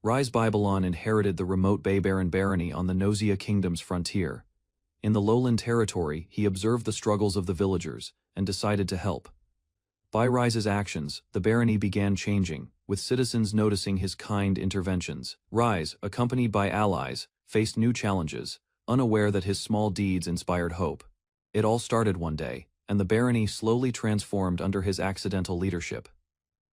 Rise Babylon inherited the remote Baybarin barony on the Nosea Kingdom's frontier. In the lowland territory, he observed the struggles of the villagers and decided to help. By Rise's actions, the barony began changing, with citizens noticing his kind interventions. Rise, accompanied by allies, faced new challenges, unaware that his small deeds inspired hope. It all started one day, and the barony slowly transformed under his accidental leadership.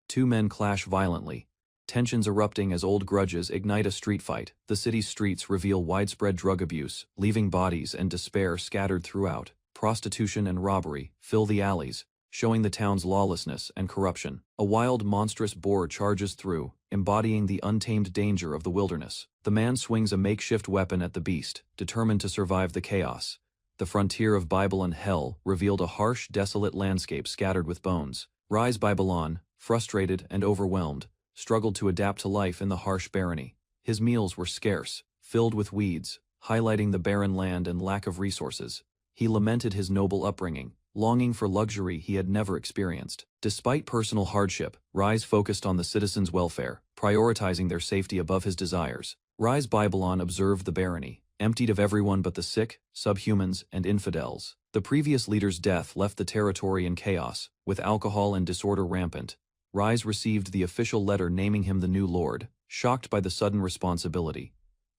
Two men clash violently, tensions erupting as old grudges ignite a street fight. The city's streets reveal widespread drug abuse, leaving bodies and despair scattered throughout. Prostitution and robbery fill the alleys, showing the town's lawlessness and corruption. A wild, monstrous boar charges through, embodying the untamed danger of the wilderness. The man swings a makeshift weapon at the beast, determined to survive the chaos. The frontier of Babylon Hell revealed a harsh, desolate landscape scattered with bones. Rise Babylon, frustrated and overwhelmed, struggled to adapt to life in the harsh barony. His meals were scarce, filled with weeds, highlighting the barren land and lack of resources. He lamented his noble upbringing, longing for luxury he had never experienced. Despite personal hardship, Rise focused on the citizens' welfare, prioritizing their safety above his desires. Rise Babylon observed the barony, emptied of everyone but the sick, subhumans, and infidels. The previous leader's death left the territory in chaos, with alcohol and disorder rampant. Rise received the official letter naming him the new lord, shocked by the sudden responsibility.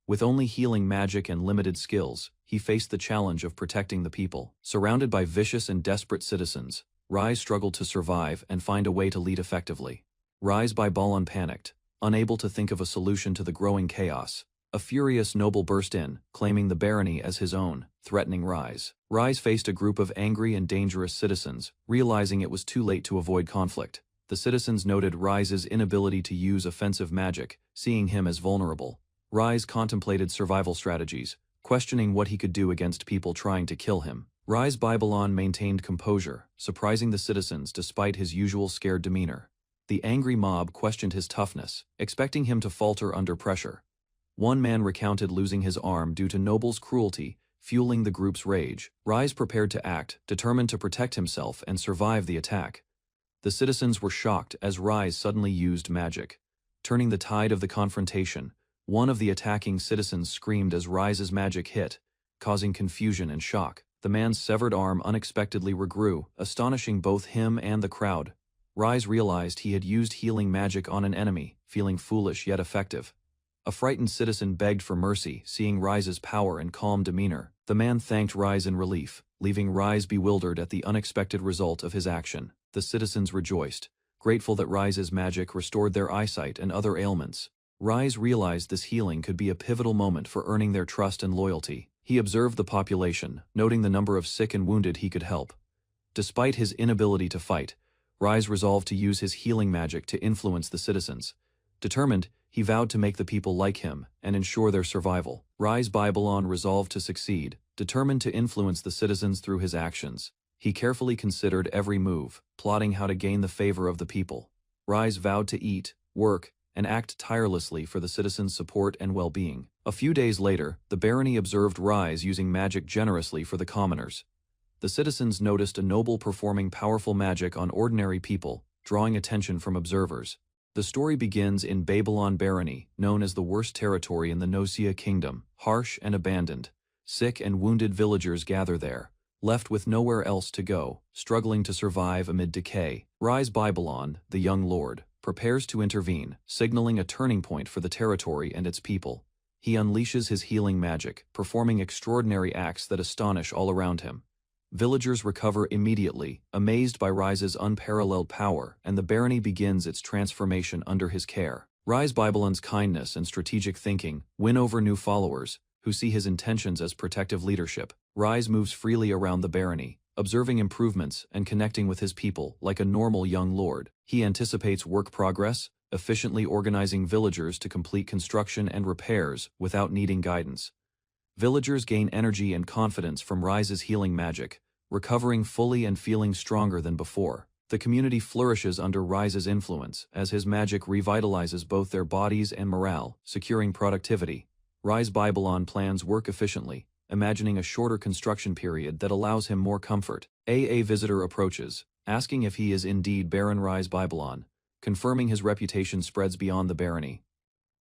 With only healing magic and limited skills, he faced the challenge of protecting the people. Surrounded by vicious and desperate citizens, Rise struggled to survive and find a way to lead effectively. Rise Babylon panicked, unable to think of a solution to the growing chaos. A furious noble burst in, claiming the barony as his own, threatening Rise. Rise faced a group of angry and dangerous citizens, realizing it was too late to avoid conflict. The citizens noted Rise's inability to use offensive magic, seeing him as vulnerable. Rise contemplated survival strategies, questioning what he could do against people trying to kill him. Rise Babylon maintained composure, surprising the citizens despite his usual scared demeanor. The angry mob questioned his toughness, expecting him to falter under pressure. One man recounted losing his arm due to nobles' cruelty, fueling the group's rage. Rise prepared to act, determined to protect himself and survive the attack. The citizens were shocked as Rise suddenly used magic. Turning the tide of the confrontation, one of the attacking citizens screamed as Rise's magic hit, causing confusion and shock. The man's severed arm unexpectedly regrew, astonishing both him and the crowd. Rise realized he had used healing magic on an enemy, feeling foolish yet effective. A frightened citizen begged for mercy, seeing Rise's power and calm demeanor. The man thanked Rise in relief, leaving Rise bewildered at the unexpected result of his action. The citizens rejoiced, grateful that Rise's magic restored their eyesight and other ailments. Rise realized this healing could be a pivotal moment for earning their trust and loyalty. He observed the population, noting the number of sick and wounded he could help. Despite his inability to fight, Rise resolved to use his healing magic to influence the citizens. Determined, he vowed to make the people like him and ensure their survival. Rise Babylon resolved to succeed, determined to influence the citizens through his actions. He carefully considered every move, plotting how to gain the favor of the people. Rise vowed to eat, work, and act tirelessly for the citizens' support and well-being. A few days later, the barony observed Rise using magic generously for the commoners. The citizens noticed a noble performing powerful magic on ordinary people, drawing attention from observers. The story begins in Babylon Barony, known as the worst territory in the Nosea Kingdom. Harsh and abandoned, sick and wounded villagers gather there, left with nowhere else to go, struggling to survive amid decay. Rise Babylon, the young lord, prepares to intervene, signaling a turning point for the territory and its people. He unleashes his healing magic, performing extraordinary acts that astonish all around him. Villagers recover immediately, amazed by Rise's unparalleled power, and the barony begins its transformation under his care. Rise Babylon's kindness and strategic thinking win over new followers, who see his intentions as protective leadership. Rise moves freely around the barony, observing improvements and connecting with his people like a normal young lord. He anticipates work progress, efficiently organizing villagers to complete construction and repairs without needing guidance. Villagers gain energy and confidence from Rise's healing magic, recovering fully and feeling stronger than before. The community flourishes under Rise's influence as his magic revitalizes both their bodies and morale, securing productivity. Rise Babylon plans work efficiently, imagining a shorter construction period that allows him more comfort. A visitor approaches, asking if he is indeed Baron Rise Babylon, confirming his reputation spreads beyond the barony.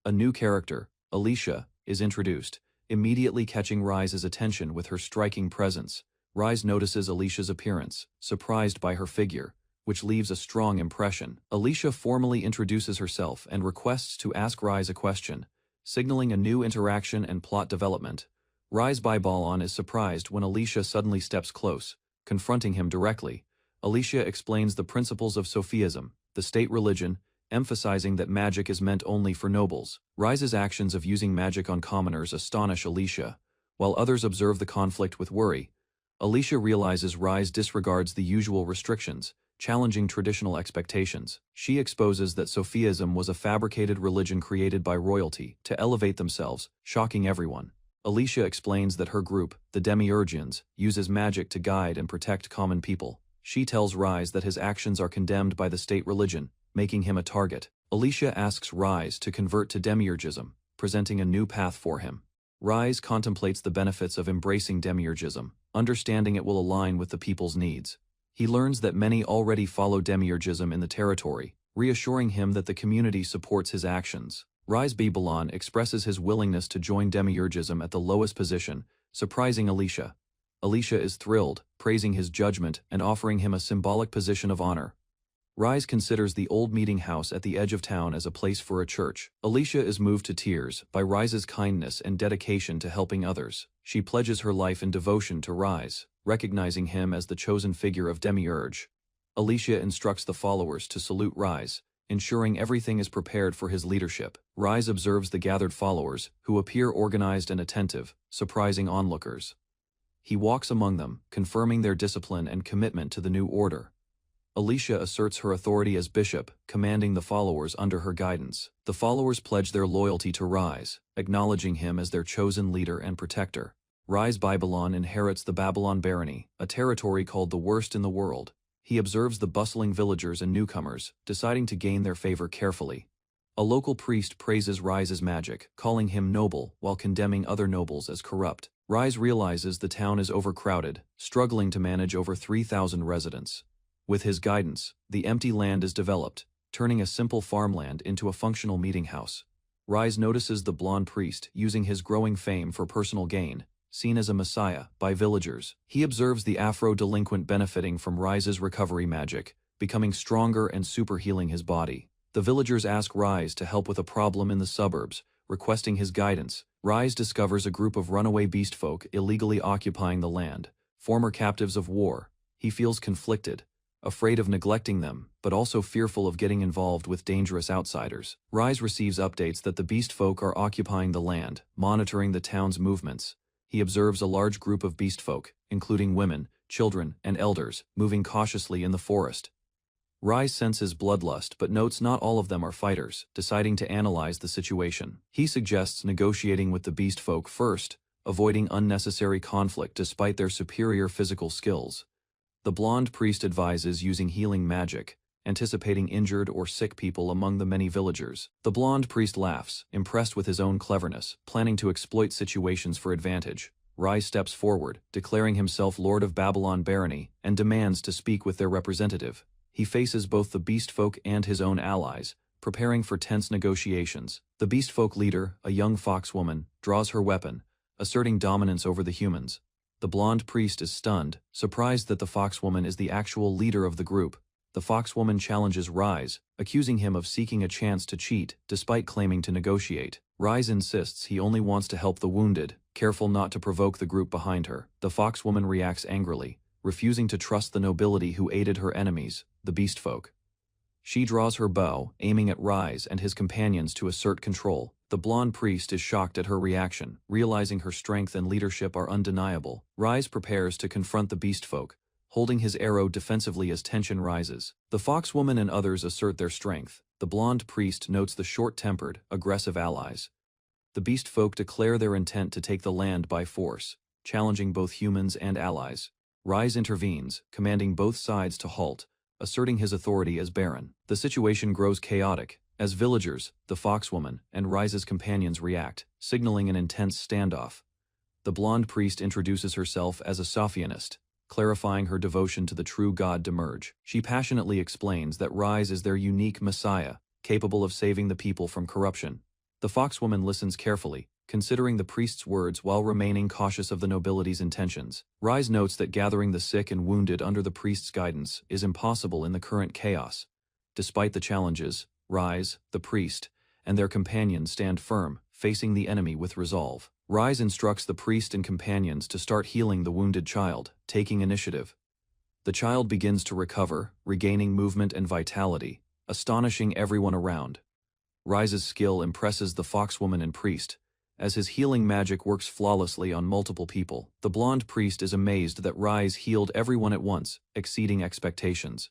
A new character, Alicia, is introduced, immediately catching Rise's attention with her striking presence. Rise notices Alicia's appearance, surprised by her figure, which leaves a strong impression. Alicia formally introduces herself and requests to ask Rise a question, signaling a new interaction and plot development. Rise Ballon is surprised when Alicia suddenly steps close, confronting him directly. Alicia explains the principles of Sophism, the state religion, emphasizing that magic is meant only for nobles. Rise's actions of using magic on commoners astonish Alicia, while others observe the conflict with worry. Alicia realizes Rise disregards the usual restrictions, challenging traditional expectations. She exposes that Sophism was a fabricated religion created by royalty to elevate themselves, shocking everyone. Alicia explains that her group, the Demiurgians, uses magic to guide and protect common people. She tells Rise that his actions are condemned by the state religion, making him a target. Alicia asks Rise to convert to Demiurgism, presenting a new path for him. Rise contemplates the benefits of embracing Demiurgism, understanding it will align with the people's needs. He learns that many already follow Demiurgism in the territory, reassuring him that the community supports his actions. Rise Ballon expresses his willingness to join Demiurgism at the lowest position, surprising Alicia. Alicia is thrilled, praising his judgment and offering him a symbolic position of honor. Rise considers the old meeting house at the edge of town as a place for a church. Alicia is moved to tears by Rise's kindness and dedication to helping others. She pledges her life in devotion to Rise, recognizing him as the chosen figure of Demiurge. Alicia instructs the followers to salute Rise, ensuring everything is prepared for his leadership. Rise observes the gathered followers, who appear organized and attentive, surprising onlookers. He walks among them, confirming their discipline and commitment to the new order. Alicia asserts her authority as bishop, commanding the followers under her guidance. The followers pledge their loyalty to Rise, acknowledging him as their chosen leader and protector. Rise Ballon inherits the Babylon barony, a territory called the worst in the world. He observes the bustling villagers and newcomers, deciding to gain their favor carefully. A local priest praises Rise's magic, calling him noble while condemning other nobles as corrupt. Rise realizes the town is overcrowded, struggling to manage over 3,000 residents. With his guidance, the empty land is developed, turning a simple farmland into a functional meeting house. Rise notices the blonde priest using his growing fame for personal gain, seen as a messiah by villagers. He observes the Afro-delinquent benefiting from Rise's recovery magic, becoming stronger and super-healing his body. The villagers ask Rise to help with a problem in the suburbs, requesting his guidance. Rise discovers a group of runaway beast folk illegally occupying the land, former captives of war. He feels conflicted, afraid of neglecting them, but also fearful of getting involved with dangerous outsiders. Rise receives updates that the beast folk are occupying the land, monitoring the town's movements. He observes a large group of beast folk, including women, children, and elders, moving cautiously in the forest. Rise senses bloodlust but notes not all of them are fighters, deciding to analyze the situation. He suggests negotiating with the beast folk first, avoiding unnecessary conflict despite their superior physical skills. The blonde priest advises using healing magic, anticipating injured or sick people among the many villagers. The blonde priest laughs, impressed with his own cleverness, planning to exploit situations for advantage. Rise steps forward, declaring himself Lord of Babylon Barony, and demands to speak with their representative. He faces both the beast folk and his own allies, preparing for tense negotiations. The beast folk leader, a young fox woman, draws her weapon, asserting dominance over the humans. The blonde priest is stunned, surprised that the foxwoman is the actual leader of the group. The foxwoman challenges Rise, accusing him of seeking a chance to cheat, despite claiming to negotiate. Rise insists he only wants to help the wounded, careful not to provoke the group behind her. The foxwoman reacts angrily, refusing to trust the nobility who aided her enemies, the beast folk. She draws her bow, aiming at Rise and his companions to assert control. The blonde priest is shocked at her reaction, realizing her strength and leadership are undeniable. Rise prepares to confront the beast folk, holding his arrow defensively as tension rises. The foxwoman and others assert their strength. The blonde priest notes the short-tempered, aggressive allies. The beast folk declare their intent to take the land by force, challenging both humans and allies. Rise intervenes, commanding both sides to halt, asserting his authority as Baron. The situation grows chaotic, as villagers, the foxwoman, and Rise's companions react, signaling an intense standoff. The blonde priest introduces herself as a Sophianist, clarifying her devotion to the true god Demiurge. She passionately explains that Rise is their unique messiah, capable of saving the people from corruption. The foxwoman listens carefully, considering the priest's words while remaining cautious of the nobility's intentions. Rise notes that gathering the sick and wounded under the priest's guidance is impossible in the current chaos. Despite the challenges, Rise, the priest, and their companions stand firm, facing the enemy with resolve. Rise instructs the priest and companions to start healing the wounded child, taking initiative. The child begins to recover, regaining movement and vitality, astonishing everyone around. Rise's skill impresses the foxwoman and priest, as his healing magic works flawlessly on multiple people. The blonde priest is amazed that Rise healed everyone at once, exceeding expectations.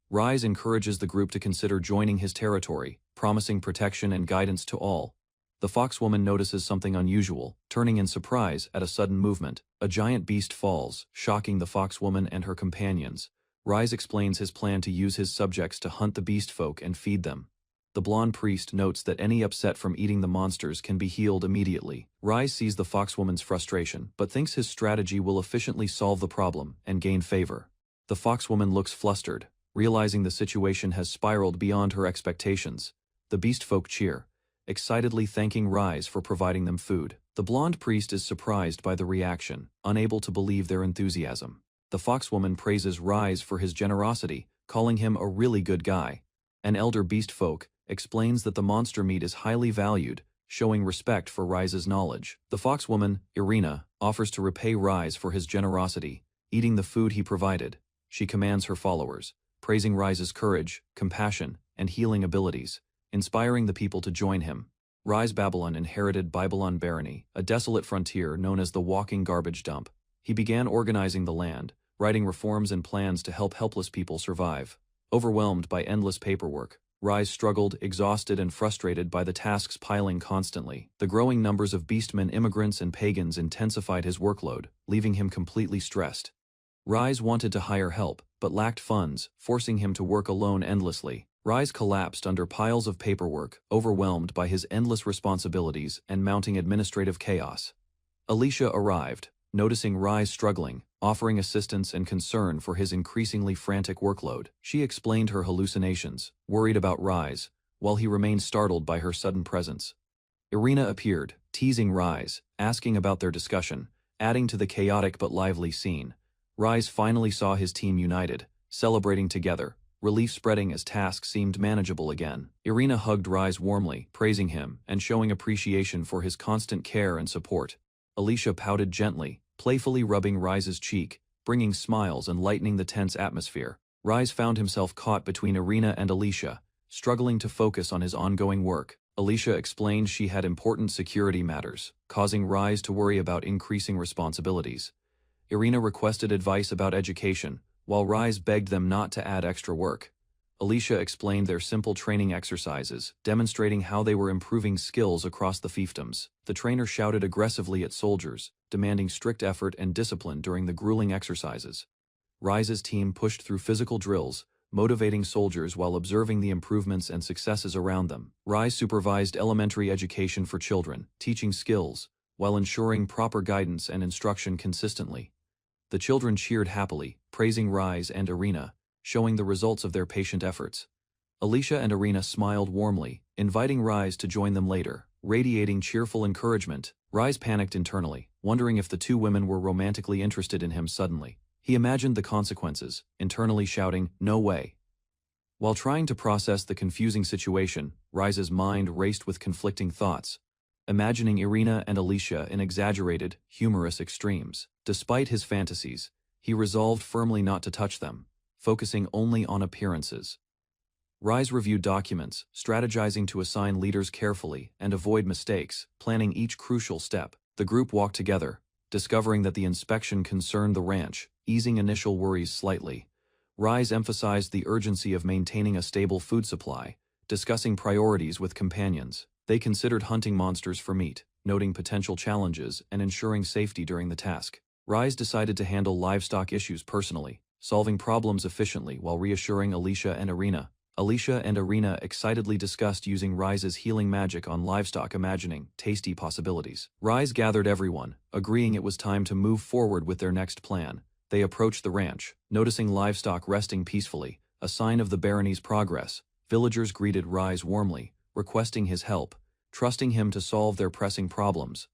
Rise encourages the group to consider joining his territory, promising protection and guidance to all. The foxwoman notices something unusual, turning in surprise at a sudden movement. A giant beast falls, shocking the foxwoman and her companions. Rise explains his plan to use his subjects to hunt the beast folk and feed them. The blonde priest notes that any upset from eating the monsters can be healed immediately. Rise sees the foxwoman's frustration, but thinks his strategy will efficiently solve the problem and gain favor. The foxwoman looks flustered, realizing the situation has spiraled beyond her expectations. The beast folk cheer, excitedly thanking Rise for providing them food. The blonde priest is surprised by the reaction, unable to believe their enthusiasm. The foxwoman praises Rise for his generosity, calling him a really good guy. An elder beast folk explains that the monster meat is highly valued, showing respect for Rise's knowledge. The foxwoman, Irina, offers to repay Rise for his generosity, eating the food he provided. She commands her followers, praising Rise's courage, compassion, and healing abilities, inspiring the people to join him. Rise Babylon inherited Babylon Barony, a desolate frontier known as the walking garbage dump. He began organizing the land, writing reforms and plans to help helpless people survive. Overwhelmed by endless paperwork, Rise struggled, exhausted and frustrated by the tasks piling constantly. The growing numbers of beastmen, immigrants, and pagans intensified his workload, leaving him completely stressed. Rise wanted to hire help, but lacked funds, forcing him to work alone endlessly. Rise collapsed under piles of paperwork, overwhelmed by his endless responsibilities and mounting administrative chaos. Alicia arrived, noticing Rise struggling, offering assistance and concern for his increasingly frantic workload. She explained her hallucinations, worried about Rise, while he remained startled by her sudden presence. Irina appeared, teasing Rise, asking about their discussion, adding to the chaotic but lively scene. Rise finally saw his team united, celebrating together, relief spreading as tasks seemed manageable again. Irina hugged Rise warmly, praising him and showing appreciation for his constant care and support. Alicia pouted gently, playfully rubbing Rise's cheek, bringing smiles and lightening the tense atmosphere. Rise found himself caught between Irina and Alicia, struggling to focus on his ongoing work. Alicia explained she had important security matters, causing Rise to worry about increasing responsibilities. Irina requested advice about education, while Rise begged them not to add extra work. Alicia explained their simple training exercises, demonstrating how they were improving skills across the fiefdoms. The trainer shouted aggressively at soldiers, demanding strict effort and discipline during the grueling exercises. Rise's team pushed through physical drills, motivating soldiers while observing the improvements and successes around them. Rise supervised elementary education for children, teaching skills, while ensuring proper guidance and instruction consistently. The children cheered happily, praising Rise and Irina, showing the results of their patient efforts. Alicia and Irina smiled warmly, inviting Rise to join them later, radiating cheerful encouragement. Rise panicked internally, wondering if the two women were romantically interested in him suddenly. He imagined the consequences, internally shouting, "No way." While trying to process the confusing situation, Rise's mind raced with conflicting thoughts, imagining Irina and Alicia in exaggerated, humorous extremes. Despite his fantasies, he resolved firmly not to touch them, focusing only on appearances. Rise reviewed documents, strategizing to assign leaders carefully and avoid mistakes, planning each crucial step. The group walked together, discovering that the inspection concerned the ranch, easing initial worries slightly. Rise emphasized the urgency of maintaining a stable food supply, discussing priorities with companions. They considered hunting monsters for meat, noting potential challenges and ensuring safety during the task. Rise decided to handle livestock issues personally, solving problems efficiently while reassuring Alicia and Irina. Alicia and Irina excitedly discussed using Rise's healing magic on livestock, imagining tasty possibilities. Rise gathered everyone, agreeing it was time to move forward with their next plan. They approached the ranch, noticing livestock resting peacefully, a sign of the barony's progress. Villagers greeted Rise warmly, requesting his help, trusting him to solve their pressing problems.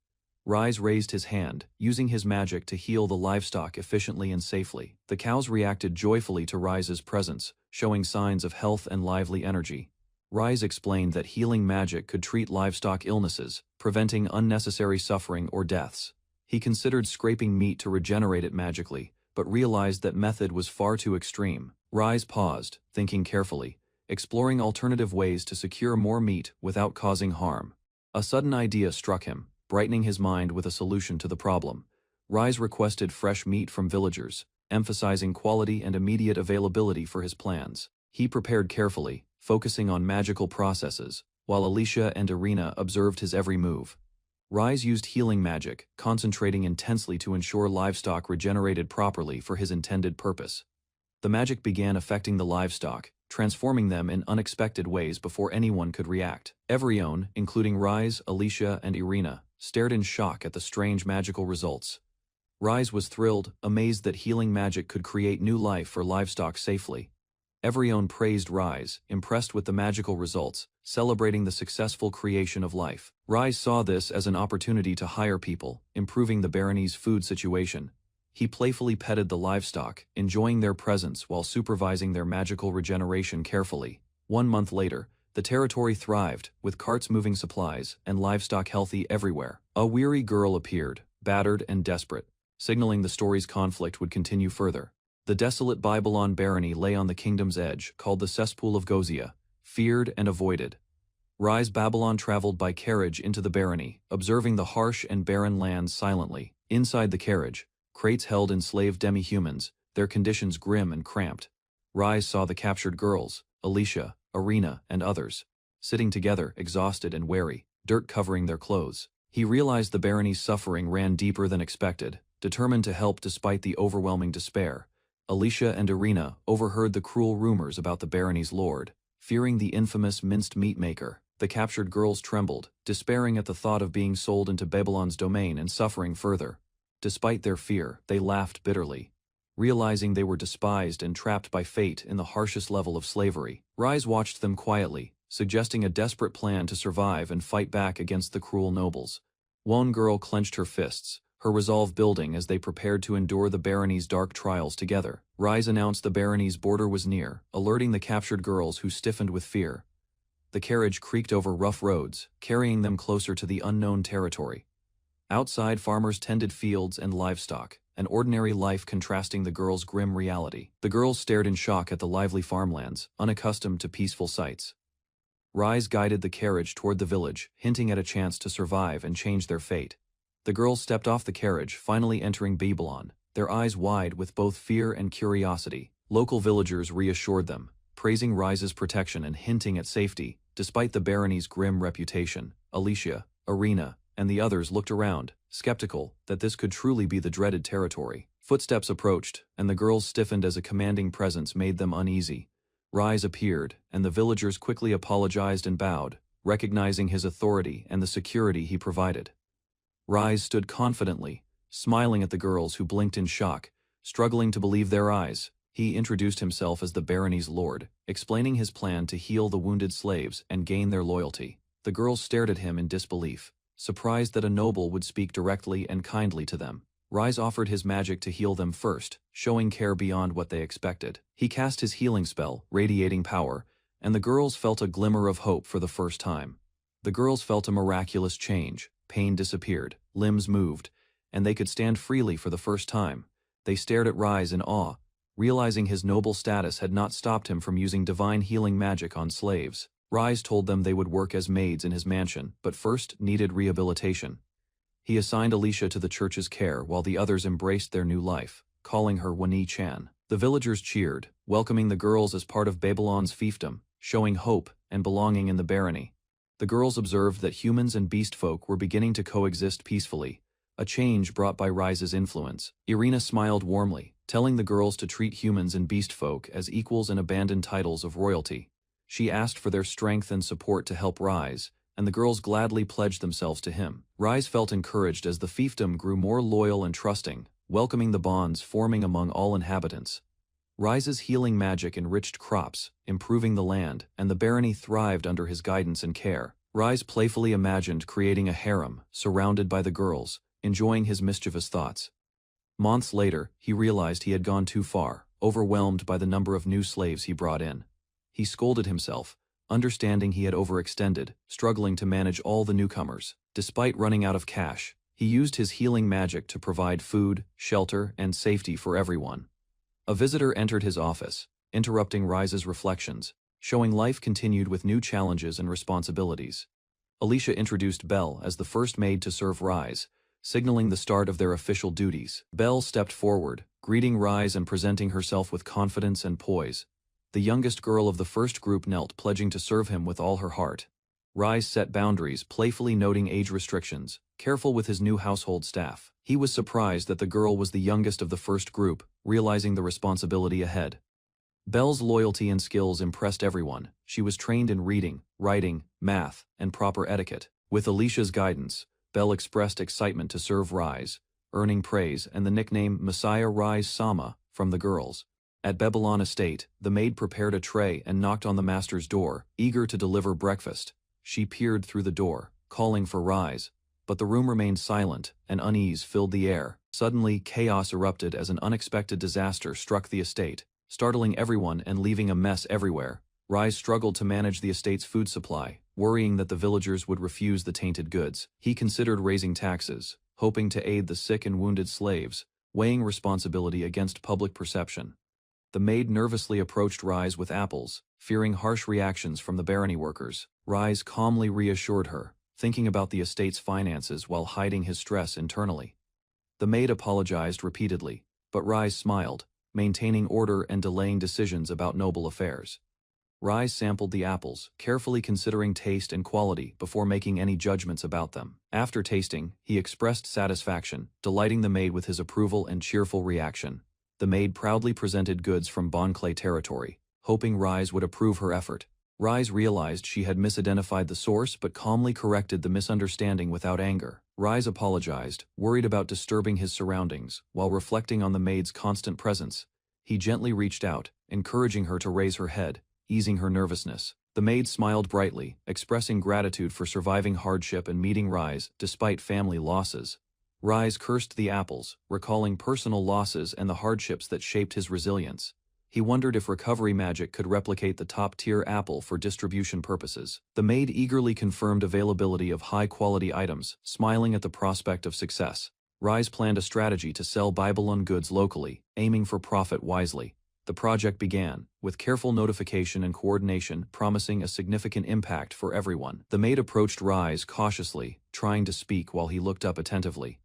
Rise raised his hand, using his magic to heal the livestock efficiently and safely. The cows reacted joyfully to Rise's presence, showing signs of health and lively energy. Rise explained that healing magic could treat livestock illnesses, preventing unnecessary suffering or deaths. He considered scraping meat to regenerate it magically, but realized that method was far too extreme. Rise paused, thinking carefully, exploring alternative ways to secure more meat without causing harm. A sudden idea struck him, brightening his mind with a solution to the problem. Rise requested fresh meat from villagers, emphasizing quality and immediate availability for his plans. He prepared carefully, focusing on magical processes, while Alicia and Irina observed his every move. Rise used healing magic, concentrating intensely to ensure livestock regenerated properly for his intended purpose. The magic began affecting the livestock, transforming them in unexpected ways before anyone could react. Everyone, including Rise, Alicia, and Irina, stared in shock at the strange magical results. Rise was thrilled, amazed that healing magic could create new life for livestock safely. Everyone praised Rise, impressed with the magical results, celebrating the successful creation of life. Rise saw this as an opportunity to hire people, improving the barony's food situation. He playfully petted the livestock, enjoying their presence while supervising their magical regeneration carefully. 1 month later, the territory thrived, with carts moving supplies and livestock healthy everywhere. A weary girl appeared, battered and desperate, signaling the story's conflict would continue further. The desolate Babylon barony lay on the kingdom's edge, called the Cesspool of Gozia, feared and avoided. Rise Babylon traveled by carriage into the barony, observing the harsh and barren lands silently. Inside the carriage, crates held enslaved demi-humans, their conditions grim and cramped. Rise saw the captured girls, Alicia, Irina, and others, sitting together, exhausted and weary, dirt covering their clothes. He realized the barony's suffering ran deeper than expected, determined to help despite the overwhelming despair. Alicia and Irina overheard the cruel rumors about the barony's lord, fearing the infamous minced meat maker. The captured girls trembled, despairing at the thought of being sold into Babylon's domain and suffering further. Despite their fear, they laughed bitterly, realizing they were despised and trapped by fate in the harshest level of slavery. Rise watched them quietly, suggesting a desperate plan to survive and fight back against the cruel nobles. One girl clenched her fists, her resolve building as they prepared to endure the barony's dark trials together. Rise announced the barony's border was near, alerting the captured girls who stiffened with fear. The carriage creaked over rough roads, carrying them closer to the unknown territory. Outside, farmers tended fields and livestock, an ordinary life contrasting the girls' grim reality. The girls stared in shock at the lively farmlands, unaccustomed to peaceful sights. Rise guided the carriage toward the village, hinting at a chance to survive and change their fate. The girls stepped off the carriage, finally entering Babylon, their eyes wide with both fear and curiosity. Local villagers reassured them, praising Rise's protection and hinting at safety, despite the barony's grim reputation. Alicia, Irina, and the others looked around, skeptical that this could truly be the dreaded territory. Footsteps approached, and the girls stiffened as a commanding presence made them uneasy. Rise appeared, and the villagers quickly apologized and bowed, recognizing his authority and the security he provided. Rise stood confidently, smiling at the girls who blinked in shock, struggling to believe their eyes. He introduced himself as the barony's lord, explaining his plan to heal the wounded slaves and gain their loyalty. The girls stared at him in disbelief, surprised that a noble would speak directly and kindly to them. Rise offered his magic to heal them first, showing care beyond what they expected. He cast his healing spell, radiating power, and the girls felt a glimmer of hope for the first time. The girls felt a miraculous change. Pain disappeared, limbs moved, and they could stand freely for the first time. They stared at Rise in awe, realizing his noble status had not stopped him from using divine healing magic on slaves. Rise told them they would work as maids in his mansion, but first needed rehabilitation. He assigned Alicia to the church's care while the others embraced their new life, calling her Wani-chan. The villagers cheered, welcoming the girls as part of Babylon's fiefdom, showing hope and belonging in the barony. The girls observed that humans and beast folk were beginning to coexist peacefully, a change brought by Rise's influence. Irina smiled warmly, telling the girls to treat humans and beast folk as equals and abandon titles of royalty. She asked for their strength and support to help Rise, and the girls gladly pledged themselves to him. Rise felt encouraged as the fiefdom grew more loyal and trusting, welcoming the bonds forming among all inhabitants. Rise's healing magic enriched crops, improving the land, and the barony thrived under his guidance and care. Rise playfully imagined creating a harem, surrounded by the girls, enjoying his mischievous thoughts. Months later, he realized he had gone too far, overwhelmed by the number of new slaves he brought in. He scolded himself, understanding he had overextended, struggling to manage all the newcomers. Despite running out of cash, he used his healing magic to provide food, shelter, and safety for everyone. A visitor entered his office, interrupting Rise's reflections, showing life continued with new challenges and responsibilities. Alicia introduced Belle as the first maid to serve Rise, signaling the start of their official duties. Belle stepped forward, greeting Rise and presenting herself with confidence and poise. The youngest girl of the first group knelt, pledging to serve him with all her heart. Rise set boundaries, playfully noting age restrictions, careful with his new household staff. He was surprised that the girl was the youngest of the first group, realizing the responsibility ahead. Belle's loyalty and skills impressed everyone. She was trained in reading, writing, math, and proper etiquette. With Alicia's guidance, Belle expressed excitement to serve Rise, earning praise and the nickname Messiah Rise Sama from the girls. At Babylon Estate, the maid prepared a tray and knocked on the master's door, eager to deliver breakfast. She peered through the door, calling for Rise, but the room remained silent, and unease filled the air. Suddenly, chaos erupted as an unexpected disaster struck the estate, startling everyone and leaving a mess everywhere. Rise struggled to manage the estate's food supply, worrying that the villagers would refuse the tainted goods. He considered raising taxes, hoping to aid the sick and wounded slaves, weighing responsibility against public perception. The maid nervously approached Rise with apples, fearing harsh reactions from the barony workers. Rise calmly reassured her, thinking about the estate's finances while hiding his stress internally. The maid apologized repeatedly, but Rise smiled, maintaining order and delaying decisions about noble affairs. Rise sampled the apples, carefully considering taste and quality before making any judgments about them. After tasting, he expressed satisfaction, delighting the maid with his approval and cheerful reaction. The maid proudly presented goods from Bon Clay territory, hoping Rise would approve her effort. Rise realized she had misidentified the source but calmly corrected the misunderstanding without anger. Rise apologized, worried about disturbing his surroundings. While reflecting on the maid's constant presence, he gently reached out, encouraging her to raise her head, easing her nervousness. The maid smiled brightly, expressing gratitude for surviving hardship and meeting Rise despite family losses. Rise cursed the apples, recalling personal losses and the hardships that shaped his resilience. He wondered if recovery magic could replicate the top-tier apple for distribution purposes. The maid eagerly confirmed availability of high-quality items, smiling at the prospect of success. Rise planned a strategy to sell Babylon goods locally, aiming for profit wisely. The project began, with careful notification and coordination promising a significant impact for everyone. The maid approached Rise cautiously, trying to speak while he looked up attentively.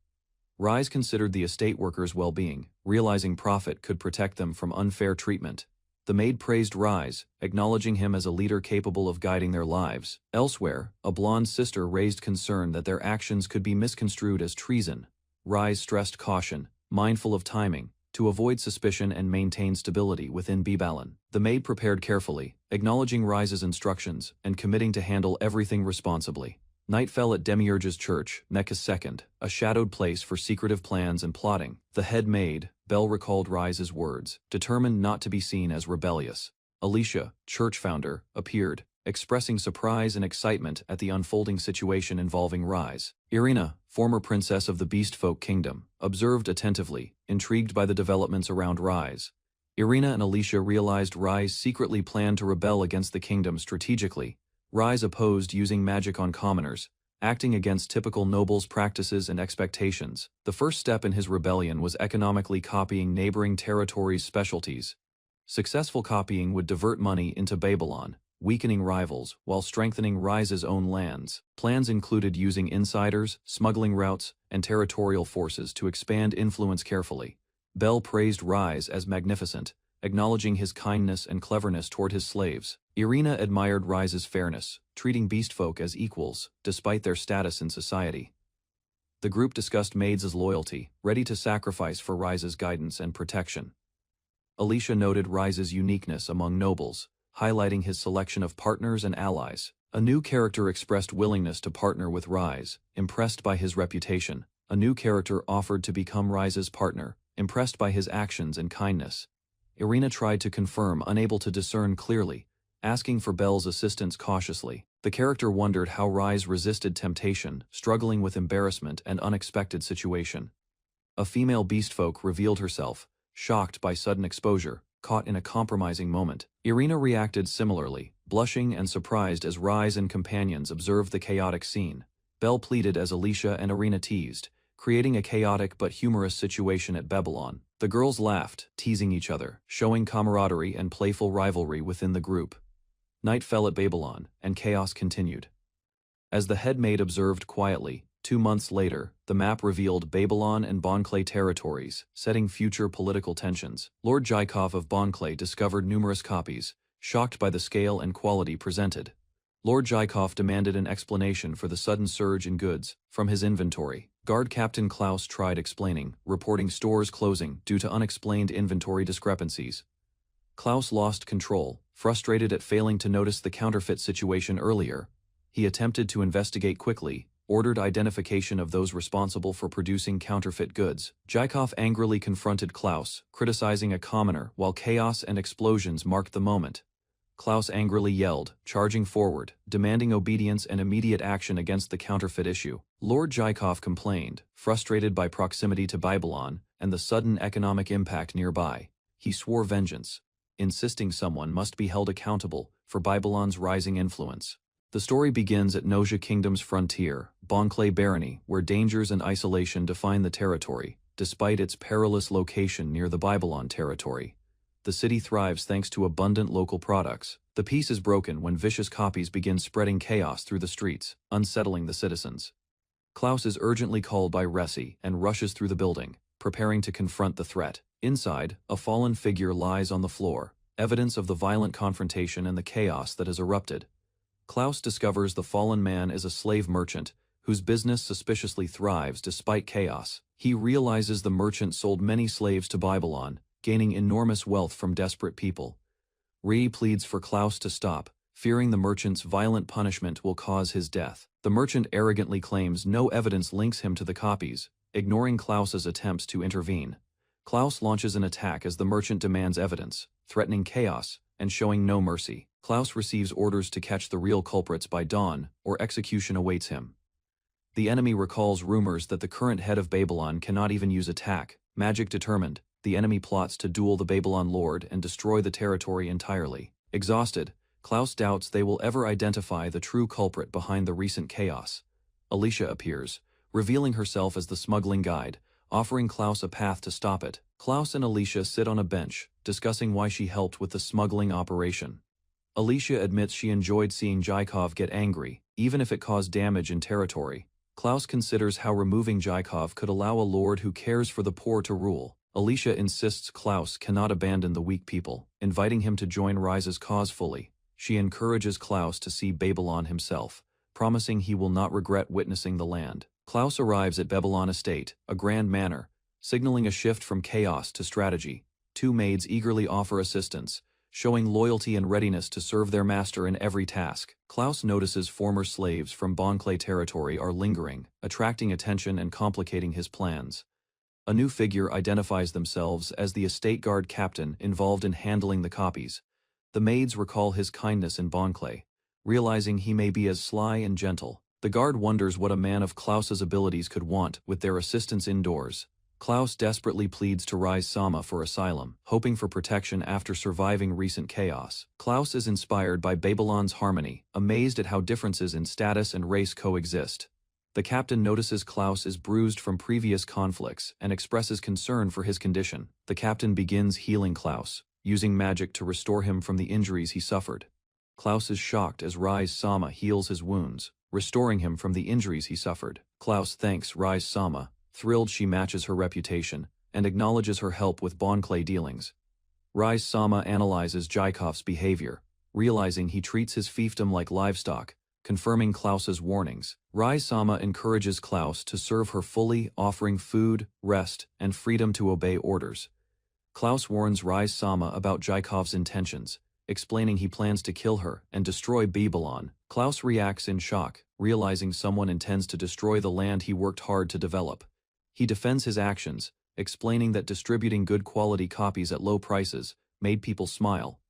Rise considered the estate workers' well-being, realizing profit could protect them from unfair treatment. The maid praised Rise, acknowledging him as a leader capable of guiding their lives. Elsewhere, a blonde sister raised concern that their actions could be misconstrued as treason. Rise stressed caution, mindful of timing, to avoid suspicion and maintain stability within Babylon. The maid prepared carefully, acknowledging Rise's instructions and committing to handle everything responsibly. Night fell at Demiurge's church, Nekka's II, a shadowed place for secretive plans and plotting. The head maid, Belle, recalled Rise's words, determined not to be seen as rebellious. Alicia, church founder, appeared, expressing surprise and excitement at the unfolding situation involving Rise. Irina, former princess of the Beastfolk Kingdom, observed attentively, intrigued by the developments around Rise. Irina and Alicia realized Rise secretly planned to rebel against the kingdom strategically. Rise opposed using magic on commoners, acting against typical nobles' practices and expectations. The first step in his rebellion was economically copying neighboring territories' specialties. Successful copying would divert money into Babylon, weakening rivals while strengthening Rise's own lands. Plans included using insiders, smuggling routes, and territorial forces to expand influence carefully. Belle praised Rise as magnificent, acknowledging his kindness and cleverness toward his slaves. Irina admired Rise's fairness, treating beastfolk as equals, despite their status in society. The group discussed maids' loyalty, ready to sacrifice for Rise's guidance and protection. Alicia noted Rise's uniqueness among nobles, highlighting his selection of partners and allies. A new character expressed willingness to partner with Rise, impressed by his reputation. A new character offered to become Rise's partner, impressed by his actions and kindness. Irina tried to confirm, unable to discern clearly, asking for Belle's assistance cautiously. The character wondered how Rise resisted temptation, struggling with embarrassment and unexpected situation. A female beastfolk revealed herself, shocked by sudden exposure, caught in a compromising moment. Irina reacted similarly, blushing and surprised as Rise and companions observed the chaotic scene. Belle pleaded as Alicia and Irina teased, creating a chaotic but humorous situation at Babylon. The girls laughed, teasing each other, showing camaraderie and playful rivalry within the group. Night fell at Babylon, and chaos continued. As the head maid observed quietly, 2 months later, the map revealed Babylon and Bonclay territories, setting future political tensions. Lord Jaikov of Bonclay discovered numerous copies, shocked by the scale and quality presented. Lord Jaikov demanded an explanation for the sudden surge in goods from his inventory. Guard Captain Klaus tried explaining, reporting stores closing due to unexplained inventory discrepancies. Klaus lost control, frustrated at failing to notice the counterfeit situation earlier. He attempted to investigate quickly, ordered identification of those responsible for producing counterfeit goods. Jaikov angrily confronted Klaus, criticizing a commoner while chaos and explosions marked the moment. Klaus angrily yelled, charging forward, demanding obedience and immediate action against the counterfeit issue. Lord Jaikov complained, frustrated by proximity to Babylon and the sudden economic impact nearby. He swore vengeance, insisting someone must be held accountable for Babylon's rising influence. The story begins at Noja Kingdom's frontier, Bonclay Barony, where dangers and isolation define the territory, despite its perilous location near the Babylon territory. The city thrives thanks to abundant local products. The peace is broken when vicious copies begin spreading chaos through the streets, unsettling the citizens. Klaus is urgently called by Resi and rushes through the building, preparing to confront the threat. Inside, a fallen figure lies on the floor, evidence of the violent confrontation and the chaos that has erupted. Klaus discovers the fallen man is a slave merchant, whose business suspiciously thrives despite chaos. He realizes the merchant sold many slaves to Babylon, gaining enormous wealth from desperate people. Ree pleads for Klaus to stop, fearing the merchant's violent punishment will cause his death. The merchant arrogantly claims no evidence links him to the copies, ignoring Klaus's attempts to intervene. Klaus launches an attack as the merchant demands evidence, threatening chaos and showing no mercy. Klaus receives orders to catch the real culprits by dawn, or execution awaits him. The enemy recalls rumors that the current head of Babylon cannot even use attack. Magic determined, the enemy plots to duel the Babylon Lord and destroy the territory entirely. Exhausted, Klaus doubts they will ever identify the true culprit behind the recent chaos. Alicia appears, revealing herself as the smuggling guide, offering Klaus a path to stop it. Klaus and Alicia sit on a bench, discussing why she helped with the smuggling operation. Alicia admits she enjoyed seeing Jaikov get angry, even if it caused damage in territory. Klaus considers how removing Jaikov could allow a lord who cares for the poor to rule. Alicia insists Klaus cannot abandon the weak people, inviting him to join Rise's cause fully. She encourages Klaus to see Babylon himself, promising he will not regret witnessing the land. Klaus arrives at Babylon Estate, a grand manor, signaling a shift from chaos to strategy. Two maids eagerly offer assistance, showing loyalty and readiness to serve their master in every task. Klaus notices former slaves from Bonclay territory are lingering, attracting attention and complicating his plans. A new figure identifies themselves as the estate guard captain involved in handling the copies. The maids recall his kindness in Bonclay, realizing he may be as sly and gentle. The guard wonders what a man of Klaus's abilities could want with their assistance indoors. Klaus desperately pleads to Rise Sama for asylum, hoping for protection after surviving recent chaos. Klaus is inspired by Babylon's harmony, amazed at how differences in status and race coexist. The captain notices Klaus is bruised from previous conflicts and expresses concern for his condition. The captain begins healing Klaus, using magic to restore him from the injuries he suffered. Klaus is shocked as Rise Sama heals his wounds, restoring him from the injuries he suffered. Klaus thanks Rise Sama, thrilled she matches her reputation, and acknowledges her help with Bonclay dealings. Rise Sama analyzes Jaikov's behavior, realizing he treats his fiefdom like livestock, confirming Klaus's warnings. Rise Sama encourages Klaus to serve her fully, offering food, rest, and freedom to obey orders. Klaus warns Rise Sama about Jaikov's intentions, explaining he plans to kill her and destroy Babylon. Klaus reacts in shock, realizing someone intends to destroy the land he worked hard to develop. He defends his actions, explaining that distributing good quality copies at low prices made people smile.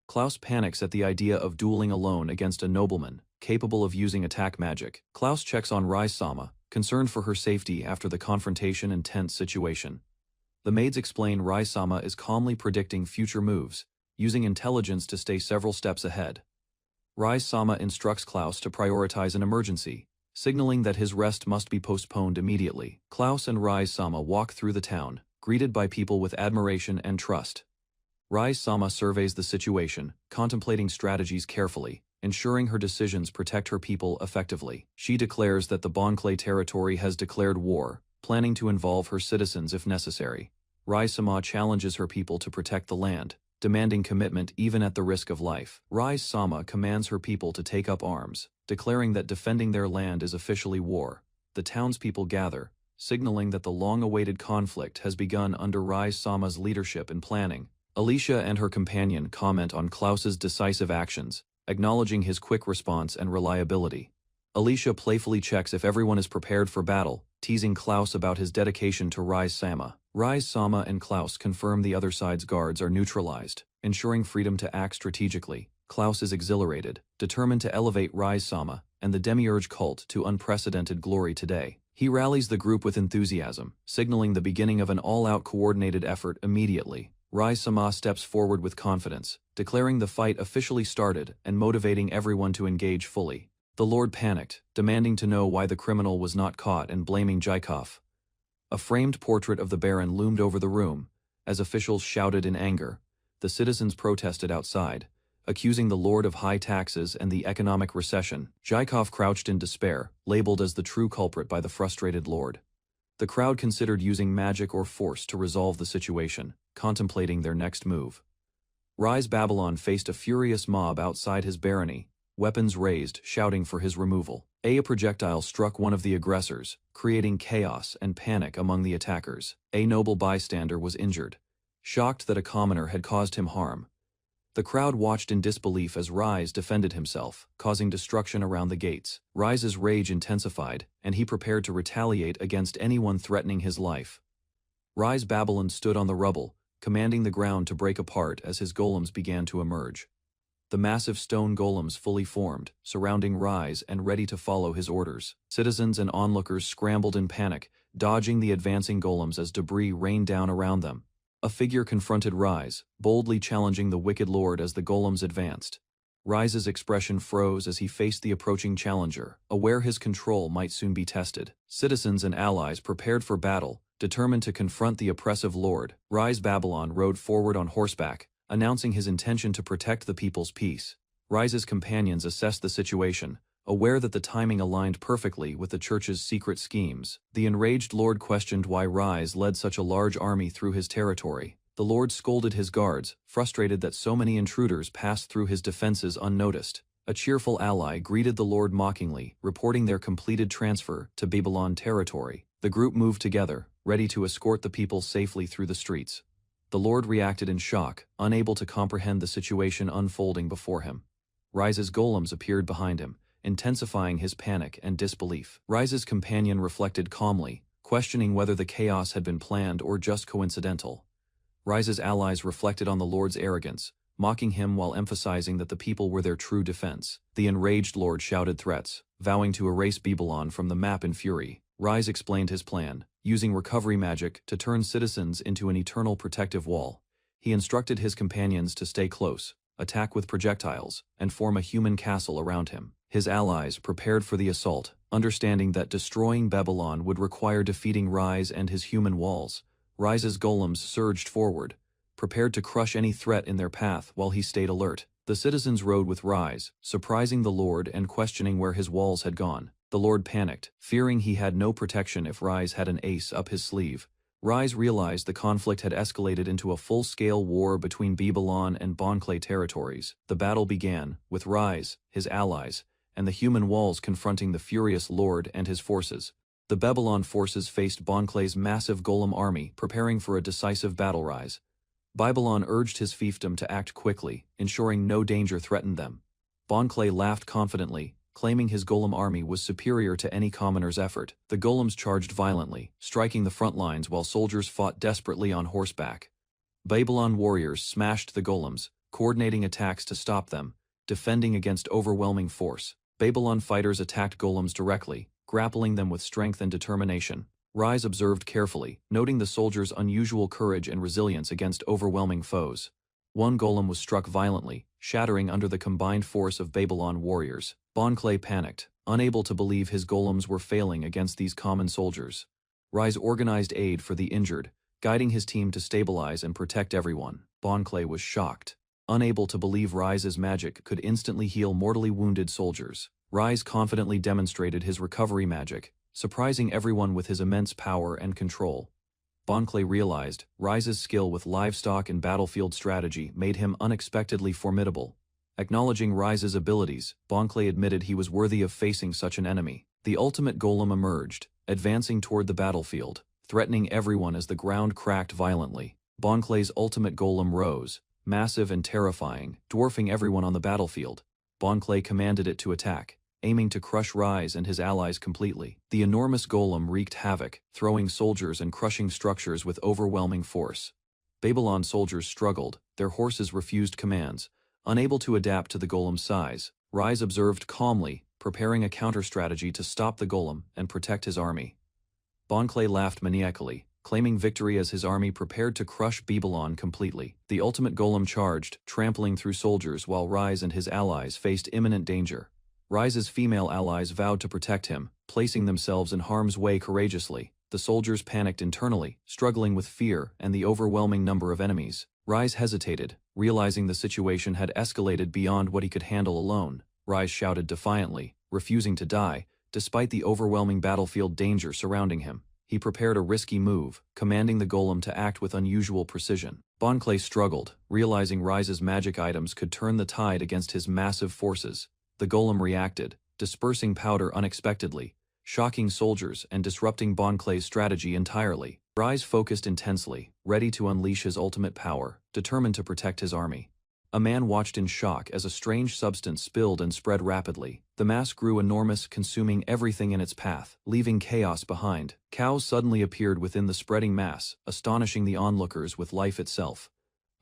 Klaus panics at the idea of dueling alone against a nobleman, capable of using attack magic. Klaus checks on Rise-sama, concerned for her safety after the confrontation and tense situation. The maids explain Rise-sama is calmly predicting future moves, using intelligence to stay several steps ahead. Rise-sama instructs Klaus to prioritize an emergency, signaling that his rest must be postponed immediately. Klaus and Rise-sama walk through the town, greeted by people with admiration and trust. Rise-sama surveys the situation, contemplating strategies carefully, ensuring her decisions protect her people effectively. She declares that the Bonclay territory has declared war, planning to involve her citizens if necessary. Rise-sama challenges her people to protect the land, demanding commitment even at the risk of life. Rise-sama commands her people to take up arms, declaring that defending their land is officially war. The townspeople gather, signaling that the long-awaited conflict has begun under Rise-sama's leadership and planning. Alicia and her companion comment on Klaus's decisive actions, acknowledging his quick response and reliability. Alicia playfully checks if everyone is prepared for battle, teasing Klaus about his dedication to Rise-sama. Rise-sama and Klaus confirm the other side's guards are neutralized, ensuring freedom to act strategically. Klaus is exhilarated, determined to elevate Rise-sama and the Demiurge cult to unprecedented glory today. He rallies the group with enthusiasm, signaling the beginning of an all-out coordinated effort immediately. Rise-sama steps forward with confidence, declaring the fight officially started and motivating everyone to engage fully. The Lord panicked, demanding to know why the criminal was not caught and blaming Jaikov. A framed portrait of the Baron loomed over the room. As officials shouted in anger, the citizens protested outside, accusing the Lord of high taxes and the economic recession. Jaikov crouched in despair, labeled as the true culprit by the frustrated Lord. The crowd considered using magic or force to resolve the situation, contemplating their next move. Rise Babylon faced a furious mob outside his barony, weapons raised, shouting for his removal. A projectile struck one of the aggressors, creating chaos and panic among the attackers. A noble bystander was injured, shocked that a commoner had caused him harm. The crowd watched in disbelief as Rise defended himself, causing destruction around the gates. Rise's rage intensified, and he prepared to retaliate against anyone threatening his life. Rise Babylon stood on the rubble, commanding the ground to break apart as his golems began to emerge. The massive stone golems fully formed, surrounding Rise and ready to follow his orders. Citizens and onlookers scrambled in panic, dodging the advancing golems as debris rained down around them. A figure confronted Rise, boldly challenging the wicked lord as the golems advanced. Rise's expression froze as he faced the approaching challenger, aware his control might soon be tested. Citizens and allies prepared for battle, determined to confront the oppressive lord. Rise Babylon rode forward on horseback, announcing his intention to protect the people's peace. Rise's companions assessed the situation, aware that the timing aligned perfectly with the church's secret schemes. The enraged lord questioned why Rise led such a large army through his territory. The lord scolded his guards, frustrated that so many intruders passed through his defenses unnoticed. A cheerful ally greeted the lord mockingly, reporting their completed transfer to Babylon territory. The group moved together, ready to escort the people safely through the streets. The lord reacted in shock, unable to comprehend the situation unfolding before him. Rise's golems appeared behind him, intensifying his panic and disbelief. Rise's companion reflected calmly, questioning whether the chaos had been planned or just coincidental. Rise's allies reflected on the lord's arrogance, mocking him while emphasizing that the people were their true defense. The enraged lord shouted threats, vowing to erase Babylon from the map in fury. Rise explained his plan, using recovery magic to turn citizens into an eternal protective wall. He instructed his companions to stay close, attack with projectiles, and form a human castle around him. His allies prepared for the assault, understanding that destroying Babylon would require defeating Rise and his human walls. Rise's golems surged forward, prepared to crush any threat in their path while he stayed alert. The citizens rode with Rise, surprising the lord and questioning where his walls had gone. The lord panicked, fearing he had no protection if Rise had an ace up his sleeve. Rise realized the conflict had escalated into a full-scale war between Babylon and Bonclay territories. The battle began, with Rise, his allies, and the human walls confronting the furious lord and his forces. The Babylon forces faced Bonclay's massive golem army, preparing for a decisive battle. Rise Babylon urged his fiefdom to act quickly, ensuring no danger threatened them. Bonclay laughed confidently, claiming his golem army was superior to any commoner's effort. The golems charged violently, striking the front lines while soldiers fought desperately on horseback. Babylon warriors smashed the golems, coordinating attacks to stop them, defending against overwhelming force. Babylon fighters attacked golems directly, grappling them with strength and determination. Rise observed carefully, noting the soldiers' unusual courage and resilience against overwhelming foes. One golem was struck violently, shattering under the combined force of Babylon warriors. Bon Clay panicked, unable to believe his golems were failing against these common soldiers. Rise organized aid for the injured, guiding his team to stabilize and protect everyone. Bon Clay was shocked, unable to believe Rise's magic could instantly heal mortally wounded soldiers. Rise confidently demonstrated his recovery magic, surprising everyone with his immense power and control. Bon Clay realized Rise's skill with livestock and battlefield strategy made him unexpectedly formidable. Acknowledging Rise's abilities, Bon Clay admitted he was worthy of facing such an enemy. The ultimate golem emerged, advancing toward the battlefield, threatening everyone as the ground cracked violently. Bon Clay's ultimate golem rose, massive and terrifying, dwarfing everyone on the battlefield. Bon Clay commanded it to attack, aiming to crush Rise and his allies completely. The enormous golem wreaked havoc, throwing soldiers and crushing structures with overwhelming force. Babylon soldiers struggled, their horses refused commands, unable to adapt to the golem's size. Rise observed calmly, preparing a counter-strategy to stop the golem and protect his army. Bon Clay laughed maniacally, claiming victory as his army prepared to crush Babylon completely. The ultimate golem charged, trampling through soldiers while Rise and his allies faced imminent danger. Rise's female allies vowed to protect him, placing themselves in harm's way courageously. The soldiers panicked internally, struggling with fear and the overwhelming number of enemies. Rise hesitated, realizing the situation had escalated beyond what he could handle alone. Rise shouted defiantly, refusing to die, despite the overwhelming battlefield danger surrounding him. He prepared a risky move, commanding the golem to act with unusual precision. Bon Clay struggled, realizing Rise's magic items could turn the tide against his massive forces. The golem reacted, dispersing powder unexpectedly, shocking soldiers and disrupting Bon Clay's strategy entirely. Rise focused intensely, ready to unleash his ultimate power, determined to protect his army. A man watched in shock as a strange substance spilled and spread rapidly. The mass grew enormous, consuming everything in its path, leaving chaos behind. Cows suddenly appeared within the spreading mass, astonishing the onlookers with life itself.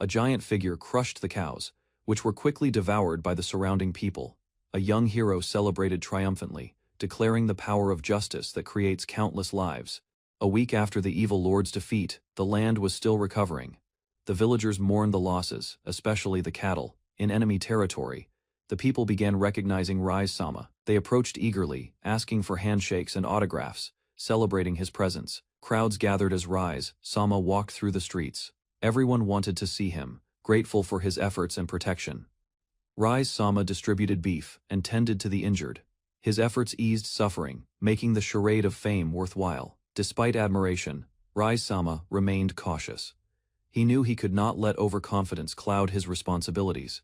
A giant figure crushed the cows, which were quickly devoured by the surrounding people. A young hero celebrated triumphantly, declaring the power of justice that creates countless lives. A week after the evil lord's defeat, the land was still recovering. The villagers mourned the losses, especially the cattle. In enemy territory, the people began recognizing Rise-sama. They approached eagerly, asking for handshakes and autographs, celebrating his presence. Crowds gathered as Rise-sama walked through the streets. Everyone wanted to see him, grateful for his efforts and protection. Rise-sama distributed beef and tended to the injured. His efforts eased suffering, making the charade of fame worthwhile. Despite admiration, Rise-sama remained cautious. He knew he could not let overconfidence cloud his responsibilities.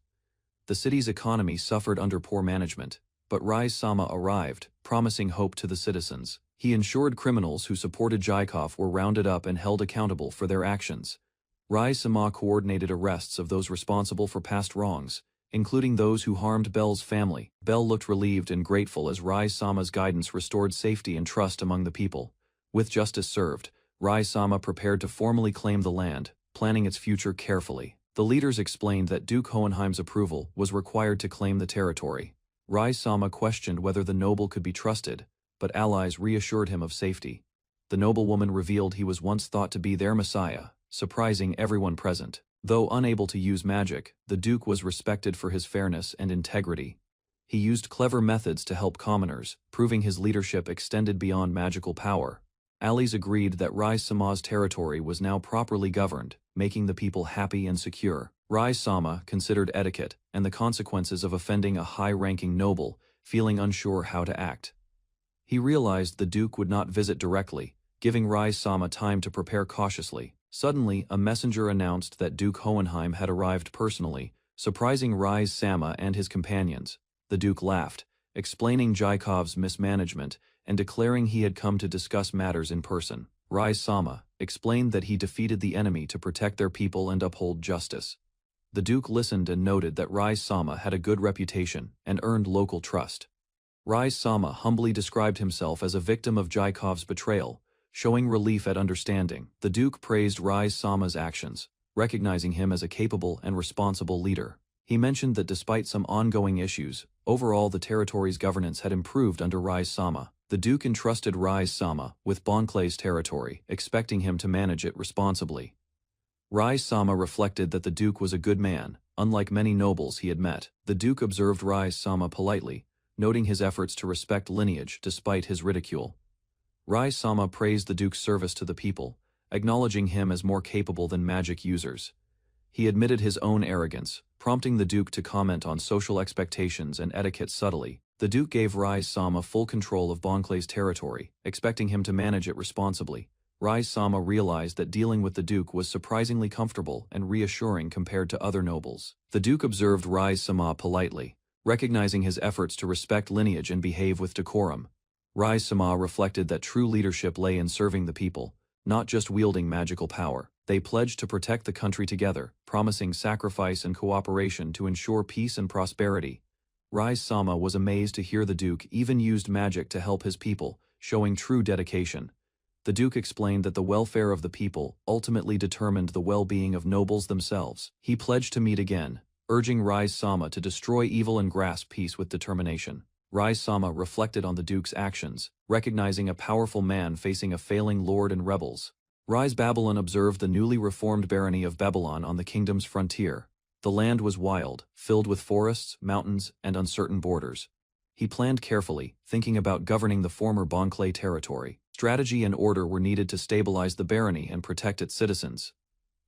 The city's economy suffered under poor management, but Rise-sama arrived, promising hope to the citizens. He ensured criminals who supported Jaikov were rounded up and held accountable for their actions. Rise-sama coordinated arrests of those responsible for past wrongs, including those who harmed Belle's family. Belle looked relieved and grateful as Rise-sama's guidance restored safety and trust among the people. With justice served, Rise-sama prepared to formally claim the land, planning its future carefully. The leaders explained that Duke Hohenheim's approval was required to claim the territory. Rise-sama questioned whether the noble could be trusted, but allies reassured him of safety. The noblewoman revealed he was once thought to be their messiah, surprising everyone present. Though unable to use magic, the Duke was respected for his fairness and integrity. He used clever methods to help commoners, proving his leadership extended beyond magical power. Allies agreed that Rise-sama's territory was now properly governed, making the people happy and secure. Rise-sama considered etiquette and the consequences of offending a high-ranking noble, feeling unsure how to act. He realized the Duke would not visit directly, giving Rise-sama time to prepare cautiously. Suddenly, a messenger announced that Duke Hohenheim had arrived personally, surprising Rise-sama and his companions. The Duke laughed, explaining Jaikov's mismanagement and declaring he had come to discuss matters in person. Rise-sama explained that he defeated the enemy to protect their people and uphold justice. The Duke listened and noted that Rise-sama had a good reputation and earned local trust. Rise-sama humbly described himself as a victim of Jaikov's betrayal, showing relief at understanding. The Duke praised Rise-sama's actions, recognizing him as a capable and responsible leader. He mentioned that despite some ongoing issues, overall the territory's governance had improved under Rise-sama. The Duke entrusted Rise-sama with Bonclay's territory, expecting him to manage it responsibly. Rise-sama reflected that the Duke was a good man, unlike many nobles he had met. The Duke observed Rise-sama politely, noting his efforts to respect lineage despite his ridicule. Rise-sama praised the Duke's service to the people, acknowledging him as more capable than magic users. He admitted his own arrogance, prompting the Duke to comment on social expectations and etiquette subtly. The Duke gave Rise-sama full control of Bonclay's territory, expecting him to manage it responsibly. Rise-sama realized that dealing with the Duke was surprisingly comfortable and reassuring compared to other nobles. The Duke observed Rise-sama politely, recognizing his efforts to respect lineage and behave with decorum. Rise-sama reflected that true leadership lay in serving the people, not just wielding magical power. They pledged to protect the country together, promising sacrifice and cooperation to ensure peace and prosperity. Rise-sama was amazed to hear the Duke even used magic to help his people, showing true dedication. The Duke explained that the welfare of the people ultimately determined the well-being of nobles themselves. He pledged to meet again, urging Rise-sama to destroy evil and grasp peace with determination. Rise-sama reflected on the Duke's actions, recognizing a powerful man facing a failing lord and rebels. Rise-Babylon observed the newly reformed barony of Babylon on the kingdom's frontier. The land was wild, filled with forests, mountains, and uncertain borders. He planned carefully, thinking about governing the former Bonclay territory. Strategy and order were needed to stabilize the barony and protect its citizens.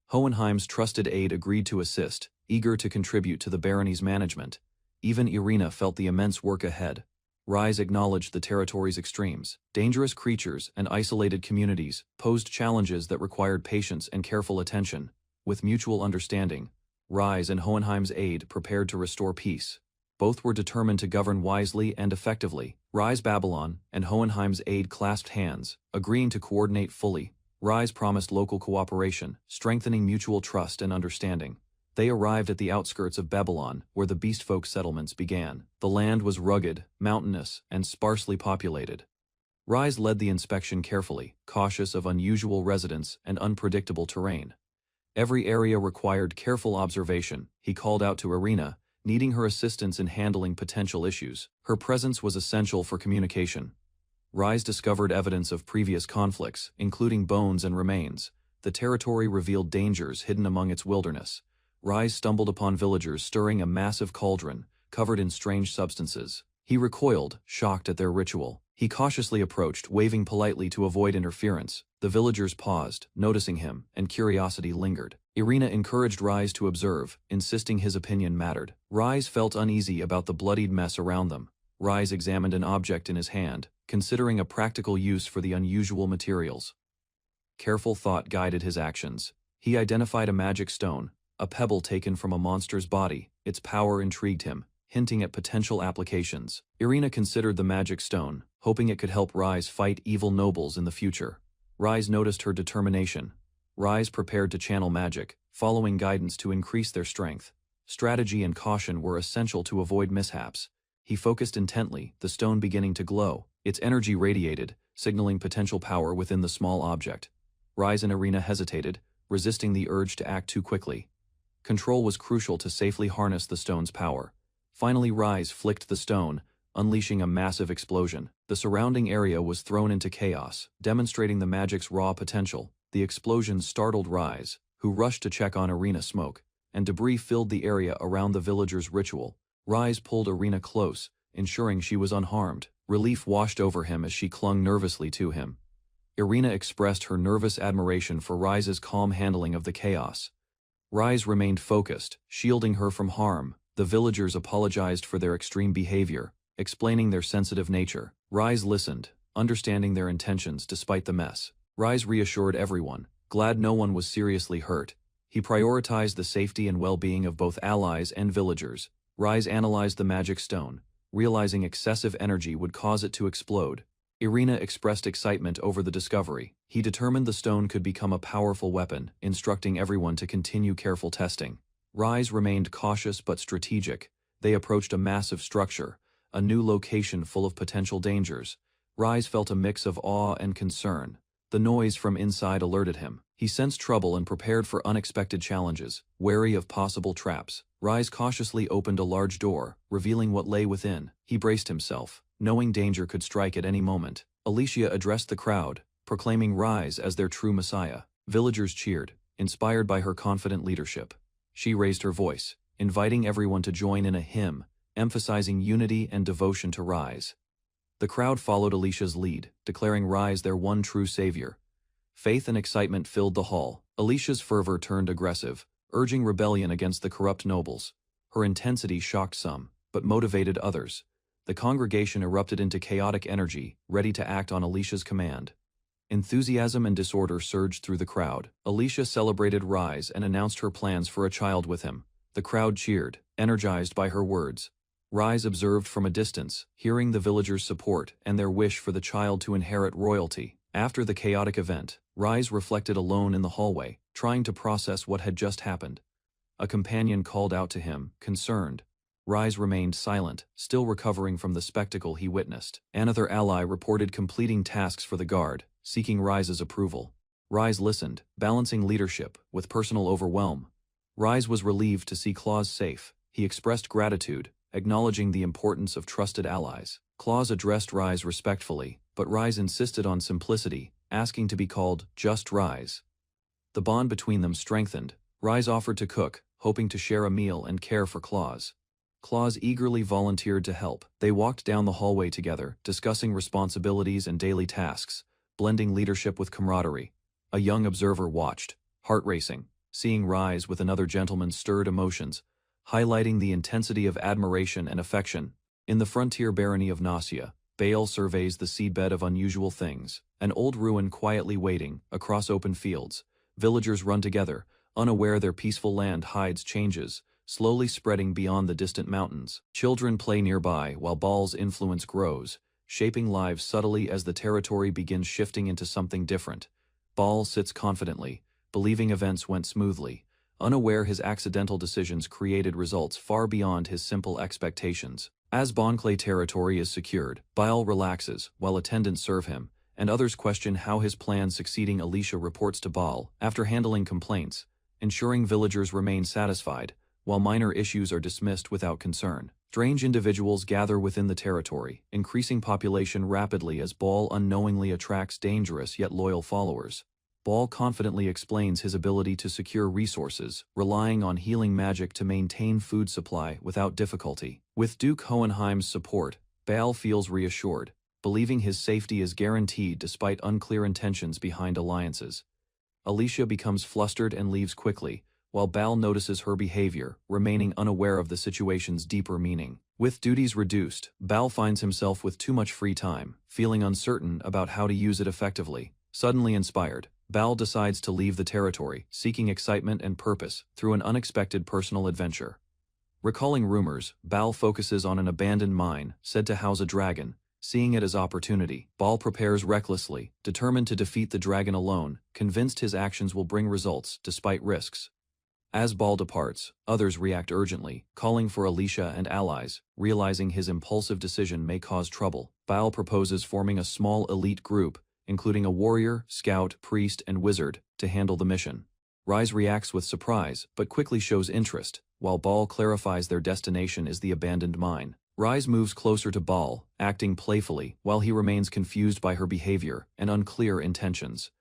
Hohenheim's trusted aide agreed to assist, eager to contribute to the barony's management. Even Irina felt the immense work ahead. Rise acknowledged the territory's extremes. Dangerous creatures and isolated communities posed challenges that required patience and careful attention. With mutual understanding, Rise and Hohenheim's aide prepared to restore peace. Both were determined to govern wisely and effectively. Rise Babylon and Hohenheim's aide clasped hands, agreeing to coordinate fully. Rise promised local cooperation, strengthening mutual trust and understanding. They arrived at the outskirts of Babylon, where the beastfolk settlements began. The land was rugged, mountainous, and sparsely populated. Rise led the inspection carefully, cautious of unusual residents and unpredictable terrain. Every area required careful observation. He called out to Irina, needing her assistance in handling potential issues. Her presence was essential for communication. Rise discovered evidence of previous conflicts, including bones and remains. The territory revealed dangers hidden among its wilderness. Rise stumbled upon villagers stirring a massive cauldron, covered in strange substances. He recoiled, shocked at their ritual. He cautiously approached, waving politely to avoid interference. The villagers paused, noticing him, and curiosity lingered. Irina encouraged Rise to observe, insisting his opinion mattered. Rise felt uneasy about the bloodied mess around them. Rise examined an object in his hand, considering a practical use for the unusual materials. Careful thought guided his actions. He identified a magic stone, a pebble taken from a monster's body. Its power intrigued him, hinting at potential applications. Irina considered the magic stone, hoping it could help Rise fight evil nobles in the future. Rise noticed her determination. Rise prepared to channel magic, following guidance to increase their strength. Strategy and caution were essential to avoid mishaps. He focused intently, the stone beginning to glow. Its energy radiated, signaling potential power within the small object. Rise and Irina hesitated, resisting the urge to act too quickly. Control was crucial to safely harness the stone's power. Finally, Rise flicked the stone, unleashing a massive explosion. The surrounding area was thrown into chaos, demonstrating the magic's raw potential. The explosion startled Rise, who rushed to check on Irina's smoke, and debris filled the area around the villagers' ritual. Rise pulled Irina close, ensuring she was unharmed. Relief washed over him as she clung nervously to him. Irina expressed her nervous admiration for Rise's calm handling of the chaos. Rise remained focused, shielding her from harm. The villagers apologized for their extreme behavior, explaining their sensitive nature. Rise listened, understanding their intentions despite the mess. Rise reassured everyone, glad no one was seriously hurt. He prioritized the safety and well-being of both allies and villagers. Rise analyzed the magic stone, realizing excessive energy would cause it to explode. Irina expressed excitement over the discovery. He determined the stone could become a powerful weapon, instructing everyone to continue careful testing. Rise remained cautious but strategic. They approached a massive structure, a new location full of potential dangers. Rise felt a mix of awe and concern. The noise from inside alerted him. He sensed trouble and prepared for unexpected challenges, wary of possible traps. Rise cautiously opened a large door, revealing what lay within. He braced himself, knowing danger could strike at any moment. Alicia addressed the crowd, proclaiming Rise as their true messiah. Villagers cheered, inspired by her confident leadership. She raised her voice, inviting everyone to join in a hymn, emphasizing unity and devotion to Rise. The crowd followed Alicia's lead, declaring Rise their one true savior. Faith and excitement filled the hall. Alicia's fervor turned aggressive, urging rebellion against the corrupt nobles. Her intensity shocked some, but motivated others. The congregation erupted into chaotic energy, ready to act on Alicia's command. Enthusiasm and disorder surged through the crowd. Alicia celebrated Rise and announced her plans for a child with him. The crowd cheered, energized by her words. Rise observed from a distance, hearing the villagers' support and their wish for the child to inherit royalty. After the chaotic event, Rise reflected alone in the hallway, trying to process what had just happened. A companion called out to him, concerned. Rise remained silent, still recovering from the spectacle he witnessed. Another ally reported completing tasks for the guard, seeking Rise's approval. Rise listened, balancing leadership with personal overwhelm. Rise was relieved to see Claus safe. He expressed gratitude, acknowledging the importance of trusted allies. Claus addressed Rise respectfully, but Rise insisted on simplicity, asking to be called just Rise. The bond between them strengthened. Rise offered to cook, hoping to share a meal and care for Claus. Claus eagerly volunteered to help. They walked down the hallway together, discussing responsibilities and daily tasks, blending leadership with camaraderie. A young observer watched, heart racing. Seeing Rise with another gentleman stirred emotions, highlighting the intensity of admiration and affection. In the frontier barony of Nausea, Baal surveys the seedbed of unusual things. An old ruin quietly waiting, across open fields. Villagers run together, unaware their peaceful land hides changes, slowly spreading beyond the distant mountains. Children play nearby while Baal's influence grows, shaping lives subtly as the territory begins shifting into something different. Baal sits confidently, believing events went smoothly, unaware his accidental decisions created results far beyond his simple expectations. As Bonclay territory is secured, Baal relaxes while attendants serve him, and others question how his plan succeeding. Alicia reports to Baal after handling complaints, ensuring villagers remain satisfied, while minor issues are dismissed without concern. Strange individuals gather within the territory, increasing population rapidly as Baal unknowingly attracts dangerous yet loyal followers. Baal confidently explains his ability to secure resources, relying on healing magic to maintain food supply without difficulty. With Duke Hohenheim's support, Baal feels reassured, believing his safety is guaranteed despite unclear intentions behind alliances. Alicia becomes flustered and leaves quickly, while Baal notices her behavior, remaining unaware of the situation's deeper meaning. With duties reduced, Baal finds himself with too much free time, feeling uncertain about how to use it effectively. Suddenly inspired, Baal decides to leave the territory, seeking excitement and purpose through an unexpected personal adventure. Recalling rumors, Baal focuses on an abandoned mine, said to house a dragon. Seeing it as opportunity, Baal prepares recklessly, determined to defeat the dragon alone, convinced his actions will bring results despite risks. As Baal departs, others react urgently, calling for Alicia and allies. Realizing his impulsive decision may cause trouble, Baal proposes forming a small elite group, including a warrior, scout, priest, and wizard, to handle the mission. Rise reacts with surprise, but quickly shows interest, while Baal clarifies their destination is the abandoned mine. Rise moves closer to Baal, acting playfully, while he remains confused by her behavior and unclear intentions.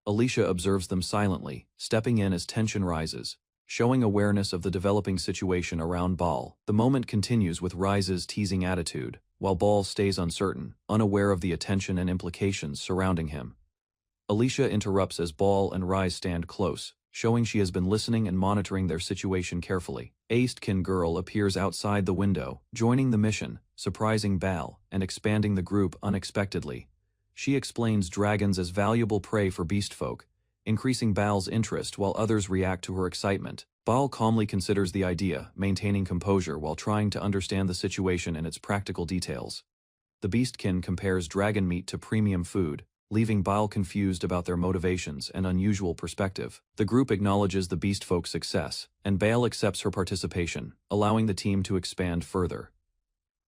Alicia observes them silently, stepping in as tension rises, showing awareness of the developing situation around Baal. The moment continues with Rise's teasing attitude, while Baal stays uncertain, unaware of the attention and implications surrounding him. Alicia interrupts as Baal and Rise stand close, showing she has been listening and monitoring their situation carefully. Aistkin girl appears outside the window, joining the mission, surprising Baal and expanding the group unexpectedly. She explains dragons as valuable prey for beastfolk, increasing Baal's interest while others react to her excitement. Baal calmly considers the idea, maintaining composure while trying to understand the situation and its practical details. The Beastkin compares dragon meat to premium food, leaving Baal confused about their motivations and unusual perspective. The group acknowledges the beastfolk's success, and Baal accepts her participation, allowing the team to expand further.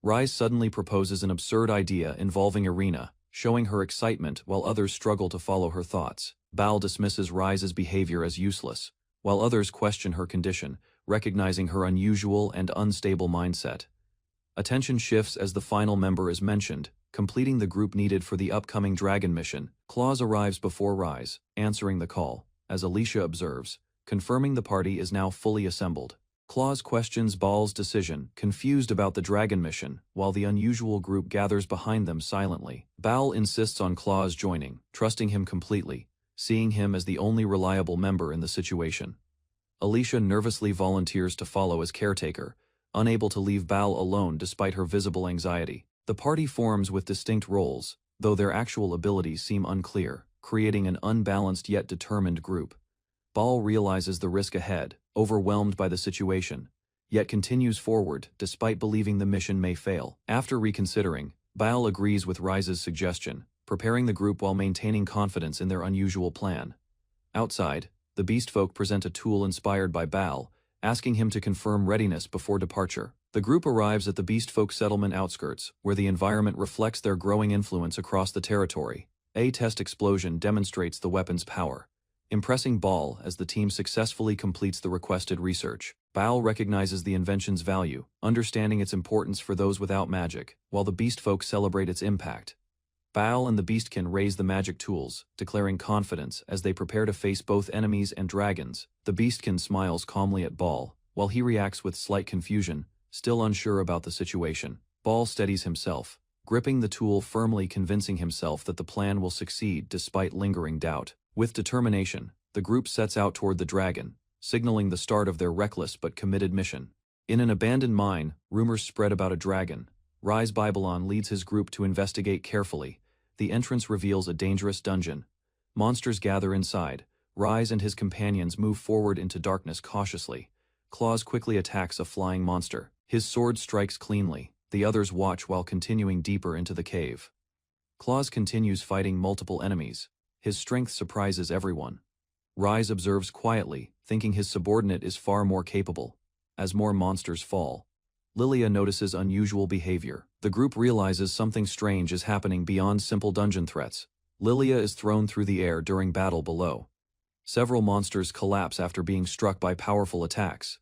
Rise suddenly proposes an absurd idea involving Irina, showing her excitement while others struggle to follow her thoughts. Bal dismisses Rise's behavior as useless, while others question her condition, recognizing her unusual and unstable mindset. Attention shifts as the final member is mentioned, completing the group needed for the upcoming dragon mission. Claus arrives before Rise, answering the call, as Alicia observes, confirming the party is now fully assembled. Claus questions Bal's decision, confused about the dragon mission, while the unusual group gathers behind them silently. Bal insists on Claus joining, trusting him completely, seeing him as the only reliable member in the situation. Alicia nervously volunteers to follow as caretaker, unable to leave Bal alone despite her visible anxiety. The party forms with distinct roles, though their actual abilities seem unclear, creating an unbalanced yet determined group. Bal realizes the risk ahead, overwhelmed by the situation, yet continues forward despite believing the mission may fail. After reconsidering, Bal agrees with Rise's suggestion, preparing the group while maintaining confidence in their unusual plan. Outside, the Beastfolk present a tool inspired by Bal, asking him to confirm readiness before departure. The group arrives at the Beastfolk settlement outskirts, where the environment reflects their growing influence across the territory. A test explosion demonstrates the weapon's power, impressing Bal as the team successfully completes the requested research. Bal recognizes the invention's value, understanding its importance for those without magic, while the Beastfolk celebrate its impact. Bal and the Beastkin raise the magic tools, declaring confidence as they prepare to face both enemies and dragons. The Beastkin smiles calmly at Bal, while he reacts with slight confusion, still unsure about the situation. Bal steadies himself, gripping the tool firmly, convincing himself that the plan will succeed despite lingering doubt. With determination, the group sets out toward the dragon, signaling the start of their reckless but committed mission. In an abandoned mine, rumors spread about a dragon. Rise Babylon leads his group to investigate carefully. The entrance reveals a dangerous dungeon. Monsters gather inside. Rise and his companions move forward into darkness cautiously. Claus quickly attacks a flying monster. His sword strikes cleanly. The others watch while continuing deeper into the cave. Claus continues fighting multiple enemies. His strength surprises everyone. Rise observes quietly, thinking his subordinate is far more capable. As more monsters fall, Lilia notices unusual behavior. The group realizes something strange is happening beyond simple dungeon threats. Lilia is thrown through the air during battle below. Several monsters collapse after being struck by powerful attacks.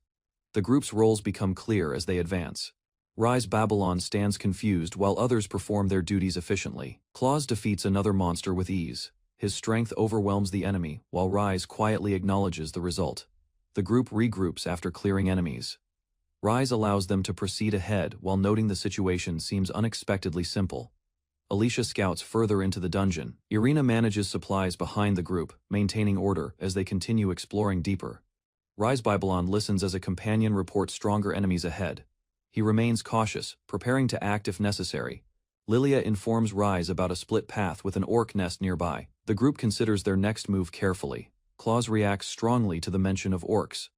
The group's roles become clear as they advance. Rise Babylon stands confused while others perform their duties efficiently. Claus defeats another monster with ease. His strength overwhelms the enemy, while Rise quietly acknowledges the result. The group regroups after clearing enemies. Rise allows them to proceed ahead while noting the situation seems unexpectedly simple. Alicia scouts further into the dungeon. Irina manages supplies behind the group, maintaining order as they continue exploring deeper. Rise Babylon listens as a companion reports stronger enemies ahead. He remains cautious, preparing to act if necessary. Lilia informs Rise about a split path with an orc nest nearby. The group considers their next move carefully. Claus reacts strongly to the mention of orcs.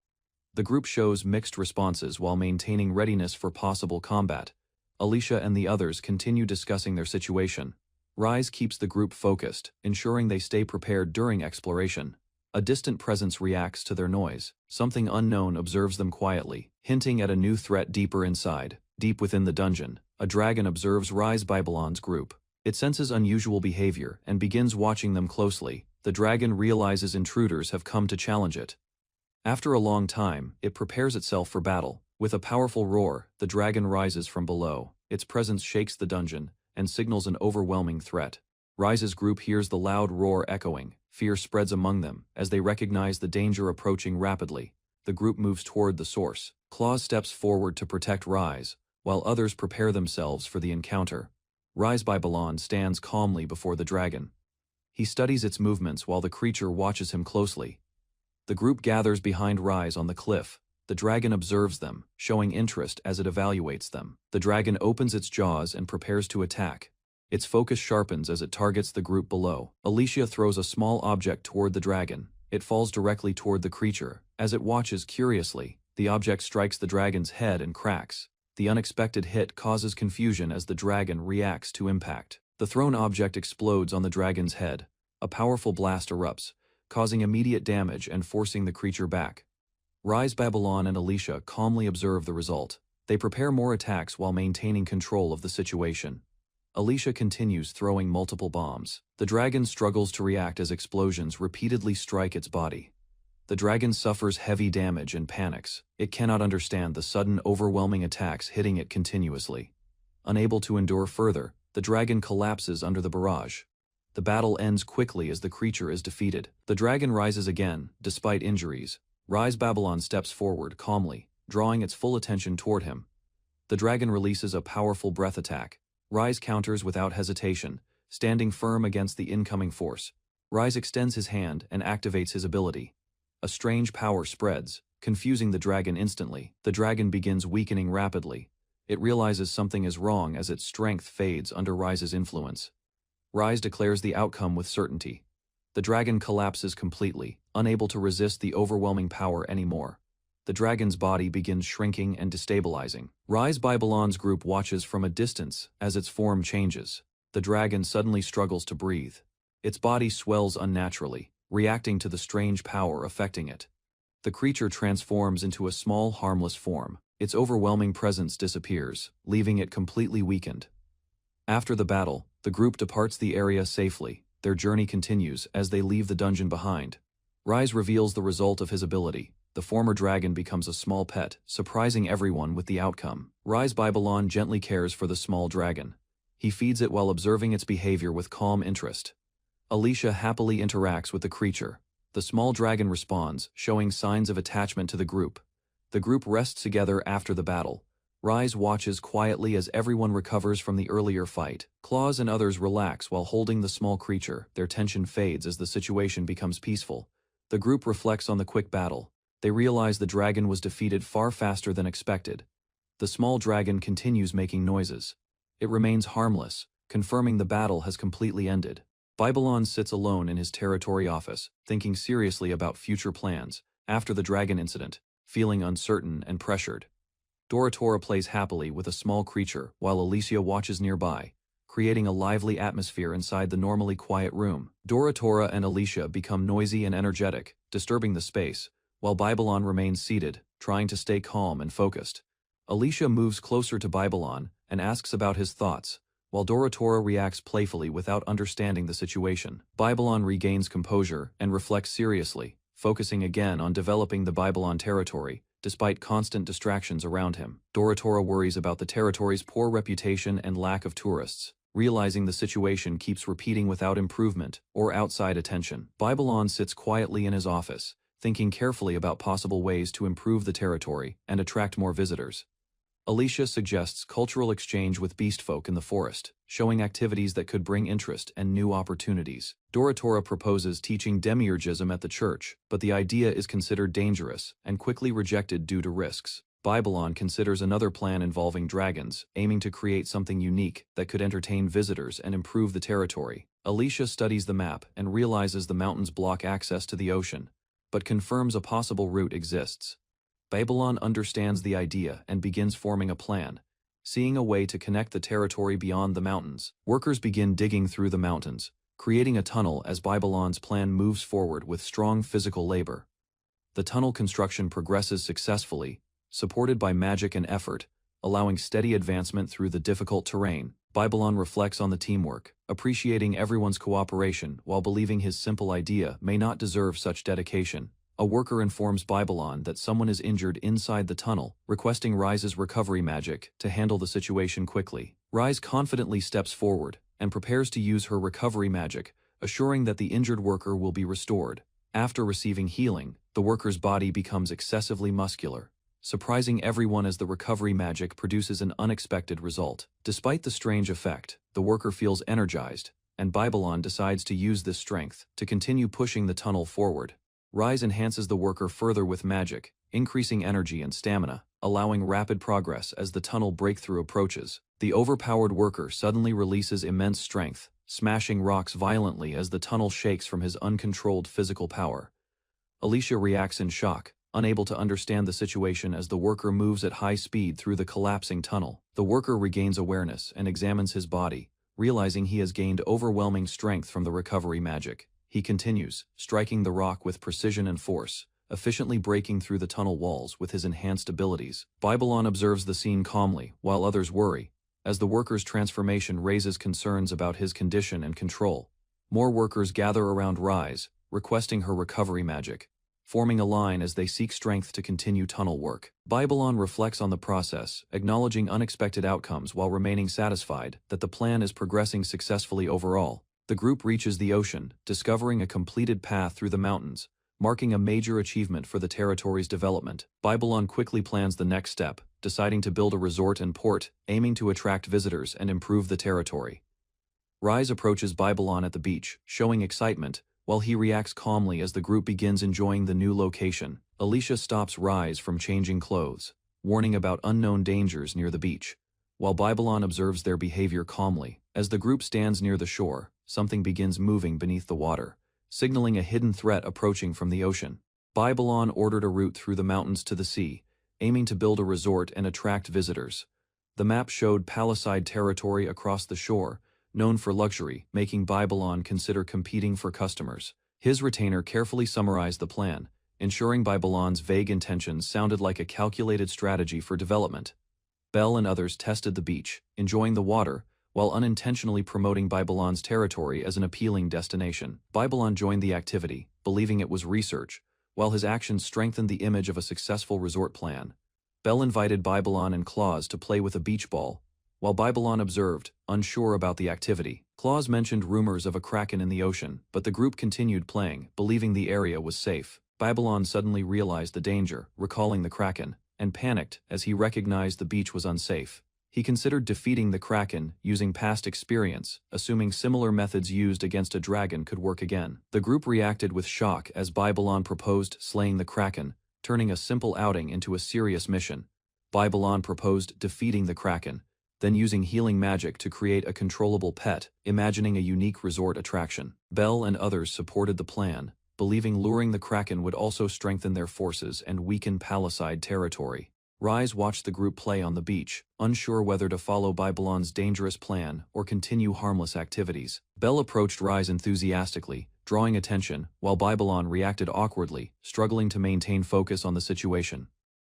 The group shows mixed responses while maintaining readiness for possible combat. Alicia and the others continue discussing their situation. Rise keeps the group focused, ensuring they stay prepared during exploration. A distant presence reacts to their noise. Something unknown observes them quietly, hinting at a new threat deeper inside. Deep within the dungeon, a dragon observes Rise Babylon's group. It senses unusual behavior and begins watching them closely. The dragon realizes intruders have come to challenge it. After a long time, it prepares itself for battle. With a powerful roar, the dragon rises from below. Its presence shakes the dungeon and signals an overwhelming threat. Rise's group hears the loud roar echoing. Fear spreads among them as they recognize the danger approaching rapidly. The group moves toward the source. Claus steps forward to protect Rise, while others prepare themselves for the encounter. Rise Babylon stands calmly before the dragon. He studies its movements while the creature watches him closely. The group gathers behind Rise on the cliff. The dragon observes them, showing interest as it evaluates them. The dragon opens its jaws and prepares to attack. Its focus sharpens as it targets the group below. Alicia throws a small object toward the dragon. It falls directly toward the creature. As it watches curiously, the object strikes the dragon's head and cracks. The unexpected hit causes confusion as the dragon reacts to impact. The thrown object explodes on the dragon's head. A powerful blast erupts, causing immediate damage and forcing the creature back. Rise Babylon and Alicia calmly observe the result. They prepare more attacks while maintaining control of the situation. Alicia continues throwing multiple bombs. The dragon struggles to react as explosions repeatedly strike its body. The dragon suffers heavy damage and panics. It cannot understand the sudden overwhelming attacks hitting it continuously. Unable to endure further, the dragon collapses under the barrage. The battle ends quickly as the creature is defeated. The dragon rises again, despite injuries. Rise Babylon steps forward calmly, drawing its full attention toward him. The dragon releases a powerful breath attack. Rise counters without hesitation, standing firm against the incoming force. Rise extends his hand and activates his ability. A strange power spreads, confusing the dragon instantly. The dragon begins weakening rapidly. It realizes something is wrong as its strength fades under Rise's influence. Rise declares the outcome with certainty. The dragon collapses completely, unable to resist the overwhelming power anymore. The dragon's body begins shrinking and destabilizing. Rise Babylon's group watches from a distance as its form changes. The dragon suddenly struggles to breathe. Its body swells unnaturally, reacting to the strange power affecting it. The creature transforms into a small, harmless form. Its overwhelming presence disappears, leaving it completely weakened. After the battle, the group departs the area safely. Their journey continues as they leave the dungeon behind. Rise reveals the result of his ability. The former dragon becomes a small pet, surprising everyone with the outcome. Rise Babylon gently cares for the small dragon. He feeds it while observing its behavior with calm interest. Alicia happily interacts with the creature. The small dragon responds, showing signs of attachment to the group. The group rests together after the battle. Rise watches quietly as everyone recovers from the earlier fight. Claws and others relax while holding the small creature. Their tension fades as the situation becomes peaceful. The group reflects on the quick battle. They realize the dragon was defeated far faster than expected. The small dragon continues making noises. It remains harmless, confirming the battle has completely ended. Babylon sits alone in his territory office, thinking seriously about future plans. After the dragon incident, feeling uncertain and pressured. Dorotora plays happily with a small creature while Alicia watches nearby, creating a lively atmosphere inside the normally quiet room. Dorotora and Alicia become noisy and energetic, disturbing the space, while Babylon remains seated, trying to stay calm and focused. Alicia moves closer to Babylon and asks about his thoughts, while Dorotora reacts playfully without understanding the situation. Babylon regains composure and reflects seriously, focusing again on developing the Babylon territory, despite constant distractions around him. Dorotora worries about the territory's poor reputation and lack of tourists, realizing the situation keeps repeating without improvement or outside attention. Babylon sits quietly in his office, thinking carefully about possible ways to improve the territory and attract more visitors. Alicia suggests cultural exchange with beastfolk in the forest, showing activities that could bring interest and new opportunities. Dorotora proposes teaching demiurgism at the church, but the idea is considered dangerous and quickly rejected due to risks. Babylon considers another plan involving dragons, aiming to create something unique that could entertain visitors and improve the territory. Alicia studies the map and realizes the mountains block access to the ocean, but confirms a possible route exists. Babylon understands the idea and begins forming a plan, seeing a way to connect the territory beyond the mountains. Workers begin digging through the mountains, creating a tunnel as Babylon's plan moves forward with strong physical labor. The tunnel construction progresses successfully, supported by magic and effort, allowing steady advancement through the difficult terrain. Babylon reflects on the teamwork, appreciating everyone's cooperation while believing his simple idea may not deserve such dedication. A worker informs Babylon that someone is injured inside the tunnel, requesting Rise's recovery magic to handle the situation quickly. Rise confidently steps forward and prepares to use her recovery magic, assuring that the injured worker will be restored. After receiving healing, the worker's body becomes excessively muscular, surprising everyone as the recovery magic produces an unexpected result. Despite the strange effect, the worker feels energized, and Babylon decides to use this strength to continue pushing the tunnel forward. Rise enhances the worker further with magic, increasing energy and stamina, allowing rapid progress as the tunnel breakthrough approaches. The overpowered worker suddenly releases immense strength, smashing rocks violently as the tunnel shakes from his uncontrolled physical power. Alicia reacts in shock, unable to understand the situation as the worker moves at high speed through the collapsing tunnel. The worker regains awareness and examines his body, realizing he has gained overwhelming strength from the recovery magic. He continues, striking the rock with precision and force, efficiently breaking through the tunnel walls with his enhanced abilities. Babylon observes the scene calmly, while others worry, as the worker's transformation raises concerns about his condition and control. More workers gather around Rise, requesting her recovery magic, forming a line as they seek strength to continue tunnel work. Babylon reflects on the process, acknowledging unexpected outcomes while remaining satisfied that the plan is progressing successfully overall. The group reaches the ocean, discovering a completed path through the mountains, marking a major achievement for the territory's development. Babylon quickly plans the next step, deciding to build a resort and port, aiming to attract visitors and improve the territory. Rise approaches Babylon at the beach, showing excitement, while he reacts calmly as the group begins enjoying the new location. Alicia stops Rise from changing clothes, warning about unknown dangers near the beach, while Babylon observes their behavior calmly. As the group stands near the shore, something begins moving beneath the water, signaling a hidden threat approaching from the ocean. Babylon ordered a route through the mountains to the sea, aiming to build a resort and attract visitors. The map showed Palisade territory across the shore, known for luxury, making Babylon consider competing for customers. His retainer carefully summarized the plan, ensuring Babylon's vague intentions sounded like a calculated strategy for development. Belle and others tested the beach, enjoying the water, while unintentionally promoting Babylon's territory as an appealing destination. Babylon joined the activity, believing it was research, while his actions strengthened the image of a successful resort plan. Belle invited Babylon and Claus to play with a beach ball, while Babylon observed, unsure about the activity. Claus mentioned rumors of a kraken in the ocean, but the group continued playing, believing the area was safe. Babylon suddenly realized the danger, recalling the kraken, and panicked as he recognized the beach was unsafe. He considered defeating the kraken using past experience, assuming similar methods used against a dragon could work again. The group reacted with shock as Babylon proposed slaying the kraken, turning a simple outing into a serious mission. Babylon proposed defeating the kraken, then using healing magic to create a controllable pet, imagining a unique resort attraction. Belle and others supported the plan, believing luring the kraken would also strengthen their forces and weaken Palisade territory. Rise watched the group play on the beach, unsure whether to follow Babylon's dangerous plan or continue harmless activities. Belle approached Rise enthusiastically, drawing attention, while Babylon reacted awkwardly, struggling to maintain focus on the situation.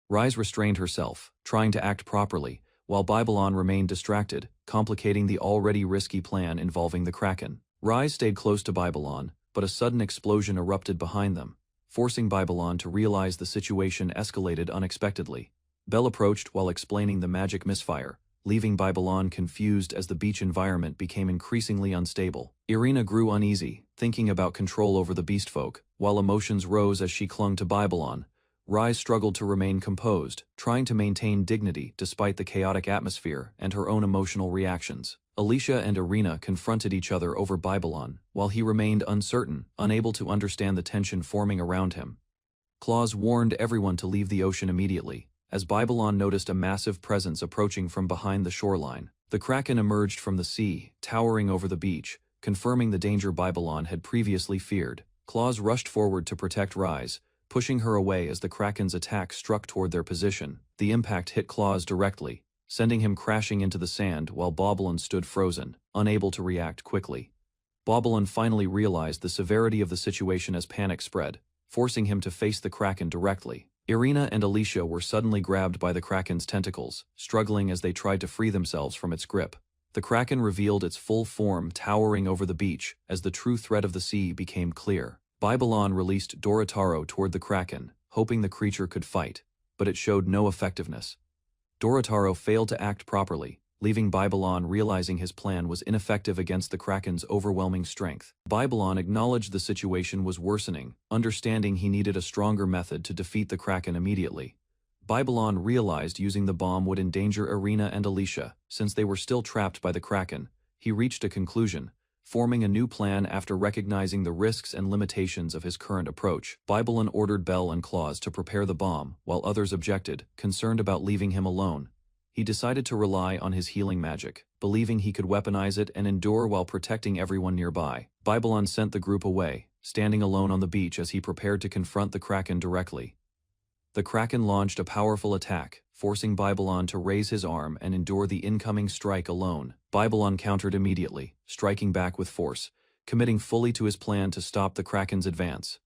Rise restrained herself, trying to act properly, while Babylon remained distracted, complicating the already risky plan involving the kraken. Rise stayed close to Babylon, but a sudden explosion erupted behind them, forcing Babylon to realize the situation escalated unexpectedly. Belle approached while explaining the magic misfire, leaving Babylon confused as the beach environment became increasingly unstable. Irina grew uneasy, thinking about control over the beastfolk, while emotions rose as she clung to Babylon. Rise struggled to remain composed, trying to maintain dignity despite the chaotic atmosphere and her own emotional reactions. Alicia and Irina confronted each other over Babylon, while he remained uncertain, unable to understand the tension forming around him. Claus warned everyone to leave the ocean immediately, as Babylon noticed a massive presence approaching from behind the shoreline. The kraken emerged from the sea, towering over the beach, confirming the danger Babylon had previously feared. Claus rushed forward to protect Rise, pushing her away as the kraken's attack struck toward their position. The impact hit Claus directly, sending him crashing into the sand while Babylon stood frozen, unable to react quickly. Babylon finally realized the severity of the situation as panic spread, forcing him to face the kraken directly. Irina and Alicia were suddenly grabbed by the kraken's tentacles, struggling as they tried to free themselves from its grip. The kraken revealed its full form, towering over the beach as the true threat of the sea became clear. Babylon released Dorotaro toward the kraken, hoping the creature could fight, but it showed no effectiveness. Dorotaro failed to act properly, leaving Babylon realizing his plan was ineffective against the kraken's overwhelming strength. Babylon acknowledged the situation was worsening, understanding he needed a stronger method to defeat the kraken immediately. Babylon realized using the bomb would endanger Irina and Alicia, since they were still trapped by the kraken. He reached a conclusion, forming a new plan after recognizing the risks and limitations of his current approach. Babylon ordered Belle and Claus to prepare the bomb, while others objected, concerned about leaving him alone. He decided to rely on his healing magic, believing he could weaponize it and endure while protecting everyone nearby. Babylon sent the group away, standing alone on the beach as he prepared to confront the kraken directly. The kraken launched a powerful attack, forcing Babylon to raise his arm and endure the incoming strike alone. Babylon countered immediately, striking back with force, committing fully to his plan to stop the kraken's advance.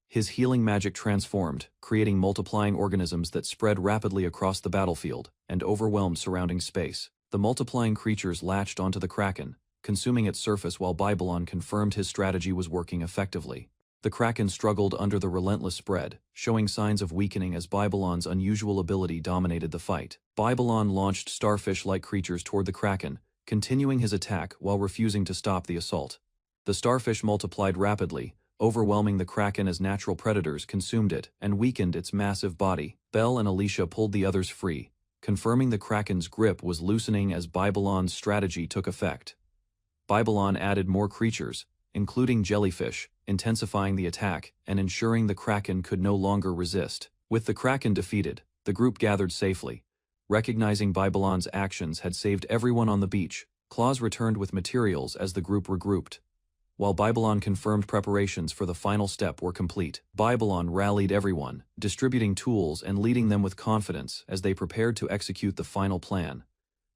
His healing magic transformed, creating multiplying organisms that spread rapidly across the battlefield and overwhelmed surrounding space. The multiplying creatures latched onto the Kraken, consuming its surface while Babylon confirmed his strategy was working effectively. The Kraken struggled under the relentless spread, showing signs of weakening as Babylon's unusual ability dominated the fight. Babylon launched starfish-like creatures toward the Kraken, continuing his attack while refusing to stop the assault. The starfish multiplied rapidly, overwhelming the Kraken as natural predators consumed it and weakened its massive body. Belle and Alicia pulled the others free, confirming the Kraken's grip was loosening as Babylon's strategy took effect. Babylon added more creatures, including jellyfish, intensifying the attack and ensuring the Kraken could no longer resist. With the Kraken defeated, the group gathered safely. Recognizing Babylon's actions had saved everyone on the beach, Claus returned with materials as the group regrouped. While Babylon confirmed preparations for the final step were complete, Babylon rallied everyone, distributing tools and leading them with confidence as they prepared to execute the final plan.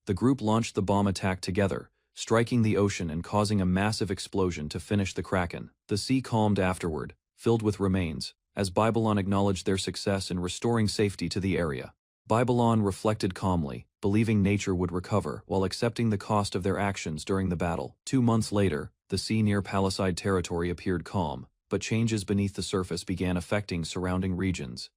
The group launched the bomb attack together, striking the ocean and causing a massive explosion to finish the Kraken. The sea calmed afterward, filled with remains, as Babylon acknowledged their success in restoring safety to the area. Babylon reflected calmly, believing nature would recover while accepting the cost of their actions during the battle. 2 months later, the sea near Palisade territory appeared calm, but changes beneath the surface began affecting surrounding regions.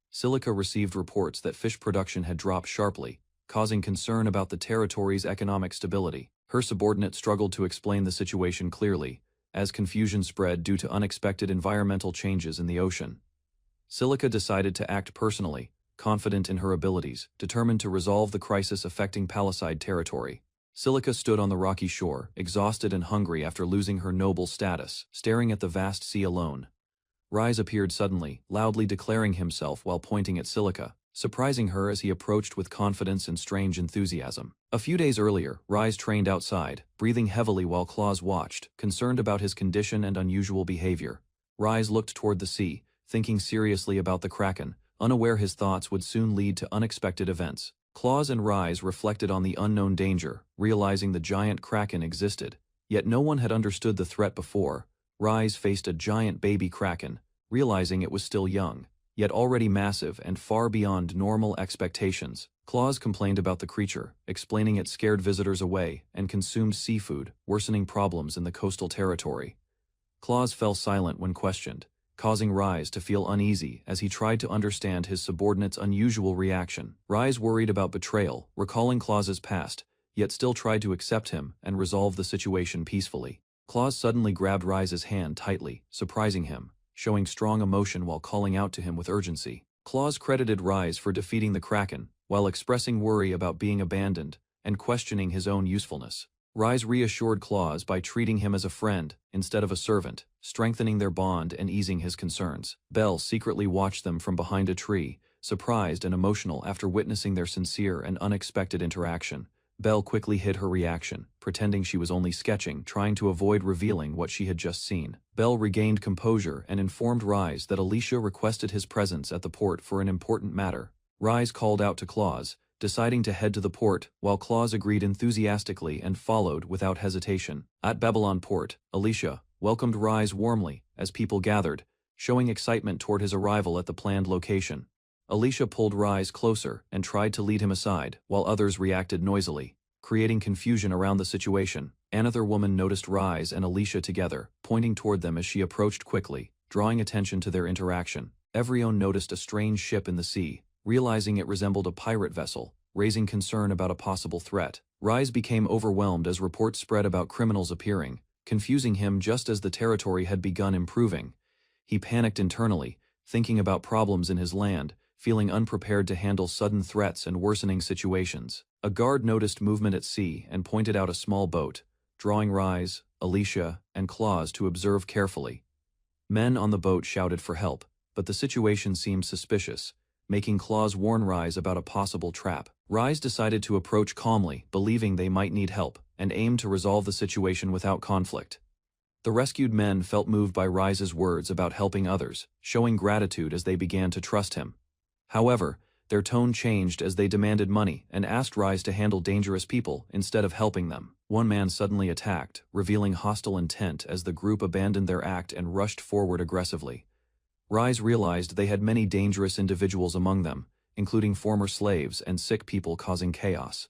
Silica received reports that fish production had dropped sharply, causing concern about the territory's economic stability. Her subordinate struggled to explain the situation clearly, as confusion spread due to unexpected environmental changes in the ocean. Silica decided to act personally, confident in her abilities, determined to resolve the crisis affecting Palisade territory. Silica stood on the rocky shore, exhausted and hungry after losing her noble status, staring at the vast sea alone. Rise appeared suddenly, loudly declaring himself while pointing at Silica, surprising her as he approached with confidence and strange enthusiasm. A few days earlier, Rise trained outside, breathing heavily while Claus watched, concerned about his condition and unusual behavior. Rise looked toward the sea, thinking seriously about the Kraken, unaware his thoughts would soon lead to unexpected events. Claus and Rise reflected on the unknown danger, realizing the giant Kraken existed, yet no one had understood the threat before. Rise faced a giant baby Kraken, realizing it was still young, yet already massive and far beyond normal expectations. Claus complained about the creature, explaining it scared visitors away and consumed seafood, worsening problems in the coastal territory. Claus fell silent when questioned, causing Rise to feel uneasy as he tried to understand his subordinate's unusual reaction. Rise worried about betrayal, recalling Claus's past, yet still tried to accept him and resolve the situation peacefully. Claus suddenly grabbed Rise's hand tightly, surprising him, showing strong emotion while calling out to him with urgency. Claus credited Rise for defeating the Kraken, while expressing worry about being abandoned and questioning his own usefulness. Rise reassured Claus by treating him as a friend instead of a servant, strengthening their bond and easing his concerns. Belle secretly watched them from behind a tree, surprised and emotional after witnessing their sincere and unexpected interaction. Belle quickly hid her reaction, pretending she was only sketching, trying to avoid revealing what she had just seen. Belle regained composure and informed Rise that Alicia requested his presence at the port for an important matter. Rise called out to Claus, deciding to head to the port, while Claus agreed enthusiastically and followed without hesitation. At Babylon Port, Alicia welcomed Rise warmly as people gathered, showing excitement toward his arrival at the planned location. Alicia pulled Rise closer and tried to lead him aside, while others reacted noisily, creating confusion around the situation. Another woman noticed Rise and Alicia together, pointing toward them as she approached quickly, drawing attention to their interaction. Everyone noticed a strange ship in the sea, realizing it resembled a pirate vessel, raising concern about a possible threat. Rise became overwhelmed as reports spread about criminals appearing, confusing him just as the territory had begun improving. He panicked internally, thinking about problems in his land, feeling unprepared to handle sudden threats and worsening situations. A guard noticed movement at sea and pointed out a small boat, drawing Rise, Alicia, and Claus to observe carefully. Men on the boat shouted for help, but the situation seemed suspicious, making Claus warn Rise about a possible trap. Rise decided to approach calmly, believing they might need help, and aimed to resolve the situation without conflict. The rescued men felt moved by Rise's words about helping others, showing gratitude as they began to trust him. However, their tone changed as they demanded money and asked Rise to handle dangerous people instead of helping them. One man suddenly attacked, revealing hostile intent as the group abandoned their act and rushed forward aggressively. Rise realized they had many dangerous individuals among them, including former slaves and sick people causing chaos.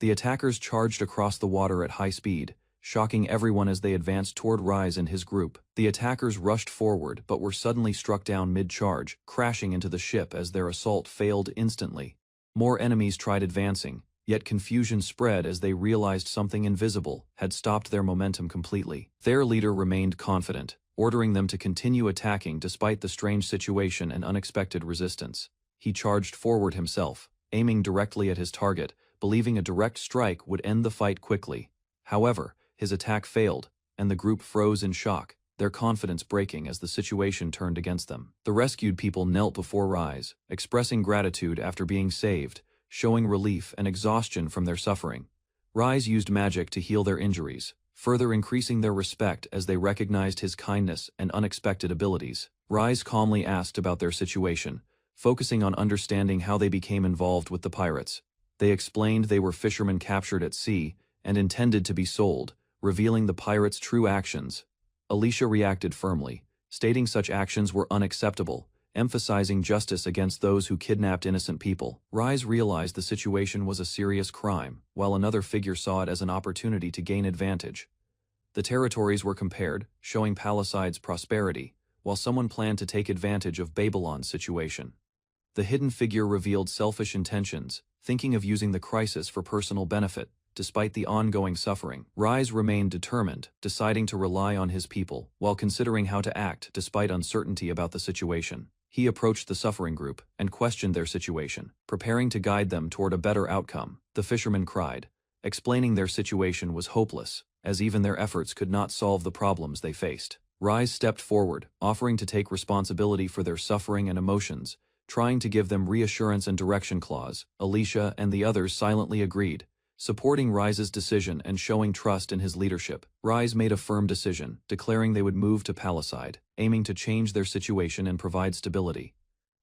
The attackers charged across the water at high speed, shocking everyone as they advanced toward Rise and his group. The attackers rushed forward but were suddenly struck down mid-charge, crashing into the ship as their assault failed instantly. More enemies tried advancing, yet confusion spread as they realized something invisible had stopped their momentum completely. Their leader remained confident, ordering them to continue attacking despite the strange situation and unexpected resistance. He charged forward himself, aiming directly at his target, believing a direct strike would end the fight quickly. However, his attack failed, and the group froze in shock, their confidence breaking as the situation turned against them. The rescued people knelt before Rise, expressing gratitude after being saved, showing relief and exhaustion from their suffering. Rise used magic to heal their injuries, further increasing their respect as they recognized his kindness and unexpected abilities. Rise calmly asked about their situation, focusing on understanding how they became involved with the pirates. They explained they were fishermen captured at sea and intended to be sold, revealing the pirates' true actions. Alicia reacted firmly, stating such actions were unacceptable, emphasizing justice against those who kidnapped innocent people. Rise realized the situation was a serious crime, while another figure saw it as an opportunity to gain advantage. The territories were compared, showing Palicide's prosperity, while someone planned to take advantage of Babylon's situation. The hidden figure revealed selfish intentions, thinking of using the crisis for personal benefit. Despite the ongoing suffering, Rise remained determined, deciding to rely on his people, while considering how to act despite uncertainty about the situation. He approached the suffering group and questioned their situation, preparing to guide them toward a better outcome. The fishermen cried, explaining their situation was hopeless, as even their efforts could not solve the problems they faced. Rise stepped forward, offering to take responsibility for their suffering and emotions, trying to give them reassurance and direction. Alicia and the others silently agreed, supporting Rise's decision and showing trust in his leadership. Rise made a firm decision, declaring they would move to Palicide, aiming to change their situation and provide stability.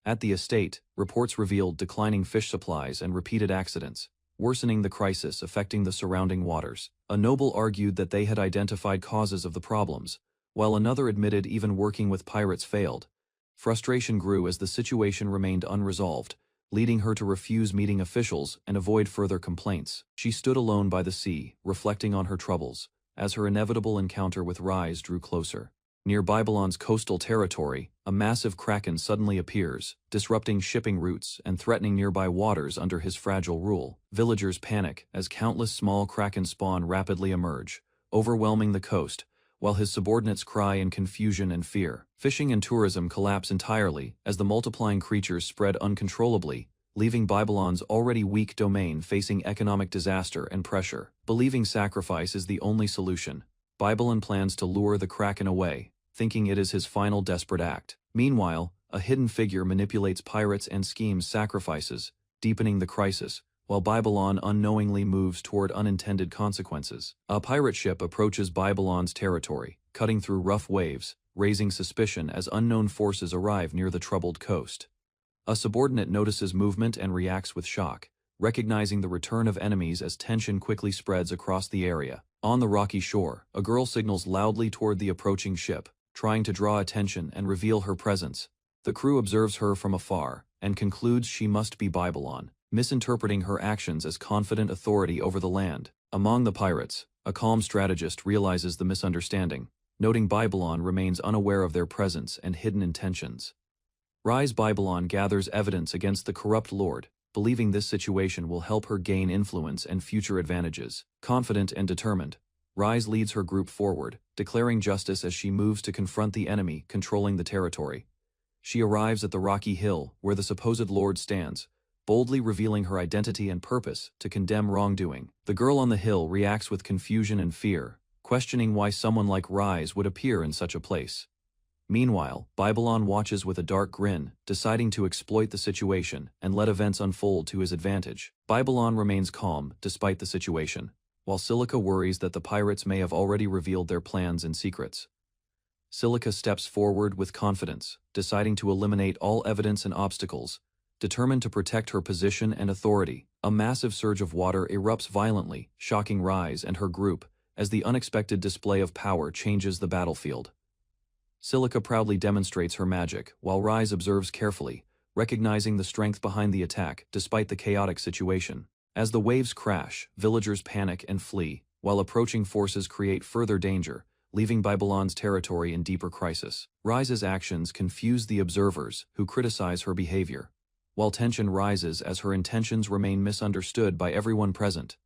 At the estate, reports revealed declining fish supplies and repeated accidents, worsening the crisis affecting the surrounding waters. A noble argued that they had identified causes of the problems, while another admitted even working with pirates failed. Frustration grew as the situation remained unresolved, leading her to refuse meeting officials and avoid further complaints. She stood alone by the sea, reflecting on her troubles, as her inevitable encounter with Rise drew closer. Near Babylon's coastal territory, a massive kraken suddenly appears, disrupting shipping routes and threatening nearby waters under his fragile rule. Villagers panic as countless small kraken spawn rapidly emerge, overwhelming the coast, while his subordinates cry in confusion and fear. Fishing and tourism collapse entirely as the multiplying creatures spread uncontrollably, leaving Babylon's already weak domain facing economic disaster and pressure. Believing sacrifice is the only solution, Babylon plans to lure the Kraken away, thinking it is his final desperate act. Meanwhile, a hidden figure manipulates pirates and schemes sacrifices, deepening the crisis, while Babylon unknowingly moves toward unintended consequences. A pirate ship approaches Babylon's territory, cutting through rough waves, raising suspicion as unknown forces arrive near the troubled coast. A subordinate notices movement and reacts with shock, recognizing the return of enemies as tension quickly spreads across the area. On the rocky shore, a girl signals loudly toward the approaching ship, trying to draw attention and reveal her presence. The crew observes her from afar and concludes she must be Babylon, misinterpreting her actions as confident authority over the land. Among the pirates, a calm strategist realizes the misunderstanding, noting Babylon remains unaware of their presence and hidden intentions. Rise Babylon gathers evidence against the corrupt lord, believing this situation will help her gain influence and future advantages. Confident and determined, Rise leads her group forward, declaring justice as she moves to confront the enemy controlling the territory. She arrives at the rocky hill where the supposed lord stands, boldly revealing her identity and purpose to condemn wrongdoing. The girl on the hill reacts with confusion and fear, questioning why someone like Rise would appear in such a place. Meanwhile, Babylon watches with a dark grin, deciding to exploit the situation and let events unfold to his advantage. Babylon remains calm despite the situation, while Silica worries that the pirates may have already revealed their plans and secrets. Silica steps forward with confidence, deciding to eliminate all evidence and obstacles, determined to protect her position and authority. A massive surge of water erupts violently, shocking Rise and her group, as the unexpected display of power changes the battlefield. Silica proudly demonstrates her magic, while Rise observes carefully, recognizing the strength behind the attack despite the chaotic situation. As the waves crash, villagers panic and flee, while approaching forces create further danger, leaving Babylon's territory in deeper crisis. Rise's actions confuse the observers, who criticize her behavior, while tension rises as her intentions remain misunderstood by everyone present.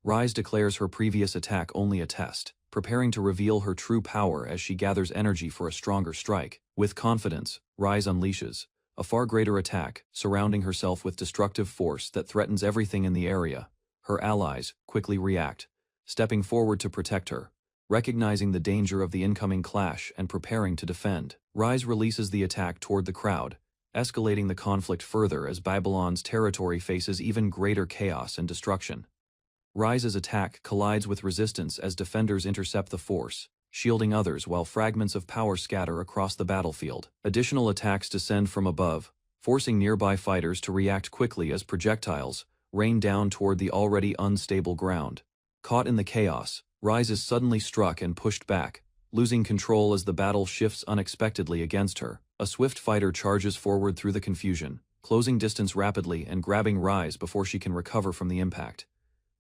Rise declares her previous attack only a test, preparing to reveal her true power as she gathers energy for a stronger strike. With confidence, Rise unleashes a far greater attack, surrounding herself with destructive force that threatens everything in the area. Her allies quickly react, stepping forward to protect her, recognizing the danger of the incoming clash and preparing to defend. Rise releases the attack toward the crowd, escalating the conflict further as Babylon's territory faces even greater chaos and destruction. Rise's attack collides with resistance as defenders intercept the force, shielding others while fragments of power scatter across the battlefield. Additional attacks descend from above, forcing nearby fighters to react quickly as projectiles rain down toward the already unstable ground. Caught in the chaos, Rise is suddenly struck and pushed back, losing control as the battle shifts unexpectedly against her. A swift fighter charges forward through the confusion, closing distance rapidly and grabbing Rise before she can recover from the impact.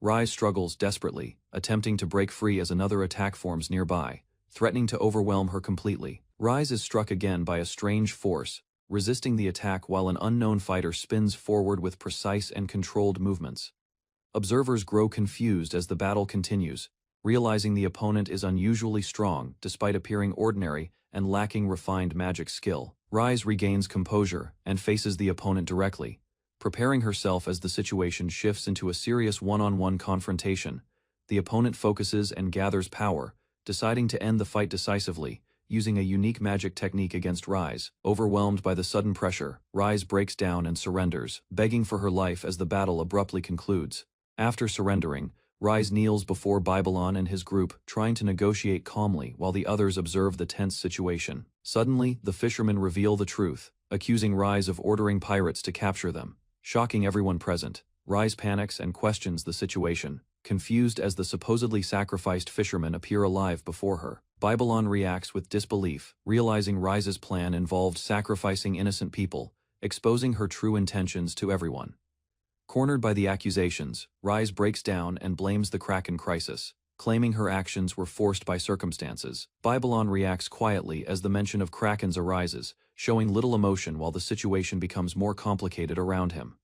Rise struggles desperately, attempting to break free as another attack forms nearby, threatening to overwhelm her completely. Rise is struck again by a strange force, resisting the attack while an unknown fighter spins forward with precise and controlled movements. Observers grow confused as the battle continues, realizing the opponent is unusually strong despite appearing ordinary and lacking refined magic skill. Rise regains composure and faces the opponent directly, preparing herself as the situation shifts into a serious one-on-one confrontation. The opponent focuses and gathers power, deciding to end the fight decisively, using a unique magic technique against Rise. Overwhelmed by the sudden pressure, Rise breaks down and surrenders, begging for her life as the battle abruptly concludes. After surrendering, Rise kneels before Babylon and his group, trying to negotiate calmly while the others observe the tense situation. Suddenly, the fishermen reveal the truth, accusing Rise of ordering pirates to capture them. Shocking everyone present, Rise panics and questions the situation, confused as the supposedly sacrificed fishermen appear alive before her. Babylon reacts with disbelief, realizing Rise's plan involved sacrificing innocent people, exposing her true intentions to everyone. Cornered by the accusations, Rise breaks down and blames the Kraken crisis, claiming her actions were forced by circumstances. Babylon reacts quietly as the mention of Krakens arises, showing little emotion while the situation becomes more complicated around him.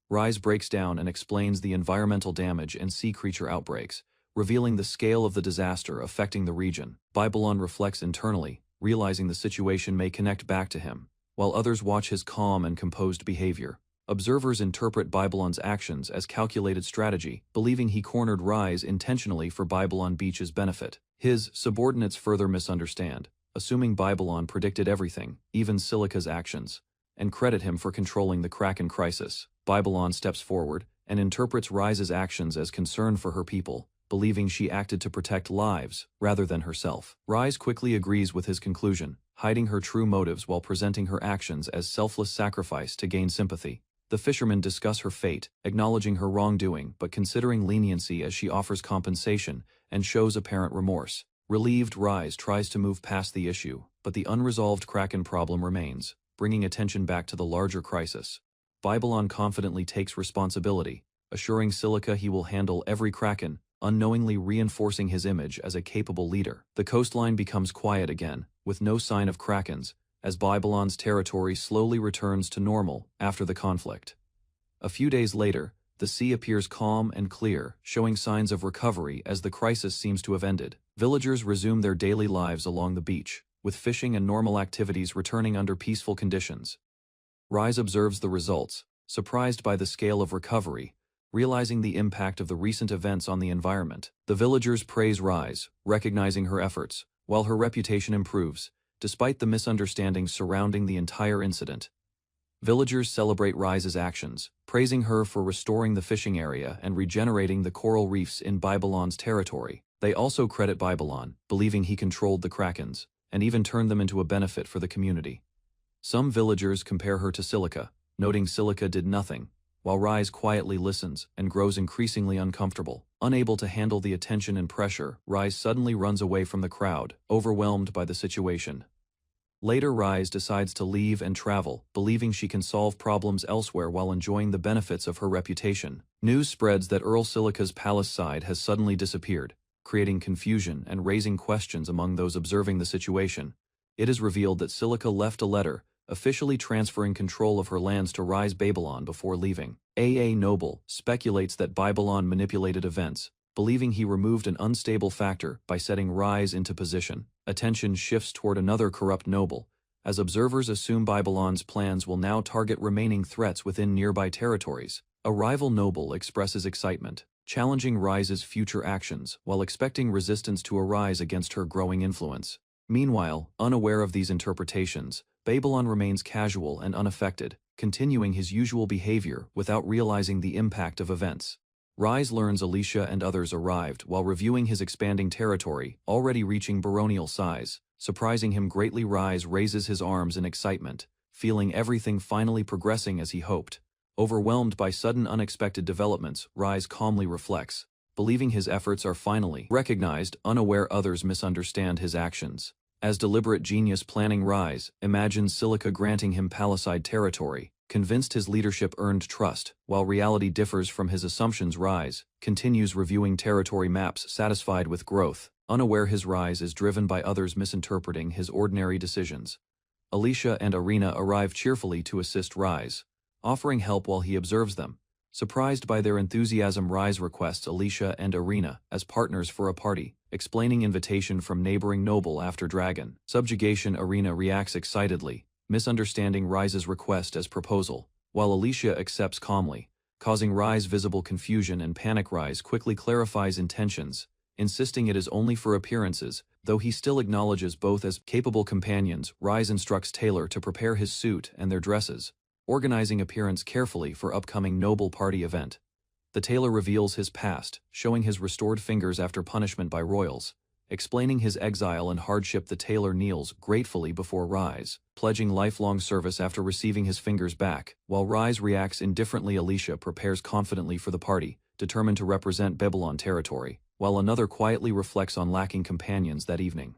Rise breaks down and explains the environmental damage and sea creature outbreaks, revealing the scale of the disaster affecting the region. Babylon reflects internally, realizing the situation may connect back to him, while others watch his calm and composed behavior. Observers interpret Babylon's actions as calculated strategy, believing he cornered Rise intentionally for Babylon Beach's benefit. His subordinates further misunderstand, assuming Babylon predicted everything, even Silica's actions, and credit him for controlling the Kraken crisis. Babylon steps forward and interprets Rise's actions as concern for her people, believing she acted to protect lives rather than herself. Rise quickly agrees with his conclusion, hiding her true motives while presenting her actions as selfless sacrifice to gain sympathy. The fishermen discuss her fate, acknowledging her wrongdoing but considering leniency as she offers compensation and shows apparent remorse. Relieved, Rise tries to move past the issue, but the unresolved Kraken problem remains, bringing attention back to the larger crisis. Babylon confidently takes responsibility, assuring Silica he will handle every Kraken, unknowingly reinforcing his image as a capable leader. The coastline becomes quiet again, with no sign of Krakens, as Babylon's territory slowly returns to normal after the conflict. A few days later, the sea appears calm and clear, showing signs of recovery as the crisis seems to have ended. Villagers resume their daily lives along the beach, with fishing and normal activities returning under peaceful conditions. Rise observes the results, surprised by the scale of recovery, realizing the impact of the recent events on the environment. The villagers praise Rise, recognizing her efforts, while her reputation improves, despite the misunderstandings surrounding the entire incident. Villagers celebrate Rise's actions, praising her for restoring the fishing area and regenerating the coral reefs in Babylon's territory. They also credit Babylon, believing he controlled the Krakens, and even turned them into a benefit for the community. Some villagers compare her to Silica, noting Silica did nothing, while Rise quietly listens and grows increasingly uncomfortable. Unable to handle the attention and pressure, Rise suddenly runs away from the crowd, overwhelmed by the situation. Later Rise decides to leave and travel, believing she can solve problems elsewhere while enjoying the benefits of her reputation. News spreads that Earl Silica's palace side has suddenly disappeared, creating confusion and raising questions among those observing the situation. It is revealed that Silica left a letter, officially transferring control of her lands to Rise Babylon before leaving. A. Noble speculates that Babylon manipulated events, believing he removed an unstable factor by setting Rise into position. Attention shifts toward another corrupt noble, as observers assume Babylon's plans will now target remaining threats within nearby territories. A rival noble expresses excitement, challenging Rise's future actions while expecting resistance to arise against her growing influence. Meanwhile, unaware of these interpretations, Babylon remains casual and unaffected, continuing his usual behavior without realizing the impact of events. Rise learns Alicia and others arrived while reviewing his expanding territory, already reaching baronial size. Surprising him greatly, Rise raises his arms in excitement, feeling everything finally progressing as he hoped. Overwhelmed by sudden unexpected developments, Rise calmly reflects, believing his efforts are finally recognized, unaware others misunderstand his actions. As deliberate genius planning, Rise imagines Silica granting him palisade territory, convinced his leadership earned trust, while reality differs from his assumptions. Rise continues reviewing territory maps, satisfied with growth, unaware his rise is driven by others misinterpreting his ordinary decisions. Alicia and Irina arrive cheerfully to assist Rise, offering help while he observes them. Surprised by their enthusiasm, Rise requests Alicia and Irina as partners for a party, explaining invitation from neighboring noble after dragon subjugation. Irina reacts excitedly, misunderstanding Rise's request as proposal, while Alicia accepts calmly, causing Rise visible confusion and panic. Rise quickly clarifies intentions, insisting it is only for appearances, though he still acknowledges both as capable companions. Rise instructs Taylor to prepare his suit and their dresses, organizing appearance carefully for upcoming noble party event. The tailor reveals his past, showing his restored fingers after punishment by royals. Explaining his exile and hardship, the tailor kneels gratefully before Rise, pledging lifelong service after receiving his fingers back. While Rise reacts indifferently, Alicia prepares confidently for the party, determined to represent Babylon territory, while another quietly reflects on lacking companions that evening.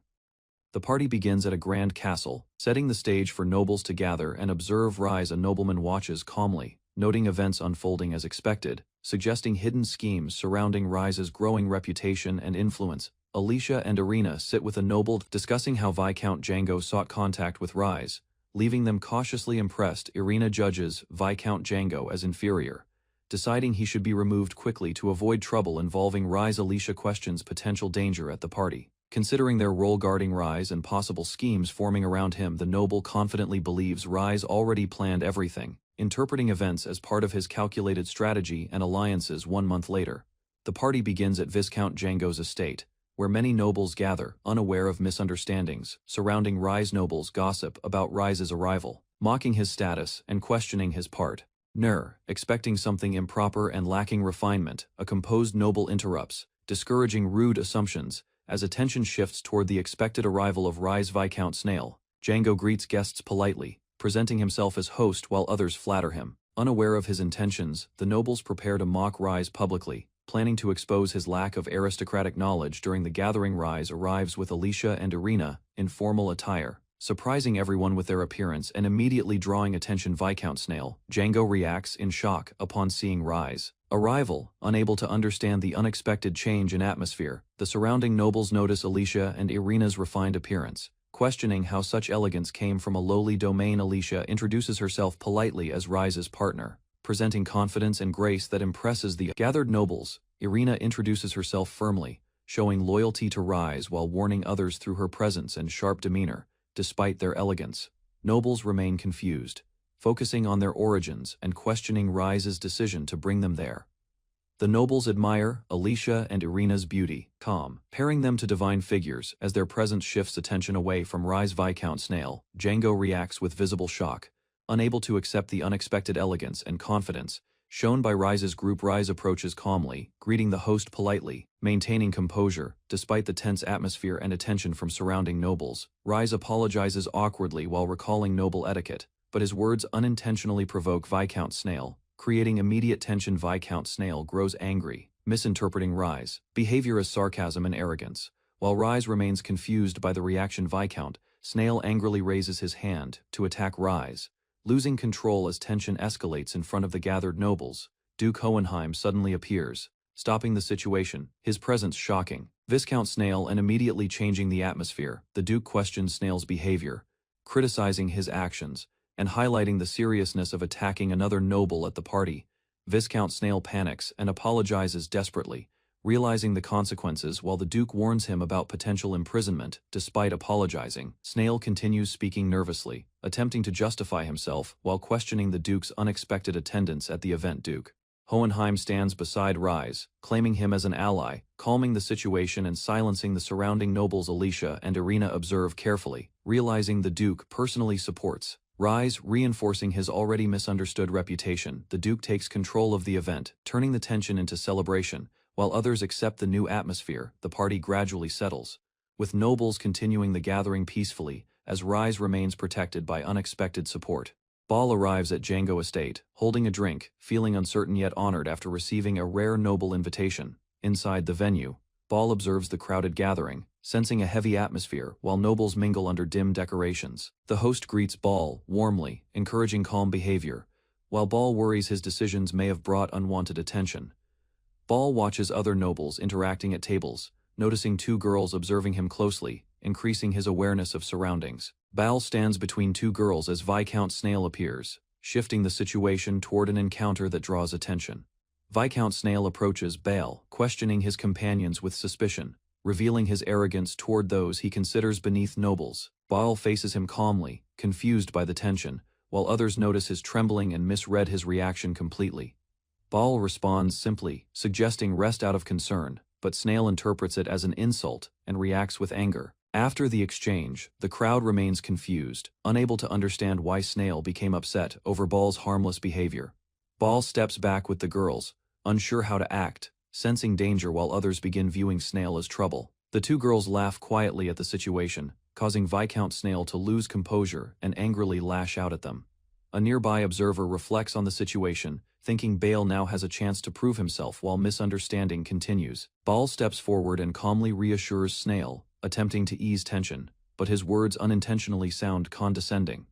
The party begins at a grand castle, setting the stage for nobles to gather and observe Rise. A nobleman watches calmly, noting events unfolding as expected, suggesting hidden schemes surrounding Rise's growing reputation and influence. Alicia and Irina sit with a noble, discussing how Viscount Django sought contact with Rise, leaving them cautiously impressed. Irina judges Viscount Django as inferior, deciding he should be removed quickly to avoid trouble involving Rise. Alicia questions potential danger at the party. Considering their role guarding Rise and possible schemes forming around him, the noble confidently believes Rise already planned everything, interpreting events as part of his calculated strategy and alliances. 1 month later, the party begins at Viscount Django's estate, where many nobles gather, unaware of misunderstandings surrounding Rise. Nobles gossip about Rise's arrival, mocking his status and questioning his part. Expecting something improper and lacking refinement, a composed noble interrupts, discouraging rude assumptions. As attention shifts toward the expected arrival of Rise Viscount Snail, Django greets guests politely, presenting himself as host while others flatter him. Unaware of his intentions, the nobles prepare to mock Rise publicly, planning to expose his lack of aristocratic knowledge. During the gathering, Rise arrives with Alicia and Irina in formal attire, surprising everyone with their appearance and immediately drawing attention. Viscount Snail, Django reacts in shock upon seeing Rise arrival, unable to understand the unexpected change in atmosphere. The surrounding nobles notice Alicia and Irina's refined appearance, questioning how such elegance came from a lowly domain. Alicia introduces herself politely as Rise's partner, presenting confidence and grace that impresses the gathered nobles. Irina introduces herself firmly, showing loyalty to Rise while warning others through her presence and sharp demeanor. Despite their elegance, nobles remain confused, focusing on their origins and questioning Rise's decision to bring them there. The nobles admire Alicia and Irina's beauty, pairing them to divine figures. As their presence shifts attention away from Rise Viscount Snail, Django reacts with visible shock, unable to accept the unexpected elegance and confidence shown by Rise's group. Rise approaches calmly, greeting the host politely, maintaining composure despite the tense atmosphere and attention from surrounding nobles. Rise apologizes awkwardly while recalling noble etiquette, but his words unintentionally provoke Viscount Snail, creating immediate tension. Viscount Snail grows angry, misinterpreting Rise behavior as sarcasm and arrogance. While Rise remains confused by the reaction, Viscount Snail angrily raises his hand to attack Rise. Losing control as tension escalates in front of the gathered nobles, Duke Hohenheim suddenly appears, stopping the situation, his presence shocking Viscount Snail and immediately changing the atmosphere. The Duke questions Snail's behavior, criticizing his actions, and highlighting the seriousness of attacking another noble at the party. Viscount Snail panics and apologizes desperately, realizing the consequences while the Duke warns him about potential imprisonment. Despite apologizing, Snail continues speaking nervously, attempting to justify himself while questioning the Duke's unexpected attendance at the event. Duke Hohenheim stands beside Rise, claiming him as an ally, calming the situation and silencing the surrounding nobles. Alicia and Irina observe carefully, realizing the Duke personally supports Rise, reinforcing his already misunderstood reputation. The Duke takes control of the event, turning the tension into celebration. While others accept the new atmosphere, the party gradually settles, with nobles continuing the gathering peacefully, as Rise remains protected by unexpected support. Ball arrives at Django Estate, holding a drink, feeling uncertain yet honored after receiving a rare noble invitation. Inside the venue, Ball observes the crowded gathering, sensing a heavy atmosphere while nobles mingle under dim decorations. The host greets Ball warmly, encouraging calm behavior, while Ball worries his decisions may have brought unwanted attention. Ball watches other nobles interacting at tables, noticing two girls observing him closely, increasing his awareness of surroundings. Ball stands between two girls as Viscount Snail appears, shifting the situation toward an encounter that draws attention. Viscount Snail approaches Ball, questioning his companions with suspicion, revealing his arrogance toward those he considers beneath nobles. Ball faces him calmly, confused by the tension, while others notice his trembling and misread his reaction completely. Ball responds simply, suggesting rest out of concern, but Snail interprets it as an insult and reacts with anger. After the exchange, the crowd remains confused, unable to understand why Snail became upset over Ball's harmless behavior. Ball steps back with the girls, unsure how to act, sensing danger while others begin viewing Snail as trouble. The two girls laugh quietly at the situation, causing Viscount Snail to lose composure and angrily lash out at them. A nearby observer reflects on the situation, thinking Bale now has a chance to prove himself while misunderstanding continues. Ball steps forward and calmly reassures Snail, attempting to ease tension, but his words unintentionally sound condescending.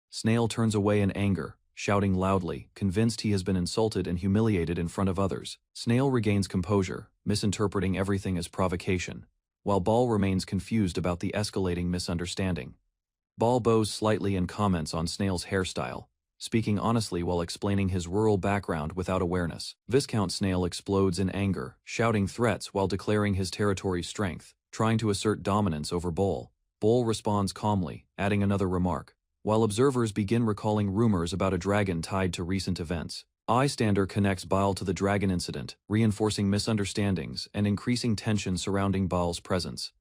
Snail turns away in anger, shouting loudly, convinced he has been insulted and humiliated in front of others. Snail regains composure, misinterpreting everything as provocation, while Ball remains confused about the escalating misunderstanding. Ball bows slightly and comments on Snail's hairstyle, speaking honestly while explaining his rural background without awareness. Viscount Snail explodes in anger, shouting threats while declaring his territory's strength, trying to assert dominance over Ball. Ball responds calmly, adding another remark, while observers begin recalling rumors about a dragon tied to recent events. Eyestander connects Ball to the dragon incident, reinforcing misunderstandings and increasing tension surrounding Ball's presence.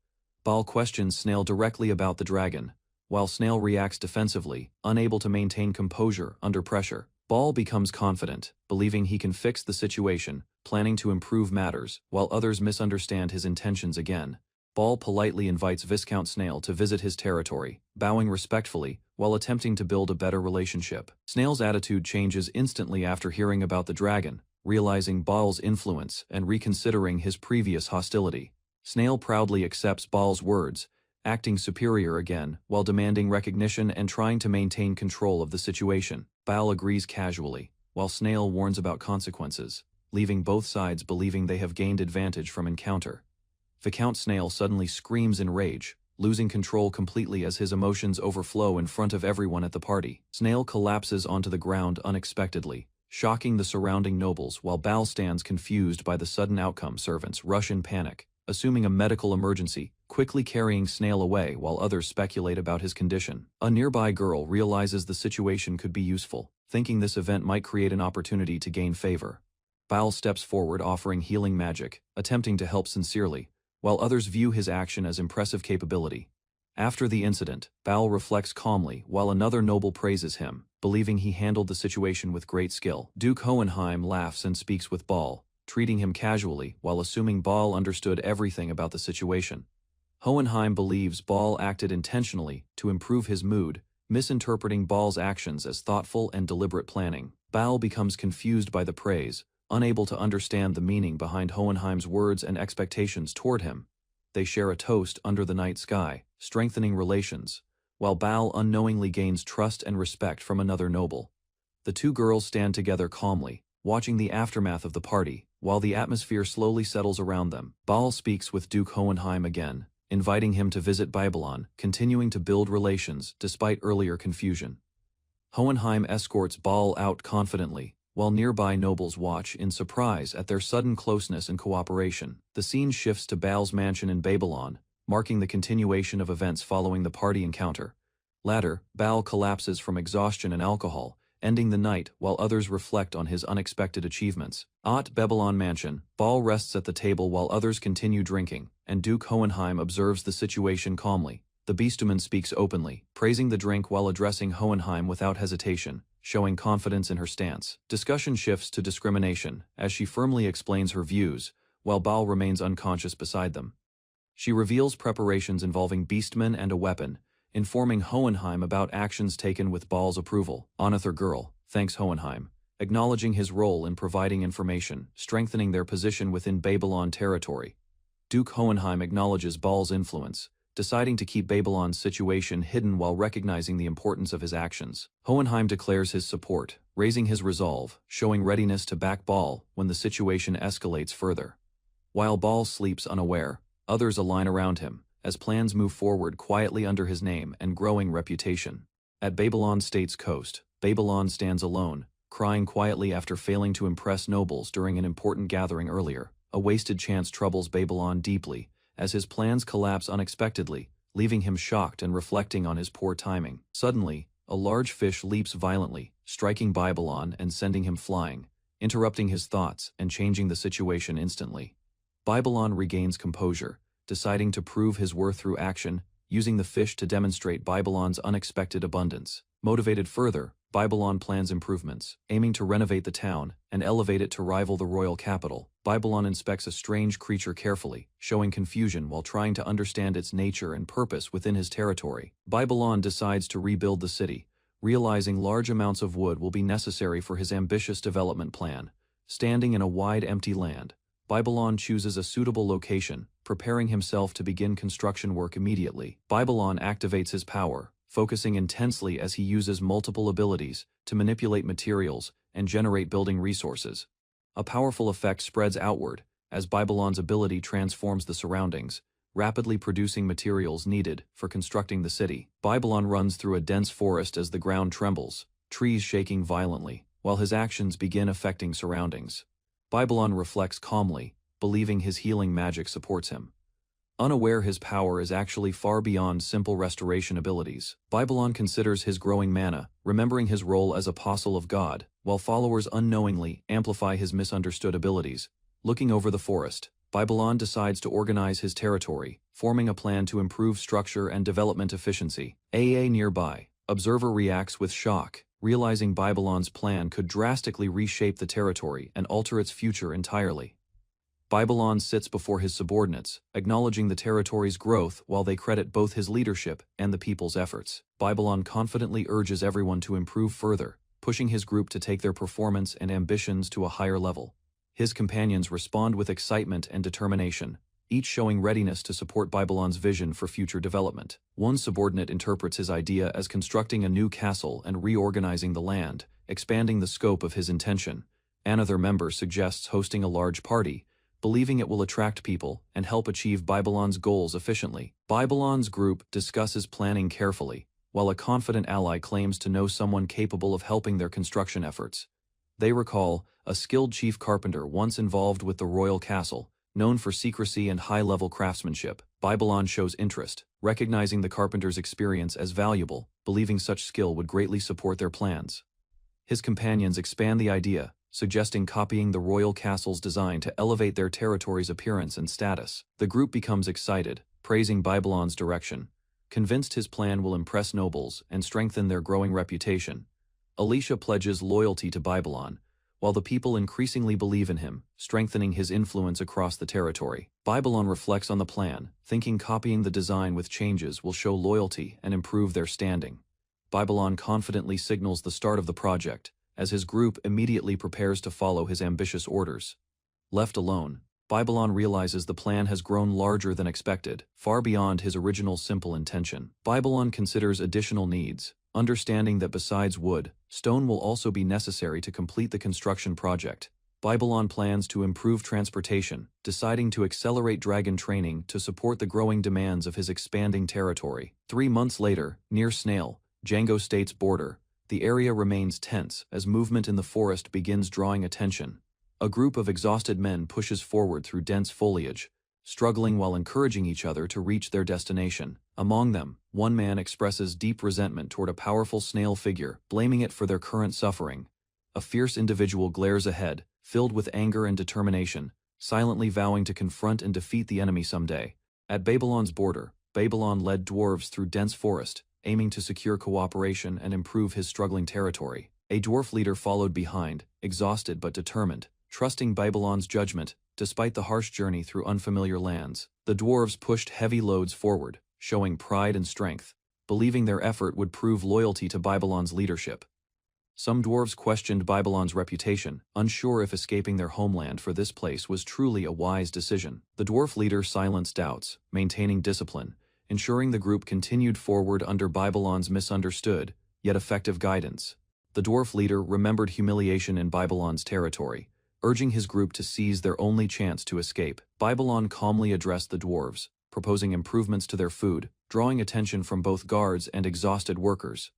Ball questions Snail directly about the dragon, while Snail reacts defensively, unable to maintain composure under pressure. Ball becomes confident, believing he can fix the situation, planning to improve matters, while others misunderstand his intentions again. Ball politely invites Viscount Snail to visit his territory, bowing respectfully, while attempting to build a better relationship. Snail's attitude changes instantly after hearing about the dragon, realizing Ball's influence and reconsidering his previous hostility. Snail proudly accepts Ball's words, acting superior again, while demanding recognition and trying to maintain control of the situation. Ball agrees casually, while Snail warns about consequences, leaving both sides believing they have gained advantage from encounter. Viscount Snail suddenly screams in rage, losing control completely as his emotions overflow in front of everyone at the party. Snail collapses onto the ground unexpectedly, shocking the surrounding nobles while Ball stands confused by the sudden outcome. Servants rush in panic, assuming a medical emergency, quickly carrying Snail away while others speculate about his condition. A nearby girl realizes the situation could be useful, thinking this event might create an opportunity to gain favor. Ball steps forward offering healing magic, attempting to help sincerely, while others view his action as impressive capability. After the incident, Ball reflects calmly while another noble praises him, believing he handled the situation with great skill. Duke Hohenheim laughs and speaks with Ball, treating him casually while assuming Ball understood everything about the situation. Hohenheim believes Ball acted intentionally to improve his mood, misinterpreting Ball's actions as thoughtful and deliberate planning. Ball becomes confused by the praise, unable to understand the meaning behind Hohenheim's words and expectations toward him. They share a toast under the night sky, strengthening relations, while Baal unknowingly gains trust and respect from another noble. The two girls stand together calmly, watching the aftermath of the party, while the atmosphere slowly settles around them. Baal speaks with Duke Hohenheim again, inviting him to visit Babylon, continuing to build relations despite earlier confusion. Hohenheim escorts Baal out confidently, while nearby nobles watch in surprise at their sudden closeness and cooperation. The scene shifts to Baal's mansion in Babylon, marking the continuation of events following the party encounter. Later, Baal collapses from exhaustion and alcohol, ending the night while others reflect on his unexpected achievements. At Babylon Mansion, Baal rests at the table while others continue drinking, and Duke Hohenheim observes the situation calmly. The beastman speaks openly, praising the drink while addressing Hohenheim without hesitation, showing confidence in her stance. Discussion shifts to discrimination, as she firmly explains her views, while Baal remains unconscious beside them. She reveals preparations involving beastmen and a weapon, informing Hohenheim about actions taken with Baal's approval. Another girl thanks Hohenheim, acknowledging his role in providing information, strengthening their position within Babylon territory. Duke Hohenheim acknowledges Baal's influence, deciding to keep Babylon's situation hidden while recognizing the importance of his actions. Hohenheim declares his support, raising his resolve, showing readiness to back Baal when the situation escalates further. While Baal sleeps unaware, others align around him, as plans move forward quietly under his name and growing reputation. At Babylon State's coast, Babylon stands alone, crying quietly after failing to impress nobles during an important gathering earlier. A wasted chance troubles Babylon deeply, as his plans collapse unexpectedly, leaving him shocked and reflecting on his poor timing. Suddenly, a large fish leaps violently, striking Babylon and sending him flying, interrupting his thoughts and changing the situation instantly. Babylon regains composure, deciding to prove his worth through action, using the fish to demonstrate Babylon's unexpected abundance. Motivated further, Babylon plans improvements, aiming to renovate the town and elevate it to rival the royal capital. Babylon inspects a strange creature carefully, showing confusion while trying to understand its nature and purpose within his territory. Babylon decides to rebuild the city, realizing large amounts of wood will be necessary for his ambitious development plan. Standing in a wide empty land, Babylon chooses a suitable location, preparing himself to begin construction work immediately. Babylon activates his power, focusing intensely as he uses multiple abilities to manipulate materials and generate building resources. A powerful effect spreads outward, as Babylon's ability transforms the surroundings, rapidly producing materials needed for constructing the city. Babylon runs through a dense forest as the ground trembles, trees shaking violently, while his actions begin affecting surroundings. Babylon reflects calmly, believing his healing magic supports him. Unaware his power is actually far beyond simple restoration abilities. Babylon considers his growing mana, remembering his role as apostle of God, while followers unknowingly amplify his misunderstood abilities. Looking over the forest, Babylon decides to organize his territory, forming a plan to improve structure and development efficiency. Nearby, observer reacts with shock, realizing Babylon's plan could drastically reshape the territory and alter its future entirely. Babylon sits before his subordinates, acknowledging the territory's growth while they credit both his leadership and the people's efforts. Babylon confidently urges everyone to improve further, pushing his group to take their performance and ambitions to a higher level. His companions respond with excitement and determination, each showing readiness to support Babylon's vision for future development. One subordinate interprets his idea as constructing a new castle and reorganizing the land, expanding the scope of his intention. Another member suggests hosting a large party, believing it will attract people and help achieve Babylon's goals efficiently. Babylon's group discusses planning carefully, while a confident ally claims to know someone capable of helping their construction efforts. They recall a skilled chief carpenter once involved with the royal castle, known for secrecy and high-level craftsmanship. Babylon shows interest, recognizing the carpenter's experience as valuable, believing such skill would greatly support their plans. His companions expand the idea, suggesting copying the royal castle's design to elevate their territory's appearance and status. The group becomes excited, praising Babylon's direction, convinced his plan will impress nobles and strengthen their growing reputation. Alicia pledges loyalty to Babylon, while the people increasingly believe in him, strengthening his influence across the territory. Babylon reflects on the plan, thinking copying the design with changes will show loyalty and improve their standing. Babylon confidently signals the start of the project, as his group immediately prepares to follow his ambitious orders. Left alone, Babylon realizes the plan has grown larger than expected, far beyond his original simple intention. Babylon considers additional needs, understanding that besides wood, stone will also be necessary to complete the construction project. Babylon plans to improve transportation, deciding to accelerate dragon training to support the growing demands of his expanding territory. 3 months later, near Snail, Django State's border, the area remains tense as movement in the forest begins drawing attention. A group of exhausted men pushes forward through dense foliage, struggling while encouraging each other to reach their destination. Among them, one man expresses deep resentment toward a powerful snail figure, blaming it for their current suffering. A fierce individual glares ahead, filled with anger and determination, silently vowing to confront and defeat the enemy someday. At Babylon's border, Babylon led dwarves through dense forest, aiming to secure cooperation and improve his struggling territory. A dwarf leader followed behind, exhausted but determined, trusting Babylon's judgment. Despite the harsh journey through unfamiliar lands, the dwarves pushed heavy loads forward, showing pride and strength, believing their effort would prove loyalty to Babylon's leadership. Some dwarves questioned Babylon's reputation, unsure if escaping their homeland for this place was truly a wise decision. The dwarf leader silenced doubts, maintaining discipline, ensuring the group continued forward under Babylon's misunderstood, yet effective guidance. The dwarf leader remembered humiliation in Babylon's territory, urging his group to seize their only chance to escape. Babylon calmly addressed the dwarves, proposing improvements to their food, drawing attention from both guards and exhausted workers.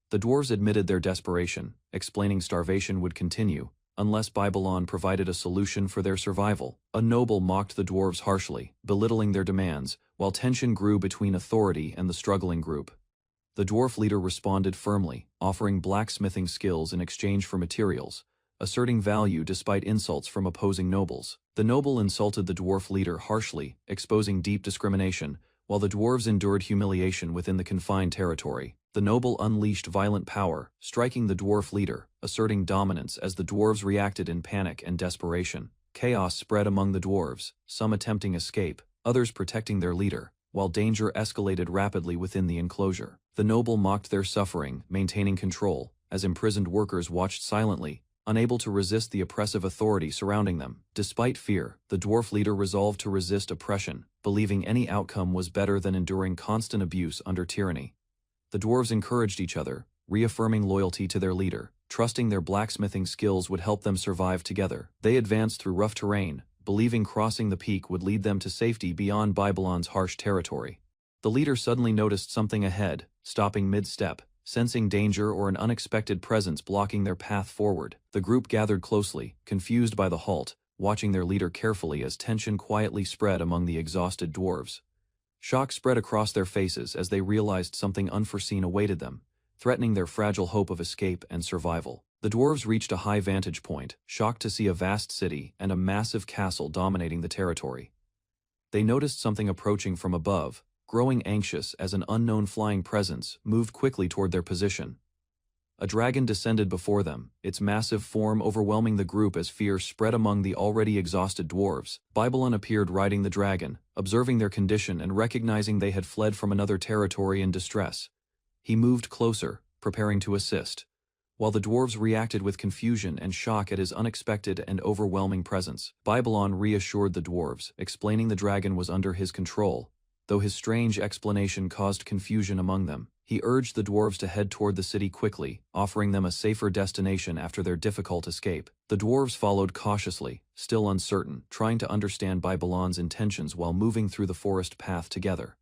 The dwarves admitted their desperation, explaining starvation would continue unless Babylon provided a solution for their survival. A noble mocked the dwarves harshly, belittling their demands, while tension grew between authority and the struggling group. The dwarf leader responded firmly, offering blacksmithing skills in exchange for materials, asserting value despite insults from opposing nobles. The noble insulted the dwarf leader harshly, exposing deep discrimination, while the dwarves endured humiliation within the confined territory. The noble unleashed violent power, striking the dwarf leader, asserting dominance as the dwarves reacted in panic and desperation. Chaos spread among the dwarves, some attempting escape, others protecting their leader, while danger escalated rapidly within the enclosure. The noble mocked their suffering, maintaining control, as imprisoned workers watched silently, unable to resist the oppressive authority surrounding them. Despite fear, the dwarf leader resolved to resist oppression, believing any outcome was better than enduring constant abuse under tyranny. The dwarves encouraged each other, reaffirming loyalty to their leader, trusting their blacksmithing skills would help them survive together. They advanced through rough terrain, believing crossing the peak would lead them to safety beyond Babylon's harsh territory. The leader suddenly noticed something ahead, stopping mid-step, sensing danger or an unexpected presence blocking their path forward. The group gathered closely, confused by the halt, watching their leader carefully as tension quietly spread among the exhausted dwarves. Shock spread across their faces as they realized something unforeseen awaited them, threatening their fragile hope of escape and survival. The dwarves reached a high vantage point, shocked to see a vast city and a massive castle dominating the territory. They noticed something approaching from above, growing anxious as an unknown flying presence moved quickly toward their position. A dragon descended before them, its massive form overwhelming the group as fear spread among the already exhausted dwarves. Babylon appeared riding the dragon, observing their condition and recognizing they had fled from another territory in distress. He moved closer, preparing to assist, while the dwarves reacted with confusion and shock at his unexpected and overwhelming presence. Babylon reassured the dwarves, explaining the dragon was under his control. Though his strange explanation caused confusion among them, he urged the dwarves to head toward the city quickly, offering them a safer destination after their difficult escape. The dwarves followed cautiously, still uncertain, trying to understand Babylon's intentions while moving through the forest path together.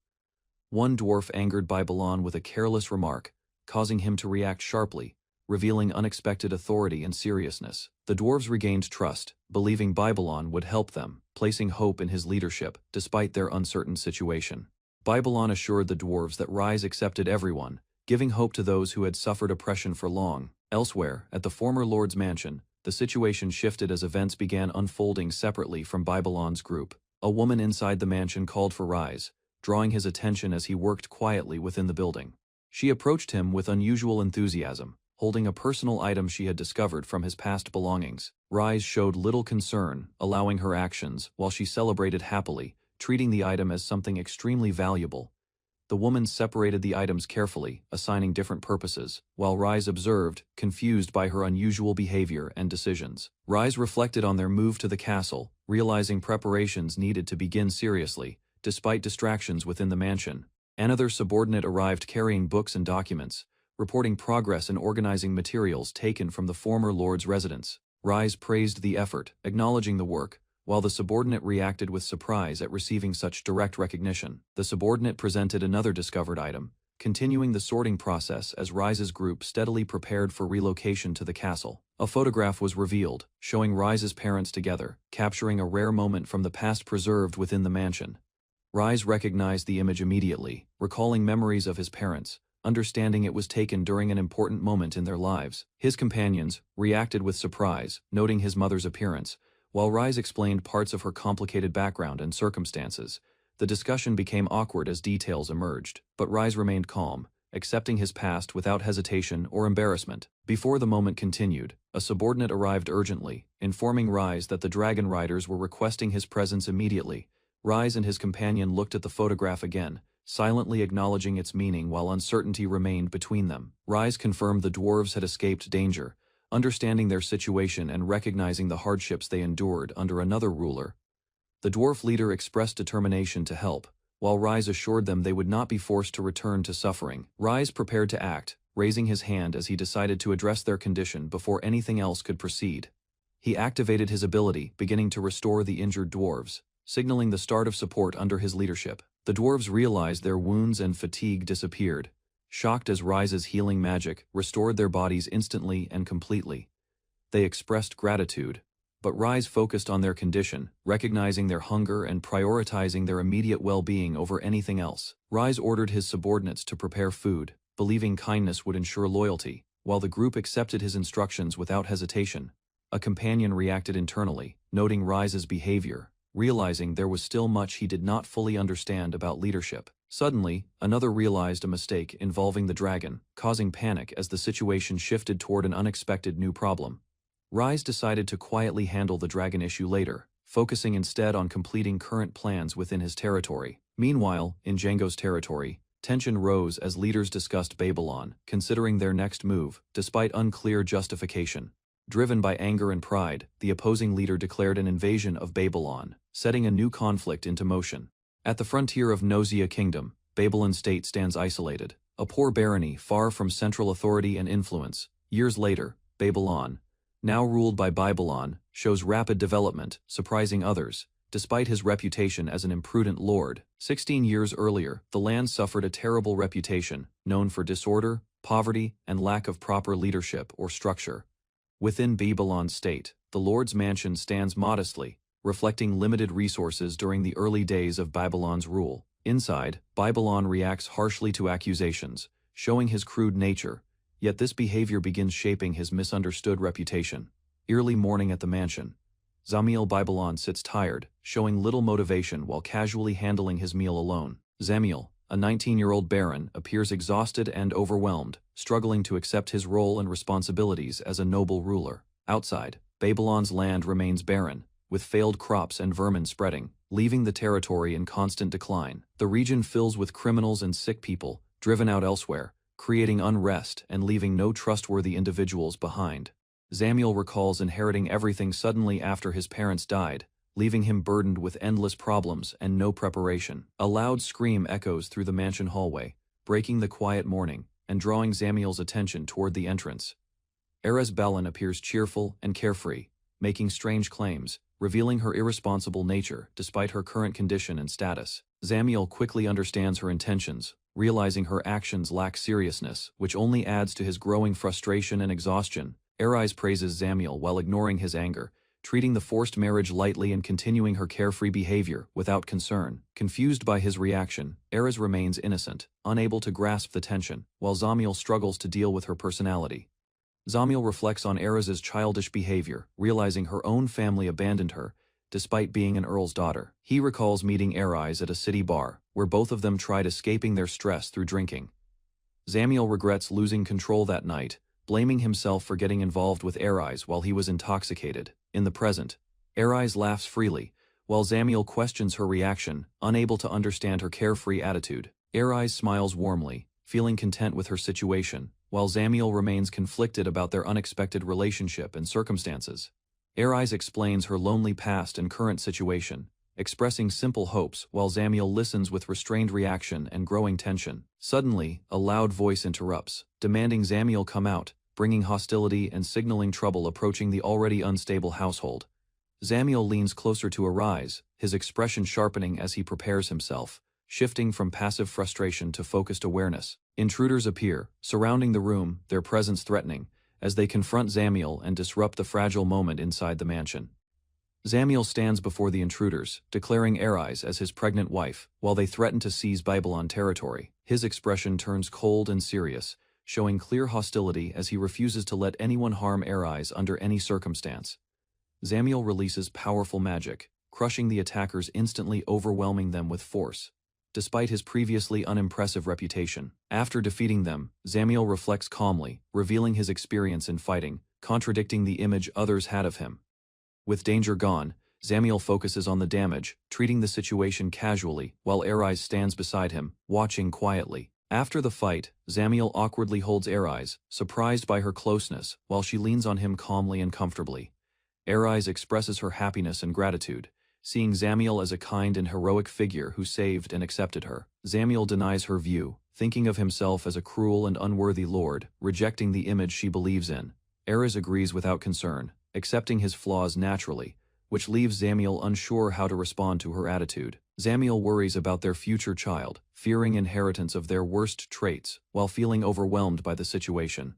One dwarf angered Babylon with a careless remark, causing him to react sharply, revealing unexpected authority and seriousness. The dwarves regained trust, believing Babylon would help them, placing hope in his leadership despite their uncertain situation. Babylon assured the dwarves that Rise accepted everyone, giving hope to those who had suffered oppression for long. Elsewhere, at the former lord's mansion, the situation shifted as events began unfolding separately from Babylon's group. A woman inside the mansion called for Rise, drawing his attention as he worked quietly within the building. She approached him with unusual enthusiasm, holding a personal item she had discovered from his past belongings. Rise showed little concern, allowing her actions, while she celebrated happily, treating the item as something extremely valuable. The woman separated the items carefully, assigning different purposes, while Rise observed, confused by her unusual behavior and decisions. Rise reflected on their move to the castle, realizing preparations needed to begin seriously, despite distractions within the mansion. Another subordinate arrived carrying books and documents, reporting progress in organizing materials taken from the former lord's residence. Rise praised the effort, acknowledging the work, while the subordinate reacted with surprise at receiving such direct recognition. The subordinate presented another discovered item, continuing the sorting process as Rise's group steadily prepared for relocation to the castle. A photograph was revealed, showing Rise's parents together, capturing a rare moment from the past preserved within the mansion. Rise recognized the image immediately, recalling memories of his parents, understanding it was taken during an important moment in their lives. His companions reacted with surprise, noting his mother's appearance, while Rise explained parts of her complicated background and circumstances. The discussion became awkward as details emerged, but Rise remained calm, accepting his past without hesitation or embarrassment. Before the moment continued, a subordinate arrived urgently, informing Rise that the dragon riders were requesting his presence immediately. Rise and his companion looked at the photograph again, silently acknowledging its meaning while uncertainty remained between them. Rise confirmed the dwarves had escaped danger, understanding their situation and recognizing the hardships they endured under another ruler. The dwarf leader expressed determination to help, while Rise assured them they would not be forced to return to suffering. Rise prepared to act, raising his hand as he decided to address their condition before anything else could proceed. He activated his ability, beginning to restore the injured dwarves, signaling the start of support under his leadership. The dwarves realized their wounds and fatigue disappeared, shocked as Rise's healing magic restored their bodies instantly and completely. They expressed gratitude, but Rise focused on their condition, recognizing their hunger and prioritizing their immediate well-being over anything else. Rise ordered his subordinates to prepare food, believing kindness would ensure loyalty, while the group accepted his instructions without hesitation. A companion reacted internally, noting Rise's behavior, realizing there was still much he did not fully understand about leadership. Suddenly, another realized a mistake involving the dragon, causing panic as the situation shifted toward an unexpected new problem. Rise decided to quietly handle the dragon issue later, focusing instead on completing current plans within his territory. Meanwhile, in Django's territory, tension rose as leaders discussed Babylon, considering their next move, despite unclear justification. Driven by anger and pride, the opposing leader declared an invasion of Babylon, setting a new conflict into motion. At the frontier of Nozia Kingdom, Babylon State stands isolated, a poor barony far from central authority and influence. Years later, Babylon, now ruled by Babylon, shows rapid development, surprising others, despite his reputation as an imprudent lord. 16 years earlier, the land suffered a terrible reputation, known for disorder, poverty, and lack of proper leadership or structure. Within Babylon State, the Lord's mansion stands modestly, reflecting limited resources during the early days of Babylon's rule. Inside, Babylon reacts harshly to accusations, showing his crude nature, yet this behavior begins shaping his misunderstood reputation. Early morning at the mansion. Zamiel Babylon sits tired, showing little motivation while casually handling his meal alone. Zamiel, a 19-year-old baron, appears exhausted and overwhelmed, struggling to accept his role and responsibilities as a noble ruler. Outside, Babylon's land remains barren, with failed crops and vermin spreading, leaving the territory in constant decline. The region fills with criminals and sick people, driven out elsewhere, creating unrest and leaving no trustworthy individuals behind. Zamiel recalls inheriting everything suddenly after his parents died, leaving him burdened with endless problems and no preparation. A loud scream echoes through the mansion hallway, breaking the quiet morning and drawing Zamiel's attention toward the entrance. Erez Balin appears cheerful and carefree, making strange claims, revealing her irresponsible nature despite her current condition and status. Zamiel quickly understands her intentions, realizing her actions lack seriousness, which only adds to his growing frustration and exhaustion. Erez praises Zamiel while ignoring his anger, treating the forced marriage lightly and continuing her carefree behavior without concern. Confused by his reaction, Erez remains innocent, unable to grasp the tension, while Zamiel struggles to deal with her personality. Zamiel reflects on Erez's childish behavior, realizing her own family abandoned her, despite being an earl's daughter. He recalls meeting Erez at a city bar, where both of them tried escaping their stress through drinking. Zamiel regrets losing control that night, blaming himself for getting involved with Erez while he was intoxicated. In the present, Erez laughs freely, while Zamiel questions her reaction, unable to understand her carefree attitude. Arise smiles warmly, feeling content with her situation, while Zamiel remains conflicted about their unexpected relationship and circumstances. Arise explains her lonely past and current situation, expressing simple hopes while Zamiel listens with restrained reaction and growing tension. Suddenly, a loud voice interrupts, demanding Zamiel come out, bringing hostility and signaling trouble approaching the already unstable household. Zamiel leans closer to Arise, his expression sharpening as he prepares himself, shifting from passive frustration to focused awareness. Intruders appear, surrounding the room, their presence threatening, as they confront Zamiel and disrupt the fragile moment inside the mansion. Zamiel stands before the intruders, declaring Arise as his pregnant wife, while they threaten to seize Babylon territory. His expression turns cold and serious, showing clear hostility as he refuses to let anyone harm Arise under any circumstance. Zamiel releases powerful magic, crushing the attackers, instantly overwhelming them with force, despite his previously unimpressive reputation. After defeating them, Zamiel reflects calmly, revealing his experience in fighting, contradicting the image others had of him. With danger gone, Zamiel focuses on the damage, treating the situation casually, while Arise stands beside him, watching quietly. After the fight, Zamiel awkwardly holds Arise, surprised by her closeness, while she leans on him calmly and comfortably. Arise expresses her happiness and gratitude, seeing Zamiel as a kind and heroic figure who saved and accepted her. Zamiel denies her view, thinking of himself as a cruel and unworthy lord, rejecting the image she believes in. Arise agrees without concern, accepting his flaws naturally, which leaves Zamiel unsure how to respond to her attitude. Zamiel worries about their future child, fearing inheritance of their worst traits, while feeling overwhelmed by the situation.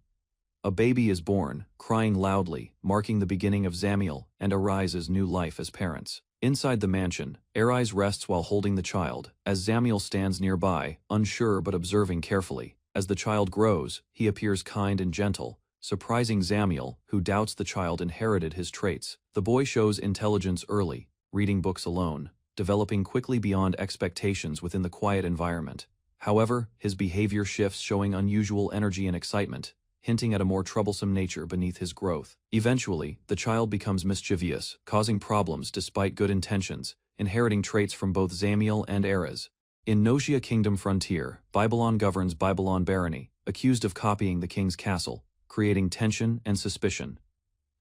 A baby is born, crying loudly, marking the beginning of Zamiel and Arise's new life as parents. Inside the mansion, Arise rests while holding the child, as Zamiel stands nearby, unsure but observing carefully. As the child grows, he appears kind and gentle, surprising Zamiel, who doubts the child inherited his traits. The boy shows intelligence early, reading books alone, developing quickly beyond expectations within the quiet environment. However, his behavior shifts, showing unusual energy and excitement, hinting at a more troublesome nature beneath his growth. Eventually, the child becomes mischievous, causing problems despite good intentions, inheriting traits from both Zamiel and Arise. In Nosia Kingdom Frontier, Babylon governs Babylon Barony, accused of copying the king's castle, creating tension and suspicion.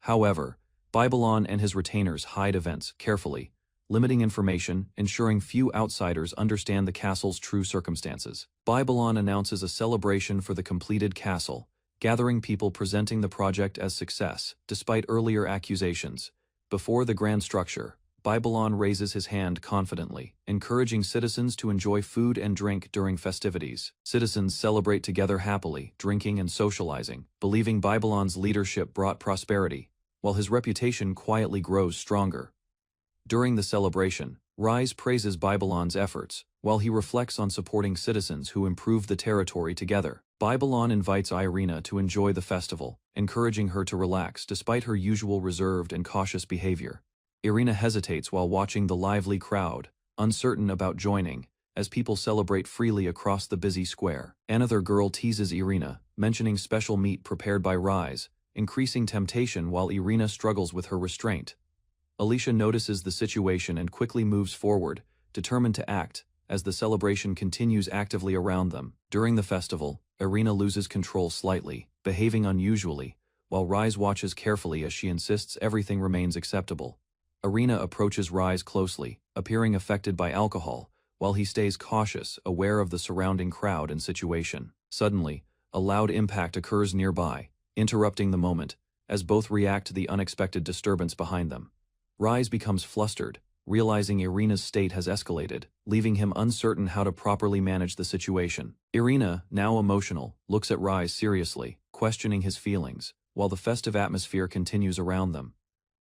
However, Babylon and his retainers hide events carefully, limiting information, ensuring few outsiders understand the castle's true circumstances. Babylon announces a celebration for the completed castle, gathering people presenting the project as success, despite earlier accusations. Before the grand structure, Babylon raises his hand confidently, encouraging citizens to enjoy food and drink during festivities. Citizens celebrate together happily, drinking and socializing, believing Babylon's leadership brought prosperity, while his reputation quietly grows stronger. During the celebration, Rise praises Babylon's efforts, while he reflects on supporting citizens who improve the territory together. Babylon invites Irina to enjoy the festival, encouraging her to relax despite her usual reserved and cautious behavior. Irina hesitates while watching the lively crowd, uncertain about joining, as people celebrate freely across the busy square. Another girl teases Irina, mentioning special meat prepared by Rise, increasing temptation while Irina struggles with her restraint. Alicia notices the situation and quickly moves forward, determined to act, as the celebration continues actively around them. During the festival, Irina loses control slightly, behaving unusually, while Rise watches carefully as she insists everything remains acceptable. Irina approaches Rise closely, appearing affected by alcohol, while he stays cautious, aware of the surrounding crowd and situation. Suddenly, a loud impact occurs nearby, interrupting the moment, as both react to the unexpected disturbance behind them. Rise becomes flustered, realizing Irina's state has escalated, leaving him uncertain how to properly manage the situation. Irina, now emotional, looks at Rise seriously, questioning his feelings, while the festive atmosphere continues around them.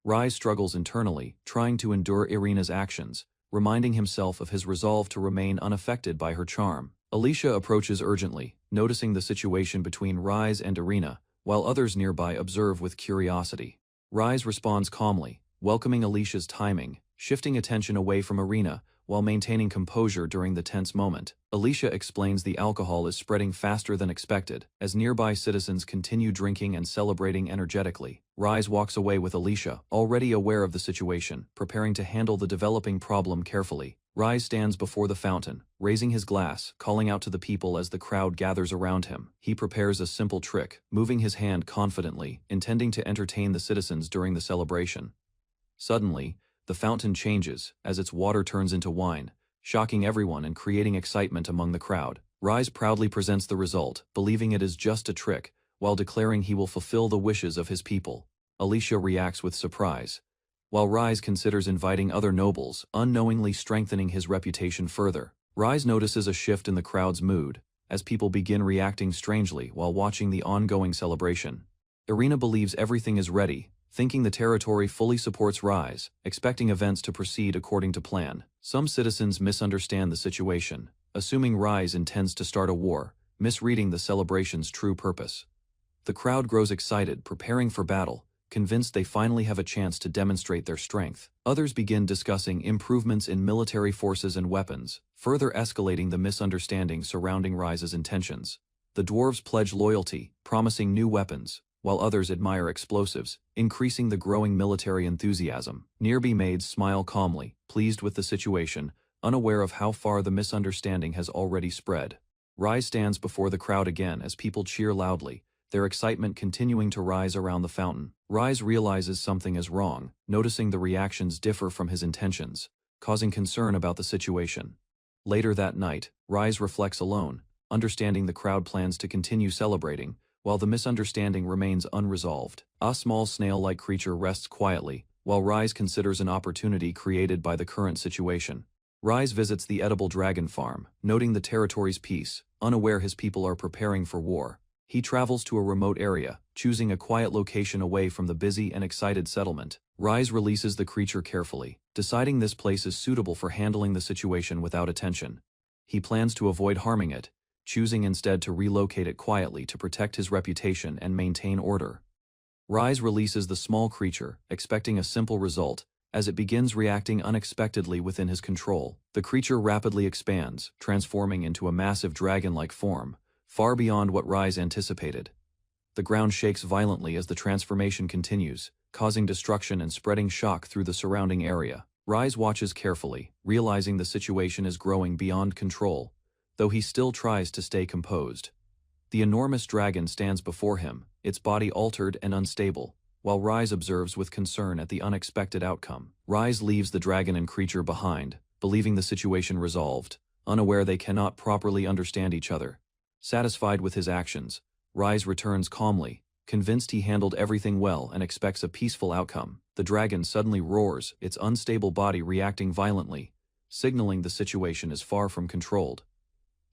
Rise struggles internally, trying to endure Irina's actions, reminding himself of his resolve to remain unaffected by her charm. Alicia approaches urgently, noticing the situation between Rise and Irina, while others nearby observe with curiosity. Rise responds calmly, welcoming Alicia's timing, shifting attention away from Irina, while maintaining composure during the tense moment. Alicia explains the alcohol is spreading faster than expected, as nearby citizens continue drinking and celebrating energetically. Rise walks away with Alicia, already aware of the situation, preparing to handle the developing problem carefully. Rise stands before the fountain, raising his glass, calling out to the people as the crowd gathers around him. He prepares a simple trick, moving his hand confidently, intending to entertain the citizens during the celebration. Suddenly, the fountain changes, as its water turns into wine, shocking everyone and creating excitement among the crowd. Rise proudly presents the result, believing it is just a trick, while declaring he will fulfill the wishes of his people. Alicia reacts with surprise, while Rise considers inviting other nobles, unknowingly strengthening his reputation further. Rise notices a shift in the crowd's mood, as people begin reacting strangely while watching the ongoing celebration. Irina believes everything is ready, thinking the territory fully supports Rise, expecting events to proceed according to plan. Some citizens misunderstand the situation, assuming Rise intends to start a war, misreading the celebration's true purpose. The crowd grows excited, preparing for battle, convinced they finally have a chance to demonstrate their strength. Others begin discussing improvements in military forces and weapons, further escalating the misunderstanding surrounding Rise's intentions. The dwarves pledge loyalty, promising new weapons, while others admire explosives, increasing the growing military enthusiasm. Nearby maids smile calmly, pleased with the situation, unaware of how far the misunderstanding has already spread. Rise stands before the crowd again as people cheer loudly, their excitement continuing to rise around the fountain. Rise realizes something is wrong, noticing the reactions differ from his intentions, causing concern about the situation. Later that night, Rise reflects alone, understanding the crowd plans to continue celebrating, while the misunderstanding remains unresolved. A small snail-like creature rests quietly, while Rise considers an opportunity created by the current situation. Rise visits the edible dragon farm, noting the territory's peace, unaware his people are preparing for war. He travels to a remote area, choosing a quiet location away from the busy and excited settlement. Rise releases the creature carefully, deciding this place is suitable for handling the situation without attention. He plans to avoid harming it, choosing instead to relocate it quietly to protect his reputation and maintain order. Rise releases the small creature, expecting a simple result, as it begins reacting unexpectedly within his control. The creature rapidly expands, transforming into a massive dragon-like form, far beyond what Rise anticipated. The ground shakes violently as the transformation continues, causing destruction and spreading shock through the surrounding area. Rise watches carefully, realizing the situation is growing beyond control, though he still tries to stay composed. The enormous dragon stands before him, its body altered and unstable, while Rise observes with concern at the unexpected outcome. Rise leaves the dragon and creature behind, believing the situation resolved, unaware they cannot properly understand each other. Satisfied with his actions, Rise returns calmly, convinced he handled everything well and expects a peaceful outcome. The dragon suddenly roars, its unstable body reacting violently, signaling the situation is far from controlled.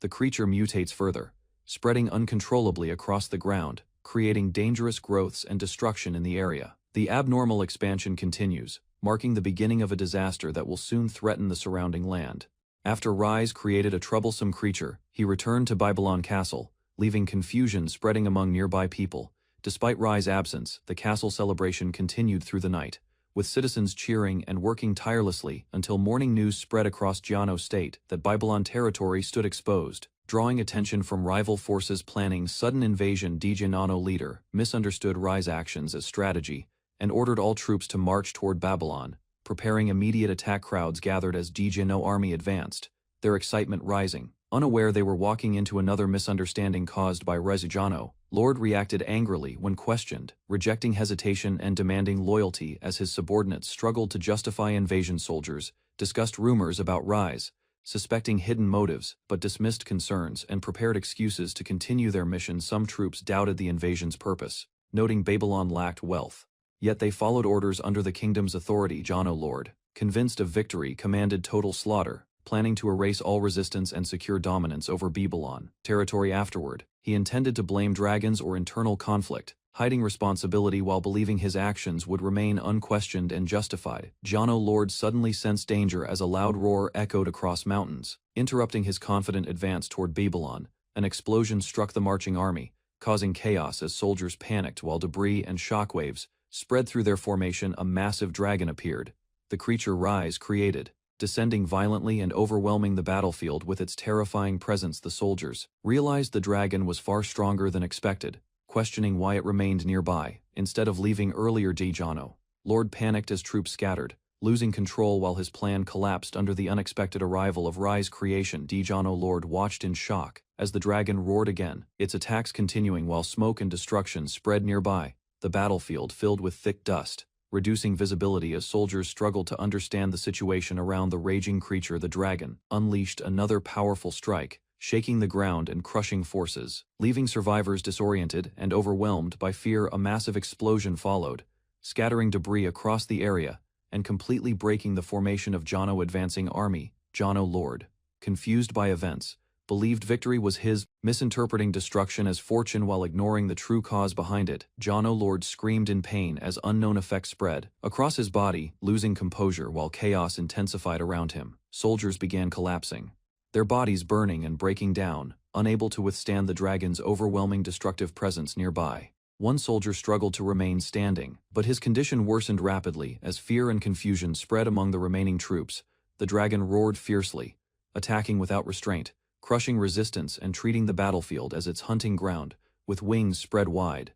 The creature mutates further, spreading uncontrollably across the ground, creating dangerous growths and destruction in the area. The abnormal expansion continues, marking the beginning of a disaster that will soon threaten the surrounding land. After Rise created a troublesome creature, he returned to Babylon Castle, leaving confusion spreading among nearby people. Despite Rise's absence, the castle celebration continued through the night, with citizens cheering and working tirelessly until morning news spread across Giano State that Babylon territory stood exposed, drawing attention from rival forces planning sudden invasion. Giano leader misunderstood Rise's actions as strategy and ordered all troops to march toward Babylon, preparing immediate attack. Crowds gathered as Giano army advanced, their excitement rising. Unaware they were walking into another misunderstanding caused by Giano, Lord reacted angrily when questioned, rejecting hesitation and demanding loyalty as his subordinates struggled to justify invasion. Soldiers discussed rumors about Rise, suspecting hidden motives, but dismissed concerns and prepared excuses to continue their mission. Some troops doubted the invasion's purpose, noting Babylon lacked wealth. Yet they followed orders under the kingdom's authority. Giano Lord, convinced of victory, commanded total slaughter, planning to erase all resistance and secure dominance over Babylon territory. Afterward, he intended to blame dragons or internal conflict, hiding responsibility while believing his actions would remain unquestioned and justified. Giano Lord suddenly sensed danger as a loud roar echoed across mountains, interrupting his confident advance toward Babylon. An explosion struck the marching army, causing chaos as soldiers panicked while debris and shockwaves spread through their formation. A massive dragon appeared, the creature Rise created, descending violently and overwhelming the battlefield with its terrifying presence. The soldiers realized the dragon was far stronger than expected, questioning why it remained nearby, instead of leaving earlier. Giano Lord panicked as troops scattered, losing control while his plan collapsed under the unexpected arrival of Rai's creation. Dejano Lord watched in shock as the dragon roared again, its attacks continuing while smoke and destruction spread nearby, the battlefield filled with thick dust, reducing visibility as soldiers struggled to understand the situation around the raging creature. The dragon unleashed another powerful strike, shaking the ground and crushing forces, leaving survivors disoriented and overwhelmed by fear. A massive explosion followed, scattering debris across the area and completely breaking the formation of Jano advancing army. Jano Lord, confused by events, believed victory was his, misinterpreting destruction as fortune while ignoring the true cause behind it. Jano Lord screamed in pain as unknown effects spread across his body, losing composure while chaos intensified around him. Soldiers began collapsing, their bodies burning and breaking down, unable to withstand the dragon's overwhelming destructive presence nearby. One soldier struggled to remain standing, but his condition worsened rapidly as fear and confusion spread among the remaining troops. The dragon roared fiercely, attacking without restraint, crushing resistance and treating the battlefield as its hunting ground, with wings spread wide.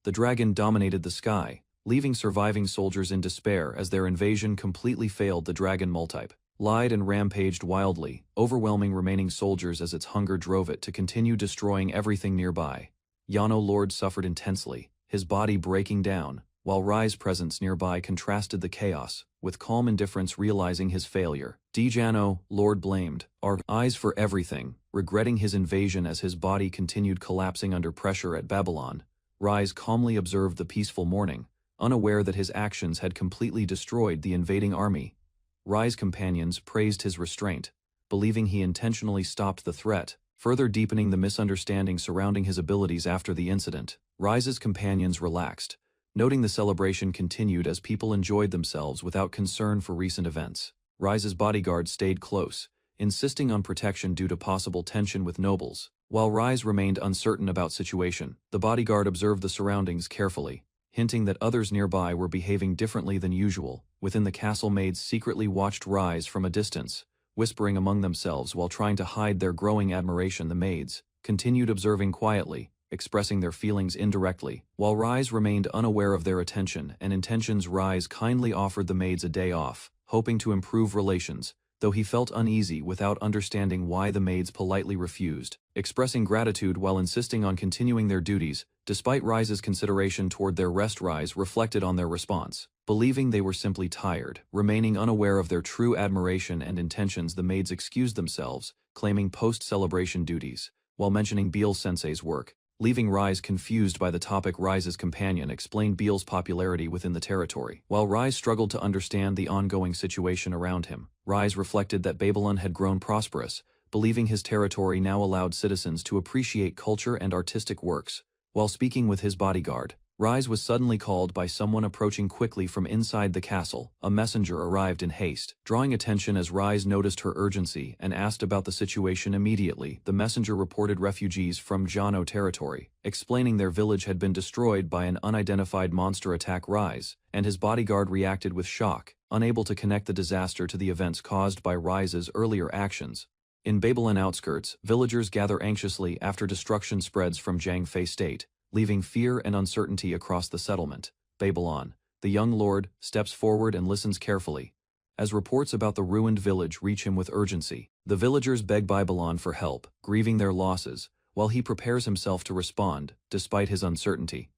The dragon dominated the sky, leaving surviving soldiers in despair as their invasion completely failed. The dragon multiple lied and rampaged wildly, overwhelming remaining soldiers as its hunger drove it to continue destroying everything nearby. Jano Lord suffered intensely, his body breaking down, while Rai's presence nearby contrasted the chaos, with calm indifference realizing his failure. Dejano Lord blamed our eyes for everything, regretting his invasion as his body continued collapsing under pressure at Babylon. Rise calmly observed the peaceful morning, unaware that his actions had completely destroyed the invading army. Rai's companions praised his restraint, believing he intentionally stopped the threat, further deepening the misunderstanding surrounding his abilities after the incident. Rai's companions relaxed, noting the celebration continued as people enjoyed themselves without concern for recent events. Rai's bodyguard stayed close, insisting on protection due to possible tension with nobles. While Rise remained uncertain about situation, the bodyguard observed the surroundings carefully, hinting that others nearby were behaving differently than usual. Within the castle, maids secretly watched Rise from a distance, whispering among themselves while trying to hide their growing admiration. The maids continued observing quietly, expressing their feelings indirectly, while Rise remained unaware of their attention and intentions. Rise kindly offered the maids a day off, hoping to improve relations, though he felt uneasy without understanding why the maids politely refused, expressing gratitude while insisting on continuing their duties. Despite Rise's consideration toward their rest, Rise reflected on their response, believing they were simply tired. Remaining unaware of their true admiration and intentions, the maids excused themselves, claiming post-celebration duties, while mentioning Beal-sensei's work, leaving Rise confused by the topic. Rise's companion explained Beal's popularity within the territory. While Rise struggled to understand the ongoing situation around him, Rise reflected that Babylon had grown prosperous, believing his territory now allowed citizens to appreciate culture and artistic works. While speaking with his bodyguard, Rise was suddenly called by someone approaching quickly from inside the castle. A messenger arrived in haste, drawing attention as Rise noticed her urgency and asked about the situation immediately. The messenger reported refugees from Jano territory, explaining their village had been destroyed by an unidentified monster attack. Rise and his bodyguard reacted with shock, unable to connect the disaster to the events caused by Rise's earlier actions. In Babylon outskirts, villagers gather anxiously after destruction spreads from Jiangfei state, leaving fear and uncertainty across the settlement. Babylon, the young lord, steps forward and listens carefully. As reports about the ruined village reach him with urgency, the villagers beg Babylon for help, grieving their losses, while he prepares himself to respond. Despite his uncertainty,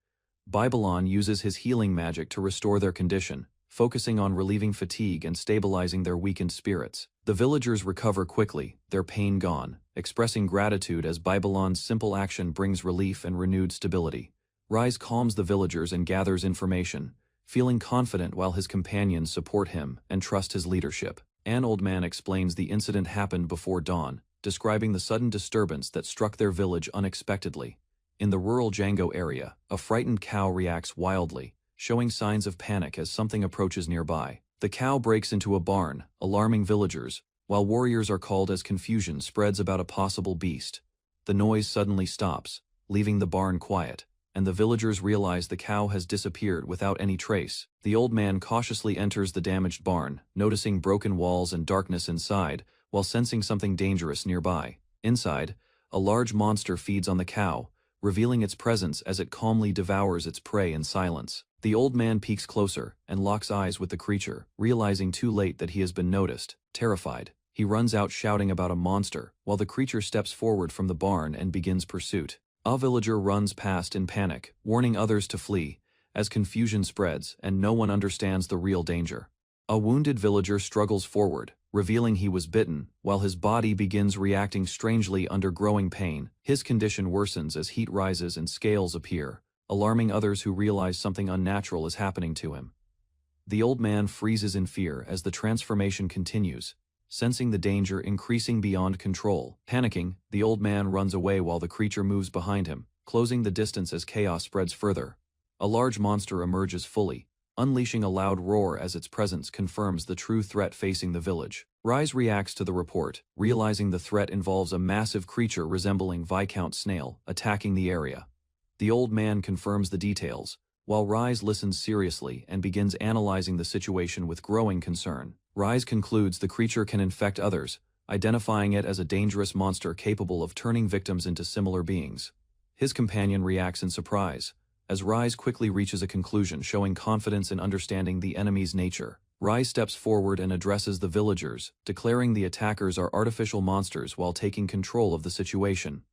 Babylon uses his healing magic to restore their condition, focusing on relieving fatigue and stabilizing their weakened spirits. The villagers recover quickly, their pain gone, expressing gratitude as Babylon's simple action brings relief and renewed stability. Rise calms the villagers and gathers information, feeling confident while his companions support him and trust his leadership. An old man explains the incident happened before dawn, describing the sudden disturbance that struck their village unexpectedly. In the rural Django area, a frightened cow reacts wildly, showing signs of panic as something approaches nearby. The cow breaks into a barn, alarming villagers, while warriors are called as confusion spreads about a possible beast. The noise suddenly stops, leaving the barn quiet, and the villagers realize the cow has disappeared without any trace. The old man cautiously enters the damaged barn, noticing broken walls and darkness inside, while sensing something dangerous nearby. Inside, a large monster feeds on the cow, revealing its presence as it calmly devours its prey in silence. The old man peeks closer and locks eyes with the creature, realizing too late that he has been noticed. Terrified, he runs out shouting about a monster, while the creature steps forward from the barn and begins pursuit. A villager runs past in panic, warning others to flee, as confusion spreads and no one understands the real danger. A wounded villager struggles forward, revealing he was bitten, while his body begins reacting strangely under growing pain. His condition worsens as heat rises and scales appear, alarming others who realize something unnatural is happening to him. The old man freezes in fear as the transformation continues, sensing the danger increasing beyond control. Panicking, the old man runs away while the creature moves behind him, closing the distance as chaos spreads further. A large monster emerges fully, unleashing a loud roar as its presence confirms the true threat facing the village. Rise reacts to the report, realizing the threat involves a massive creature resembling Viscount Snail attacking the area. The old man confirms the details, while Rise listens seriously and begins analyzing the situation with growing concern. Rise concludes the creature can infect others, identifying it as a dangerous monster capable of turning victims into similar beings. His companion reacts in surprise, as Rise quickly reaches a conclusion showing confidence in understanding the enemy's nature. Rise steps forward and addresses the villagers, declaring the attackers are artificial monsters while taking control of the situation.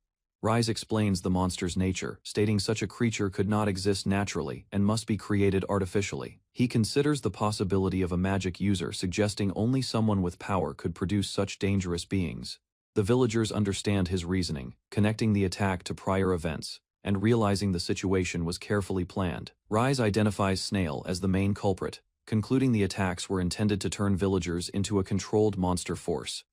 Rise explains the monster's nature, stating such a creature could not exist naturally and must be created artificially. He considers the possibility of a magic user, suggesting only someone with power could produce such dangerous beings. The villagers understand his reasoning, connecting the attack to prior events, and realizing the situation was carefully planned. Rise identifies Snail as the main culprit, concluding the attacks were intended to turn villagers into a controlled monster force.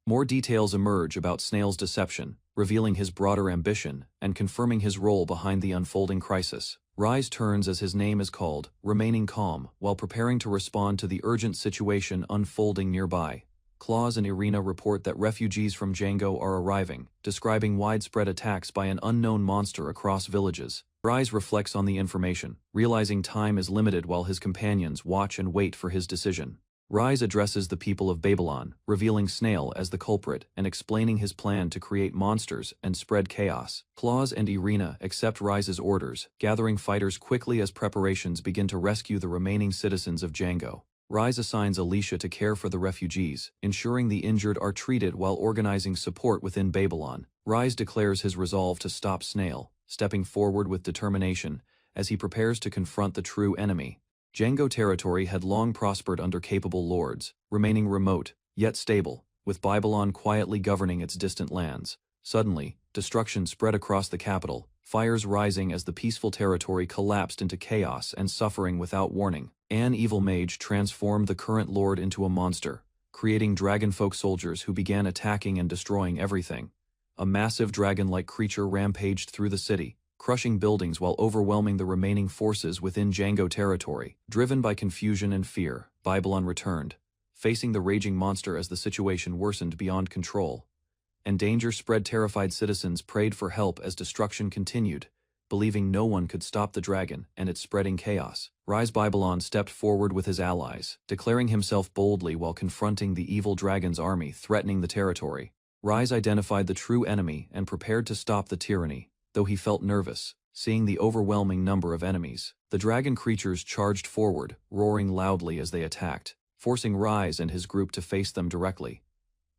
More details emerge about Snail's deception, revealing his broader ambition and confirming his role behind the unfolding crisis. Rise turns as his name is called, remaining calm while preparing to respond to the urgent situation unfolding nearby. Claus and Irina report that refugees from Django are arriving, describing widespread attacks by an unknown monster across villages. Rise reflects on the information, realizing time is limited while his companions watch and wait for his decision. Rise addresses the people of Babylon, revealing Snail as the culprit and explaining his plan to create monsters and spread chaos. Claus and Irina accept Rise's orders, gathering fighters quickly as preparations begin to rescue the remaining citizens of Django. Rise assigns Alicia to care for the refugees, ensuring the injured are treated while organizing support within Babylon. Rise declares his resolve to stop Snail, stepping forward with determination as he prepares to confront the true enemy. Django territory had long prospered under capable lords, remaining remote, yet stable, with Babylon quietly governing its distant lands. Suddenly, destruction spread across the capital, fires rising as the peaceful territory collapsed into chaos and suffering without warning. An evil mage transformed the current lord into a monster, creating dragonfolk soldiers who began attacking and destroying everything. A massive dragon-like creature rampaged through the city, crushing buildings while overwhelming the remaining forces within Django territory. Driven by confusion and fear, Babylon returned, facing the raging monster as the situation worsened beyond control. And danger spread. Terrified citizens prayed for help as destruction continued, believing no one could stop the dragon and its spreading chaos. Rise Babylon stepped forward with his allies, declaring himself boldly while confronting the evil dragon's army threatening the territory. Rise identified the true enemy and prepared to stop the tyranny, though he felt nervous, seeing the overwhelming number of enemies. The dragon creatures charged forward, roaring loudly as they attacked, forcing Rise and his group to face them directly.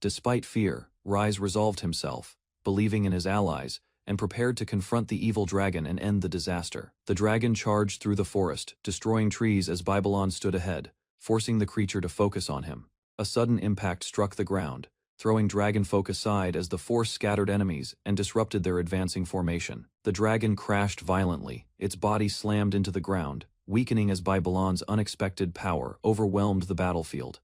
Despite fear, Rise resolved himself, believing in his allies, and prepared to confront the evil dragon and end the disaster. The dragon charged through the forest, destroying trees as Babylon stood ahead, forcing the creature to focus on him. A sudden impact struck the ground, throwing dragonfolk aside as the force scattered enemies and disrupted their advancing formation. The dragon crashed violently, its body slammed into the ground, weakening as Babylon's unexpected power overwhelmed the battlefield.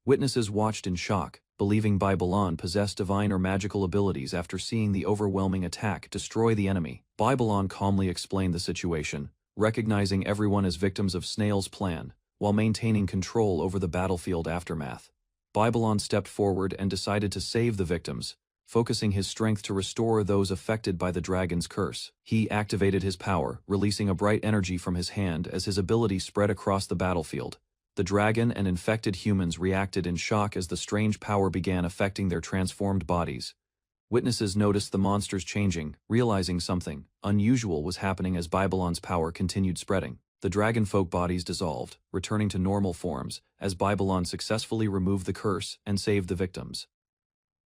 Witnesses watched in shock, believing Babylon possessed divine or magical abilities after seeing the overwhelming attack destroy the enemy. Babylon calmly explained the situation, recognizing everyone as victims of Snail's plan, while maintaining control over the battlefield aftermath. Babylon stepped forward and decided to save the victims, focusing his strength to restore those affected by the dragon's curse. He activated his power, releasing a bright energy from his hand as his ability spread across the battlefield. The dragon and infected humans reacted in shock as the strange power began affecting their transformed bodies. Witnesses noticed the monsters changing, realizing something unusual was happening as Babylon's power continued spreading. The dragon folk bodies dissolved, returning to normal forms, as Babylon successfully removed the curse and saved the victims.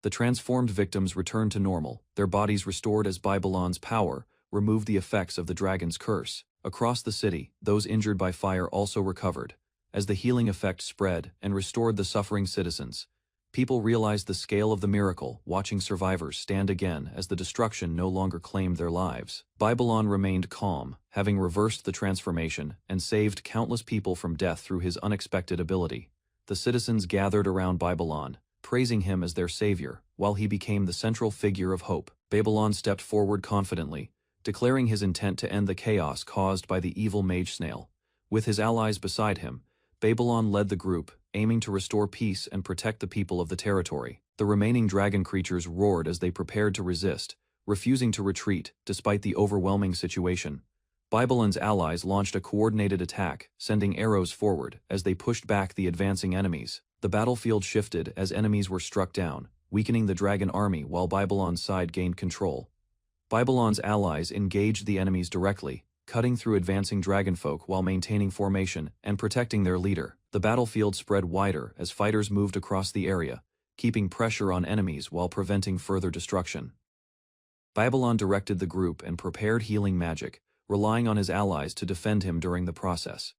The transformed victims returned to normal, their bodies restored as Babylon's power removed the effects of the dragon's curse. Across the city, those injured by fire also recovered. As the healing effect spread and restored the suffering citizens, people realized the scale of the miracle, watching survivors stand again as the destruction no longer claimed their lives. Babylon remained calm, having reversed the transformation and saved countless people from death through his unexpected ability. The citizens gathered around Babylon, praising him as their savior, while he became the central figure of hope. Babylon stepped forward confidently, declaring his intent to end the chaos caused by the evil mage snail. With his allies beside him, Babylon led the group, aiming to restore peace and protect the people of the territory. The remaining dragon creatures roared as they prepared to resist, refusing to retreat despite the overwhelming situation. Babylon's allies launched a coordinated attack, sending arrows forward as they pushed back the advancing enemies. The battlefield shifted as enemies were struck down, weakening the dragon army while Babylon's side gained control. Babylon's allies engaged the enemies directly, cutting through advancing dragonfolk while maintaining formation and protecting their leader. The battlefield spread wider as fighters moved across the area, keeping pressure on enemies while preventing further destruction. Babylon directed the group and prepared healing magic, relying on his allies to defend him during the process.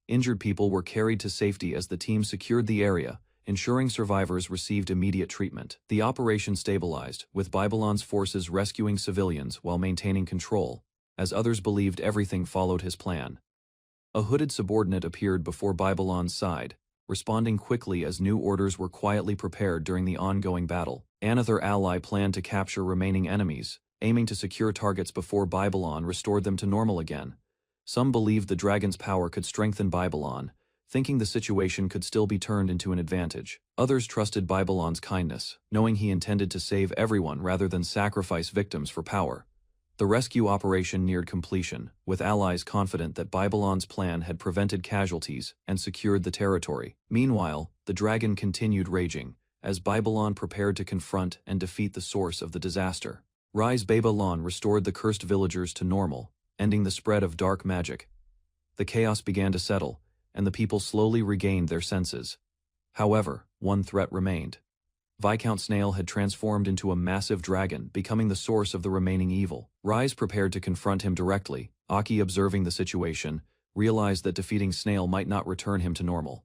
Injured people were carried to safety as the team secured the area, ensuring survivors received immediate treatment. The operation stabilized, with Babylon's forces rescuing civilians while maintaining control, as others believed everything followed his plan. A hooded subordinate appeared before Babylon's side, responding quickly as new orders were quietly prepared during the ongoing battle. Another ally planned to capture remaining enemies, aiming to secure targets before Babylon restored them to normal again. Some believed the dragon's power could strengthen Babylon, thinking the situation could still be turned into an advantage. Others trusted Babylon's kindness, knowing he intended to save everyone rather than sacrifice victims for power. The rescue operation neared completion, with allies confident that Babylon's plan had prevented casualties and secured the territory. Meanwhile, the dragon continued raging, as Babylon prepared to confront and defeat the source of the disaster. Rise Babylon restored the cursed villagers to normal, ending the spread of dark magic. The chaos began to settle, and the people slowly regained their senses. However, one threat remained. Viscount Snail had transformed into a massive dragon, becoming the source of the remaining evil. Rise prepared to confront him directly. Aki, observing the situation, realized that defeating Snail might not return him to normal.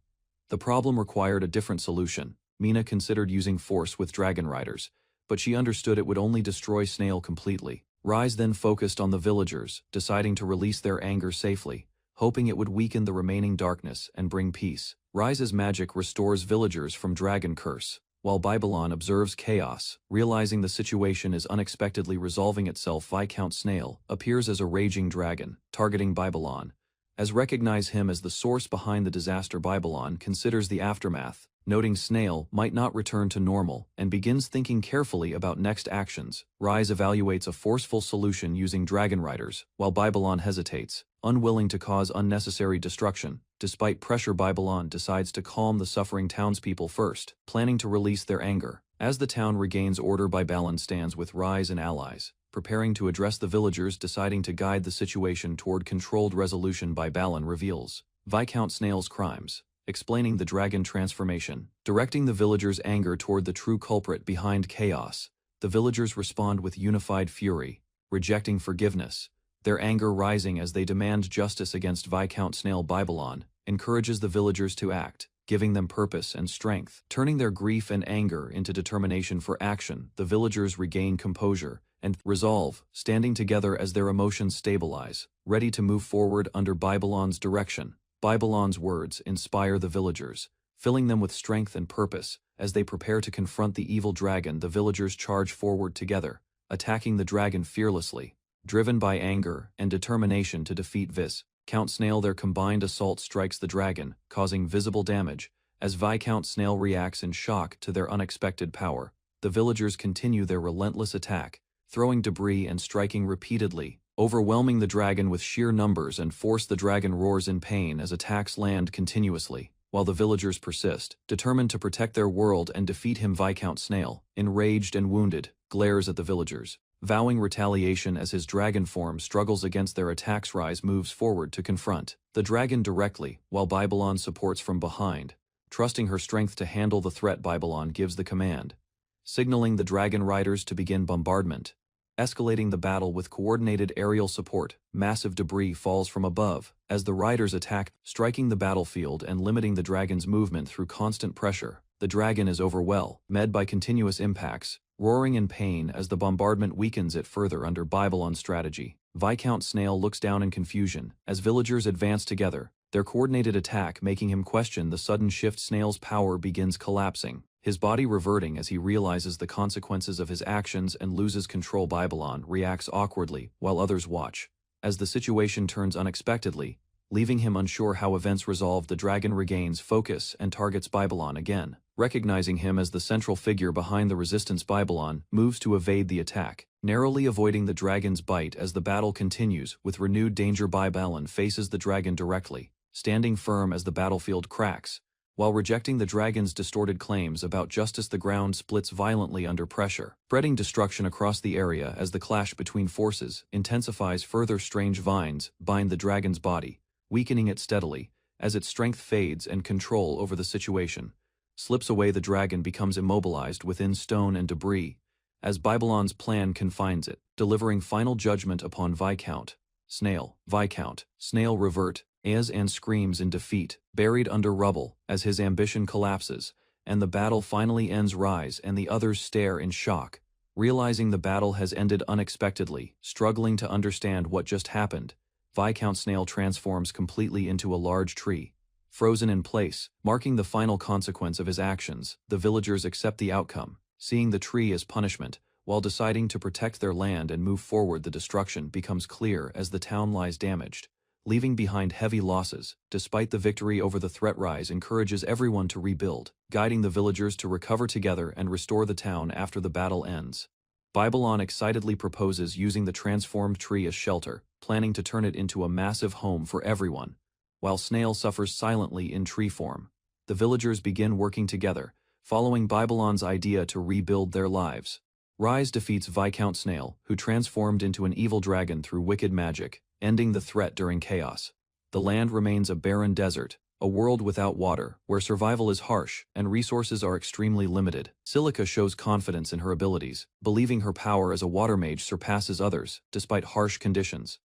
The problem required a different solution. Mina considered using force with dragon riders, but she understood it would only destroy Snail completely. Rise then focused on the villagers, deciding to release their anger safely, hoping it would weaken the remaining darkness and bring peace. Rise's magic restores villagers from dragon curse, while Babylon observes chaos. Realizing the situation is unexpectedly resolving itself, Viscount Snail appears as a raging dragon, targeting Babylon. As recognize him as the source behind the disaster, Babylon considers the aftermath, noting Snail might not return to normal, and begins thinking carefully about next actions. Rise evaluates a forceful solution using dragon riders, while Babylon hesitates, unwilling to cause unnecessary destruction. Despite pressure, Babylon decides to calm the suffering townspeople first, planning to release their anger. As the town regains order, Babylon stands with Rise and allies, preparing to address the villagers, deciding to guide the situation toward controlled resolution. Babylon reveals Viscount Snail's crimes, explaining the dragon transformation, directing the villagers' anger toward the true culprit behind chaos. The villagers respond with unified fury, rejecting forgiveness, their anger rising as they demand justice against Viscount Snail. Babylon encourages the villagers to act, giving them purpose and strength. Turning their grief and anger into determination for action, the villagers regain composure and resolve, standing together as their emotions stabilize, ready to move forward under Babylon's direction. Babylon's words inspire the villagers, filling them with strength and purpose. As they prepare to confront the evil dragon, the villagers charge forward together, attacking the dragon fearlessly. Driven by anger and determination to defeat Viscount Snail, their combined assault strikes the dragon, causing visible damage. As Viscount Snail reacts in shock to their unexpected power, the villagers continue their relentless attack, throwing debris and striking repeatedly, overwhelming the dragon with sheer numbers and force. The dragon roars in pain as attacks land continuously, while the villagers persist, determined to protect their world and defeat him. Viscount Snail, enraged and wounded, glares at the villagers. vowing retaliation as his dragon form struggles against their attacks. Rise moves forward to confront the dragon directly, while Babylon supports from behind. Trusting her strength to handle the threat, Babylon gives the command, signaling the dragon riders to begin bombardment. Escalating the battle with coordinated aerial support, massive debris falls from above as the riders attack, striking the battlefield and limiting the dragon's movement through constant pressure. The dragon is overwhelmed by continuous impacts, roaring in pain as the bombardment weakens it further under Babylon's strategy. Viscount Snail looks down in confusion as villagers advance together, their coordinated attack making him question the sudden shift. Snail's power begins collapsing, his body reverting as he realizes the consequences of his actions and loses control. Babylon reacts awkwardly while others watch. As the situation turns unexpectedly, leaving him unsure how events resolve, the dragon regains focus and targets Babylon again. Recognizing him as the central figure behind the resistance, Babylon moves to evade the attack, narrowly avoiding the dragon's bite. As the battle continues with renewed danger, Babylon faces the dragon directly, standing firm as the battlefield cracks. While rejecting the dragon's distorted claims about justice, the ground splits violently under pressure, spreading destruction across the area as the clash between forces intensifies further. Strange vines bind the dragon's body, weakening it steadily. As its strength fades and control over the situation slips away, the dragon becomes immobilized within stone and debris, as Babylon's plan confines it, delivering final judgment upon Viscount Snail. Viscount Snail revert and screams in defeat, buried under rubble as his ambition collapses, and the battle finally ends. Rise and the others stare in shock, realizing the battle has ended unexpectedly. Struggling to understand what just happened, Viscount Snail transforms completely into a large tree, frozen in place, marking the final consequence of his actions. The villagers accept the outcome, seeing the tree as punishment, while deciding to protect their land and move forward. The destruction becomes clear as the town lies damaged, leaving behind heavy losses. Despite the victory over the threat, Rise encourages everyone to rebuild, guiding the villagers to recover together and restore the town after the battle ends. Babylon excitedly proposes using the transformed tree as shelter, planning to turn it into a massive home for everyone. While Snail suffers silently in tree form, the villagers begin working together, following Babylon's idea to rebuild their lives. Rise defeats Viscount Snail, who transformed into an evil dragon through wicked magic, ending the threat during chaos. The land remains a barren desert, a world without water, where survival is harsh and resources are extremely limited. Silica shows confidence in her abilities, believing her power as a water mage surpasses others, despite harsh conditions.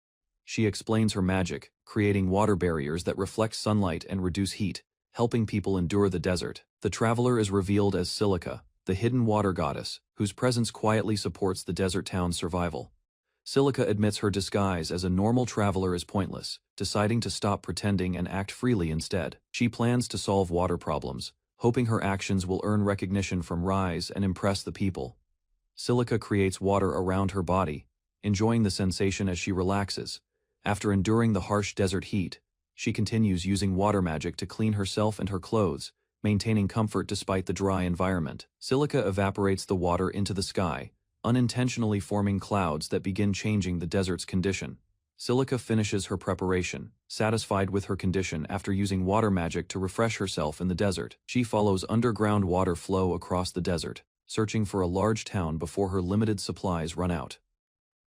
She explains her magic, creating water barriers that reflect sunlight and reduce heat, helping people endure the desert. The traveler is revealed as Silica, the hidden water goddess, whose presence quietly supports the desert town's survival. Silica admits her disguise as a normal traveler is pointless, deciding to stop pretending and act freely instead. She plans to solve water problems, hoping her actions will earn recognition from Rise and impress the people. Silica creates water around her body, enjoying the sensation as she relaxes. After enduring the harsh desert heat, she continues using water magic to clean herself and her clothes, maintaining comfort despite the dry environment. Silica evaporates the water into the sky, unintentionally forming clouds that begin changing the desert's condition. Silica finishes her preparation, satisfied with her condition after using water magic to refresh herself in the desert. She follows underground water flow across the desert, searching for a large town before her limited supplies run out.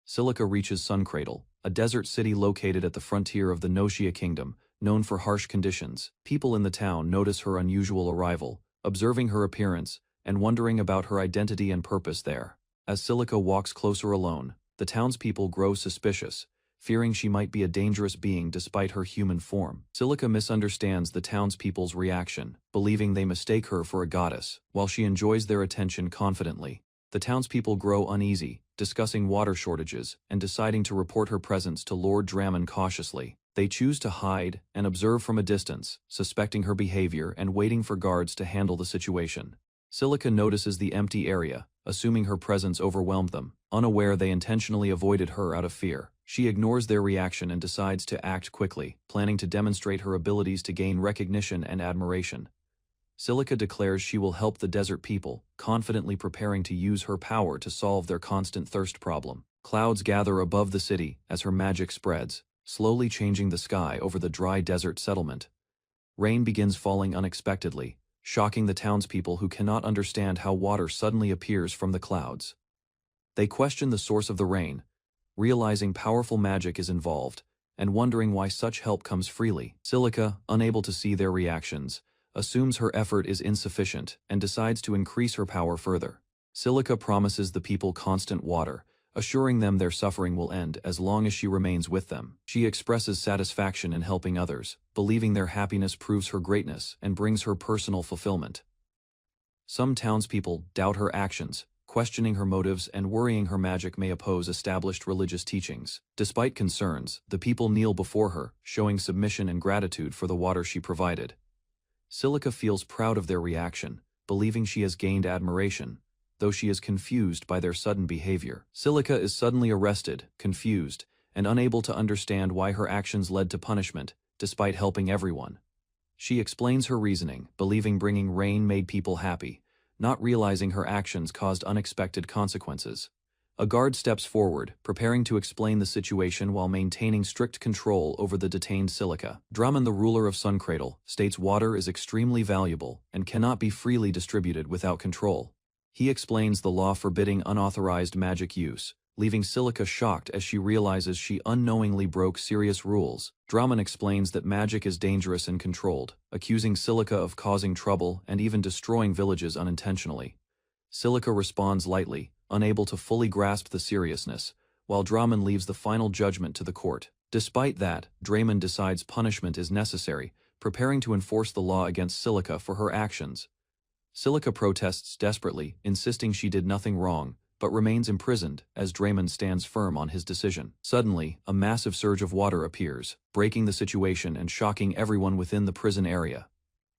Silica reaches Suncradle, a desert city located at the frontier of the Noshia Kingdom, known for harsh conditions. People in the town notice her unusual arrival, observing her appearance, and wondering about her identity and purpose there. As Silica walks closer alone, the townspeople grow suspicious, fearing she might be a dangerous being despite her human form. Silica misunderstands the townspeople's reaction, believing they mistake her for a goddess, while she enjoys their attention confidently. The townspeople grow uneasy, discussing water shortages and deciding to report her presence to Lord Dramon cautiously. They choose to hide and observe from a distance, suspecting her behavior and waiting for guards to handle the situation. Silica notices the empty area, assuming her presence overwhelmed them. Unaware they intentionally avoided her out of fear, she ignores their reaction and decides to act quickly, planning to demonstrate her abilities to gain recognition and admiration. Silica declares she will help the desert people, confidently preparing to use her power to solve their constant thirst problem. Clouds gather above the city as her magic spreads, slowly changing the sky over the dry desert settlement. Rain begins falling unexpectedly, shocking the townspeople who cannot understand how water suddenly appears from the clouds. They question the source of the rain, realizing powerful magic is involved, and wondering why such help comes freely. Silica, unable to see their reactions, assumes her effort is insufficient and decides to increase her power further. Silica promises the people constant water, assuring them their suffering will end as long as she remains with them. She expresses satisfaction in helping others, believing their happiness proves her greatness and brings her personal fulfillment. Some townspeople doubt her actions, questioning her motives and worrying her magic may oppose established religious teachings. Despite concerns, the people kneel before her, showing submission and gratitude for the water she provided. Silica feels proud of their reaction, believing she has gained admiration, though she is confused by their sudden behavior. Silica is suddenly arrested, confused, and unable to understand why her actions led to punishment, despite helping everyone. She explains her reasoning, believing bringing rain made people happy, not realizing her actions caused unexpected consequences. A guard steps forward, preparing to explain the situation while maintaining strict control over the detained Silica. Drummond, the ruler of Suncradle, states water is extremely valuable and cannot be freely distributed without control. He explains the law forbidding unauthorized magic use, leaving Silica shocked as she realizes she unknowingly broke serious rules. Drummond explains that magic is dangerous and controlled, accusing Silica of causing trouble and even destroying villages unintentionally. Silica responds lightly, unable to fully grasp the seriousness, while Drummond leaves the final judgment to the court. Despite that, Draymond decides punishment is necessary, preparing to enforce the law against Silica for her actions. Silica protests desperately, insisting she did nothing wrong, but remains imprisoned as Draymond stands firm on his decision. Suddenly, a massive surge of water appears, breaking the situation and shocking everyone within the prison area.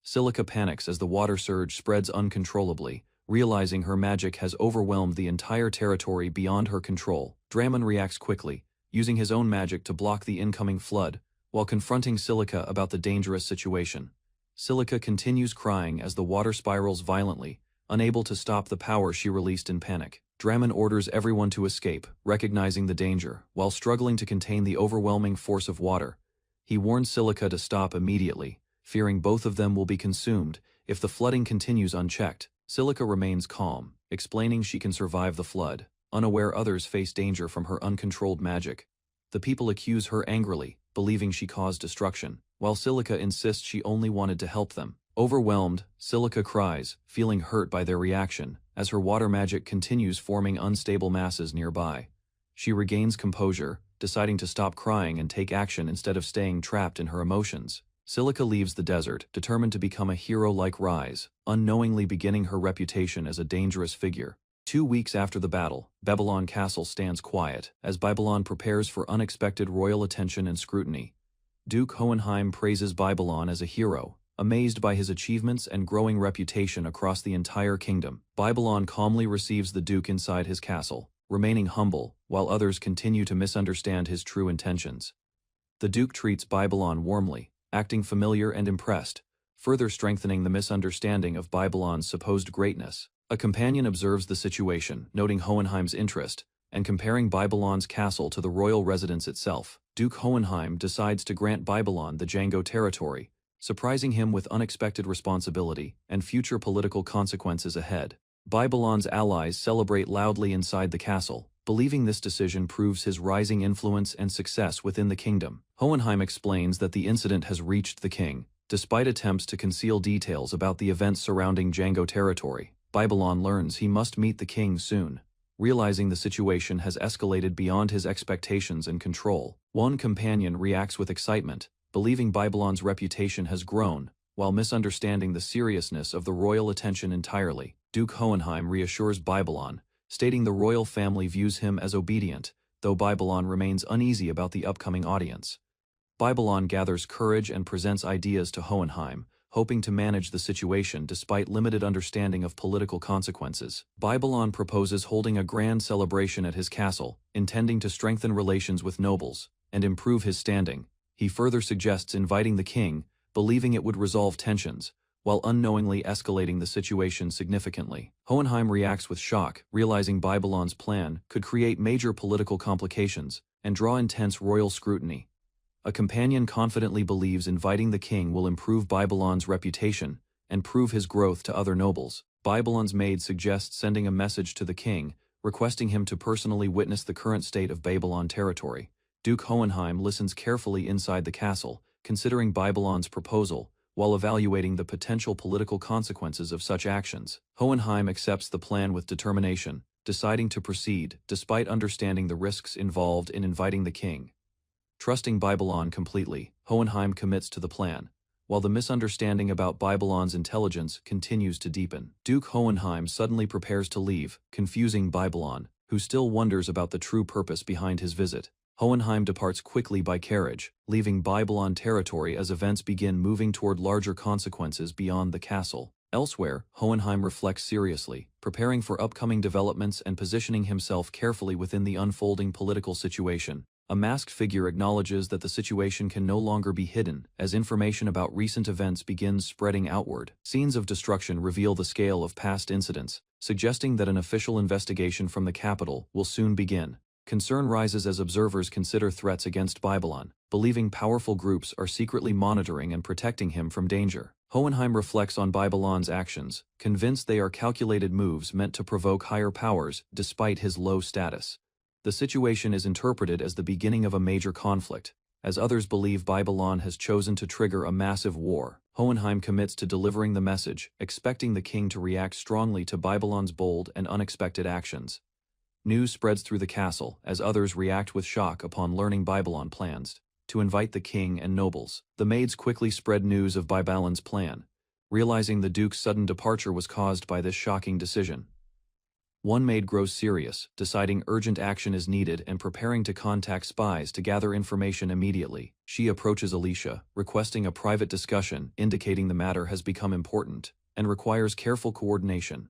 Silica panics as the water surge spreads uncontrollably, realizing her magic has overwhelmed the entire territory beyond her control. Draymond reacts quickly, using his own magic to block the incoming flood, while confronting Silica about the dangerous situation. Silica continues crying as the water spirals violently, unable to stop the power she released in panic. Draymond orders everyone to escape, recognizing the danger, while struggling to contain the overwhelming force of water. He warns Silica to stop immediately, fearing both of them will be consumed if the flooding continues unchecked. Silica remains calm, explaining she can survive the flood, unaware others face danger from her uncontrolled magic. The people accuse her angrily, believing she caused destruction, while Silica insists she only wanted to help them. Overwhelmed, Silica cries, feeling hurt by their reaction, as her water magic continues forming unstable masses nearby. She regains composure, deciding to stop crying and take action instead of staying trapped in her emotions. Silica leaves the desert, determined to become a hero like Rise, unknowingly beginning her reputation as a dangerous figure. 2 weeks after the battle, Babylon Castle stands quiet, as Babylon prepares for unexpected royal attention and scrutiny. Duke Hohenheim praises Babylon as a hero, amazed by his achievements and growing reputation across the entire kingdom. Babylon calmly receives the Duke inside his castle, remaining humble, while others continue to misunderstand his true intentions. The Duke treats Babylon warmly, acting familiar and impressed, further strengthening the misunderstanding of Babylon's supposed greatness. A companion observes the situation, noting Hohenheim's interest, and comparing Babylon's castle to the royal residence itself. Duke Hohenheim decides to grant Babylon the Django territory, surprising him with unexpected responsibility and future political consequences ahead. Babylon's allies celebrate loudly inside the castle, believing this decision proves his rising influence and success within the kingdom. Hohenheim explains that the incident has reached the king, despite attempts to conceal details about the events surrounding Django territory. Babylon learns he must meet the king soon, realizing the situation has escalated beyond his expectations and control. One companion reacts with excitement, believing Babylon's reputation has grown, while misunderstanding the seriousness of the royal attention entirely. Duke Hohenheim reassures Babylon, stating the royal family views him as obedient, though Babylon remains uneasy about the upcoming audience. Babylon gathers courage and presents ideas to Hohenheim, hoping to manage the situation despite limited understanding of political consequences. Babylon proposes holding a grand celebration at his castle, intending to strengthen relations with nobles and improve his standing. He further suggests inviting the king, believing it would resolve tensions, while unknowingly escalating the situation significantly. Hohenheim reacts with shock, realizing Babylon's plan could create major political complications and draw intense royal scrutiny. A companion confidently believes inviting the king will improve Babylon's reputation and prove his growth to other nobles. Babylon's maid suggests sending a message to the king, requesting him to personally witness the current state of Babylon territory. Duke Hohenheim listens carefully inside the castle, considering Babylon's proposal, while evaluating the potential political consequences of such actions. Hohenheim accepts the plan with determination, deciding to proceed despite understanding the risks involved in inviting the king. Trusting Babylon completely, Hohenheim commits to the plan, while the misunderstanding about Babylon's intelligence continues to deepen. Duke Hohenheim suddenly prepares to leave, confusing Babylon, who still wonders about the true purpose behind his visit. Hohenheim departs quickly by carriage, leaving Babylon territory as events begin moving toward larger consequences beyond the castle. Elsewhere, Hohenheim reflects seriously, preparing for upcoming developments and positioning himself carefully within the unfolding political situation. A masked figure acknowledges that the situation can no longer be hidden, as information about recent events begins spreading outward. Scenes of destruction reveal the scale of past incidents, suggesting that an official investigation from the capital will soon begin. Concern rises as observers consider threats against Babylon, believing powerful groups are secretly monitoring and protecting him from danger. Hohenheim reflects on Babylon's actions, convinced they are calculated moves meant to provoke higher powers despite his low status. The situation is interpreted as the beginning of a major conflict, as others believe Babylon has chosen to trigger a massive war. Hohenheim commits to delivering the message, expecting the king to react strongly to Babylon's bold and unexpected actions. News spreads through the castle as others react with shock upon learning Babylon plans to invite the king and nobles. The maids quickly spread news of Babylon's plan, realizing the duke's sudden departure was caused by this shocking decision. One maid grows serious, deciding urgent action is needed and preparing to contact spies to gather information immediately. She approaches Alicia, requesting a private discussion, indicating the matter has become important and requires careful coordination.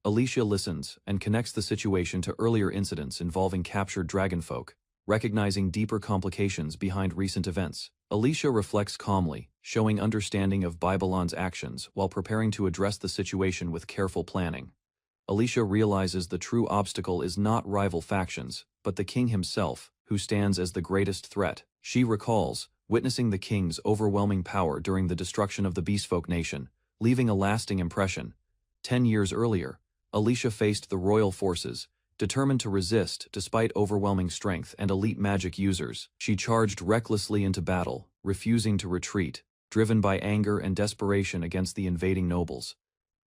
Alicia listens and connects the situation to earlier incidents involving captured dragonfolk, recognizing deeper complications behind recent events. Alicia reflects calmly, showing understanding of Babylon's actions while preparing to address the situation with careful planning. Alicia realizes the true obstacle is not rival factions, but the king himself, who stands as the greatest threat. She recalls witnessing the king's overwhelming power during the destruction of the Beastfolk nation, leaving a lasting impression. 10 years earlier, Alicia faced the royal forces, determined to resist despite overwhelming strength and elite magic users. She charged recklessly into battle, refusing to retreat, driven by anger and desperation against the invading nobles.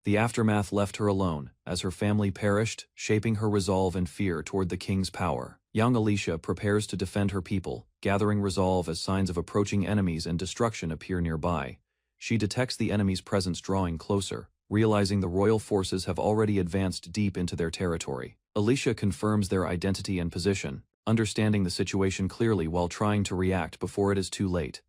The aftermath left her alone, as her family perished, shaping her resolve and fear toward the king's power. Young Alicia prepares to defend her people, gathering resolve as signs of approaching enemies and destruction appear nearby. She detects the enemy's presence drawing closer, realizing the royal forces have already advanced deep into their territory. Alicia confirms their identity and position, understanding the situation clearly while trying to react before it is too late.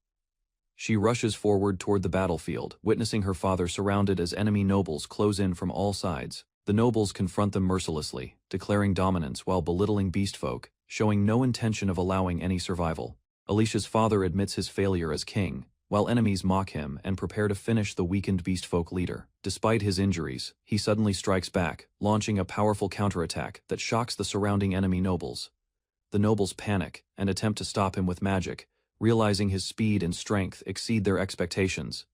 She rushes forward toward the battlefield, witnessing her father surrounded as enemy nobles close in from all sides. The nobles confront them mercilessly, declaring dominance while belittling beastfolk, showing no intention of allowing any survival. Alicia's father admits his failure as king, while enemies mock him and prepare to finish the weakened beastfolk leader. Despite his injuries, he suddenly strikes back, launching a powerful counterattack that shocks the surrounding enemy nobles. The nobles panic and attempt to stop him with magic, realizing his speed and strength exceed their expectations.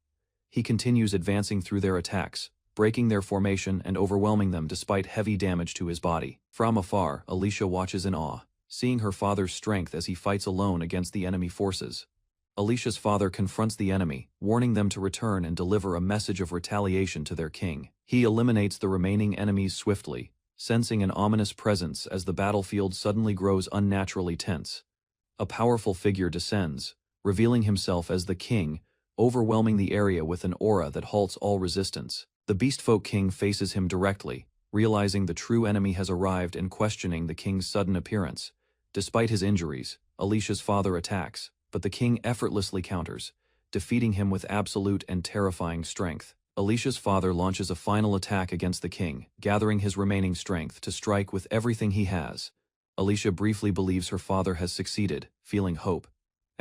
He continues advancing through their attacks, breaking their formation and overwhelming them despite heavy damage to his body. From afar, Alicia watches in awe, seeing her father's strength as he fights alone against the enemy forces. Alicia's father confronts the enemy, warning them to return and deliver a message of retaliation to their king. He eliminates the remaining enemies swiftly, sensing an ominous presence as the battlefield suddenly grows unnaturally tense. A powerful figure descends, revealing himself as the king, overwhelming the area with an aura that halts all resistance. The Beastfolk king faces him directly, realizing the true enemy has arrived and questioning the king's sudden appearance. Despite his injuries, Alicia's father attacks, but the king effortlessly counters, defeating him with absolute and terrifying strength. Alicia's father launches a final attack against the king, gathering his remaining strength to strike with everything he has. Alicia briefly believes her father has succeeded, feeling hope,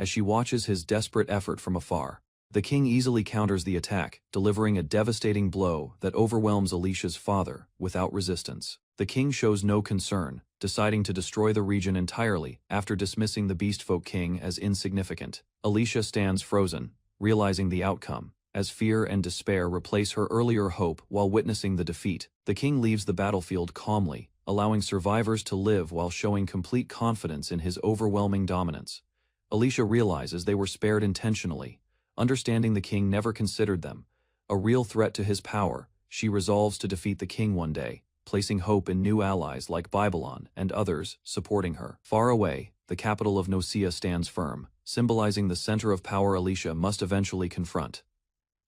as she watches his desperate effort from afar. The king easily counters the attack, delivering a devastating blow that overwhelms Alicia's father without resistance. The king shows no concern, deciding to destroy the region entirely after dismissing the Beastfolk king as insignificant. Alicia stands frozen, realizing the outcome, as fear and despair replace her earlier hope while witnessing the defeat. The king leaves the battlefield calmly, allowing survivors to live while showing complete confidence in his overwhelming dominance. Alicia realizes they were spared intentionally. Understanding the king never considered them a real threat to his power, she resolves to defeat the king one day, placing hope in new allies like Babylon and others supporting her. Far away, the capital of Nosea stands firm, symbolizing the center of power Alicia must eventually confront.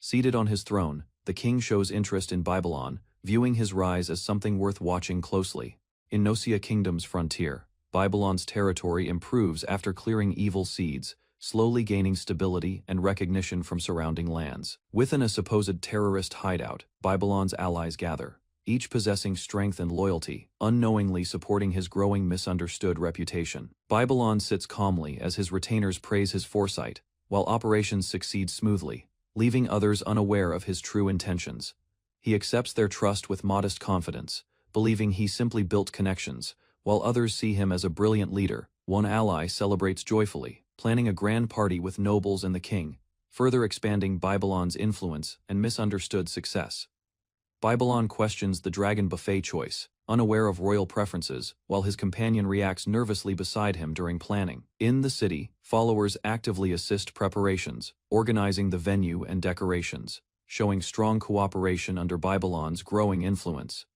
Seated on his throne, the king shows interest in Babylon, viewing his rise as something worth watching closely. In Nosea Kingdom's frontier, Babylon's territory improves after clearing evil seeds, slowly gaining stability and recognition from surrounding lands. Within a supposed terrorist hideout, Babylon's allies gather, each possessing strength and loyalty, unknowingly supporting his growing misunderstood reputation. Babylon sits calmly as his retainers praise his foresight, while operations succeed smoothly, leaving others unaware of his true intentions. He accepts their trust with modest confidence, believing he simply built connections, while others see him as a brilliant leader. One ally celebrates joyfully, planning a grand party with nobles and the king, further expanding Babylon's influence and misunderstood success. Babylon questions the dragon buffet choice, unaware of royal preferences, while his companion reacts nervously beside him during planning. In the city, followers actively assist preparations, organizing the venue and decorations, showing strong cooperation under Babylon's growing influence.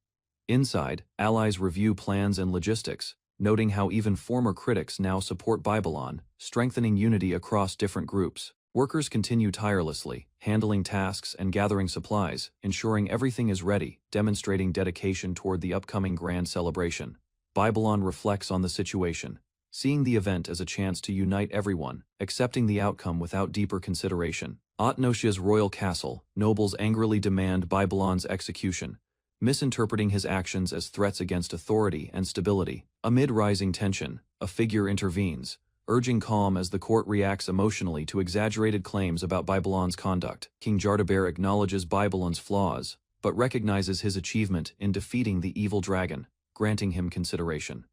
Inside, allies review plans and logistics, noting how even former critics now support Babylon, strengthening unity across different groups. Workers continue tirelessly, handling tasks and gathering supplies, ensuring everything is ready, demonstrating dedication toward the upcoming grand celebration. Babylon reflects on the situation, seeing the event as a chance to unite everyone, accepting the outcome without deeper consideration. At Nosea's royal castle, nobles angrily demand Babylon's execution, misinterpreting his actions as threats against authority and stability. Amid rising tension, a figure intervenes, urging calm as the court reacts emotionally to exaggerated claims about Babylon's conduct. King Jardaber acknowledges Babylon's flaws, but recognizes his achievement in defeating the evil dragon, granting him consideration.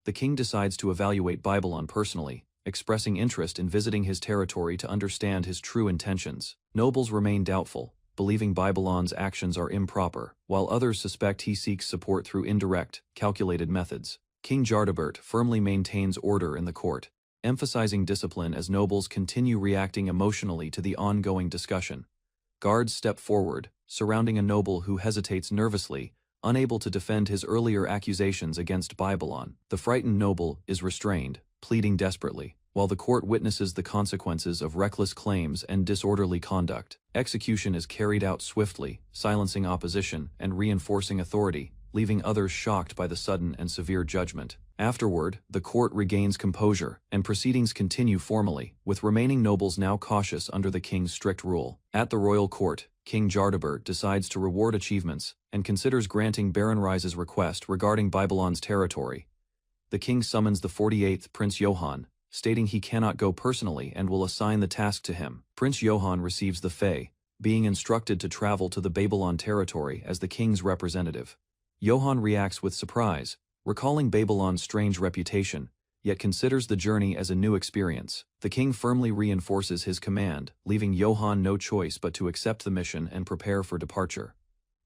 The king decides to evaluate Babylon personally, expressing interest in visiting his territory to understand his true intentions. Nobles remain doubtful, believing Babylon's actions are improper, while others suspect he seeks support through indirect, calculated methods. King Jardabert firmly maintains order in the court, emphasizing discipline as nobles continue reacting emotionally to the ongoing discussion. Guards step forward, surrounding a noble who hesitates nervously, unable to defend his earlier accusations against Babylon. The frightened noble is restrained, pleading desperately, while the court witnesses the consequences of reckless claims and disorderly conduct. Execution is carried out swiftly, silencing opposition and reinforcing authority, leaving others shocked by the sudden and severe judgment. Afterward, the court regains composure, and proceedings continue formally, with remaining nobles now cautious under the king's strict rule. At the royal court, King Jardabert decides to reward achievements, and considers granting Baron Rise's request regarding Babylon's territory. The king summons the 48th Prince Johann, stating he cannot go personally and will assign the task to him. Prince Johann receives the fey, being instructed to travel to the Babylon territory as the king's representative. Johann reacts with surprise, recalling Babylon's strange reputation, yet considers the journey as a new experience. The king firmly reinforces his command, leaving Johann no choice but to accept the mission and prepare for departure.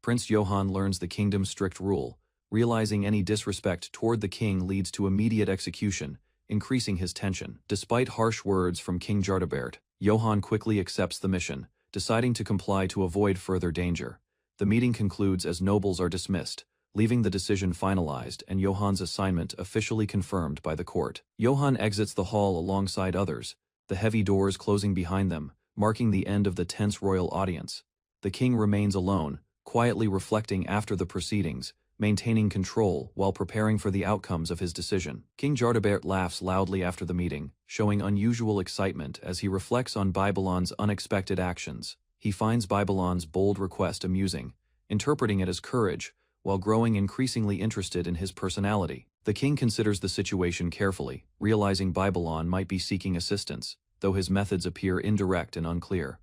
Prince Johann learns the kingdom's strict rule, realizing any disrespect toward the king leads to immediate execution, increasing his tension. Despite harsh words from King Jardabert, Johann quickly accepts the mission, deciding to comply to avoid further danger. The meeting concludes as nobles are dismissed, leaving the decision finalized and Johann's assignment officially confirmed by the court. Johann exits the hall alongside others, the heavy doors closing behind them, marking the end of the tense royal audience. The king remains alone, quietly reflecting after the proceedings, maintaining control while preparing for the outcomes of his decision. King Jardabert laughs loudly after the meeting, showing unusual excitement as he reflects on Babylon's unexpected actions. He finds Babylon's bold request amusing, interpreting it as courage, while growing increasingly interested in his personality. The king considers the situation carefully, realizing Babylon might be seeking assistance, though his methods appear indirect and unclear.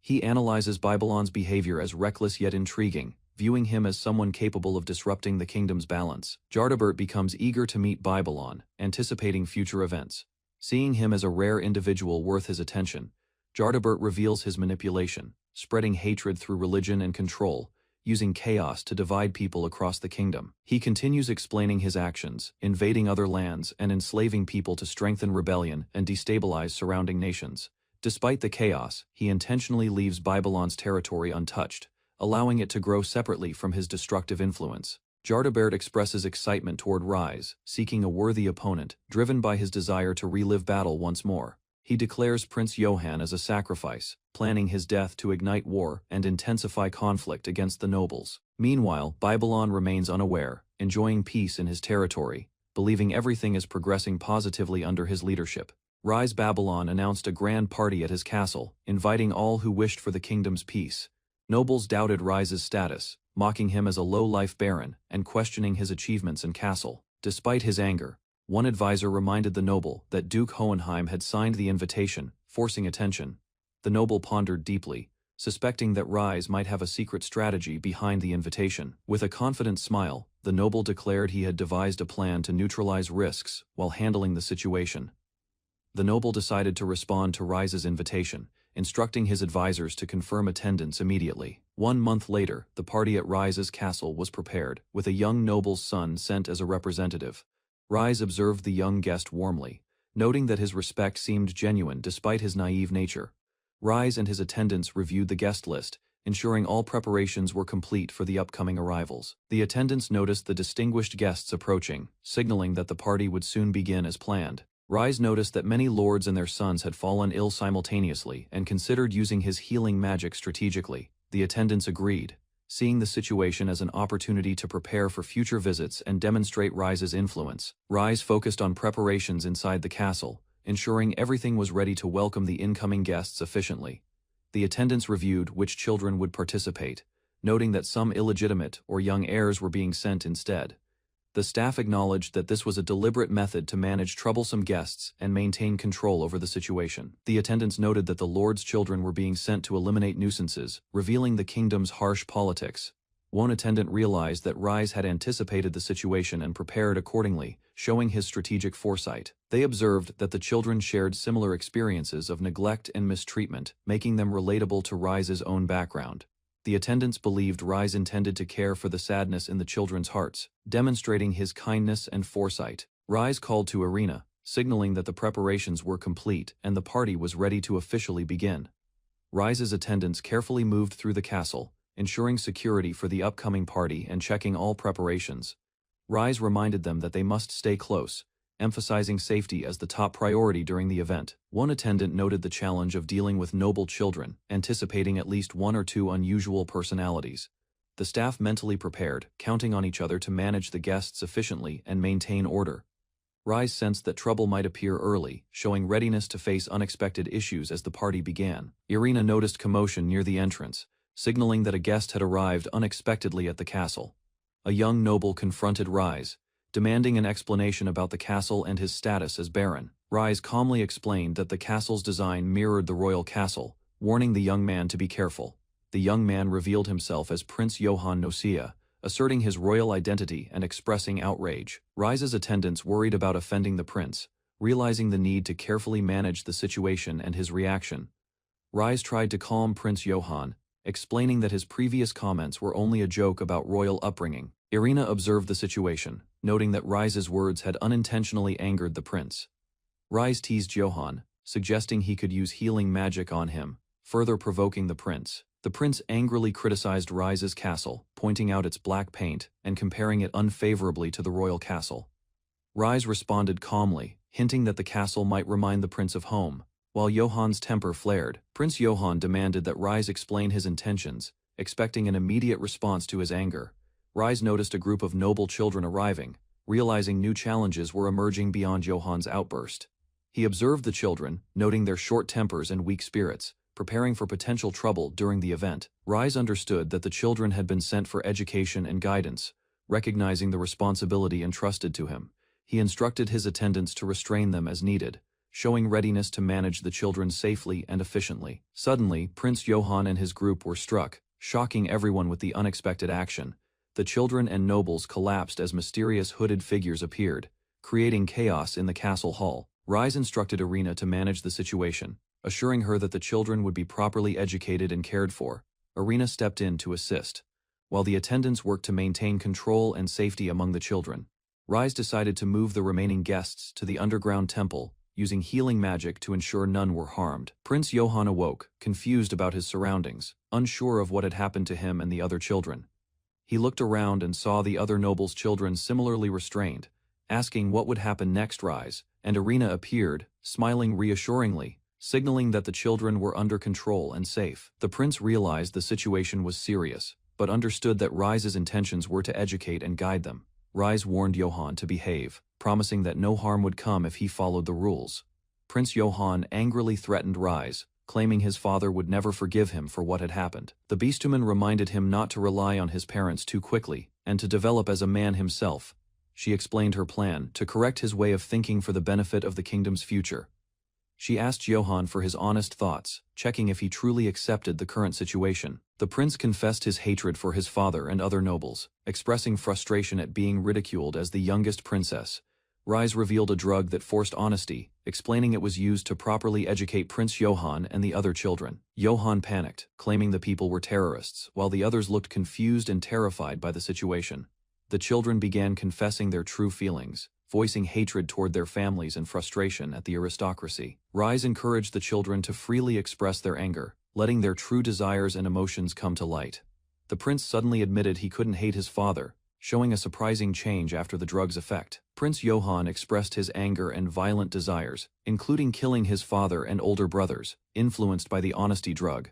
He analyzes Babylon's behavior as reckless yet intriguing, viewing him as someone capable of disrupting the kingdom's balance. Jardabert becomes eager to meet Babylon, anticipating future events. Seeing him as a rare individual worth his attention, Jardabert reveals his manipulation, spreading hatred through religion and control, using chaos to divide people across the kingdom. He continues explaining his actions, invading other lands and enslaving people to strengthen rebellion and destabilize surrounding nations. Despite the chaos, he intentionally leaves Babylon's territory untouched, allowing it to grow separately from his destructive influence. Jardabert expresses excitement toward Rise, seeking a worthy opponent, driven by his desire to relive battle once more. He declares Prince Johann as a sacrifice, planning his death to ignite war and intensify conflict against the nobles. Meanwhile, Babylon remains unaware, enjoying peace in his territory, believing everything is progressing positively under his leadership. Rise Babylon announced a grand party at his castle, inviting all who wished for the kingdom's peace. Nobles doubted Rise's status, mocking him as a low-life baron and questioning his achievements in castle. Despite his anger, one advisor reminded the noble that Duke Hohenheim had signed the invitation, forcing attention. The noble pondered deeply, suspecting that Rise might have a secret strategy behind the invitation. With a confident smile, the noble declared he had devised a plan to neutralize risks while handling the situation. The noble decided to respond to Rise's invitation, instructing his advisors to confirm attendance immediately. 1 month later, the party at Rise's castle was prepared, with a young noble's son sent as a representative. Rise observed the young guest warmly, noting that his respect seemed genuine despite his naive nature. Rise and his attendants reviewed the guest list, ensuring all preparations were complete for the upcoming arrivals. The attendants noticed the distinguished guests approaching, signaling that the party would soon begin as planned. Rise noticed that many lords and their sons had fallen ill simultaneously and considered using his healing magic strategically. The attendants agreed, seeing the situation as an opportunity to prepare for future visits and demonstrate Rise's influence. Rise focused on preparations inside the castle, ensuring everything was ready to welcome the incoming guests efficiently. The attendants reviewed which children would participate, noting that some illegitimate or young heirs were being sent instead. The staff acknowledged that this was a deliberate method to manage troublesome guests and maintain control over the situation. The attendants noted that the lord's children were being sent to eliminate nuisances, revealing the kingdom's harsh politics. One attendant realized that Rise had anticipated the situation and prepared accordingly, showing his strategic foresight. They observed that the children shared similar experiences of neglect and mistreatment, making them relatable to Rise's own background. The attendants believed Rise intended to care for the sadness in the children's hearts, demonstrating his kindness and foresight. Rise called to Irina, signaling that the preparations were complete and the party was ready to officially begin. Rise's attendants carefully moved through the castle, ensuring security for the upcoming party and checking all preparations. Rise reminded them that they must stay close, emphasizing safety as the top priority during the event. One attendant noted the challenge of dealing with noble children, anticipating at least 1 or 2 unusual personalities. The staff mentally prepared, counting on each other to manage the guests efficiently and maintain order. Rise sensed that trouble might appear early, showing readiness to face unexpected issues as the party began. Irina noticed commotion near the entrance, signaling that a guest had arrived unexpectedly at the castle. A young noble confronted Rise, demanding an explanation about the castle and his status as baron. Rise calmly explained that the castle's design mirrored the royal castle, warning the young man to be careful. The young man revealed himself as Prince Johann Nocia, asserting his royal identity and expressing outrage. Rise's attendants worried about offending the prince, realizing the need to carefully manage the situation and his reaction. Rise tried to calm Prince Johann, explaining that his previous comments were only a joke about royal upbringing. Irina observed the situation, noting that Rise's words had unintentionally angered the prince. Rise teased Johann, suggesting he could use healing magic on him, further provoking the prince. The prince angrily criticized Rise's castle, pointing out its black paint and comparing it unfavorably to the royal castle. Rise responded calmly, hinting that the castle might remind the prince of home. While Johann's temper flared, Prince Johann demanded that Rise explain his intentions, expecting an immediate response to his anger. Rise noticed a group of noble children arriving, realizing new challenges were emerging beyond Johann's outburst. He observed the children, noting their short tempers and weak spirits, preparing for potential trouble during the event. Rise understood that the children had been sent for education and guidance, recognizing the responsibility entrusted to him. He instructed his attendants to restrain them as needed, showing readiness to manage the children safely and efficiently. Suddenly, Prince Johann and his group were struck, shocking everyone with the unexpected action. The children and nobles collapsed as mysterious hooded figures appeared, creating chaos in the castle hall. Rise instructed Irina to manage the situation, assuring her that the children would be properly educated and cared for. Irina stepped in to assist. while the attendants worked to maintain control and safety among the children. Rise decided to move the remaining guests to the underground temple, using healing magic to ensure none were harmed. Prince Johann awoke, confused about his surroundings, unsure of what had happened to him and the other children. He looked around and saw the other nobles' children similarly restrained, asking what would happen next. Rise and Irina appeared, smiling reassuringly, signaling that the children were under control and safe. The prince realized the situation was serious, but understood that Rise's intentions were to educate and guide them. Rise warned Johann to behave, promising that no harm would come if he followed the rules. Prince Johann angrily threatened Rise, claiming his father would never forgive him for what had happened. The beastwoman reminded him not to rely on his parents too quickly, and to develop as a man himself. She explained her plan to correct his way of thinking for the benefit of the kingdom's future. She asked Johann for his honest thoughts, checking if he truly accepted the current situation. The prince confessed his hatred for his father and other nobles, expressing frustration at being ridiculed as the youngest princess. Rise revealed a drug that forced honesty, explaining it was used to properly educate Prince Johann and the other children. Johann panicked, claiming the people were terrorists, while the others looked confused and terrified by the situation. The children began confessing their true feelings, voicing hatred toward their families and frustration at the aristocracy. Rise encouraged the children to freely express their anger, letting their true desires and emotions come to light. The prince suddenly admitted he couldn't hate his father, showing a surprising change after the drug's effect. Prince Johann expressed his anger and violent desires, including killing his father and older brothers, influenced by the honesty drug.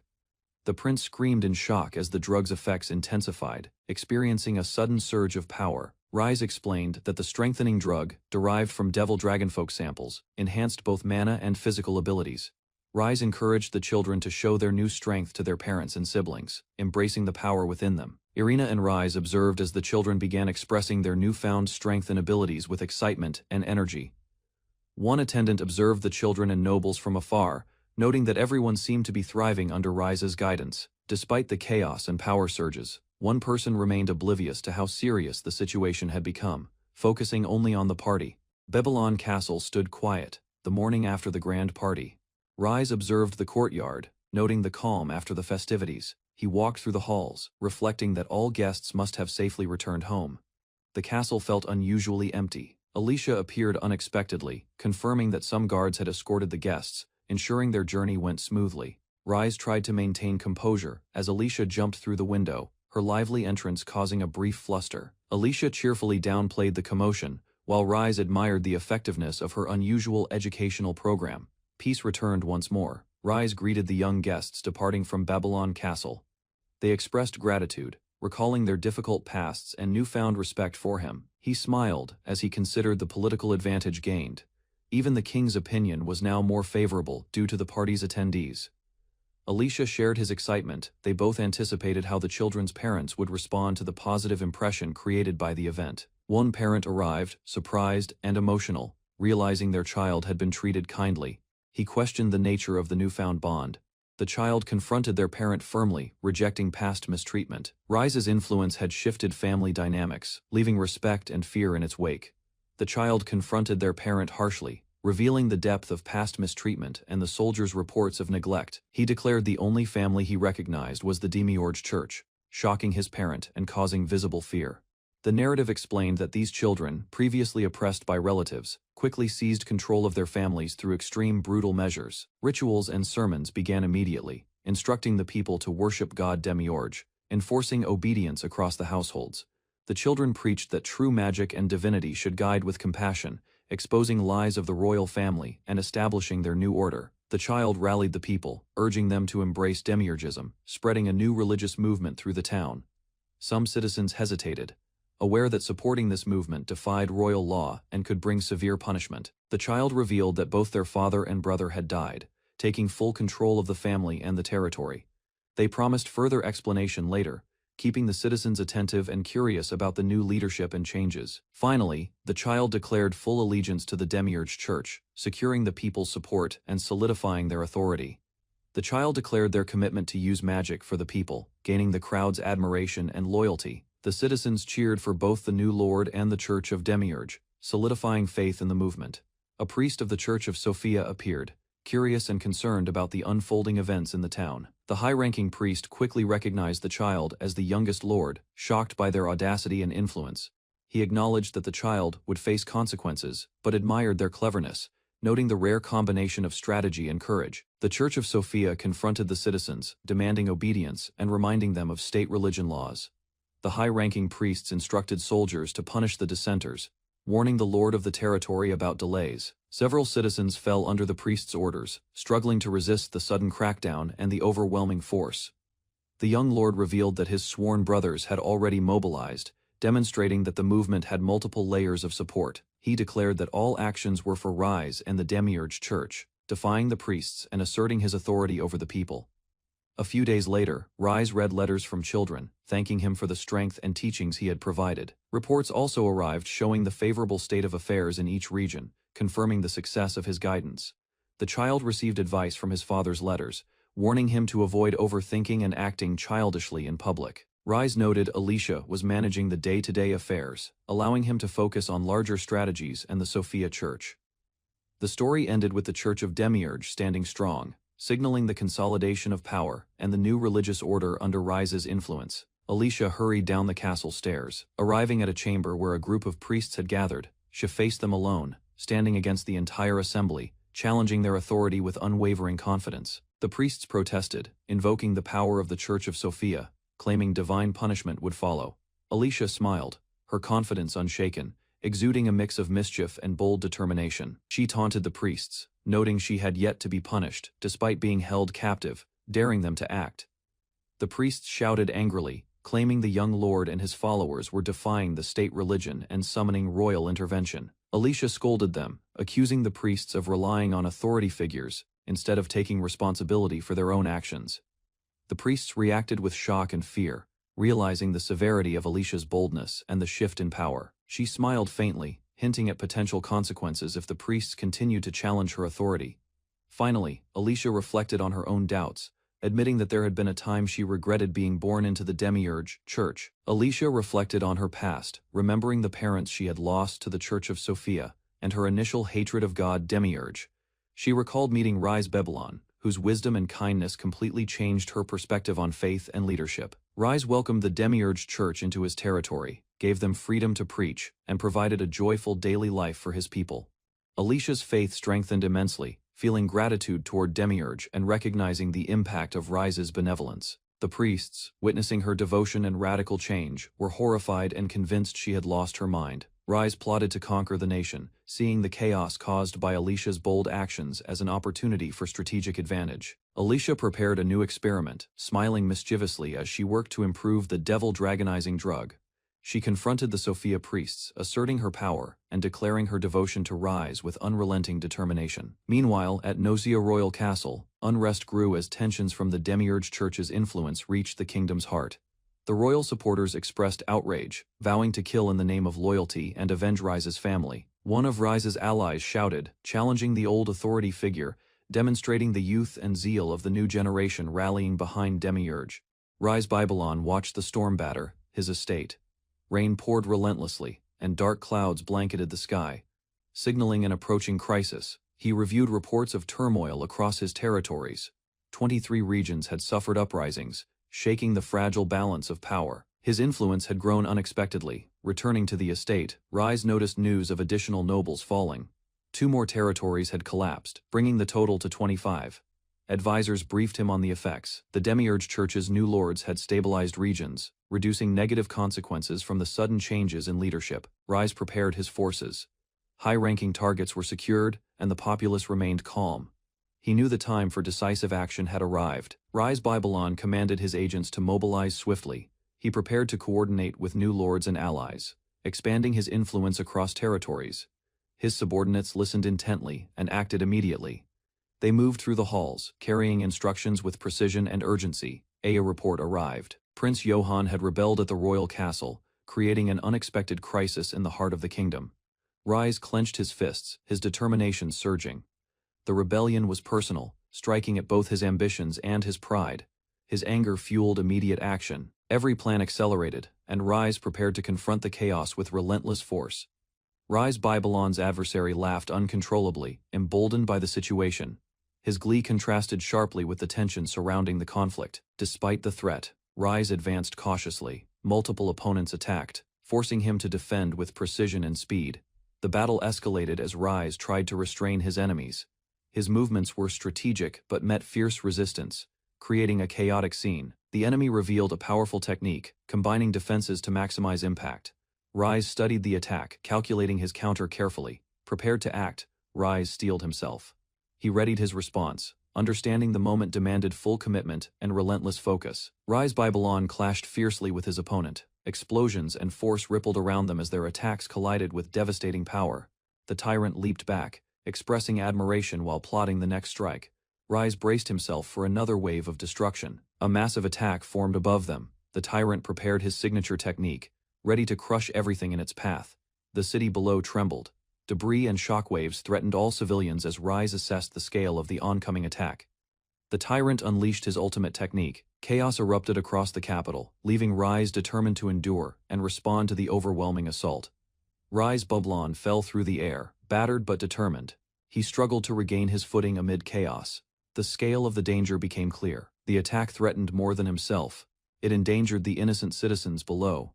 The prince screamed in shock as the drug's effects intensified, experiencing a sudden surge of power. Rise explained that the strengthening drug, derived from devil dragonfolk samples, enhanced both mana and physical abilities. Rise encouraged the children to show their new strength to their parents and siblings, embracing the power within them. Irina and Rise observed as the children began expressing their newfound strength and abilities with excitement and energy. One attendant observed the children and nobles from afar, noting that everyone seemed to be thriving under Rise's guidance. Despite the chaos and power surges, one person remained oblivious to how serious the situation had become, focusing only on the party. Babylon Castle stood quiet, the morning after the grand party. Rise observed the courtyard, noting the calm after the festivities. He walked through the halls, reflecting that all guests must have safely returned home. The castle felt unusually empty. Alicia appeared unexpectedly, confirming that some guards had escorted the guests, ensuring their journey went smoothly. Rise tried to maintain composure as Alicia jumped through the window, her lively entrance causing a brief fluster. Alicia cheerfully downplayed the commotion, while Rise admired the effectiveness of her unusual educational program. Peace returned once more. Rise greeted the young guests departing from Babylon Castle. They expressed gratitude, recalling their difficult pasts and newfound respect for him. He smiled as he considered the political advantage gained. Even the king's opinion was now more favorable due to the party's attendees. Alicia shared his excitement. They both anticipated how the children's parents would respond to the positive impression created by the event. One parent arrived, surprised and emotional, realizing their child had been treated kindly. He questioned the nature of the newfound bond. The child confronted their parent firmly, rejecting past mistreatment. Rise's influence had shifted family dynamics, leaving respect and fear in its wake. The child confronted their parent harshly, revealing the depth of past mistreatment and the soldiers' reports of neglect. He declared the only family he recognized was the Demiurge Church, shocking his parent and causing visible fear. The narrative explained that these children, previously oppressed by relatives, quickly seized control of their families through extreme brutal measures. Rituals and sermons began immediately, instructing the people to worship God Demiurge, enforcing obedience across the households. The children preached that true magic and divinity should guide with compassion, exposing lies of the royal family and establishing their new order. The child rallied the people, urging them to embrace demiurgism, spreading a new religious movement through the town. Some citizens hesitated, aware that supporting this movement defied royal law and could bring severe punishment. The child revealed that both their father and brother had died, taking full control of the family and the territory. They promised further explanation later, keeping the citizens attentive and curious about the new leadership and changes. Finally, the child declared full allegiance to the Demiurge Church, securing the people's support and solidifying their authority. The child declared their commitment to use magic for the people, gaining the crowd's admiration and loyalty. The citizens cheered for both the new lord and the Church of Demiurge, solidifying faith in the movement. A priest of the Church of Sophia appeared, curious and concerned about the unfolding events in the town. The high-ranking priest quickly recognized the child as the youngest lord, shocked by their audacity and influence. He acknowledged that the child would face consequences, but admired their cleverness, noting the rare combination of strategy and courage. The Church of Sophia confronted the citizens, demanding obedience and reminding them of state religion laws. The high-ranking priests instructed soldiers to punish the dissenters, warning the lord of the territory about delays. Several citizens fell under the priest's orders, struggling to resist the sudden crackdown and the overwhelming force. The young lord revealed that his sworn brothers had already mobilized, demonstrating that the movement had multiple layers of support. He declared that all actions were for Rise and the Demiurge Church, defying the priests and asserting his authority over the people. A few days later, Rise read letters from children, thanking him for the strength and teachings he had provided. Reports also arrived showing the favorable state of affairs in each region, confirming the success of his guidance. The child received advice from his father's letters, warning him to avoid overthinking and acting childishly in public. Rise noted Alicia was managing the day-to-day affairs, allowing him to focus on larger strategies and the Sophia Church. The story ended with the Church of Demiurge standing strong, signaling the consolidation of power and the new religious order under Rise's influence. Alicia hurried down the castle stairs. Arriving at a chamber where a group of priests had gathered, she faced them alone, standing against the entire assembly, challenging their authority with unwavering confidence. The priests protested, invoking the power of the Church of Sophia, claiming divine punishment would follow. Alicia smiled, her confidence unshaken, exuding a mix of mischief and bold determination. She taunted the priests, noting she had yet to be punished, despite being held captive, daring them to act. The priests shouted angrily, claiming the young lord and his followers were defying the state religion and summoning royal intervention. Alicia scolded them, accusing the priests of relying on authority figures, instead of taking responsibility for their own actions. The priests reacted with shock and fear, realizing the severity of Alicia's boldness and the shift in power. She smiled faintly, hinting at potential consequences if the priests continued to challenge her authority. Finally, Alicia reflected on her own doubts, admitting that there had been a time she regretted being born into the Demiurge Church. Alicia reflected on her past, remembering the parents she had lost to the Church of Sophia, and her initial hatred of God Demiurge. She recalled meeting Rise Babylon, whose wisdom and kindness completely changed her perspective on faith and leadership. Rise welcomed the Demiurge Church into his territory, gave them freedom to preach, and provided a joyful daily life for his people. Alicia's faith strengthened immensely, feeling gratitude toward Demiurge and recognizing the impact of Rise's benevolence. The priests, witnessing her devotion and radical change, were horrified and convinced she had lost her mind. Rise plotted to conquer the nation, seeing the chaos caused by Alicia's bold actions as an opportunity for strategic advantage. Alicia prepared a new experiment, smiling mischievously as she worked to improve the devil-dragonizing drug. She confronted the Sophia priests, asserting her power and declaring her devotion to Rise with unrelenting determination. Meanwhile, at Nozia Royal Castle, unrest grew as tensions from the Demiurge Church's influence reached the kingdom's heart. The royal supporters expressed outrage, vowing to kill in the name of loyalty and avenge Rise's family. One of Rise's allies shouted, challenging the old authority figure, demonstrating the youth and zeal of the new generation rallying behind Demiurge. Rise Babylon watched the storm batter his estate. Rain poured relentlessly, and dark clouds blanketed the sky, signaling an approaching crisis. He reviewed reports of turmoil across his territories. 23 regions had suffered uprisings, shaking the fragile balance of power. His influence had grown unexpectedly. Returning to the estate, Rise noticed news of additional nobles falling. 2 more territories had collapsed, bringing the total to 25. Advisors briefed him on the effects. The Demiurge Church's new lords had stabilized regions, reducing negative consequences from the sudden changes in leadership. Rise prepared his forces. High-ranking targets were secured, and the populace remained calm. He knew the time for decisive action had arrived. Rise Babylon commanded his agents to mobilize swiftly. He prepared to coordinate with new lords and allies, expanding his influence across territories. His subordinates listened intently and acted immediately. They moved through the halls, carrying instructions with precision and urgency. A report arrived. Prince Johann had rebelled at the royal castle, creating an unexpected crisis in the heart of the kingdom. Rise clenched his fists, his determination surging. The rebellion was personal, striking at both his ambitions and his pride. His anger fueled immediate action. Every plan accelerated, and Rise prepared to confront the chaos with relentless force. Rise Babylon's adversary laughed uncontrollably, emboldened by the situation. His glee contrasted sharply with the tension surrounding the conflict. Despite the threat, Rise advanced cautiously. Multiple opponents attacked, forcing him to defend with precision and speed. The battle escalated as Rise tried to restrain his enemies. His movements were strategic but met fierce resistance, creating a chaotic scene. The enemy revealed a powerful technique, combining defenses to maximize impact. Rise studied the attack, calculating his counter carefully. Prepared to act, Rise steeled himself. He readied his response, understanding the moment demanded full commitment and relentless focus. Rise Babylon clashed fiercely with his opponent. Explosions and force rippled around them as their attacks collided with devastating power. The tyrant leaped back, expressing admiration while plotting the next strike. Rise braced himself for another wave of destruction. A massive attack formed above them. The tyrant prepared his signature technique, ready to crush everything in its path. The city below trembled. Debris and shockwaves threatened all civilians as Rise assessed the scale of the oncoming attack. The tyrant unleashed his ultimate technique. Chaos erupted across the capital, leaving Rise determined to endure and respond to the overwhelming assault. Rise Babylon fell through the air, battered but determined. He struggled to regain his footing amid chaos. The scale of the danger became clear. The attack threatened more than himself. It endangered the innocent citizens below.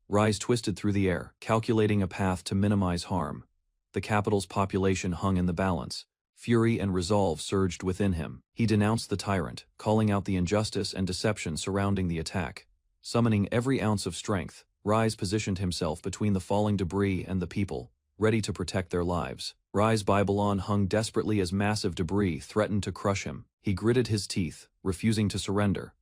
Rise twisted through the air, calculating a path to minimize harm. The capital's population hung in the balance. Fury and resolve surged within him. He denounced the tyrant, calling out the injustice and deception surrounding the attack. Summoning every ounce of strength, Rise positioned himself between the falling debris and the people, ready to protect their lives. Rise Babylon hung desperately as massive debris threatened to crush him. He gritted his teeth, refusing to surrender.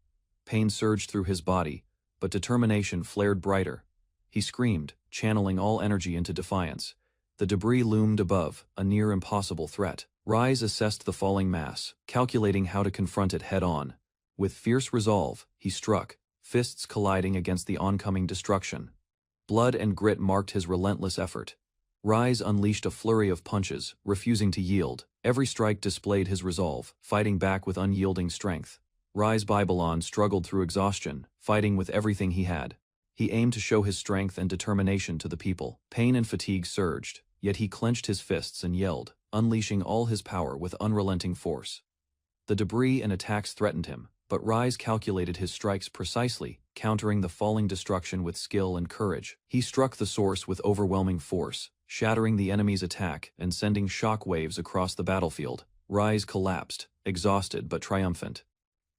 Pain surged through his body, but determination flared brighter. He screamed, channeling all energy into defiance. The debris loomed above, a near impossible threat. Rise assessed the falling mass, calculating how to confront it head-on. With fierce resolve, he struck, fists colliding against the oncoming destruction. Blood and grit marked his relentless effort. Rise unleashed a flurry of punches, refusing to yield. Every strike displayed his resolve, fighting back with unyielding strength. Rise Babylon struggled through exhaustion, fighting with everything he had. He aimed to show his strength and determination to the people. Pain and fatigue surged, yet he clenched his fists and yelled, unleashing all his power with unrelenting force. The debris and attacks threatened him, but Rise calculated his strikes precisely, countering the falling destruction with skill and courage. He struck the source with overwhelming force, shattering the enemy's attack and sending shock waves across the battlefield. Rise collapsed, exhausted but triumphant.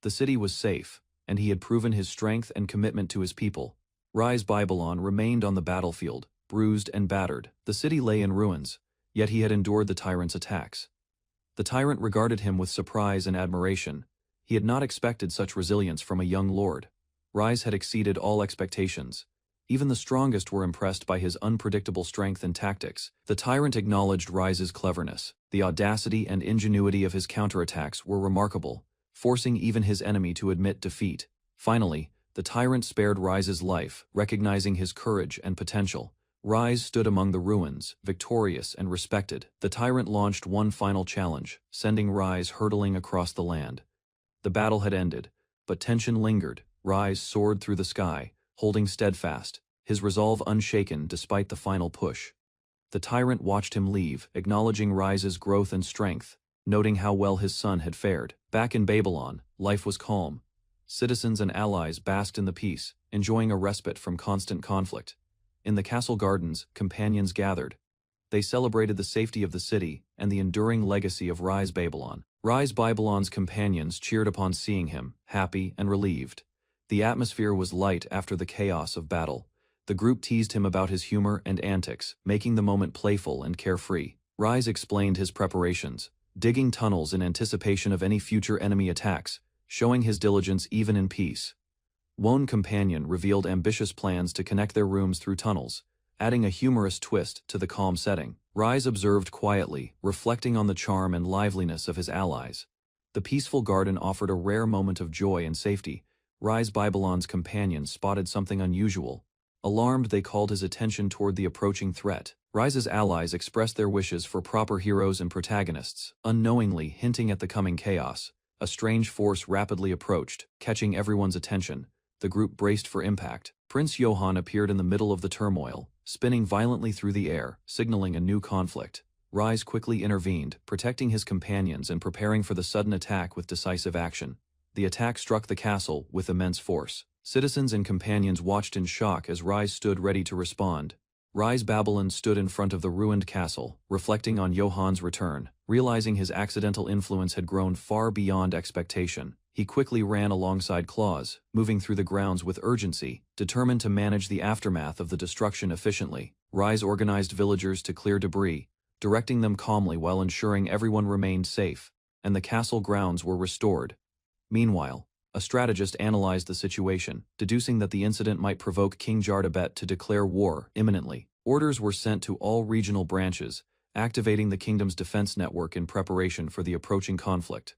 The city was safe, and he had proven his strength and commitment to his people. Rise Babylon remained on the battlefield, bruised and battered. The city lay in ruins, yet he had endured the tyrant's attacks. The tyrant regarded him with surprise and admiration. He had not expected such resilience from a young lord. Rise had exceeded all expectations. Even the strongest were impressed by his unpredictable strength and tactics. The tyrant acknowledged Rise's cleverness. The audacity and ingenuity of his counterattacks were remarkable, forcing even his enemy to admit defeat. Finally, the tyrant spared Rise's life, recognizing his courage and potential. Rise stood among the ruins, victorious and respected. The tyrant launched one final challenge, sending Rise hurtling across the land. The battle had ended, but tension lingered. Rise soared through the sky, holding steadfast, his resolve unshaken despite the final push. The tyrant watched him leave, acknowledging Rise's growth and strength, noting how well his son had fared. Back in Babylon, life was calm. Citizens and allies basked in the peace, enjoying a respite from constant conflict. In the castle gardens, companions gathered. They celebrated the safety of the city and the enduring legacy of Rise Babylon. Rise Babylon's companions cheered upon seeing him, happy and relieved. The atmosphere was light after the chaos of battle. The group teased him about his humor and antics, making the moment playful and carefree. Rise explained his preparations, digging tunnels in anticipation of any future enemy attacks, showing his diligence even in peace. One companion revealed ambitious plans to connect their rooms through tunnels, adding a humorous twist to the calm setting. Rise observed quietly, reflecting on the charm and liveliness of his allies. The peaceful garden offered a rare moment of joy and safety. Rise Babylon's companions spotted something unusual. Alarmed, they called his attention toward the approaching threat. Rise's allies expressed their wishes for proper heroes and protagonists, unknowingly hinting at the coming chaos. A strange force rapidly approached, catching everyone's attention. The group braced for impact. Prince Johann appeared in the middle of the turmoil, spinning violently through the air, signaling a new conflict. Rise quickly intervened, protecting his companions and preparing for the sudden attack with decisive action. The attack struck the castle with immense force. Citizens and companions watched in shock as Rise stood ready to respond. Rise Babylon stood in front of the ruined castle, reflecting on Johann's return. Realizing his accidental influence had grown far beyond expectation, he quickly ran alongside Claus, moving through the grounds with urgency, determined to manage the aftermath of the destruction efficiently. Rise organized villagers to clear debris, directing them calmly while ensuring everyone remained safe, and the castle grounds were restored. Meanwhile, a strategist analyzed the situation, deducing that the incident might provoke King Jardabet to declare war imminently. Orders were sent to all regional branches, activating the kingdom's defense network in preparation for the approaching conflict.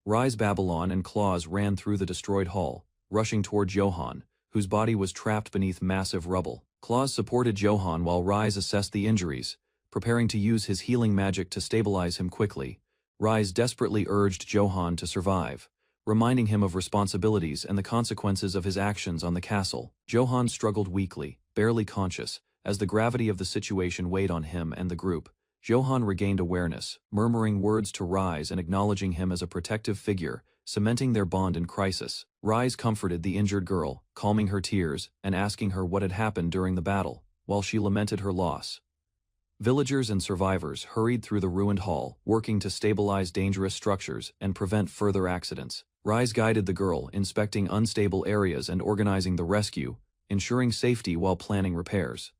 Rise Babylon and Claus ran through the destroyed hall, rushing toward Johann, whose body was trapped beneath massive rubble. Claus supported Johann while Rise assessed the injuries, preparing to use his healing magic to stabilize him quickly. Rise desperately urged Johann to survive, reminding him of responsibilities and the consequences of his actions on the castle. Johann struggled weakly, barely conscious, as the gravity of the situation weighed on him and the group. Johann regained awareness, murmuring words to Rise and acknowledging him as a protective figure, cementing their bond in crisis. Rise comforted the injured girl, calming her tears and asking her what had happened during the battle, while she lamented her loss. Villagers and survivors hurried through the ruined hall, working to stabilize dangerous structures and prevent further accidents. Rise guided the girl, inspecting unstable areas and organizing the rescue, ensuring safety while planning repairs.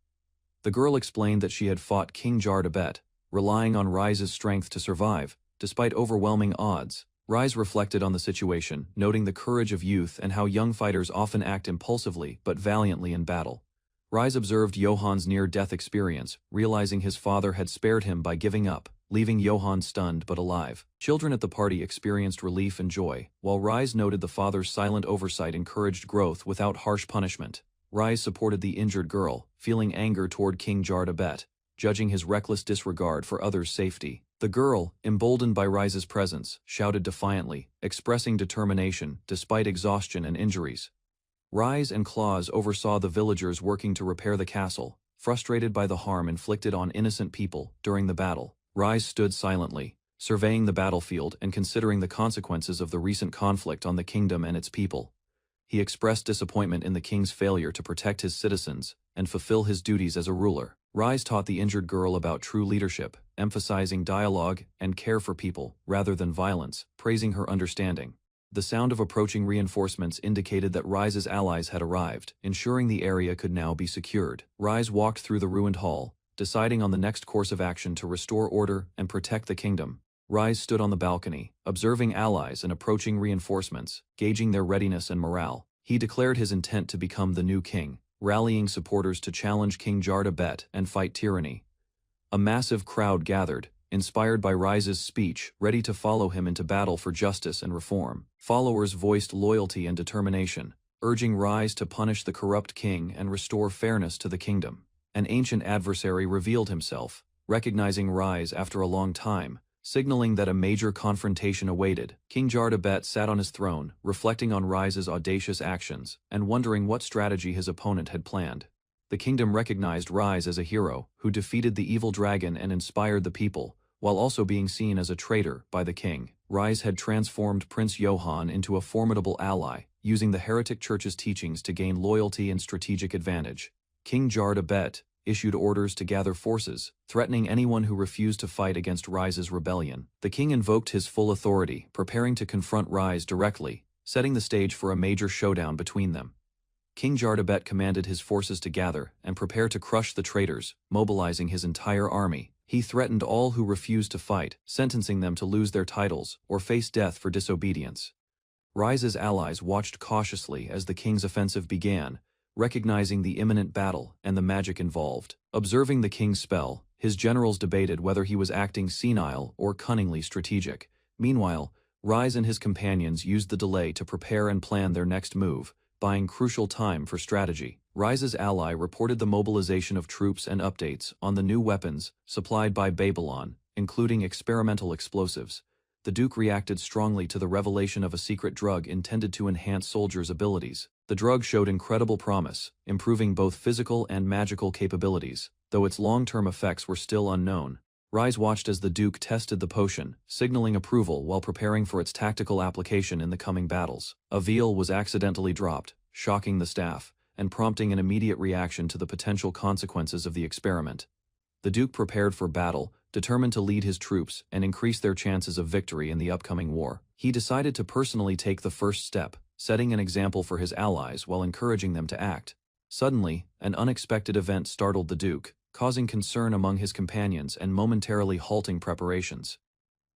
The girl explained that she had fought King Jardabet, relying on Rise's strength to survive, despite overwhelming odds. Rise reflected on the situation, noting the courage of youth and how young fighters often act impulsively but valiantly in battle. Rise observed Johann's near-death experience, realizing his father had spared him by giving up, leaving Johann stunned but alive. Children at the party experienced relief and joy, while Rise noted the father's silent oversight encouraged growth without harsh punishment. Rise supported the injured girl, feeling anger toward King Jardabet, judging his reckless disregard for others' safety. The girl, emboldened by Rise's presence, shouted defiantly, expressing determination despite exhaustion and injuries. Rise and Claus oversaw the villagers working to repair the castle, frustrated by the harm inflicted on innocent people during the battle. Rise stood silently, surveying the battlefield and considering the consequences of the recent conflict on the kingdom and its people. He expressed disappointment in the king's failure to protect his citizens and fulfill his duties as a ruler. Rise taught the injured girl about true leadership, emphasizing dialogue and care for people rather than violence, praising her understanding. The sound of approaching reinforcements indicated that Rise's allies had arrived, ensuring the area could now be secured. Rise walked through the ruined hall, deciding on the next course of action to restore order and protect the kingdom. Rise stood on the balcony, observing allies and approaching reinforcements, gauging their readiness and morale. He declared his intent to become the new king, rallying supporters to challenge King Jardabet and fight tyranny. A massive crowd gathered, inspired by Rise's speech, ready to follow him into battle for justice and reform. Followers voiced loyalty and determination, urging Rise to punish the corrupt king and restore fairness to the kingdom. An ancient adversary revealed himself, recognizing Rise after a long time, signaling that a major confrontation awaited. King Jardabet sat on his throne, reflecting on Rise's audacious actions and wondering what strategy his opponent had planned. The kingdom recognized Rise as a hero who defeated the evil dragon and inspired the people, while also being seen as a traitor by the king. Rise had transformed Prince Johann into a formidable ally, using the heretic church's teachings to gain loyalty and strategic advantage. King Jardabet issued orders to gather forces, threatening anyone who refused to fight against Rise's rebellion. The king invoked his full authority, preparing to confront Rise directly, setting the stage for a major showdown between them. King Jardabet commanded his forces to gather and prepare to crush the traitors, mobilizing his entire army. He threatened all who refused to fight, sentencing them to lose their titles or face death for disobedience. Rise's allies watched cautiously as the king's offensive began, recognizing the imminent battle and the magic involved. Observing the king's spell, his generals debated whether he was acting senile or cunningly strategic. Meanwhile, Rise and his companions used the delay to prepare and plan their next move, buying crucial time for strategy. Rise's ally reported the mobilization of troops and updates on the new weapons supplied by Babylon, including experimental explosives. The Duke reacted strongly to the revelation of a secret drug intended to enhance soldiers' abilities. The drug showed incredible promise, improving both physical and magical capabilities, though its long-term effects were still unknown. Rise watched as the Duke tested the potion, signaling approval while preparing for its tactical application in the coming battles. A veal was accidentally dropped, shocking the staff, and prompting an immediate reaction to the potential consequences of the experiment. The Duke prepared for battle, determined to lead his troops and increase their chances of victory in the upcoming war. He decided to personally take the first step, setting an example for his allies while encouraging them to act. Suddenly, an unexpected event startled the Duke, causing concern among his companions and momentarily halting preparations.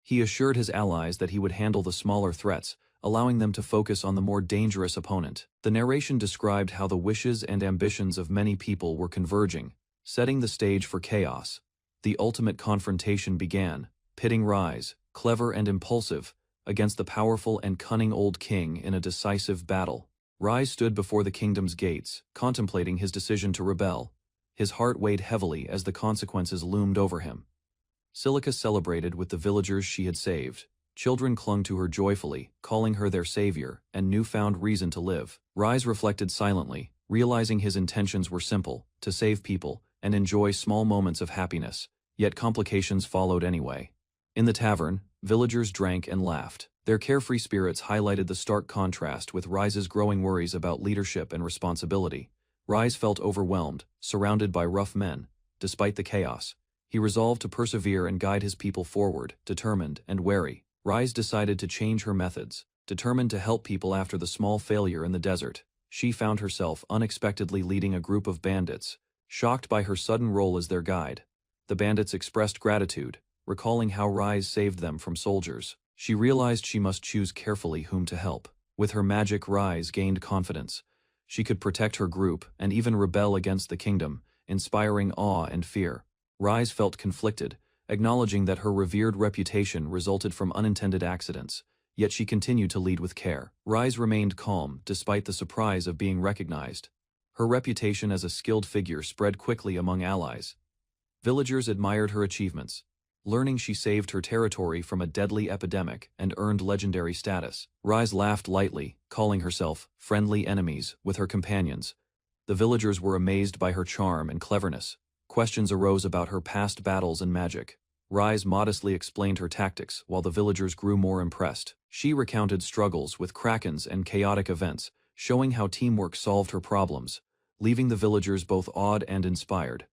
He assured his allies that he would handle the smaller threats, allowing them to focus on the more dangerous opponent. The narration described how the wishes and ambitions of many people were converging, setting the stage for chaos. The ultimate confrontation began, pitting Rise, clever and impulsive, against the powerful and cunning old king in a decisive battle. Rise stood before the kingdom's gates, contemplating his decision to rebel. His heart weighed heavily as the consequences loomed over him. Silica celebrated with the villagers she had saved. Children clung to her joyfully, calling her their savior and newfound reason to live. Rise reflected silently, realizing his intentions were simple, to save people and enjoy small moments of happiness, yet complications followed anyway. In the tavern, villagers drank and laughed. Their carefree spirits highlighted the stark contrast with Rise's growing worries about leadership and responsibility. Rise felt overwhelmed, surrounded by rough men. Despite the chaos, he resolved to persevere and guide his people forward, determined and wary. Rise decided to change her methods, determined to help people after the small failure in the desert. She found herself unexpectedly leading a group of bandits, shocked by her sudden role as their guide. The bandits expressed gratitude, recalling how Rise saved them from soldiers. She realized she must choose carefully whom to help. With her magic, Rise gained confidence. She could protect her group and even rebel against the kingdom, inspiring awe and fear. Rise felt conflicted, acknowledging that her revered reputation resulted from unintended accidents, yet she continued to lead with care. Rise remained calm despite the surprise of being recognized. Her reputation as a skilled figure spread quickly among allies. Villagers admired her achievements, learning she saved her territory from a deadly epidemic and earned legendary status. Rise laughed lightly, calling herself friendly enemies with her companions. The villagers were amazed by her charm and cleverness. Questions arose about her past battles and magic. Rise modestly explained her tactics while the villagers grew more impressed. She recounted struggles with krakens and chaotic events, showing how teamwork solved her problems, leaving the villagers both awed and inspired.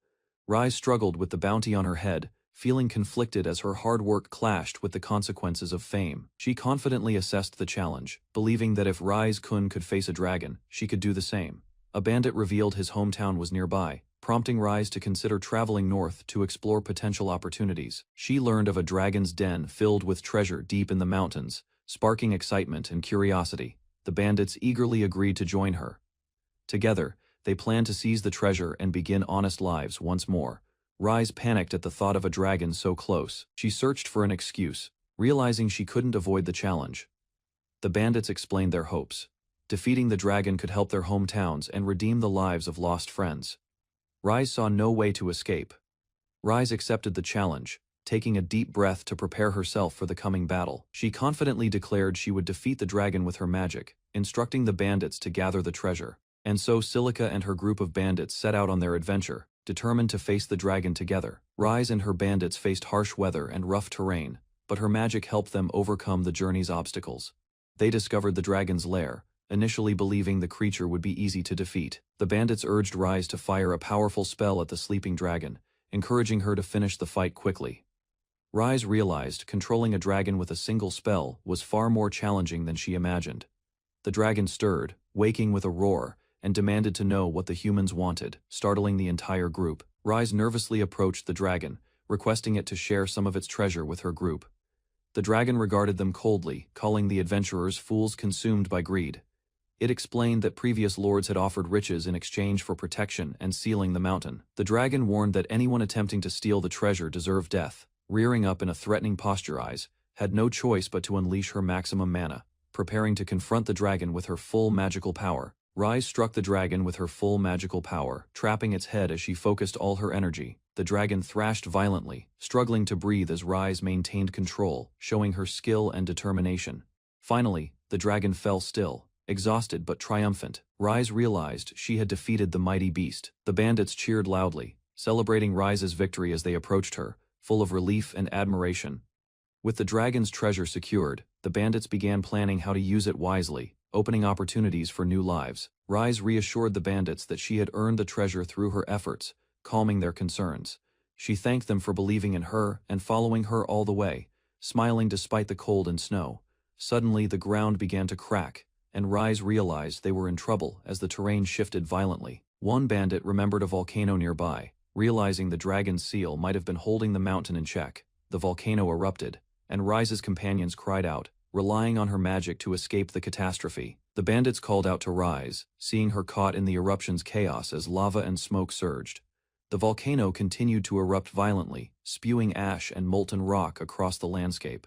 Rise struggled with the bounty on her head, feeling conflicted as her hard work clashed with the consequences of fame. She confidently assessed the challenge, believing that if Rise-kun could face a dragon, she could do the same. A bandit revealed his hometown was nearby, prompting Rise to consider traveling north to explore potential opportunities. She learned of a dragon's den filled with treasure deep in the mountains, sparking excitement and curiosity. The bandits eagerly agreed to join her. Together, they planned to seize the treasure and begin honest lives once more. Rise panicked at the thought of a dragon so close. She searched for an excuse, realizing she couldn't avoid the challenge. The bandits explained their hopes. Defeating the dragon could help their hometowns and redeem the lives of lost friends. Rise saw no way to escape. Rise accepted the challenge, taking a deep breath to prepare herself for the coming battle. She confidently declared she would defeat the dragon with her magic, instructing the bandits to gather the treasure. And so Silica and her group of bandits set out on their adventure, determined to face the dragon together. Rise and her bandits faced harsh weather and rough terrain, but her magic helped them overcome the journey's obstacles. They discovered the dragon's lair, initially believing the creature would be easy to defeat. The bandits urged Rise to fire a powerful spell at the sleeping dragon, encouraging her to finish the fight quickly. Rise realized controlling a dragon with a single spell was far more challenging than she imagined. The dragon stirred, waking with a roar, and demanded to know what the humans wanted, startling the entire group. Rise nervously approached the dragon, requesting it to share some of its treasure with her group. The dragon regarded them coldly, calling the adventurers fools consumed by greed. It explained that previous lords had offered riches in exchange for protection and sealing the mountain. The dragon warned that anyone attempting to steal the treasure deserved death. Rearing up in a threatening posture, Rise had no choice but to unleash her maximum mana, preparing to confront the dragon with her full magical power. Rise struck the dragon with her full magical power, trapping its head as she focused all her energy. The dragon thrashed violently, struggling to breathe as Rise maintained control, showing her skill and determination. Finally, the dragon fell still, exhausted but triumphant. Rise realized she had defeated the mighty beast. The bandits cheered loudly, celebrating Rise's victory as they approached her, full of relief and admiration. With the dragon's treasure secured, the bandits began planning how to use it wisely, opening opportunities for new lives. Rise reassured the bandits that she had earned the treasure through her efforts, calming their concerns. She thanked them for believing in her and following her all the way, smiling despite the cold and snow. Suddenly the ground began to crack, and Rise realized they were in trouble as the terrain shifted violently. One bandit remembered a volcano nearby. Realizing the dragon's seal might have been holding the mountain in check, the volcano erupted, and Rise's companions cried out, relying on her magic to escape the catastrophe. The bandits called out to Rise, seeing her caught in the eruption's chaos as lava and smoke surged. The volcano continued to erupt violently, spewing ash and molten rock across the landscape.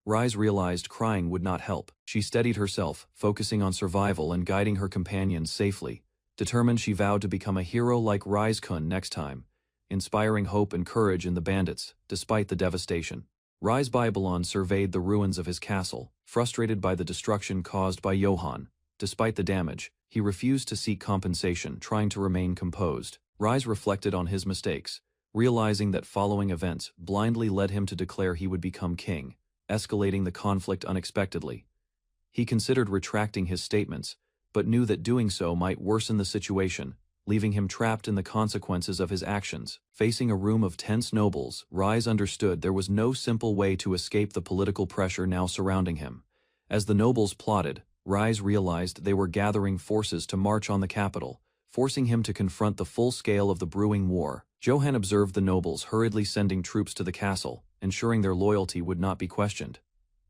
Rise realized crying would not help. She steadied herself, focusing on survival and guiding her companions safely. Determined, she vowed to become a hero like Rise-kun next time, inspiring hope and courage in the bandits, despite the devastation. Rise Babylon surveyed the ruins of his castle, frustrated by the destruction caused by Johann. Despite the damage, he refused to seek compensation, trying to remain composed. Rise reflected on his mistakes, realizing that following events blindly led him to declare he would become king, escalating the conflict unexpectedly. He considered retracting his statements, but knew that doing so might worsen the situation, leaving him trapped in the consequences of his actions. Facing a room of tense nobles, Rise understood there was no simple way to escape the political pressure now surrounding him. As the nobles plotted, Rise realized they were gathering forces to march on the capital, forcing him to confront the full scale of the brewing war. Johann observed the nobles hurriedly sending troops to the castle, ensuring their loyalty would not be questioned.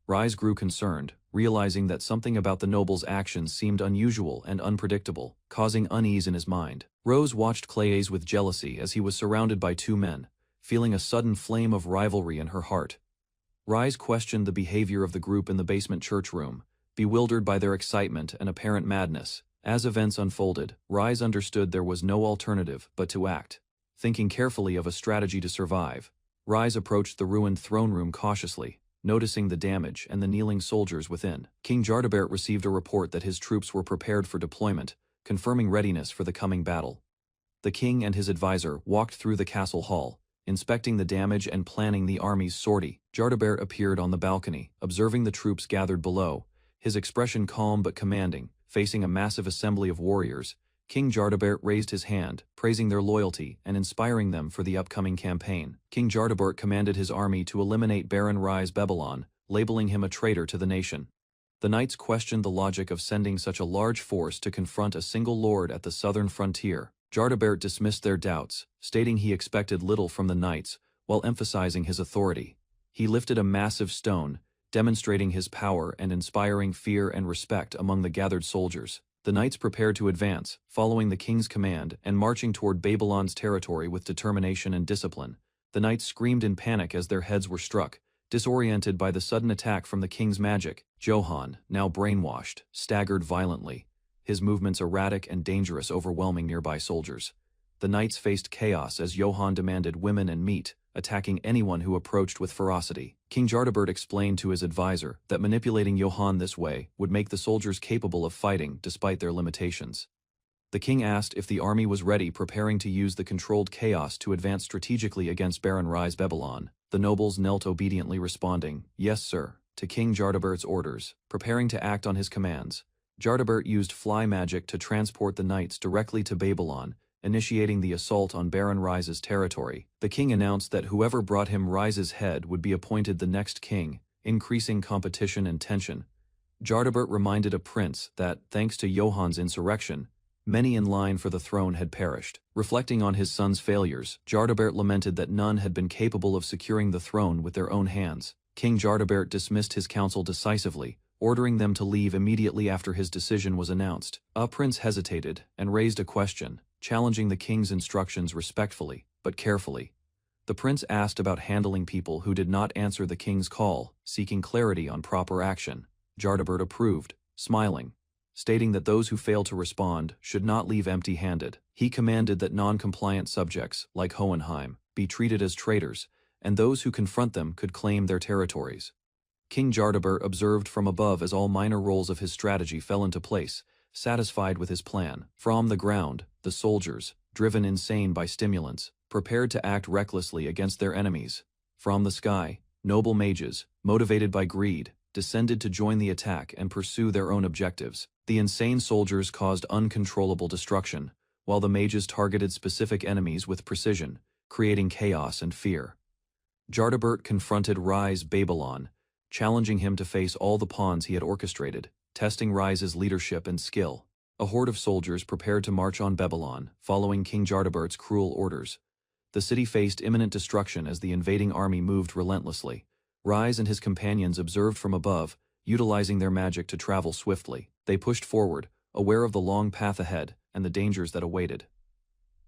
Rise grew concerned, realizing that something about the nobles' actions seemed unusual and unpredictable, causing unease in his mind. Rose watched Clayes with jealousy as he was surrounded by two men, feeling a sudden flame of rivalry in her heart. Rise questioned the behavior of the group in the basement church room, bewildered by their excitement and apparent madness. As events unfolded, Rise understood there was no alternative but to act. Thinking carefully of a strategy to survive, Rise approached the ruined throne room cautiously, noticing the damage and the kneeling soldiers within. King Jardabert received a report that his troops were prepared for deployment, confirming readiness for the coming battle. The king and his advisor walked through the castle hall, inspecting the damage and planning the army's sortie. Jardabert appeared on the balcony, observing the troops gathered below, his expression calm but commanding. Facing a massive assembly of warriors, King Jardabert raised his hand, praising their loyalty and inspiring them for the upcoming campaign. King Jardabert commanded his army to eliminate Baron Rise Babylon, labeling him a traitor to the nation. The knights questioned the logic of sending such a large force to confront a single lord at the southern frontier. Jardabert dismissed their doubts, stating he expected little from the knights, while emphasizing his authority. He lifted a massive stone, demonstrating his power and inspiring fear and respect among the gathered soldiers. The knights prepared to advance, following the king's command and marching toward Babylon's territory with determination and discipline. The knights screamed in panic as their heads were struck, disoriented by the sudden attack from the king's magic. Johann, now brainwashed, staggered violently, his movements erratic and dangerous, overwhelming nearby soldiers. The knights faced chaos as Johann demanded women and meat, attacking anyone who approached with ferocity. King Jardabert explained to his advisor that manipulating Johann this way would make the soldiers capable of fighting despite their limitations. The king asked if the army was ready, preparing to use the controlled chaos to advance strategically against Baron Rise Babylon. The nobles knelt obediently, responding, "Yes, sir," to King Jardabert's orders, preparing to act on his commands. Jardabert used fly magic to transport the knights directly to Babylon, initiating the assault on Baron Rise's territory. The king announced that whoever brought him Rise's head would be appointed the next king, increasing competition and tension. Jardabert reminded a prince that, thanks to Johann's insurrection, many in line for the throne had perished. Reflecting on his son's failures, Jardabert lamented that none had been capable of securing the throne with their own hands. King Jardabert dismissed his council decisively, ordering them to leave immediately after his decision was announced. A prince hesitated and raised a question, challenging the king's instructions respectfully, but carefully. The prince asked about handling people who did not answer the king's call, seeking clarity on proper action. Jardabert approved, smiling, stating that those who fail to respond should not leave empty-handed. He commanded that non-compliant subjects, like Hohenheim, be treated as traitors, and those who confront them could claim their territories. King Jardabert observed from above as all minor roles of his strategy fell into place, satisfied with his plan. From the ground, the soldiers, driven insane by stimulants, prepared to act recklessly against their enemies. From the sky, noble mages, motivated by greed, descended to join the attack and pursue their own objectives. The insane soldiers caused uncontrollable destruction, while the mages targeted specific enemies with precision, creating chaos and fear. Jardabert confronted Rise Babylon, challenging him to face all the pawns he had orchestrated, testing Rise's leadership and skill. A horde of soldiers prepared to march on Babylon, following King Jardabert's cruel orders. The city faced imminent destruction as the invading army moved relentlessly. Rise and his companions observed from above, utilizing their magic to travel swiftly. They pushed forward, aware of the long path ahead and the dangers that awaited.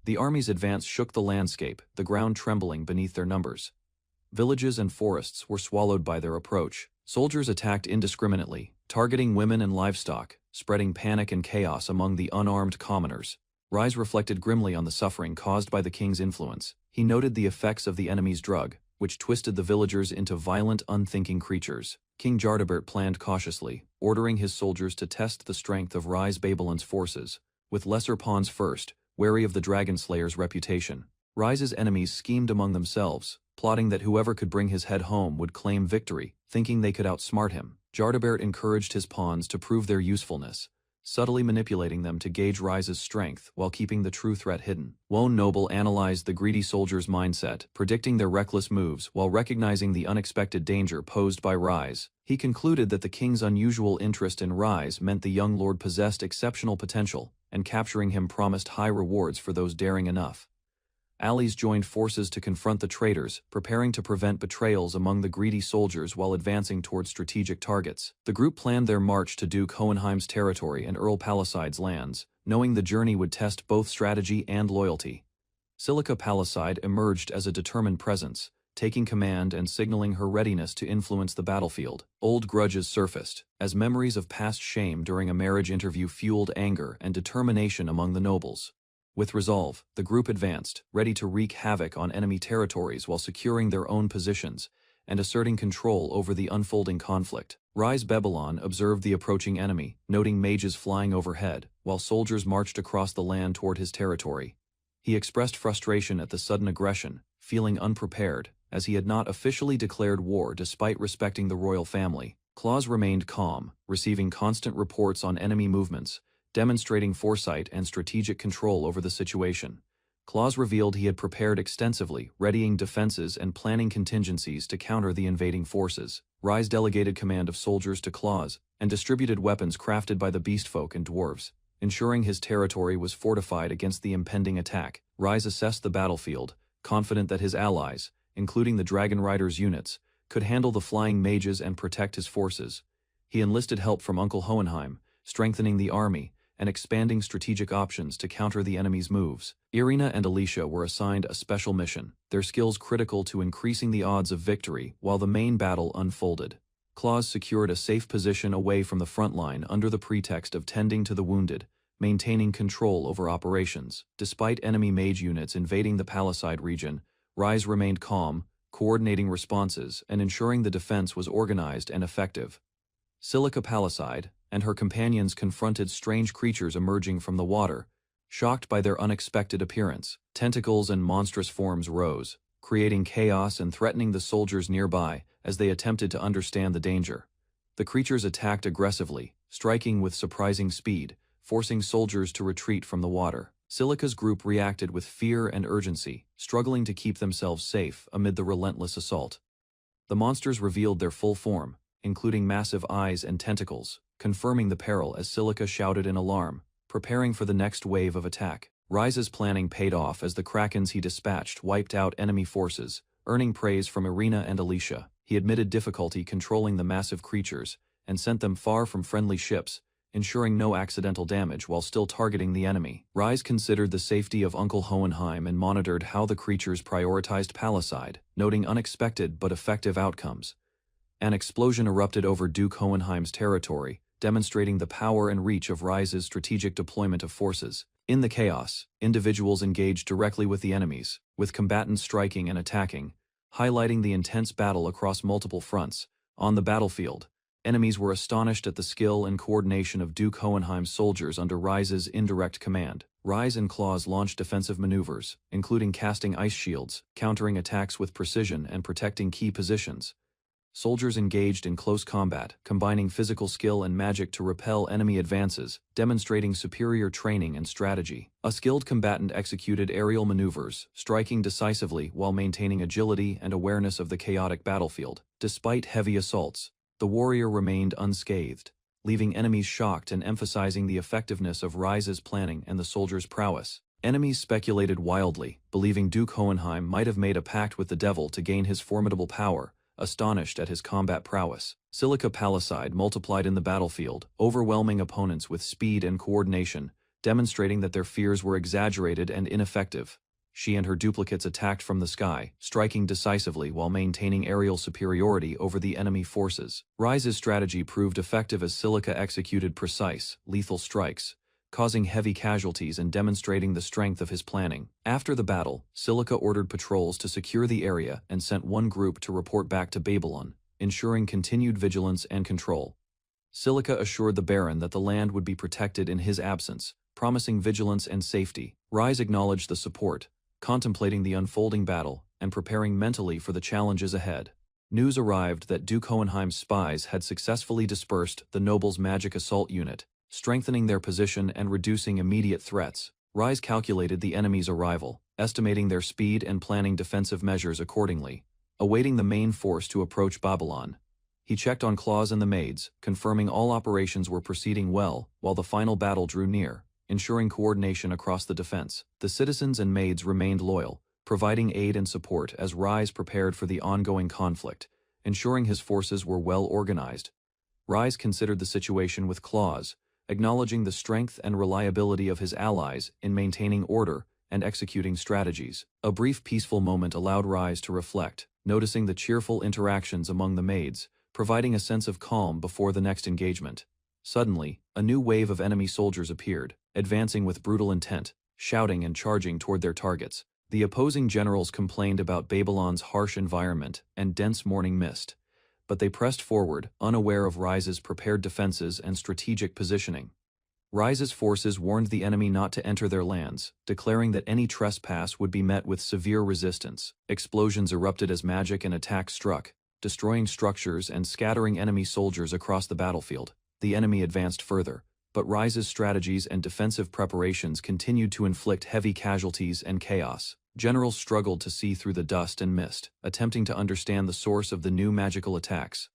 The army's advance shook the landscape, the ground trembling beneath their numbers. Villages and forests were swallowed by their approach. Soldiers attacked indiscriminately, targeting women and livestock, spreading panic and chaos among the unarmed commoners. Rise reflected grimly on the suffering caused by the king's influence. He noted the effects of the enemy's drug, which twisted the villagers into violent, unthinking creatures. King Jardabert planned cautiously, ordering his soldiers to test the strength of Rise Babylon's forces, with lesser pawns first, wary of the Dragon Slayer's reputation. Rise's enemies schemed among themselves, plotting that whoever could bring his head home would claim victory, thinking they could outsmart him. Jardabert encouraged his pawns to prove their usefulness, subtly manipulating them to gauge Rise's strength while keeping the true threat hidden. Lone Noble analyzed the greedy soldiers' mindset, predicting their reckless moves while recognizing the unexpected danger posed by Rise. He concluded that the king's unusual interest in Rise meant the young lord possessed exceptional potential, and capturing him promised high rewards for those daring enough. Allies joined forces to confront the traitors, preparing to prevent betrayals among the greedy soldiers while advancing toward strategic targets. The group planned their march to Duke Hohenheim's territory and Earl Palicide's lands, knowing the journey would test both strategy and loyalty. Silica Palicide emerged as a determined presence, taking command and signaling her readiness to influence the battlefield. Old grudges surfaced, as memories of past shame during a marriage interview fueled anger and determination among the nobles. With resolve, the group advanced, ready to wreak havoc on enemy territories while securing their own positions and asserting control over the unfolding conflict. Rise Babylon observed the approaching enemy, noting mages flying overhead, while soldiers marched across the land toward his territory. He expressed frustration at the sudden aggression, feeling unprepared, as he had not officially declared war despite respecting the royal family. Claus remained calm, receiving constant reports on enemy movements, demonstrating foresight and strategic control over the situation. Claus revealed he had prepared extensively, readying defenses and planning contingencies to counter the invading forces. Rise delegated command of soldiers to Claus and distributed weapons crafted by the beastfolk and dwarves, ensuring his territory was fortified against the impending attack. Rise assessed the battlefield, confident that his allies, including the Dragon Riders' units, could handle the flying mages and protect his forces. He enlisted help from Uncle Hohenheim, strengthening the army and expanding strategic options to counter the enemy's moves. Irina and Alicia were assigned a special mission, their skills critical to increasing the odds of victory while the main battle unfolded. Claus secured a safe position away from the front line under the pretext of tending to the wounded, maintaining control over operations. Despite enemy mage units invading the Palicide region, Rise remained calm, coordinating responses and ensuring the defense was organized and effective. Silica Palicide and her companions confronted strange creatures emerging from the water, shocked by their unexpected appearance. Tentacles and monstrous forms rose, creating chaos and threatening the soldiers nearby as they attempted to understand the danger. The creatures attacked aggressively, striking with surprising speed, forcing soldiers to retreat from the water. Silica's group reacted with fear and urgency, struggling to keep themselves safe amid the relentless assault. The monsters revealed their full form, including massive eyes and tentacles, confirming the peril as Silica shouted in alarm, preparing for the next wave of attack. Rise's planning paid off as the krakens he dispatched wiped out enemy forces, earning praise from Irina and Alicia. He admitted difficulty controlling the massive creatures and sent them far from friendly ships, ensuring no accidental damage while still targeting the enemy. Rise considered the safety of Uncle Hohenheim and monitored how the creatures prioritized Palicide, noting unexpected but effective outcomes. An explosion erupted over Duke Hohenheim's territory, demonstrating the power and reach of Rise's strategic deployment of forces. In the chaos, individuals engaged directly with the enemies, with combatants striking and attacking, highlighting the intense battle across multiple fronts. On the battlefield, Enemies were astonished at the skill and coordination of Duke Hohenheim's soldiers under Rise's indirect command. Rise and Claws launched defensive maneuvers, including casting ice shields, countering attacks with precision and protecting key positions. Soldiers engaged in close combat, combining physical skill and magic to repel enemy advances, demonstrating superior training and strategy. A skilled combatant executed aerial maneuvers, striking decisively while maintaining agility and awareness of the chaotic battlefield. Despite heavy assaults, the warrior remained unscathed, leaving enemies shocked and emphasizing the effectiveness of Rise's planning and the soldier's prowess. Enemies speculated wildly, believing Duke Hohenheim might have made a pact with the devil to gain his formidable power, astonished at his combat prowess. Silica Palisade multiplied in the battlefield, overwhelming opponents with speed and coordination, demonstrating that their fears were exaggerated and ineffective. She and her duplicates attacked from the sky, striking decisively while maintaining aerial superiority over the enemy forces. Rise's strategy proved effective as Silica executed precise, lethal strikes, causing heavy casualties and demonstrating the strength of his planning. After the battle, Silica ordered patrols to secure the area and sent one group to report back to Babylon, ensuring continued vigilance and control. Silica assured the Baron that the land would be protected in his absence, promising vigilance and safety. Rise acknowledged the support, contemplating the unfolding battle and preparing mentally for the challenges ahead. News arrived that Duke Hohenheim's spies had successfully dispersed the noble's magic assault unit, strengthening their position and reducing immediate threats. Rise calculated the enemy's arrival, estimating their speed and planning defensive measures accordingly, awaiting the main force to approach Babylon. He checked on Claws and the maids, confirming all operations were proceeding well, while the final battle drew near, ensuring coordination across the defense. The citizens and maids remained loyal, providing aid and support as Rise prepared for the ongoing conflict, ensuring his forces were well organized. Rise considered the situation with Claws, acknowledging the strength and reliability of his allies in maintaining order and executing strategies. A brief peaceful moment allowed Rise to reflect, noticing the cheerful interactions among the maids, providing a sense of calm before the next engagement. Suddenly, a new wave of enemy soldiers appeared, advancing with brutal intent, shouting and charging toward their targets. The opposing generals complained about Babylon's harsh environment and dense morning mist, but they pressed forward, unaware of Rise's prepared defenses and strategic positioning. Rise's forces warned the enemy not to enter their lands, declaring that any trespass would be met with severe resistance. Explosions erupted as magic and attack struck, destroying structures and scattering enemy soldiers across the battlefield. The enemy advanced further, but Rise's strategies and defensive preparations continued to inflict heavy casualties and chaos. Generals struggled to see through the dust and mist, attempting to understand the source of the new magical attacks.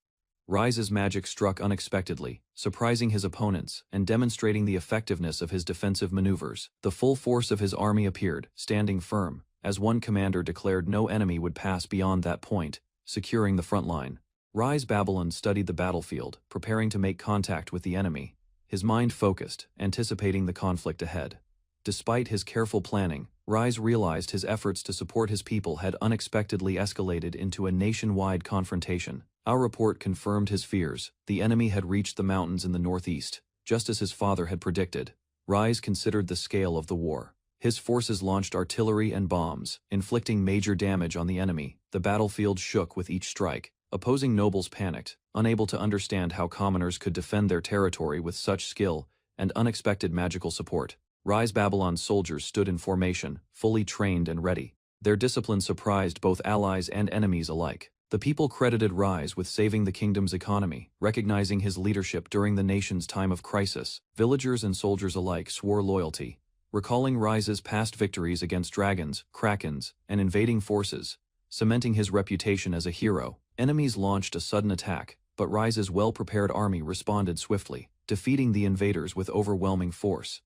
Rise's magic struck unexpectedly, surprising his opponents and demonstrating the effectiveness of his defensive maneuvers. The full force of his army appeared, standing firm, as one commander declared no enemy would pass beyond that point, securing the front line. Rise Babylon studied the battlefield, preparing to make contact with the enemy, his mind focused, anticipating the conflict ahead. Despite his careful planning, Rise realized his efforts to support his people had unexpectedly escalated into a nationwide confrontation. Our report confirmed his fears. The enemy had reached the mountains in the northeast, just as his father had predicted. Rise considered the scale of the war. His forces launched artillery and bombs, inflicting major damage on the enemy. The battlefield shook with each strike. Opposing nobles panicked, unable to understand how commoners could defend their territory with such skill and unexpected magical support. Rise Babylon's soldiers stood in formation, fully trained and ready. Their discipline surprised both allies and enemies alike. The people credited Rise with saving the kingdom's economy, recognizing his leadership during the nation's time of crisis. Villagers and soldiers alike swore loyalty, recalling Rise's past victories against dragons, krakens, and invading forces, cementing his reputation as a hero. Enemies launched a sudden attack, but Rise's well-prepared army responded swiftly, defeating the invaders with overwhelming force.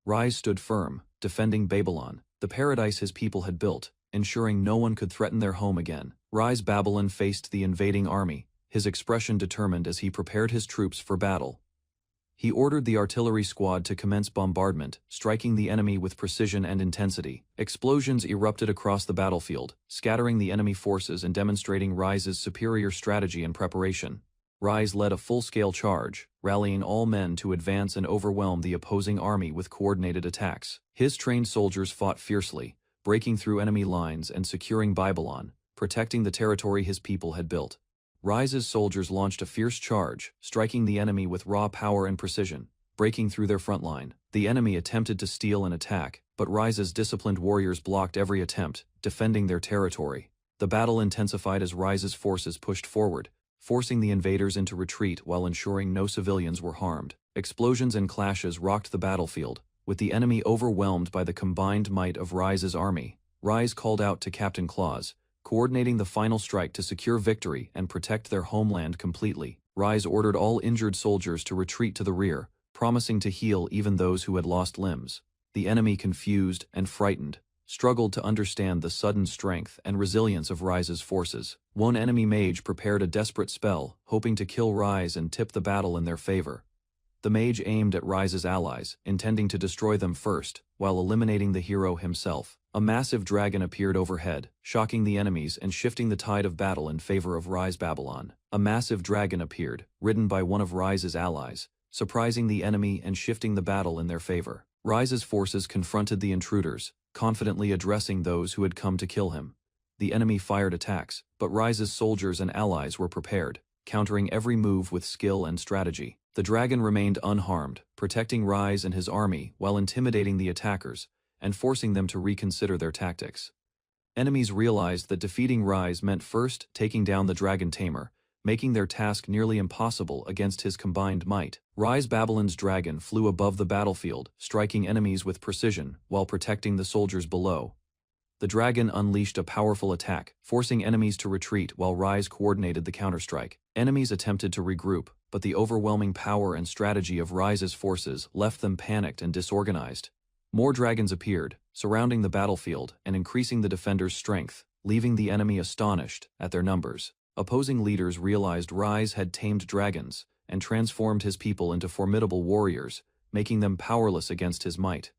Rise stood firm, defending Babylon, the paradise his people had built, ensuring no one could threaten their home again. Rise Babylon faced the invading army, his expression determined as he prepared his troops for battle. He ordered the artillery squad to commence bombardment, striking the enemy with precision and intensity. Explosions erupted across the battlefield, scattering the enemy forces and demonstrating Rise's superior strategy and preparation. Rise led a full-scale charge, rallying all men to advance and overwhelm the opposing army with coordinated attacks. His trained soldiers fought fiercely, breaking through enemy lines and securing Babylon, protecting the territory his people had built. Rise's soldiers launched a fierce charge, striking the enemy with raw power and precision, breaking through their front line. The enemy attempted to steal and attack, but Rise's disciplined warriors blocked every attempt, defending their territory. The battle intensified as Rise's forces pushed forward, forcing the invaders into retreat while ensuring no civilians were harmed. Explosions and clashes rocked the battlefield, with the enemy overwhelmed by the combined might of Rise's army. Rise called out to Captain Claus, coordinating the final strike to secure victory and protect their homeland completely. Rise ordered all injured soldiers to retreat to the rear, promising to heal even those who had lost limbs. The enemy, confused and frightened, struggled to understand the sudden strength and resilience of Rise's forces. One enemy mage prepared a desperate spell, hoping to kill Rise and tip the battle in their favor. The mage aimed at Rise's allies, intending to destroy them first, while eliminating the hero himself. A massive dragon appeared overhead, shocking the enemies and shifting the tide of battle in favor of Rise Babylon. A massive dragon appeared, ridden by one of Rise's allies, surprising the enemy and shifting the battle in their favor. Rise's forces confronted the intruders, confidently addressing those who had come to kill him. The enemy fired attacks, but Rise's soldiers and allies were prepared, countering every move with skill and strategy. The dragon remained unharmed, protecting Rise and his army while intimidating the attackers and forcing them to reconsider their tactics. Enemies realized that defeating Rise meant first taking down the dragon tamer, making their task nearly impossible against his combined might. Rise Babylon's dragon flew above the battlefield, striking enemies with precision while protecting the soldiers below. The dragon unleashed a powerful attack, forcing enemies to retreat while Rise coordinated the counterstrike. Enemies attempted to regroup, but the overwhelming power and strategy of Rise's forces left them panicked and disorganized. More dragons appeared, surrounding the battlefield and increasing the defenders' strength, leaving the enemy astonished at their numbers. Opposing leaders realized Rise had tamed dragons and transformed his people into formidable warriors, making them powerless against his might.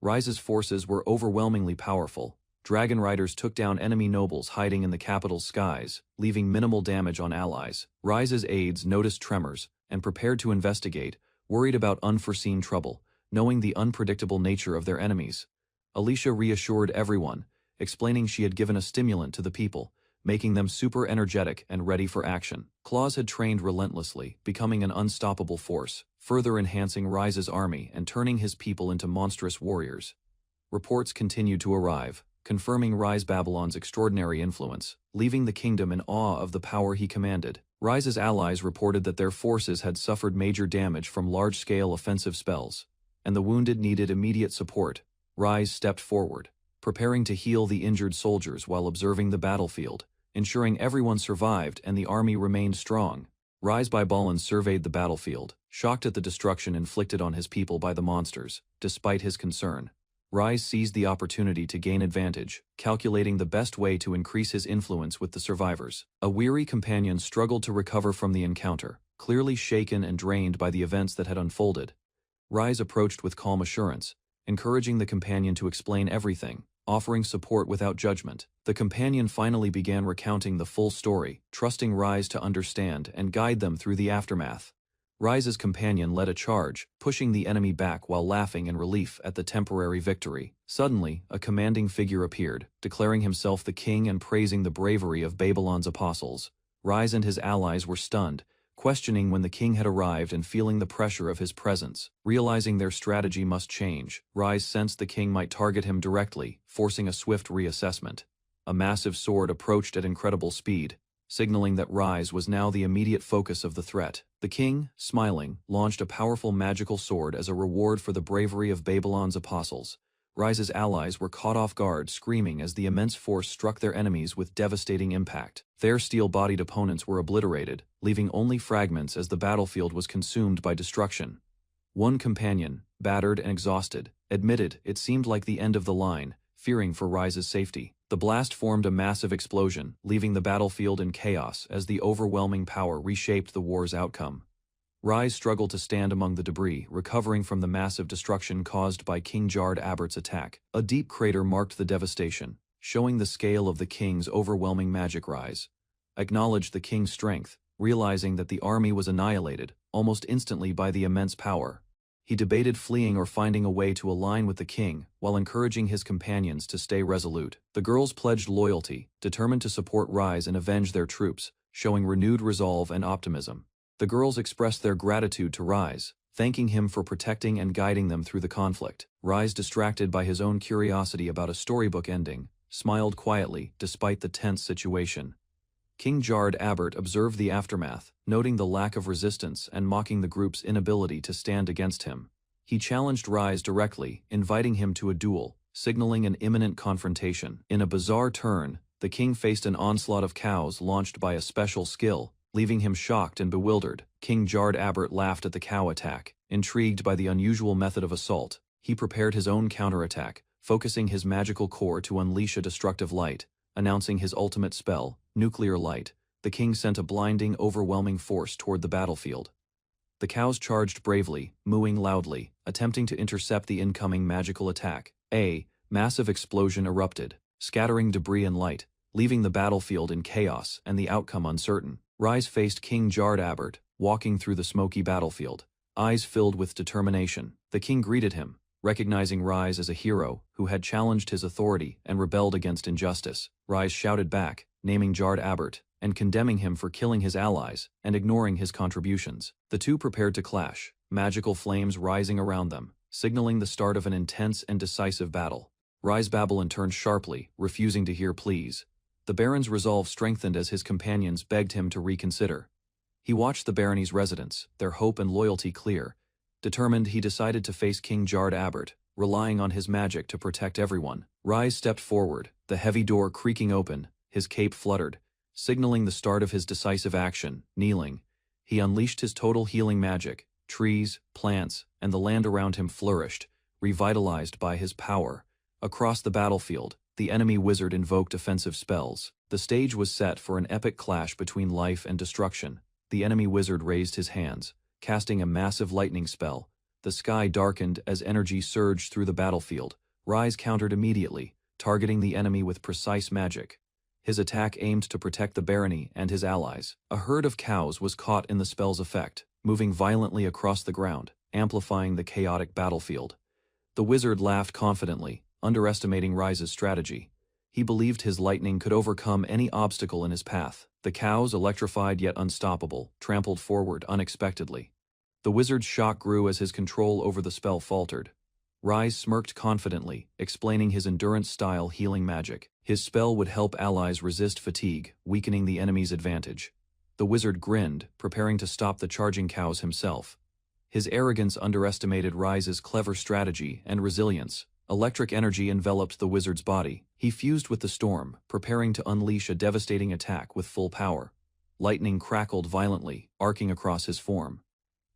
Rise's forces were overwhelmingly powerful. Dragon riders took down enemy nobles hiding in the capital's skies, leaving minimal damage on allies. Rise's aides noticed tremors and prepared to investigate, worried about unforeseen trouble, knowing the unpredictable nature of their enemies. Alicia reassured everyone, explaining she had given a stimulant to the people, making them super energetic and ready for action. Claus had trained relentlessly, becoming an unstoppable force, further enhancing Rise's army and turning his people into monstrous warriors. Reports continued to arrive, confirming Rise Babylon's extraordinary influence, leaving the kingdom in awe of the power he commanded. Rise's allies reported that their forces had suffered major damage from large-scale offensive spells, and the wounded needed immediate support. Rise stepped forward, preparing to heal the injured soldiers while observing the battlefield, ensuring everyone survived and the army remained strong. Rise Babylon surveyed the battlefield, shocked at the destruction inflicted on his people by the monsters. Despite his concern, Rise seized the opportunity to gain advantage, calculating the best way to increase his influence with the survivors. A weary companion struggled to recover from the encounter, clearly shaken and drained by the events that had unfolded. Rise approached with calm assurance, encouraging the companion to explain everything, offering support without judgment. The companion finally began recounting the full story, trusting Rise to understand and guide them through the aftermath. Rise's companion led a charge, pushing the enemy back while laughing in relief at the temporary victory. Suddenly, a commanding figure appeared, declaring himself the king and praising the bravery of Babylon's apostles. Rise and his allies were stunned, questioning when the king had arrived and feeling the pressure of his presence. Realizing their strategy must change, Rise sensed the king might target him directly, forcing a swift reassessment. A massive sword approached at incredible speed, signaling that Rise was now the immediate focus of the threat. The king, smiling, launched a powerful magical sword as a reward for the bravery of Babylon's apostles. Rise's allies were caught off guard, screaming as the immense force struck their enemies with devastating impact. Their steel-bodied opponents were obliterated, leaving only fragments as the battlefield was consumed by destruction. One companion, battered and exhausted, admitted it seemed like the end of the line, fearing for Rise's safety. The blast formed a massive explosion, leaving the battlefield in chaos as the overwhelming power reshaped the war's outcome. Rise struggled to stand among the debris, recovering from the massive destruction caused by King Jard Abert's attack. A deep crater marked the devastation, showing the scale of the king's overwhelming magic. Rise acknowledged the king's strength, realizing that the army was annihilated almost instantly by the immense power. He debated fleeing or finding a way to align with the king, while encouraging his companions to stay resolute. The girls pledged loyalty, determined to support Rise and avenge their troops, showing renewed resolve and optimism. The girls expressed their gratitude to Rise, thanking him for protecting and guiding them through the conflict. Rise, distracted by his own curiosity about a storybook ending, smiled quietly despite the tense situation. King Jard Abert observed the aftermath, noting the lack of resistance and mocking the group's inability to stand against him. He challenged Rise directly, inviting him to a duel, signaling an imminent confrontation. In a bizarre turn, the king faced an onslaught of cows launched by a special skill, leaving him shocked and bewildered. King Jard Abert laughed at the cow attack. Intrigued by the unusual method of assault, he prepared his own counterattack, focusing his magical core to unleash a destructive light. Announcing his ultimate spell, Nuclear Light, the king sent a blinding, overwhelming force toward the battlefield. The cows charged bravely, mooing loudly, attempting to intercept the incoming magical attack. A massive explosion erupted, scattering debris and light, leaving the battlefield in chaos and the outcome uncertain. Rise faced King Jard Abert, walking through the smoky battlefield, eyes filled with determination. The king greeted him, recognizing Rise as a hero who had challenged his authority and rebelled against injustice. Rise shouted back, naming Jard Abert and condemning him for killing his allies and ignoring his contributions. The two prepared to clash, magical flames rising around them, signaling the start of an intense and decisive battle. Rise Babylon turned sharply, refusing to hear pleas. The Baron's resolve strengthened as his companions begged him to reconsider. He watched the barony's residents, their hope and loyalty clear. Determined, he decided to face King Jard Abert, relying on his magic to protect everyone. Rise stepped forward, the heavy door creaking open, his cape fluttered, signaling the start of his decisive action. Kneeling, he unleashed his total healing magic. Trees, plants, and the land around him flourished, revitalized by his power. Across the battlefield, the enemy wizard invoked offensive spells. The stage was set for an epic clash between life and destruction. The enemy wizard raised his hands, casting a massive lightning spell. The sky darkened as energy surged through the battlefield. Rise countered immediately, targeting the enemy with precise magic. His attack aimed to protect the barony and his allies. A herd of cows was caught in the spell's effect, moving violently across the ground, amplifying the chaotic battlefield. The wizard laughed confidently, underestimating Rise's strategy. He believed his lightning could overcome any obstacle in his path. The cows, electrified yet unstoppable, trampled forward unexpectedly. The wizard's shock grew as his control over the spell faltered. Rise smirked confidently, explaining his endurance-style healing magic. His spell would help allies resist fatigue, weakening the enemy's advantage. The wizard grinned, preparing to stop the charging cows himself. His arrogance underestimated Rise's clever strategy and resilience. Electric energy enveloped the wizard's body. He fused with the storm, preparing to unleash a devastating attack with full power. Lightning crackled violently, arcing across his form.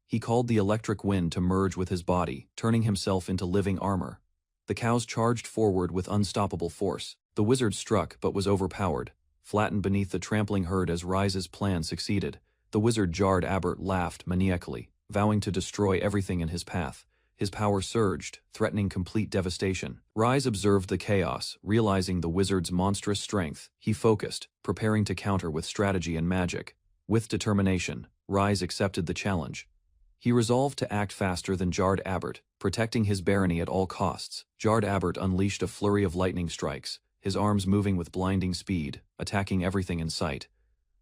He called the electric wind to merge with his body, turning himself into living armor. The cows charged forward with unstoppable force. The wizard struck but was overpowered, flattened beneath the trampling herd as Rise's plan succeeded. The wizard Jard Abert laughed maniacally, vowing to destroy everything in his path. His power surged, threatening complete devastation. Rise observed the chaos, realizing the wizard's monstrous strength. He focused, preparing to counter with strategy and magic. With determination, Rise accepted the challenge. He resolved to act faster than Jard Abert, protecting his barony at all costs. Jard Abert unleashed a flurry of lightning strikes, his arms moving with blinding speed, attacking everything in sight.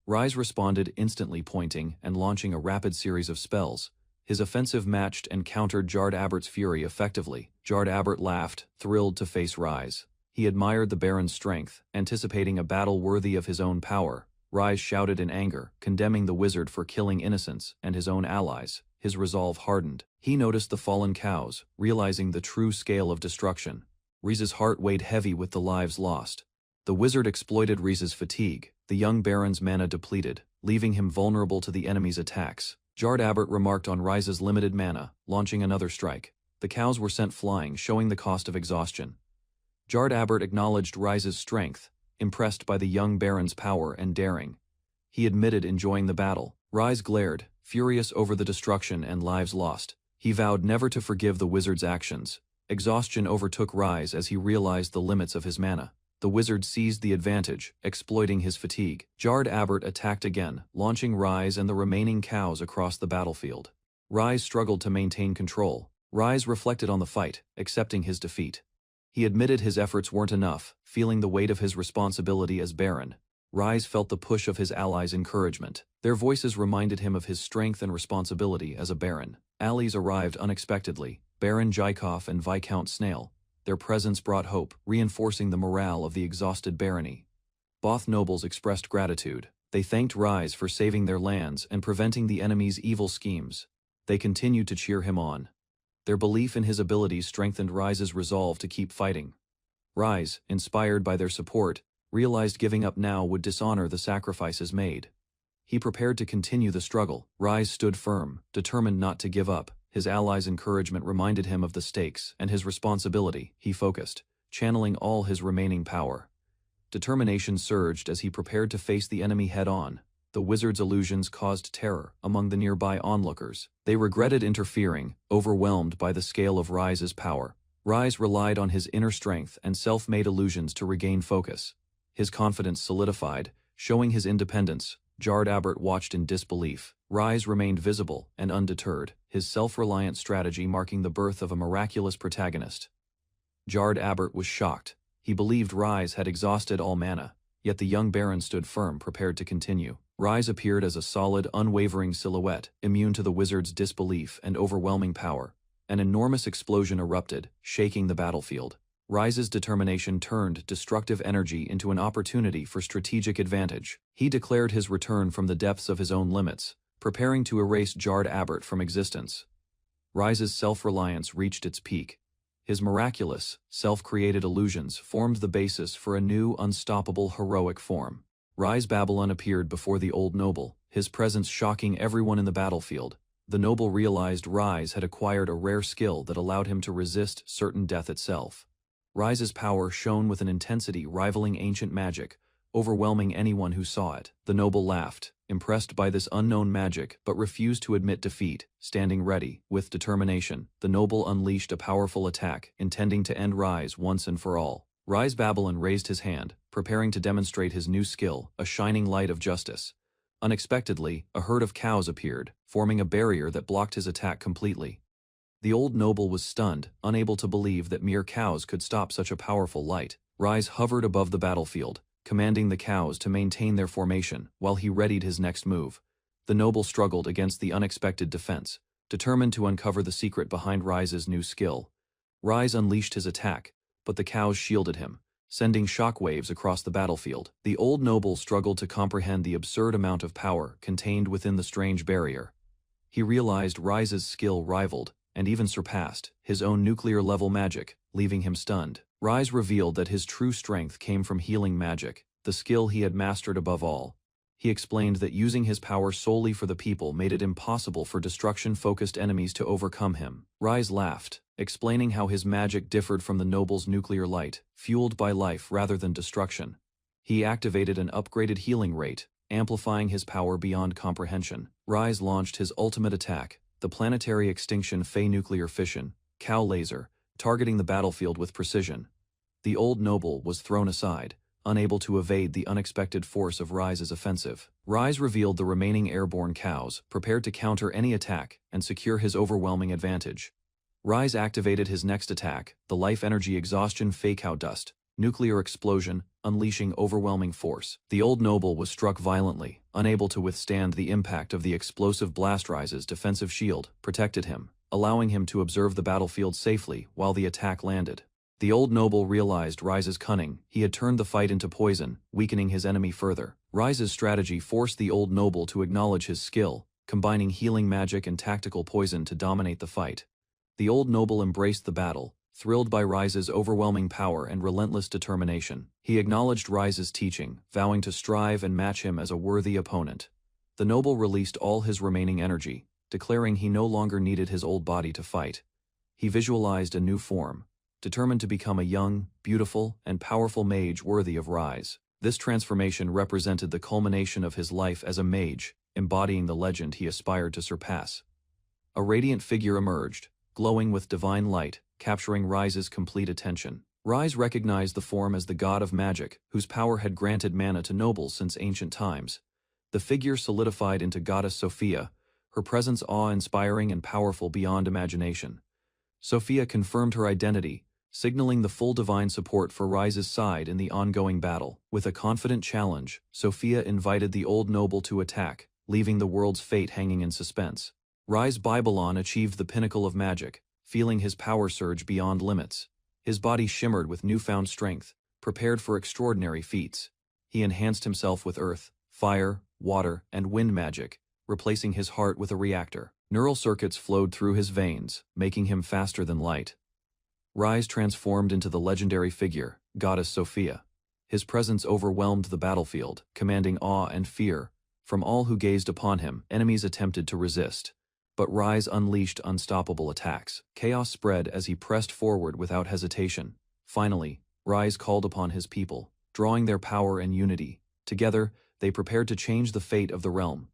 Rise responded, instantly pointing and launching a rapid series of spells. His offensive matched and countered Jard Abert's fury effectively. Jard Abert laughed, thrilled to face Rise. He admired the Baron's strength, anticipating a battle worthy of his own power. Rise shouted in anger, condemning the wizard for killing innocents and his own allies. His resolve hardened. He noticed the fallen cows, realizing the true scale of destruction. Rise's heart weighed heavy with the lives lost. The wizard exploited Rise's fatigue. The young Baron's mana depleted, leaving him vulnerable to the enemy's attacks. Jard Abert remarked on Rise's limited mana, launching another strike. The cows were sent flying, showing the cost of exhaustion. Jard Abert acknowledged Rise's strength, impressed by the young Baron's power and daring. He admitted enjoying the battle. Rise glared, furious over the destruction and lives lost. He vowed never to forgive the wizard's actions. Exhaustion overtook Rise as he realized the limits of his mana. The wizard seized the advantage, exploiting his fatigue. Jard Abert attacked again, launching Rise and the remaining cows across the battlefield. Rise struggled to maintain control. Rise reflected on the fight, accepting his defeat. He admitted his efforts weren't enough, feeling the weight of his responsibility as Baron. Rise felt the push of his allies' encouragement. Their voices reminded him of his strength and responsibility as a baron. Allies arrived unexpectedly, Baron Jykov and Viscount Snail. Their presence brought hope, reinforcing the morale of the exhausted barony. Both nobles expressed gratitude. They thanked Rise for saving their lands and preventing the enemy's evil schemes. They continued to cheer him on. Their belief in his abilities strengthened Rise's resolve to keep fighting. Rise, inspired by their support, realized giving up now would dishonor the sacrifices made. He prepared to continue the struggle. Rise stood firm, determined not to give up. His allies' encouragement reminded him of the stakes and his responsibility. He focused, channeling all his remaining power. Determination surged as he prepared to face the enemy head-on. The wizard's illusions caused terror among the nearby onlookers. They regretted interfering, overwhelmed by the scale of Rise's power. Rise relied on his inner strength and self-made illusions to regain focus. His confidence solidified, showing his independence. Jard Abert watched in disbelief. Rise remained visible and undeterred, his self-reliant strategy marking the birth of a miraculous protagonist. Jard Abert was shocked. He believed Rise had exhausted all mana, yet the young baron stood firm, prepared to continue. Rise appeared as a solid, unwavering silhouette, immune to the wizard's disbelief and overwhelming power. An enormous explosion erupted, shaking the battlefield. Rise's determination turned destructive energy into an opportunity for strategic advantage. He declared his return from the depths of his own limits, preparing to erase Jard Abert from existence. Rise's self-reliance reached its peak. His miraculous, self-created illusions formed the basis for a new, unstoppable, heroic form. Rise Babylon appeared before the old noble, his presence shocking everyone in the battlefield. The noble realized Rise had acquired a rare skill that allowed him to resist certain death itself. Rise's power shone with an intensity rivaling ancient magic, overwhelming anyone who saw it. The noble laughed, impressed by this unknown magic, but refused to admit defeat. Standing ready, with determination, the noble unleashed a powerful attack, intending to end Rise once and for all. Rise Babylon raised his hand, preparing to demonstrate his new skill, a shining light of justice. Unexpectedly, a herd of cows appeared, forming a barrier that blocked his attack completely. The old noble was stunned, unable to believe that mere cows could stop such a powerful light. Rise hovered above the battlefield, commanding the cows to maintain their formation, while he readied his next move. The noble struggled against the unexpected defense, determined to uncover the secret behind Rise's new skill. Rise unleashed his attack, but the cows shielded him, sending shockwaves across the battlefield. The old noble struggled to comprehend the absurd amount of power contained within the strange barrier. He realized Rise's skill rivaled, and even surpassed, his own nuclear-level magic, leaving him stunned. Rise revealed that his true strength came from healing magic, the skill he had mastered above all. He explained that using his power solely for the people made it impossible for destruction-focused enemies to overcome him. Rise laughed, explaining how his magic differed from the noble's nuclear light, fueled by life rather than destruction. He activated an upgraded healing rate, amplifying his power beyond comprehension. Rise launched his ultimate attack, the planetary extinction Fey nuclear fission, cow laser, targeting the battlefield with precision. The old noble was thrown aside, unable to evade the unexpected force of Rise's offensive. Rise revealed the remaining airborne cows, prepared to counter any attack and secure his overwhelming advantage. Rise activated his next attack, the life energy exhaustion Fey cow dust, nuclear explosion, unleashing overwhelming force. The old noble was struck violently, unable to withstand the impact of the explosive blast. Rise's defensive shield protected him, allowing him to observe the battlefield safely while the attack landed. The old noble realized Rise's cunning. He had turned the fight into poison, weakening his enemy further. Rise's strategy forced the old noble to acknowledge his skill, combining healing magic and tactical poison to dominate the fight. The old noble embraced the battle, thrilled by Rise's overwhelming power and relentless determination. He acknowledged Rise's teaching, vowing to strive and match him as a worthy opponent. The noble released all his remaining energy, declaring he no longer needed his old body to fight. He visualized a new form, determined to become a young, beautiful, and powerful mage worthy of Rise. This transformation represented the culmination of his life as a mage, embodying the legend he aspired to surpass. A radiant figure emerged, glowing with divine light, capturing Rise's complete attention. Rise recognized the form as the god of magic, whose power had granted mana to nobles since ancient times. The figure solidified into goddess Sophia, her presence awe-inspiring and powerful beyond imagination. Sophia confirmed her identity, signaling the full divine support for Rise's side in the ongoing battle. With a confident challenge, Sophia invited the old noble to attack, leaving the world's fate hanging in suspense. Rise Babylon achieved the pinnacle of magic, feeling his power surge beyond limits. His body shimmered with newfound strength, prepared for extraordinary feats. He enhanced himself with earth, fire, water, and wind magic, replacing his heart with a reactor. Neural circuits flowed through his veins, making him faster than light. Rise transformed into the legendary figure, Goddess Sophia. His presence overwhelmed the battlefield, commanding awe and fear. From all who gazed upon him, enemies attempted to resist. But Rise unleashed unstoppable attacks. Chaos spread as he pressed forward without hesitation. Finally, Rise called upon his people, drawing their power and unity. Together, they prepared to change the fate of the realm.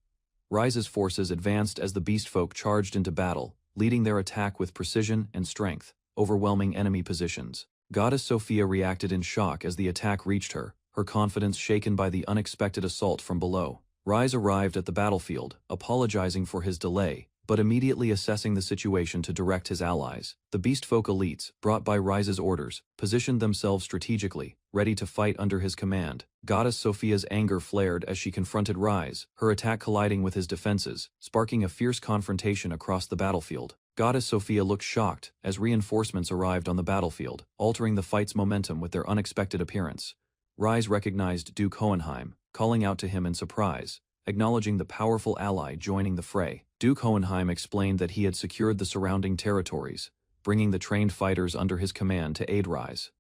Rise's forces advanced as the beastfolk charged into battle, leading their attack with precision and strength, overwhelming enemy positions. Goddess Sophia reacted in shock as the attack reached her, her confidence shaken by the unexpected assault from below. Rise arrived at the battlefield, apologizing for his delay, but immediately assessing the situation to direct his allies. The beastfolk elites, brought by Rise's orders, positioned themselves strategically, ready to fight under his command. Goddess Sophia's anger flared as she confronted Rise, her attack colliding with his defenses, sparking a fierce confrontation across the battlefield. Goddess Sophia looked shocked as reinforcements arrived on the battlefield, altering the fight's momentum with their unexpected appearance. Rise recognized Duke Hohenheim, calling out to him in surprise, acknowledging the powerful ally joining the fray. Duke Hohenheim explained that he had secured the surrounding territories, bringing the trained fighters under his command to aid Rise.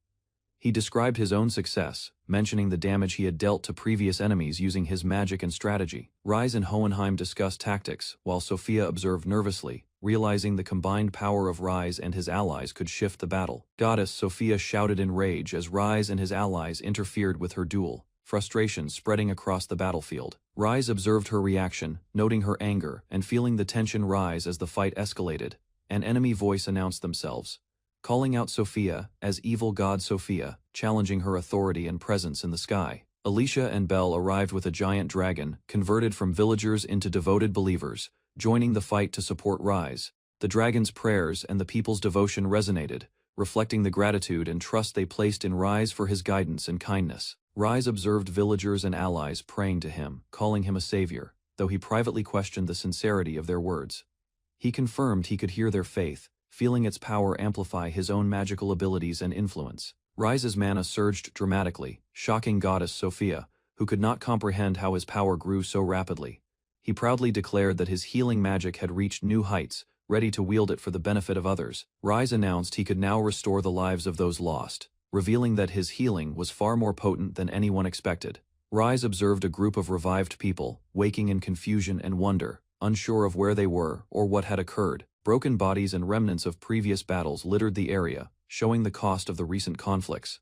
He described his own success, mentioning the damage he had dealt to previous enemies using his magic and strategy. Rise and Hohenheim discussed tactics, while Sophia observed nervously, realizing the combined power of Rise and his allies could shift the battle. Goddess Sophia shouted in rage as Rise and his allies interfered with her duel, frustration spreading across the battlefield. Rise observed her reaction, noting her anger and feeling the tension rise as the fight escalated. An enemy voice announced themselves, calling out Sophia as Evil God Sophia, challenging her authority and presence in the sky. Alicia and Belle arrived with a giant dragon, converted from villagers into devoted believers, joining the fight to support Rise. The dragon's prayers and the people's devotion resonated, reflecting the gratitude and trust they placed in Rise for his guidance and kindness. Rise observed villagers and allies praying to him, calling him a savior, though he privately questioned the sincerity of their words. He confirmed he could hear their faith, feeling its power amplify his own magical abilities and influence. Rise's mana surged dramatically, shocking Goddess Sophia, who could not comprehend how his power grew so rapidly. He proudly declared that his healing magic had reached new heights, ready to wield it for the benefit of others. Rise announced he could now restore the lives of those lost, revealing that his healing was far more potent than anyone expected. Rise observed a group of revived people, waking in confusion and wonder, unsure of where they were or what had occurred. Broken bodies and remnants of previous battles littered the area, showing the cost of the recent conflicts.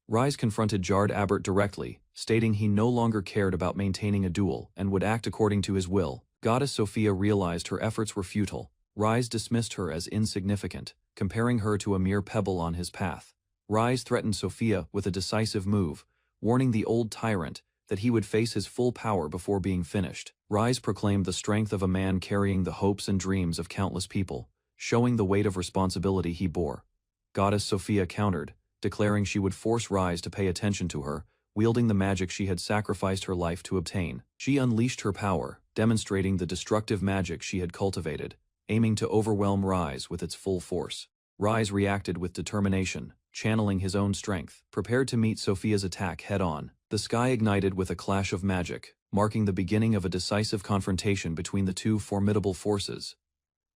Rise confronted Jard Abbert directly, stating he no longer cared about maintaining a duel and would act according to his will. Goddess Sophia realized her efforts were futile. Rise dismissed her as insignificant, comparing her to a mere pebble on his path. Rise threatened Sophia with a decisive move, warning the old tyrant that he would face his full power before being finished. Rise proclaimed the strength of a man carrying the hopes and dreams of countless people, showing the weight of responsibility he bore. Goddess Sophia countered, declaring she would force Rise to pay attention to her, wielding the magic she had sacrificed her life to obtain. She unleashed her power, demonstrating the destructive magic she had cultivated, aiming to overwhelm Rise with its full force. Rise reacted with determination, channeling his own strength, prepared to meet Sophia's attack head-on. The sky ignited with a clash of magic, marking the beginning of a decisive confrontation between the two formidable forces.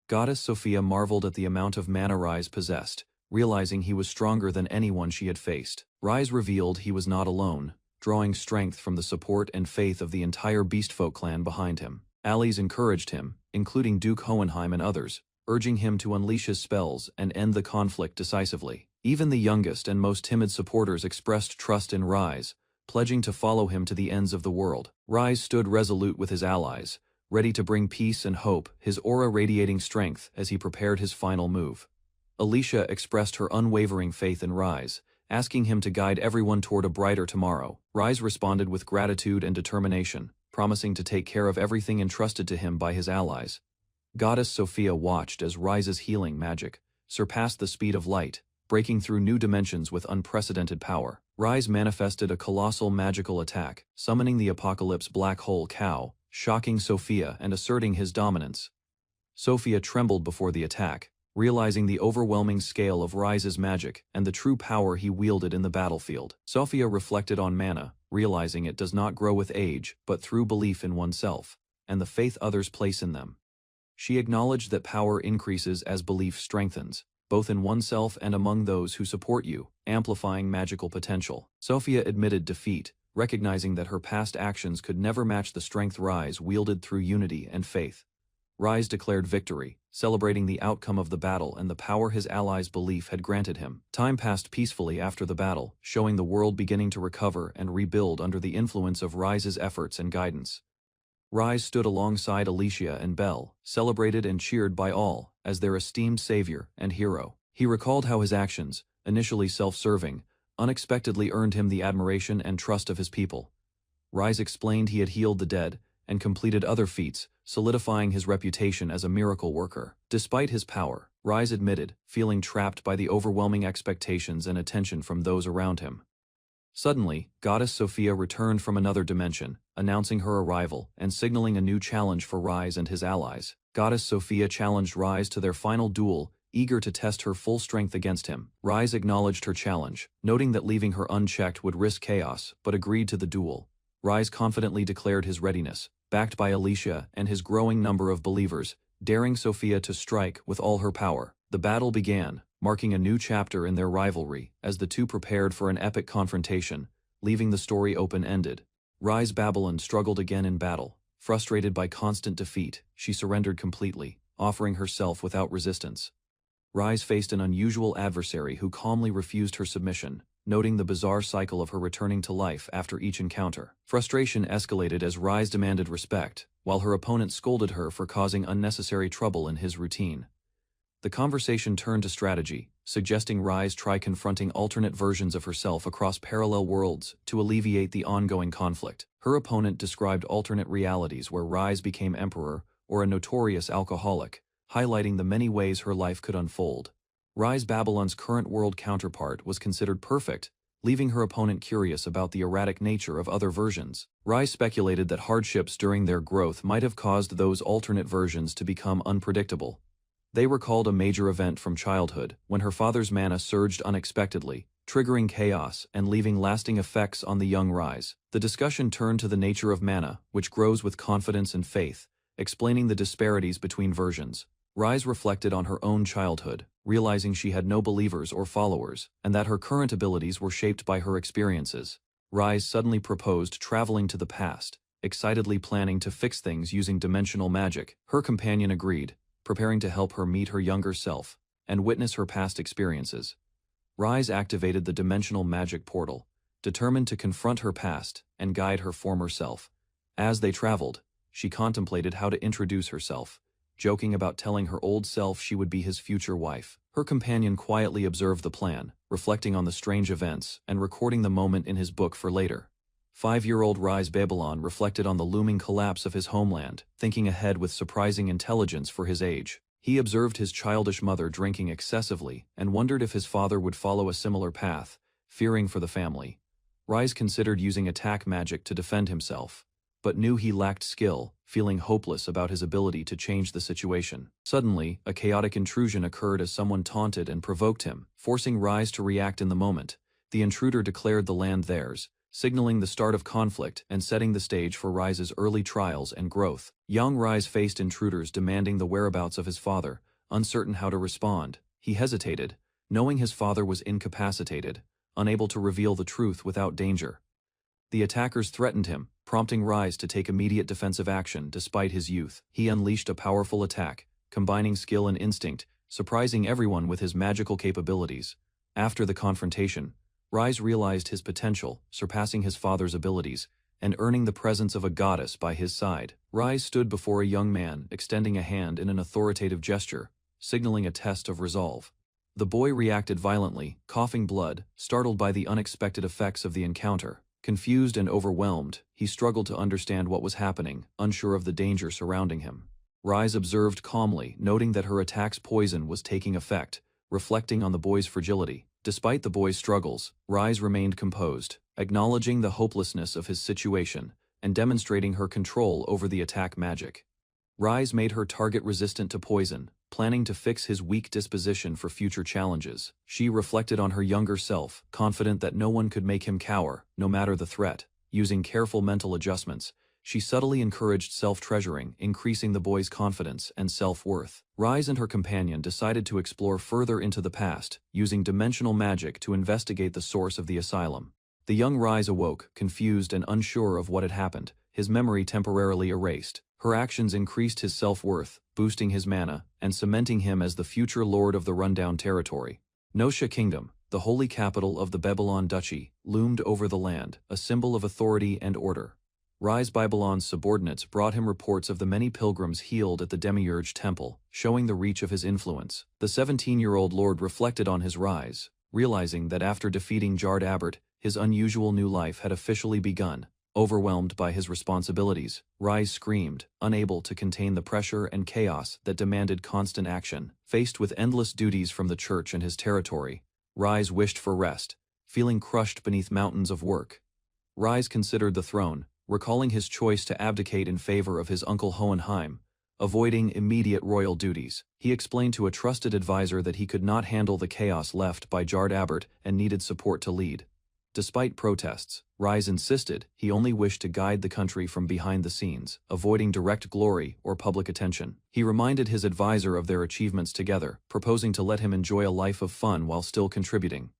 Goddess Sophia marveled at the amount of mana Rise possessed, realizing he was stronger than anyone she had faced. Rise revealed he was not alone, drawing strength from the support and faith of the entire Beastfolk clan behind him. Allies encouraged him, including Duke Hohenheim and others, urging him to unleash his spells and end the conflict decisively. Even the youngest and most timid supporters expressed trust in Rise, pledging to follow him to the ends of the world. Rise stood resolute with his allies, ready to bring peace and hope, his aura radiating strength as he prepared his final move. Alicia expressed her unwavering faith in Rise, asking him to guide everyone toward a brighter tomorrow. Rise responded with gratitude and determination, promising to take care of everything entrusted to him by his allies. Goddess Sophia watched as Rise's healing magic surpassed the speed of light, breaking through new dimensions with unprecedented power. Rise manifested a colossal magical attack, summoning the Apocalypse Black Hole Cow, shocking Sophia and asserting his dominance. Sophia trembled before the attack, realizing the overwhelming scale of Rise's magic and the true power he wielded in the battlefield. Sophia reflected on mana, realizing it does not grow with age but through belief in oneself, and the faith others place in them. She acknowledged that power increases as belief strengthens, both in oneself and among those who support you, amplifying magical potential. Sophia admitted defeat, recognizing that her past actions could never match the strength Rise wielded through unity and faith. Rise declared victory, celebrating the outcome of the battle and the power his allies' belief had granted him. Time passed peacefully after the battle, showing the world beginning to recover and rebuild under the influence of Rise's efforts and guidance. Rise stood alongside Alicia and Belle, celebrated and cheered by all as their esteemed savior and hero. He recalled how his actions, initially self-serving, unexpectedly earned him the admiration and trust of his people. Rise explained he had healed the dead and completed other feats, solidifying his reputation as a miracle worker. Despite his power, Rise admitted, feeling trapped by the overwhelming expectations and attention from those around him. Suddenly, Goddess Sophia returned from another dimension, announcing her arrival and signaling a new challenge for Rise and his allies. Goddess Sophia challenged Rise to their final duel, eager to test her full strength against him. Rise acknowledged her challenge, noting that leaving her unchecked would risk chaos, but agreed to the duel. Rise confidently declared his readiness, backed by Alicia and his growing number of believers, daring Sophia to strike with all her power. The battle began, marking a new chapter in their rivalry, as the two prepared for an epic confrontation, leaving the story open-ended. Rise Babylon struggled again in battle. Frustrated by constant defeat, she surrendered completely, offering herself without resistance. Rise faced an unusual adversary who calmly refused her submission, noting the bizarre cycle of her returning to life after each encounter. Frustration escalated as Rise demanded respect, while her opponent scolded her for causing unnecessary trouble in his routine. The conversation turned to strategy, suggesting Rise try confronting alternate versions of herself across parallel worlds to alleviate the ongoing conflict. Her opponent described alternate realities where Rise became emperor or a notorious alcoholic, highlighting the many ways her life could unfold. Rise Babylon's current world counterpart was considered perfect, leaving her opponent curious about the erratic nature of other versions. Rise speculated that hardships during their growth might have caused those alternate versions to become unpredictable. They recalled a major event from childhood, when her father's mana surged unexpectedly, triggering chaos and leaving lasting effects on the young Rise. The discussion turned to the nature of mana, which grows with confidence and faith, explaining the disparities between versions. Rise reflected on her own childhood, realizing she had no believers or followers, and that her current abilities were shaped by her experiences. Rise suddenly proposed traveling to the past, excitedly planning to fix things using dimensional magic. Her companion agreed, preparing to help her meet her younger self and witness her past experiences. Rise activated the dimensional magic portal, determined to confront her past and guide her former self. As they traveled, she contemplated how to introduce herself, joking about telling her old self she would be his future wife. Her companion quietly observed the plan, reflecting on the strange events and recording the moment in his book for later. 5-year-old Rise Babylon reflected on the looming collapse of his homeland, thinking ahead with surprising intelligence for his age. He observed his childish mother drinking excessively and wondered if his father would follow a similar path, fearing for the family. Rise considered using attack magic to defend himself, but knew he lacked skill, feeling hopeless about his ability to change the situation. Suddenly, a chaotic intrusion occurred as someone taunted and provoked him, forcing Rise to react in the moment. The intruder declared the land theirs, signaling the start of conflict and setting the stage for Rise's early trials and growth. Young Rise faced intruders demanding the whereabouts of his father, uncertain how to respond. He hesitated, knowing his father was incapacitated, unable to reveal the truth without danger. The attackers threatened him, prompting Rise to take immediate defensive action despite his youth. He unleashed a powerful attack, combining skill and instinct, surprising everyone with his magical capabilities. After the confrontation, Rise realized his potential, surpassing his father's abilities, and earning the presence of a goddess by his side. Rise stood before a young man, extending a hand in an authoritative gesture, signaling a test of resolve. The boy reacted violently, coughing blood, startled by the unexpected effects of the encounter. Confused and overwhelmed, he struggled to understand what was happening, unsure of the danger surrounding him. Rise observed calmly, noting that her attack's poison was taking effect, reflecting on the boy's fragility. Despite the boy's struggles, Rise remained composed, acknowledging the hopelessness of his situation and demonstrating her control over the attack magic. Rise made her target resistant to poison, planning to fix his weak disposition for future challenges. She reflected on her younger self, confident that no one could make him cower, no matter the threat. Using careful mental adjustments, she subtly encouraged self-treasuring, increasing the boy's confidence and self-worth. Rise and her companion decided to explore further into the past, using dimensional magic to investigate the source of the asylum. The young Rise awoke, confused and unsure of what had happened, his memory temporarily erased. Her actions increased his self-worth, boosting his mana, and cementing him as the future lord of the rundown territory. Nosha Kingdom, the holy capital of the Babylon Duchy, loomed over the land, a symbol of authority and order. Rise Babylon's subordinates brought him reports of the many pilgrims healed at the Demiurge Temple, showing the reach of his influence. The 17-year-old lord reflected on his rise, realizing that after defeating Jard Abert, his unusual new life had officially begun. Overwhelmed by his responsibilities, Rise screamed, unable to contain the pressure and chaos that demanded constant action. Faced with endless duties from the church and his territory, Rise wished for rest, feeling crushed beneath mountains of work. Rise considered the throne, recalling his choice to abdicate in favor of his uncle Hohenheim, avoiding immediate royal duties. He explained to a trusted advisor that he could not handle the chaos left by Jard Abert and needed support to lead. Despite protests, Rise insisted he only wished to guide the country from behind the scenes, avoiding direct glory or public attention. He reminded his advisor of their achievements together, proposing to let him enjoy a life of fun while still contributing.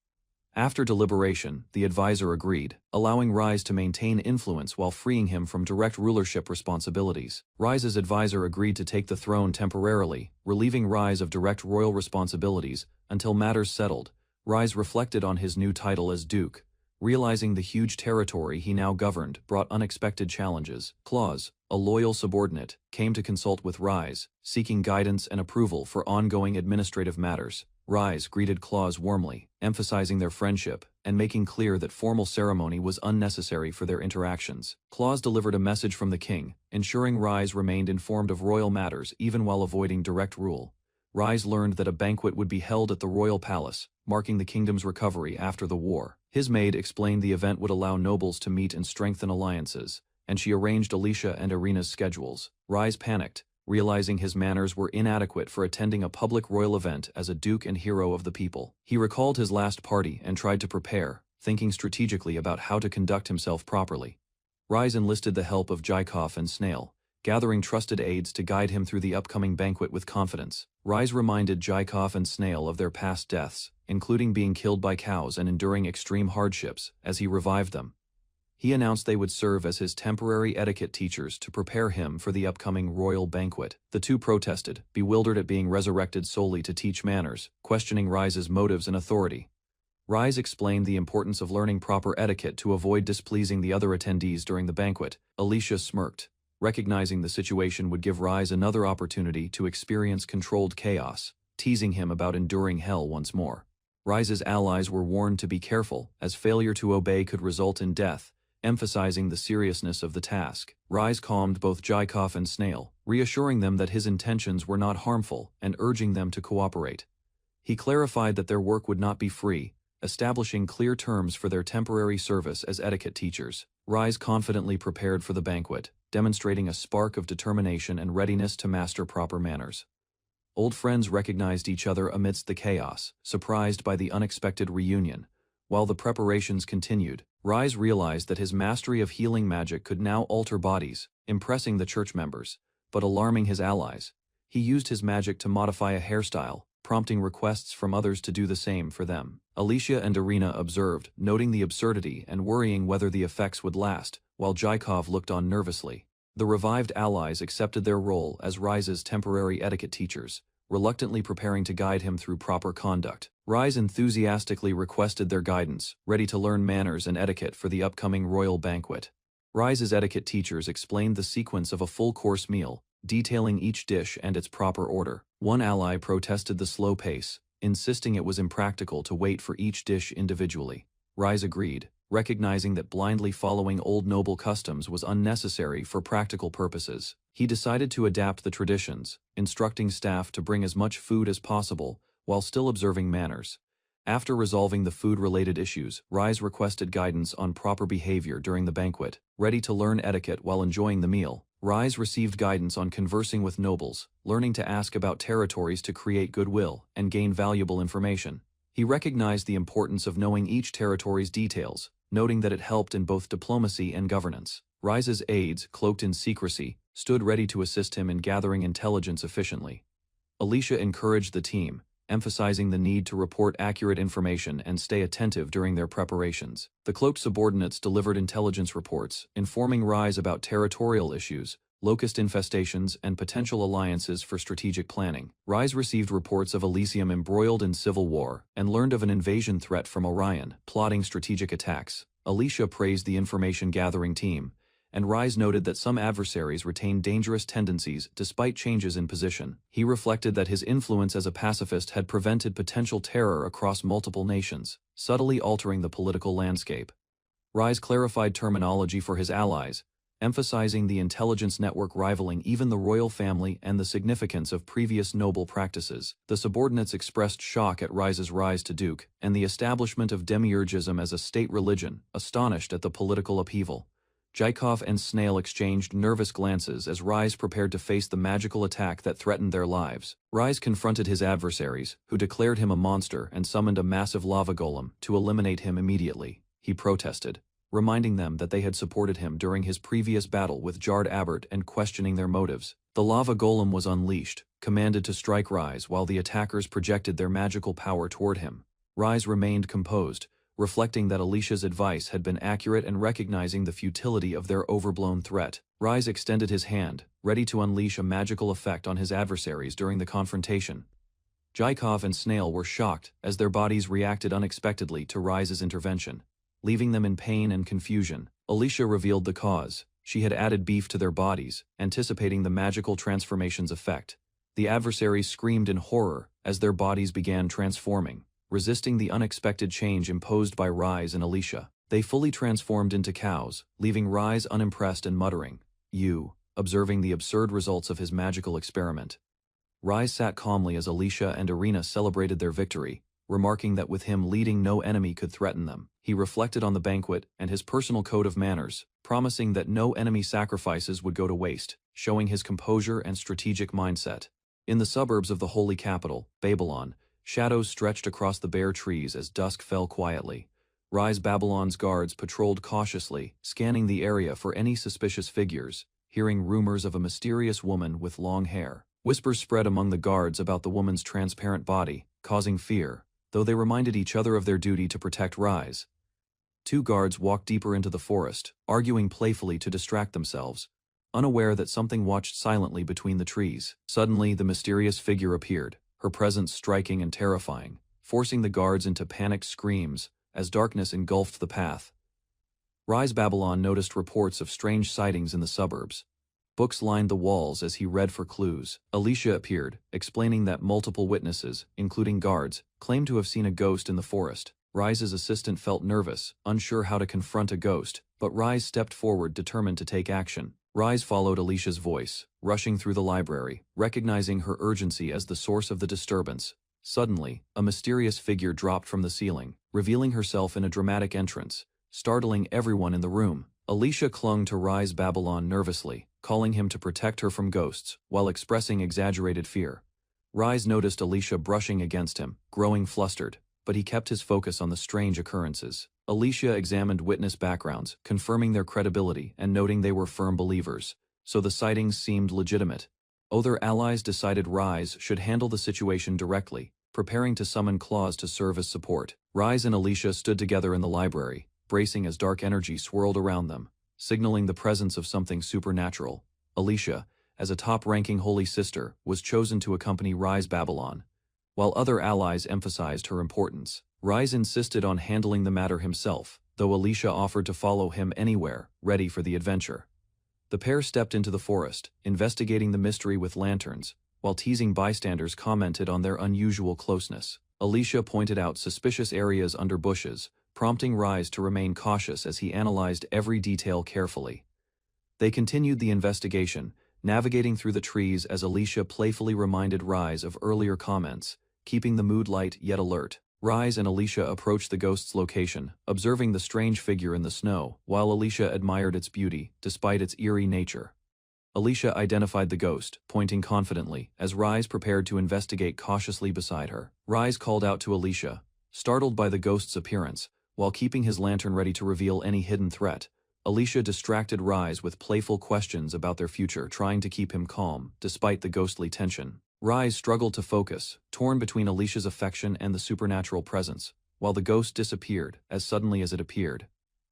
After deliberation, the advisor agreed, allowing Rise to maintain influence while freeing him from direct rulership responsibilities. Rise's advisor agreed to take the throne temporarily, relieving Rise of direct royal responsibilities until matters settled. Rise reflected on his new title as Duke, realizing the huge territory he now governed brought unexpected challenges. Claus, a loyal subordinate, came to consult with Rise, seeking guidance and approval for ongoing administrative matters. Rise greeted Claus warmly, emphasizing their friendship and making clear that formal ceremony was unnecessary for their interactions. Claus delivered a message from the king, ensuring Rise remained informed of royal matters even while avoiding direct rule. Rise learned that a banquet would be held at the royal palace, marking the kingdom's recovery after the war. His maid explained the event would allow nobles to meet and strengthen alliances, and she arranged Alicia and Irina's schedules. Rise panicked, realizing his manners were inadequate for attending a public royal event as a duke and hero of the people. He recalled his last party and tried to prepare, thinking strategically about how to conduct himself properly. Rise enlisted the help of Jaikov and Snail, gathering trusted aides to guide him through the upcoming banquet with confidence. Rise reminded Jaikov and Snail of their past deaths, including being killed by cows and enduring extreme hardships, as he revived them. He announced they would serve as his temporary etiquette teachers to prepare him for the upcoming royal banquet. The two protested, bewildered at being resurrected solely to teach manners, questioning Rise's motives and authority. Rise explained the importance of learning proper etiquette to avoid displeasing the other attendees during the banquet. Alicia smirked, recognizing the situation would give Rise another opportunity to experience controlled chaos, teasing him about enduring hell once more. Rise's allies were warned to be careful, as failure to obey could result in death, emphasizing the seriousness of the task. Rise calmed both Jaikov and Snail, reassuring them that his intentions were not harmful and urging them to cooperate. He clarified that their work would not be free, establishing clear terms for their temporary service as etiquette teachers. Rise confidently prepared for the banquet, demonstrating a spark of determination and readiness to master proper manners. Old friends recognized each other amidst the chaos, surprised by the unexpected reunion. While the preparations continued, Rise realized that his mastery of healing magic could now alter bodies, impressing the church members, but alarming his allies. He used his magic to modify a hairstyle, prompting requests from others to do the same for them. Alicia and Irina observed, noting the absurdity and worrying whether the effects would last, while Jaikov looked on nervously. The revived allies accepted their role as Rise's temporary etiquette teachers, reluctantly preparing to guide him through proper conduct. Rise enthusiastically requested their guidance, ready to learn manners and etiquette for the upcoming royal banquet. Rise's etiquette teachers explained the sequence of a full-course meal, detailing each dish and its proper order. One ally protested the slow pace, insisting it was impractical to wait for each dish individually. Rise agreed, recognizing that blindly following old noble customs was unnecessary for practical purposes. He decided to adapt the traditions, instructing staff to bring as much food as possible, while still observing manners. After resolving the food-related issues, Rise requested guidance on proper behavior during the banquet. Ready to learn etiquette while enjoying the meal, Rise received guidance on conversing with nobles, learning to ask about territories to create goodwill and gain valuable information. He recognized the importance of knowing each territory's details, noting that it helped in both diplomacy and governance. Rise's aides, cloaked in secrecy, stood ready to assist him in gathering intelligence efficiently. Alicia encouraged the team, emphasizing the need to report accurate information and stay attentive during their preparations. The cloaked subordinates delivered intelligence reports, informing Rise about territorial issues, locust infestations, and potential alliances for strategic planning. Rise received reports of Elysium embroiled in civil war and learned of an invasion threat from Orion, plotting strategic attacks. Alicia praised the information-gathering team, and Rise noted that some adversaries retained dangerous tendencies despite changes in position. He reflected that his influence as a pacifist had prevented potential terror across multiple nations, subtly altering the political landscape. Rise clarified terminology for his allies, emphasizing the intelligence network rivaling even the royal family and the significance of previous noble practices. The subordinates expressed shock at Rise's rise to duke and the establishment of demiurgism as a state religion, astonished at the political upheaval. Jykov and Snail exchanged nervous glances as Rise prepared to face the magical attack that threatened their lives. Rise confronted his adversaries, who declared him a monster and summoned a massive lava golem to eliminate him immediately. He protested, reminding them that they had supported him during his previous battle with Jard Abbert and questioning their motives. The lava golem was unleashed, commanded to strike Rise while the attackers projected their magical power toward him. Rise remained composed, reflecting that Alicia's advice had been accurate and recognizing the futility of their overblown threat. Rise extended his hand, ready to unleash a magical effect on his adversaries during the confrontation. Jykov and Snail were shocked as their bodies reacted unexpectedly to Rise's intervention, leaving them in pain and confusion. Alicia revealed the cause. She had added beef to their bodies, anticipating the magical transformation's effect. The adversaries screamed in horror as their bodies began transforming, resisting the unexpected change imposed by Rise and Alicia. They fully transformed into cows, leaving Rise unimpressed and muttering, "You," observing the absurd results of his magical experiment. Rise sat calmly as Alicia and Irina celebrated their victory, remarking that with him leading no enemy could threaten them. He reflected on the banquet and his personal code of manners, promising that no enemy sacrifices would go to waste, showing his composure and strategic mindset. In the suburbs of the holy capital, Babylon, shadows stretched across the bare trees as dusk fell quietly. Rise Babylon's guards patrolled cautiously, scanning the area for any suspicious figures, hearing rumors of a mysterious woman with long hair. Whispers spread among the guards about the woman's transparent body, causing fear, though they reminded each other of their duty to protect Rise. Two guards walked deeper into the forest, arguing playfully to distract themselves, unaware that something watched silently between the trees. Suddenly, the mysterious figure appeared, her presence striking and terrifying, forcing the guards into panicked screams as darkness engulfed the path. Rise Babylon noticed reports of strange sightings in the suburbs. Books lined the walls as he read for clues. Alicia appeared, explaining that multiple witnesses, including guards, claimed to have seen a ghost in the forest. Rise's assistant felt nervous, unsure how to confront a ghost, but Rise stepped forward determined to take action. Rise followed Alicia's voice, rushing through the library, recognizing her urgency as the source of the disturbance. Suddenly, a mysterious figure dropped from the ceiling, revealing herself in a dramatic entrance, startling everyone in the room. Alicia clung to Rise Babylon nervously, calling him to protect her from ghosts, while expressing exaggerated fear. Rise noticed Alicia brushing against him, growing flustered, but he kept his focus on the strange occurrences. Alicia examined witness backgrounds, confirming their credibility and noting they were firm believers, so the sightings seemed legitimate. Other allies decided Rise should handle the situation directly, preparing to summon Claws to serve as support. Rise and Alicia stood together in the library, bracing as dark energy swirled around them, signaling the presence of something supernatural. Alicia, as a top-ranking holy sister, was chosen to accompany Rise Babylon, while other allies emphasized her importance. Rise insisted on handling the matter himself, though Alicia offered to follow him anywhere, ready for the adventure. The pair stepped into the forest, investigating the mystery with lanterns, while teasing bystanders commented on their unusual closeness. Alicia pointed out suspicious areas under bushes, prompting Rise to remain cautious as he analyzed every detail carefully. They continued the investigation, navigating through the trees as Alicia playfully reminded Rise of earlier comments, keeping the mood light yet alert. Rise and Alicia approached the ghost's location, observing the strange figure in the snow, while Alicia admired its beauty, despite its eerie nature. Alicia identified the ghost, pointing confidently, as Rise prepared to investigate cautiously beside her. Rise called out to Alicia, startled by the ghost's appearance, while keeping his lantern ready to reveal any hidden threat. Alicia distracted Rise with playful questions about their future, trying to keep him calm, despite the ghostly tension. Rise struggled to focus, torn between Alicia's affection and the supernatural presence, while the ghost disappeared as suddenly as it appeared.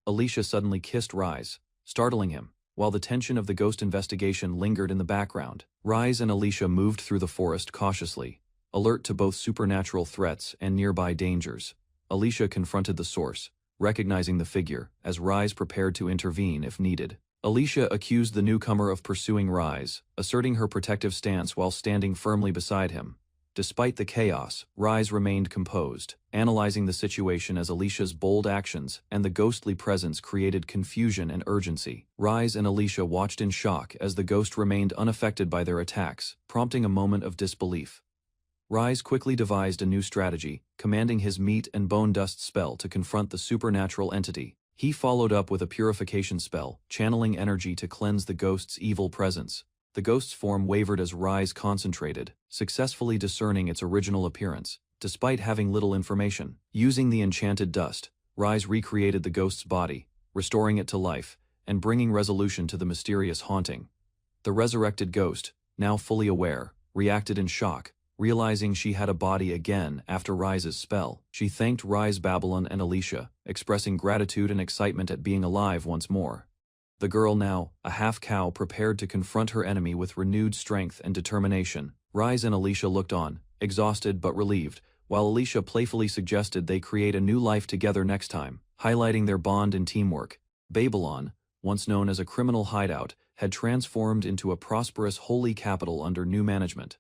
Alicia suddenly kissed Rise, startling him, while the tension of the ghost investigation lingered in the background. Rise and Alicia moved through the forest cautiously, alert to both supernatural threats and nearby dangers. Alicia confronted the source, recognizing the figure, as Rise prepared to intervene if needed. Alicia accused the newcomer of pursuing Rise, asserting her protective stance while standing firmly beside him. Despite the chaos, Rise remained composed, analyzing the situation as Alicia's bold actions and the ghostly presence created confusion and urgency. Rise and Alicia watched in shock as the ghost remained unaffected by their attacks, prompting a moment of disbelief. Rise quickly devised a new strategy, commanding his meat and bone dust spell to confront the supernatural entity. He followed up with a purification spell, channeling energy to cleanse the ghost's evil presence. The ghost's form wavered as Rise concentrated, successfully discerning its original appearance, despite having little information. Using the enchanted dust, Rise recreated the ghost's body, restoring it to life, and bringing resolution to the mysterious haunting. The resurrected ghost, now fully aware, reacted in shock, realizing she had a body again after Rise's spell. She thanked Rise, Babylon, and Alicia, expressing gratitude and excitement at being alive once more. The girl now, a half-cow, prepared to confront her enemy with renewed strength and determination. Rise and Alicia looked on, exhausted but relieved, while Alicia playfully suggested they create a new life together next time, highlighting their bond and teamwork. Babylon, once known as a criminal hideout, had transformed into a prosperous holy capital under new management.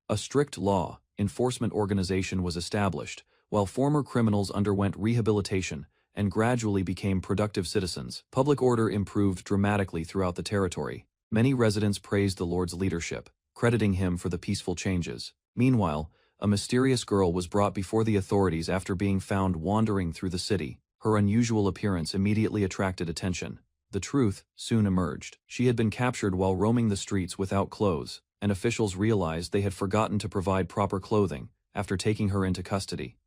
A strict law enforcement organization was established, while former criminals underwent rehabilitation and gradually became productive citizens. Public order improved dramatically throughout the territory. Many residents praised the Lord's leadership, crediting him for the peaceful changes. Meanwhile, a mysterious girl was brought before the authorities after being found wandering through the city. Her unusual appearance immediately attracted attention. The truth soon emerged. She had been captured while roaming the streets without clothes, and officials realized they had forgotten to provide proper clothing after taking her into custody.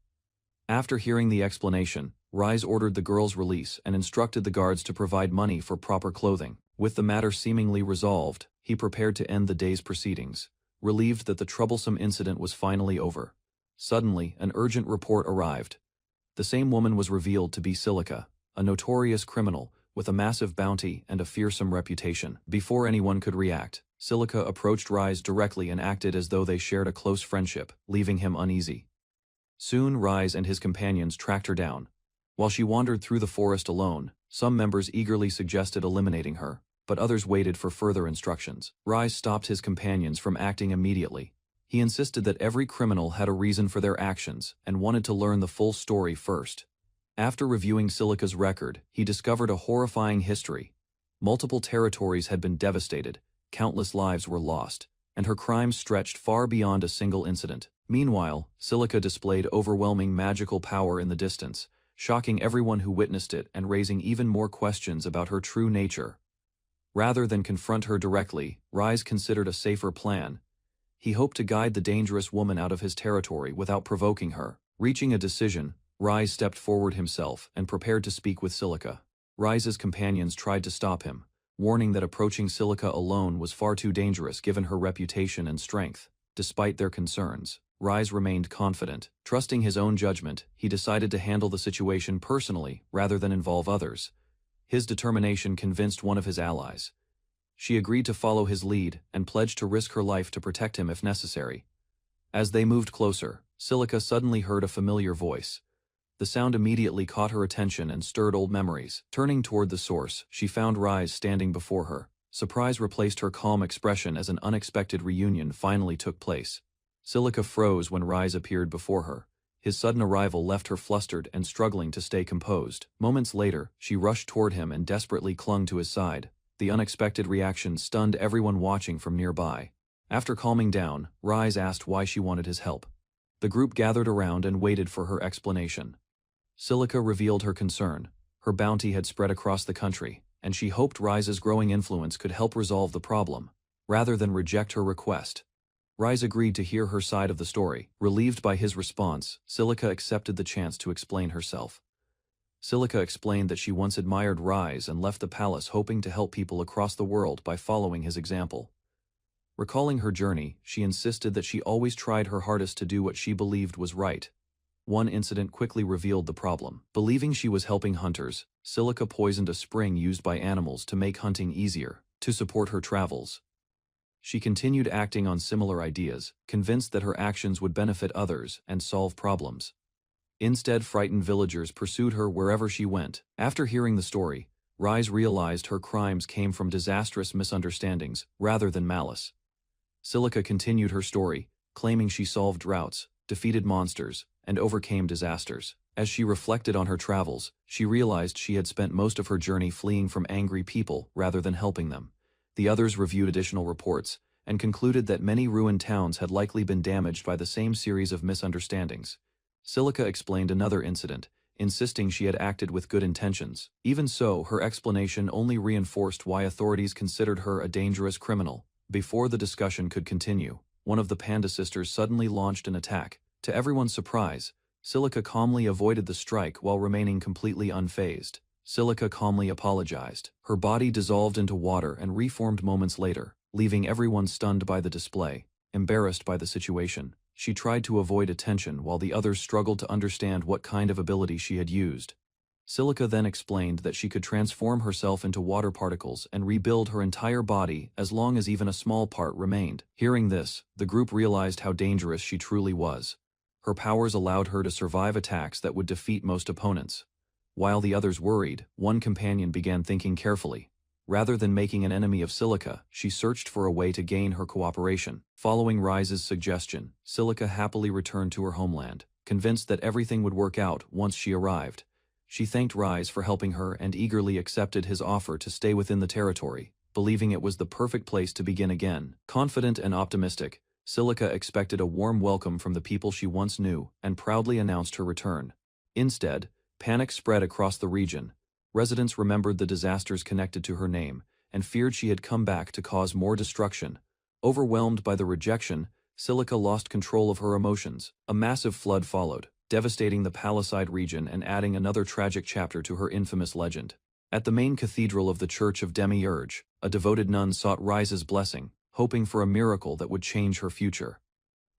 After hearing the explanation, Rise ordered the girl's release and instructed the guards to provide money for proper clothing. With the matter seemingly resolved, he prepared to end the day's proceedings, relieved that the troublesome incident was finally over. Suddenly, an urgent report arrived. The same woman was revealed to be Silica, a notorious criminal with a massive bounty and a fearsome reputation. Before anyone could react, Silica approached Rise directly and acted as though they shared a close friendship, leaving him uneasy. Soon Rise and his companions tracked her down. While she wandered through the forest alone, some members eagerly suggested eliminating her, but others waited for further instructions. Rise stopped his companions from acting immediately. He insisted that every criminal had a reason for their actions and wanted to learn the full story first. After reviewing Silica's record, he discovered a horrifying history. Multiple territories had been devastated, countless lives were lost, and her crimes stretched far beyond a single incident. Meanwhile, Silica displayed overwhelming magical power in the distance, shocking everyone who witnessed it and raising even more questions about her true nature. Rather than confront her directly, Rise considered a safer plan. He hoped to guide the dangerous woman out of his territory without provoking her. Reaching a decision, Rise stepped forward himself and prepared to speak with Silica. Rise's companions tried to stop him, warning that approaching Silica alone was far too dangerous given her reputation and strength. Despite their concerns, Rise remained confident. Trusting his own judgment, he decided to handle the situation personally rather than involve others. His determination convinced one of his allies. She agreed to follow his lead and pledged to risk her life to protect him if necessary. As they moved closer, Silica suddenly heard a familiar voice. The sound immediately caught her attention and stirred old memories. Turning toward the source, she found Rise standing before her. Surprise replaced her calm expression as an unexpected reunion finally took place. Silica froze when Rise appeared before her. His sudden arrival left her flustered and struggling to stay composed. Moments later, she rushed toward him and desperately clung to his side. The unexpected reaction stunned everyone watching from nearby. After calming down, Rise asked why she wanted his help. The group gathered around and waited for her explanation. Silica revealed her concern. Her bounty had spread across the country, and she hoped Rise's growing influence could help resolve the problem, rather than reject her request. Rise agreed to hear her side of the story. Relieved by his response, Silica accepted the chance to explain herself. Silica explained that she once admired Rise and left the palace hoping to help people across the world by following his example. Recalling her journey, she insisted that she always tried her hardest to do what she believed was right. One incident quickly revealed the problem. Believing she was helping hunters, Silica poisoned a spring used by animals to make hunting easier, to support her travels. She continued acting on similar ideas, convinced that her actions would benefit others and solve problems. Instead, frightened villagers pursued her wherever she went. After hearing the story, Rise realized her crimes came from disastrous misunderstandings rather than malice. Silica continued her story, claiming she solved droughts, defeated monsters, and overcame disasters. As she reflected on her travels, she realized she had spent most of her journey fleeing from angry people rather than helping them. The others reviewed additional reports and concluded that many ruined towns had likely been damaged by the same series of misunderstandings. Silica explained another incident, insisting she had acted with good intentions. Even so, her explanation only reinforced why authorities considered her a dangerous criminal. Before the discussion could continue, one of the Panda sisters suddenly launched an attack. To everyone's surprise, Silica calmly avoided the strike while remaining completely unfazed. Silica calmly apologized. Her body dissolved into water and reformed moments later, leaving everyone stunned by the display. Embarrassed by the situation, she tried to avoid attention while the others struggled to understand what kind of ability she had used. Silica then explained that she could transform herself into water particles and rebuild her entire body as long as even a small part remained. Hearing this, the group realized how dangerous she truly was. Her powers allowed her to survive attacks that would defeat most opponents. While the others worried, one companion began thinking carefully. Rather than making an enemy of Silica, she searched for a way to gain her cooperation. Following Rise's suggestion, Silica happily returned to her homeland, convinced that everything would work out once she arrived. She thanked Rise for helping her and eagerly accepted his offer to stay within the territory, believing it was the perfect place to begin again. Confident and optimistic, Silica expected a warm welcome from the people she once knew and proudly announced her return. Instead, panic spread across the region. Residents remembered the disasters connected to her name and feared she had come back to cause more destruction. Overwhelmed by the rejection, Silica lost control of her emotions. A massive flood followed, devastating the Palisade region and adding another tragic chapter to her infamous legend. At the main cathedral of the Church of Demiurge, a devoted nun sought Rise's blessing, hoping for a miracle that would change her future.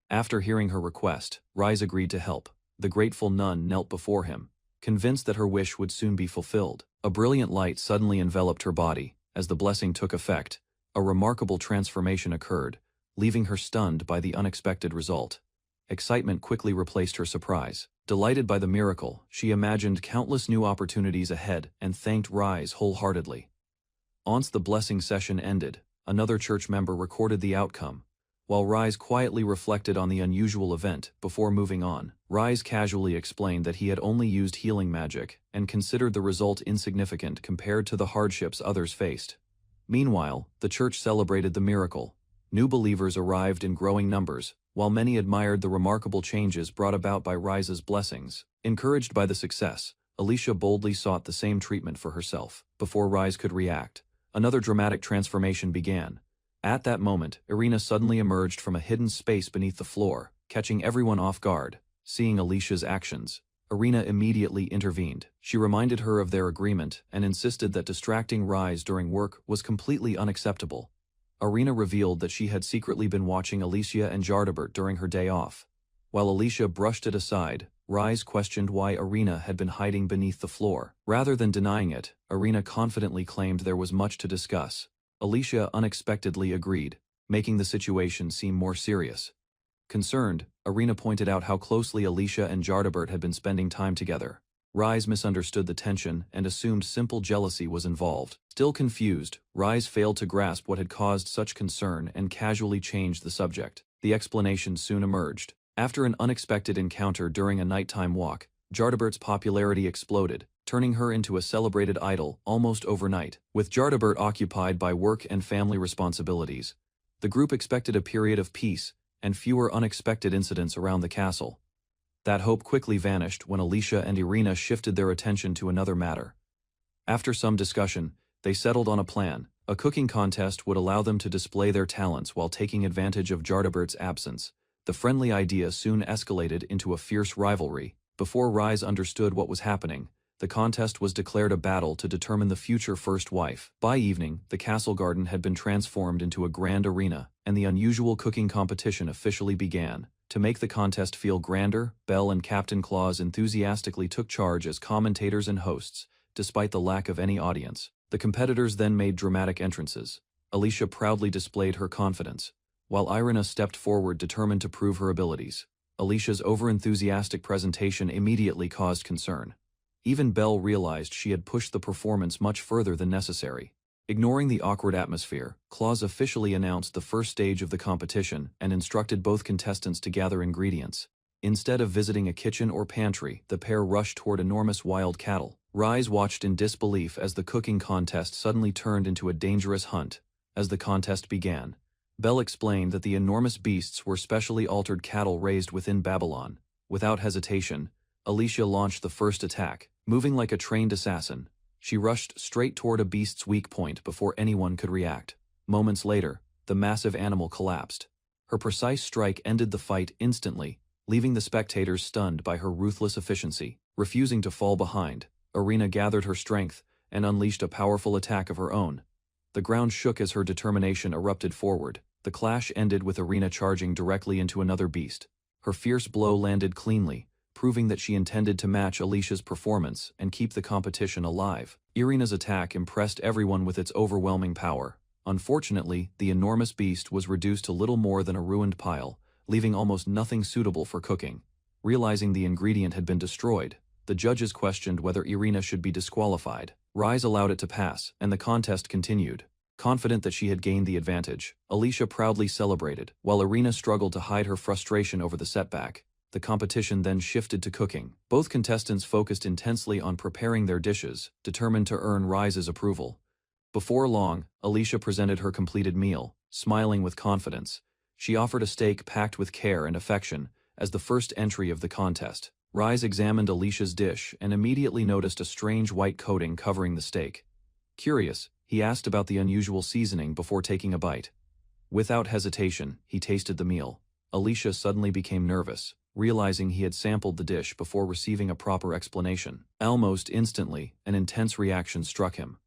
After hearing her request, Rise agreed to help. The grateful nun knelt before him, convinced that her wish would soon be fulfilled. A brilliant light suddenly enveloped her body. As the blessing took effect, a remarkable transformation occurred, leaving her stunned by the unexpected result. Excitement quickly replaced her surprise. Delighted by the miracle, she imagined countless new opportunities ahead and thanked Rise wholeheartedly. Once the blessing session ended, another church member recorded the outcome. While Rise quietly reflected on the unusual event before moving on, Rise casually explained that he had only used healing magic and considered the result insignificant compared to the hardships others faced. Meanwhile, the church celebrated the miracle. New believers arrived in growing numbers, while many admired the remarkable changes brought about by Rise's blessings. Encouraged by the success, Alicia boldly sought the same treatment for herself. Before Rise could react, another dramatic transformation began. At that moment, Irina suddenly emerged from a hidden space beneath the floor, catching everyone off guard. Seeing Alicia's actions, Irina immediately intervened. She reminded her of their agreement and insisted that distracting Rise during work was completely unacceptable. Irina revealed that she had secretly been watching Alicia and Jardabert during her day off. While Alicia brushed it aside, Rise questioned why Irina had been hiding beneath the floor. Rather than denying it, Irina confidently claimed there was much to discuss. Alicia unexpectedly agreed, making the situation seem more serious. Concerned, Irina pointed out how closely Alicia and Jardabert had been spending time together. Rise misunderstood the tension and assumed simple jealousy was involved. Still confused, Rise failed to grasp what had caused such concern and casually changed the subject. The explanation soon emerged. After an unexpected encounter during a nighttime walk, Jardabert's popularity exploded, turning her into a celebrated idol almost overnight. With Jardabert occupied by work and family responsibilities, the group expected a period of peace, and fewer unexpected incidents around the castle. That hope quickly vanished when Alicia and Irina shifted their attention to another matter. After some discussion, they settled on a plan. A cooking contest would allow them to display their talents while taking advantage of Jardabert's absence. The friendly idea soon escalated into a fierce rivalry. Before Rise understood what was happening, the contest was declared a battle to determine the future first wife. By evening, the castle garden had been transformed into a grand arena, and the unusual cooking competition officially began. To make the contest feel grander, Belle and Captain Claus enthusiastically took charge as commentators and hosts, despite the lack of any audience. The competitors then made dramatic entrances. Alicia proudly displayed her confidence, while Irina stepped forward determined to prove her abilities. Alicia's overenthusiastic presentation immediately caused concern. Even Belle realized she had pushed the performance much further than necessary. Ignoring the awkward atmosphere, Claus officially announced the first stage of the competition and instructed both contestants to gather ingredients. Instead of visiting a kitchen or pantry, the pair rushed toward enormous wild cattle. Rise watched in disbelief as the cooking contest suddenly turned into a dangerous hunt. As the contest began, Belle explained that the enormous beasts were specially altered cattle raised within Babylon. Without hesitation, Alicia launched the first attack. Moving like a trained assassin, she rushed straight toward a beast's weak point before anyone could react. Moments later, the massive animal collapsed. Her precise strike ended the fight instantly, leaving the spectators stunned by her ruthless efficiency. Refusing to fall behind, Irina gathered her strength and unleashed a powerful attack of her own. The ground shook as her determination erupted forward. The clash ended with Irina charging directly into another beast. Her fierce blow landed cleanly, proving that she intended to match Alicia's performance and keep the competition alive. Irina's attack impressed everyone with its overwhelming power. Unfortunately, the enormous beast was reduced to little more than a ruined pile, leaving almost nothing suitable for cooking. Realizing the ingredient had been destroyed, the judges questioned whether Irina should be disqualified. Rise allowed it to pass, and the contest continued. Confident that she had gained the advantage, Alicia proudly celebrated, while Irina struggled to hide her frustration over the setback. The competition then shifted to cooking. Both contestants focused intensely on preparing their dishes, determined to earn Rise's approval. Before long, Alicia presented her completed meal, smiling with confidence. She offered a steak packed with care and affection as the first entry of the contest. Rise examined Alicia's dish and immediately noticed a strange white coating covering the steak. Curious, he asked about the unusual seasoning before taking a bite. Without hesitation, he tasted the meal. Alicia suddenly became nervous, realizing he had sampled the dish before receiving a proper explanation. Almost instantly, an intense reaction struck him.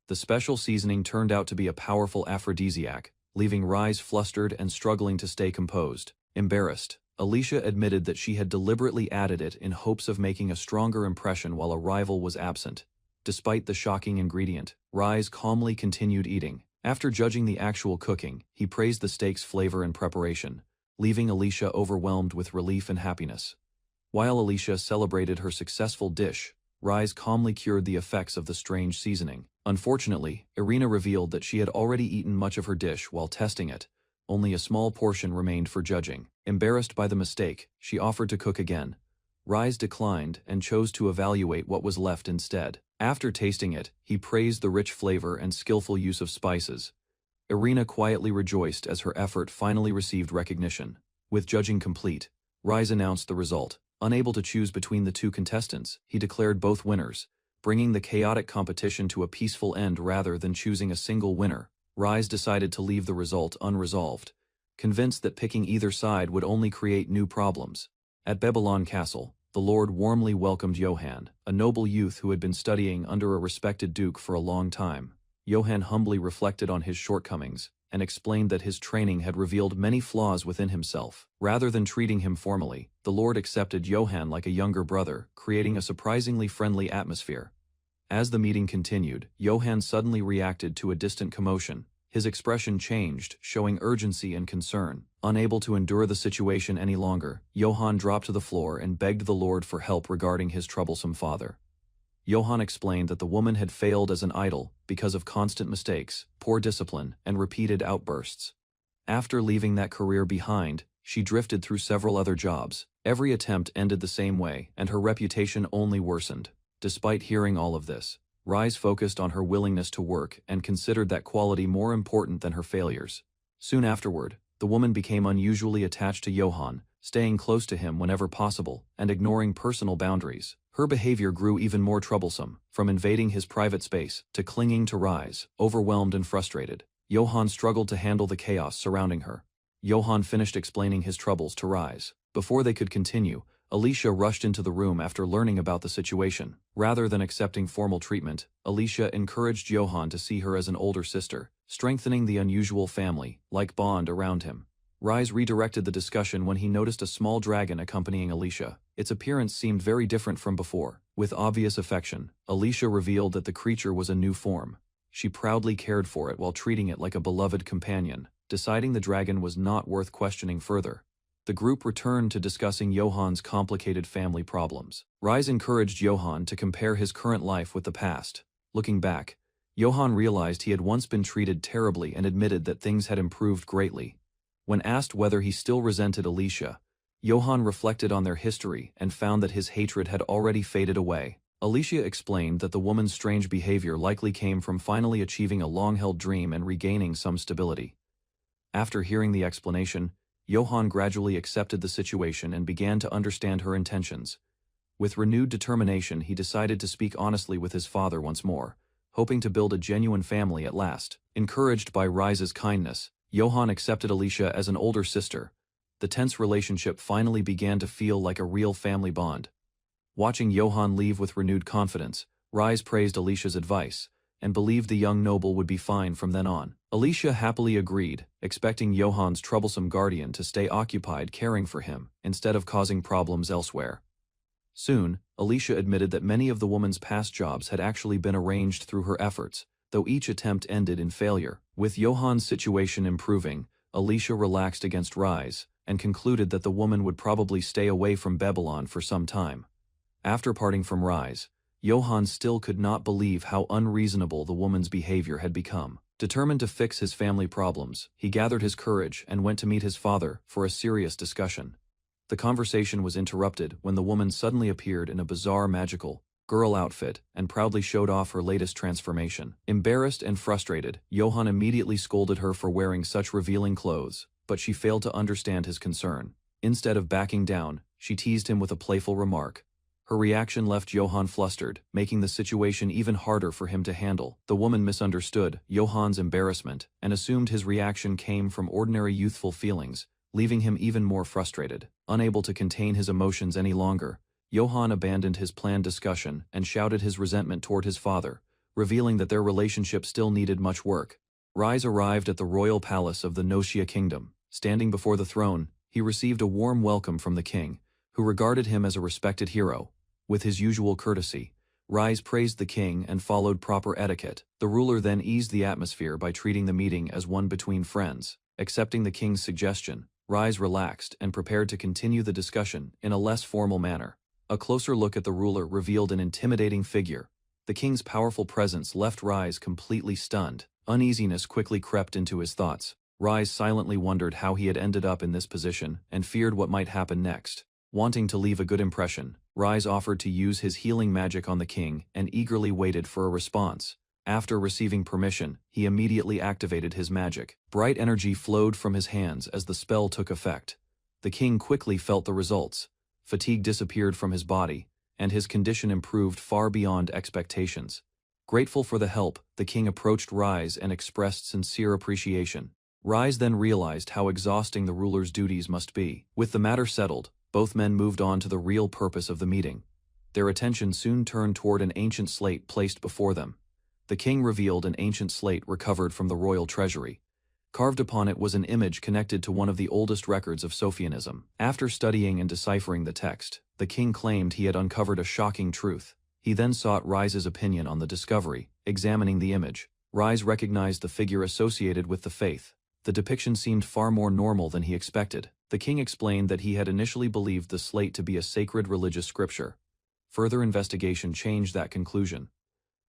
The special seasoning turned out to be a powerful aphrodisiac, leaving Rise flustered and struggling to stay composed. Embarrassed, Alicia admitted that she had deliberately added it in hopes of making a stronger impression while a rival was absent. Despite the shocking ingredient, Rise calmly continued eating. After judging the actual cooking, he praised the steak's flavor and preparation, leaving Alicia overwhelmed with relief and happiness. While Alicia celebrated her successful dish, Rise calmly cured the effects of the strange seasoning. Unfortunately, Irina revealed that she had already eaten much of her dish while testing it. Only a small portion remained for judging. Embarrassed by the mistake, she offered to cook again. Rise declined and chose to evaluate what was left instead. After tasting it, he praised the rich flavor and skillful use of spices. Irina quietly rejoiced as her effort finally received recognition. With judging complete, Rise announced the result. Unable to choose between the two contestants, he declared both winners, bringing the chaotic competition to a peaceful end rather than choosing a single winner. Rise decided to leave the result unresolved, convinced that picking either side would only create new problems. At Babylon Castle, the Lord warmly welcomed Johann, a noble youth who had been studying under a respected duke for a long time. Johann humbly reflected on his shortcomings and explained that his training had revealed many flaws within himself. Rather than treating him formally, the Lord accepted Johann like a younger brother, creating a surprisingly friendly atmosphere. As the meeting continued, Johann suddenly reacted to a distant commotion. His expression changed, showing urgency and concern. Unable to endure the situation any longer, Johann dropped to the floor and begged the Lord for help regarding his troublesome father. Johann explained that the woman had failed as an idol because of constant mistakes, poor discipline, and repeated outbursts. After leaving that career behind, she drifted through several other jobs. Every attempt ended the same way, and her reputation only worsened. Despite hearing all of this, Rise focused on her willingness to work and considered that quality more important than her failures. Soon afterward, The woman became unusually attached to Johann, staying close to him whenever possible, and ignoring personal boundaries. Her behavior grew even more troublesome, from invading his private space to clinging to Rise, overwhelmed and frustrated. Johann struggled to handle the chaos surrounding her. Johann finished explaining his troubles to Rise. Before they could continue, Alicia rushed into the room after learning about the situation. Rather than accepting formal treatment, Alicia encouraged Johann to see her as an older sister, strengthening the unusual family-like bond around him. Rise redirected the discussion when he noticed a small dragon accompanying Alicia. Its appearance seemed very different from before. With obvious affection, Alicia revealed that the creature was a new form. She proudly cared for it while treating it like a beloved companion, deciding the dragon was not worth questioning further. The group returned to discussing Johann's complicated family problems. Rise encouraged Johann to compare his current life with the past. Looking back, Johann realized he had once been treated terribly and admitted that things had improved greatly. When asked whether he still resented Alicia, Johann reflected on their history and found that his hatred had already faded away. Alicia explained that the woman's strange behavior likely came from finally achieving a long-held dream and regaining some stability. After hearing the explanation, Johann gradually accepted the situation and began to understand her intentions. With renewed determination, he decided to speak honestly with his father once more, hoping to build a genuine family at last. Encouraged by Rise's kindness, Johann accepted Alicia as an older sister. The tense relationship finally began to feel like a real family bond. Watching Johann leave with renewed confidence, Rise praised Alicia's advice, and believed the young noble would be fine from then on. Alicia happily agreed, expecting Johann's troublesome guardian to stay occupied caring for him, instead of causing problems elsewhere. Soon, Alicia admitted that many of the woman's past jobs had actually been arranged through her efforts, though each attempt ended in failure. With Johann's situation improving, Alicia relaxed against Rise, and concluded that the woman would probably stay away from Babylon for some time. After parting from Rise, Johann still could not believe how unreasonable the woman's behavior had become. Determined to fix his family problems, he gathered his courage and went to meet his father for a serious discussion. The conversation was interrupted when the woman suddenly appeared in a bizarre magical girl outfit and proudly showed off her latest transformation. Embarrassed and frustrated, Johann immediately scolded her for wearing such revealing clothes, but she failed to understand his concern. Instead of backing down, she teased him with a playful remark. Her reaction left Johann flustered, making the situation even harder for him to handle. The woman misunderstood Johann's embarrassment and assumed his reaction came from ordinary youthful feelings, leaving him even more frustrated. Unable to contain his emotions any longer, Johann abandoned his planned discussion and shouted his resentment toward his father, revealing that their relationship still needed much work. Rise arrived at the royal palace of the Nocia kingdom. Standing before the throne, he received a warm welcome from the king, who regarded him as a respected hero. With his usual courtesy, Rise praised the king and followed proper etiquette. The ruler then eased the atmosphere by treating the meeting as one between friends. Accepting the king's suggestion, Rise relaxed and prepared to continue the discussion in a less formal manner. A closer look at the ruler revealed an intimidating figure. The king's powerful presence left Rise completely stunned. Uneasiness quickly crept into his thoughts. Rise silently wondered how he had ended up in this position and feared what might happen next. Wanting to leave a good impression, Rise offered to use his healing magic on the king and eagerly waited for a response. After receiving permission, he immediately activated his magic. Bright energy flowed from his hands as the spell took effect. The king quickly felt the results. Fatigue disappeared from his body, and his condition improved far beyond expectations. Grateful for the help, the king approached Rise and expressed sincere appreciation. Rise then realized how exhausting the ruler's duties must be. With the matter settled, both men moved on to the real purpose of the meeting. Their attention soon turned toward an ancient slate placed before them. The king revealed an ancient slate recovered from the royal treasury. Carved upon it was an image connected to one of the oldest records of Sophianism. After studying and deciphering the text, the king claimed he had uncovered a shocking truth. He then sought Rise's opinion on the discovery. Examining the image, Rise recognized the figure associated with the faith. The depiction seemed far more normal than he expected. The king explained that he had initially believed the slate to be a sacred religious scripture. Further investigation changed that conclusion.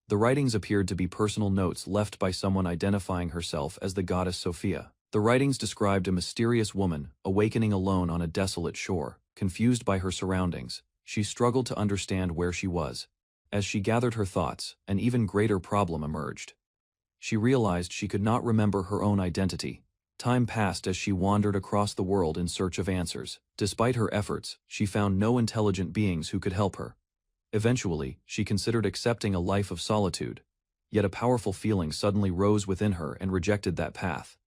The writings appeared to be personal notes left by someone identifying herself as the goddess Sophia. The writings described a mysterious woman, awakening alone on a desolate shore. Confused by her surroundings, she struggled to understand where she was. As she gathered her thoughts, an even greater problem emerged. She realized she could not remember her own identity. Time passed as she wandered across the world in search of answers. Despite her efforts, she found no intelligent beings who could help her. Eventually, she considered accepting a life of solitude. Yet a powerful feeling suddenly rose within her and rejected that path.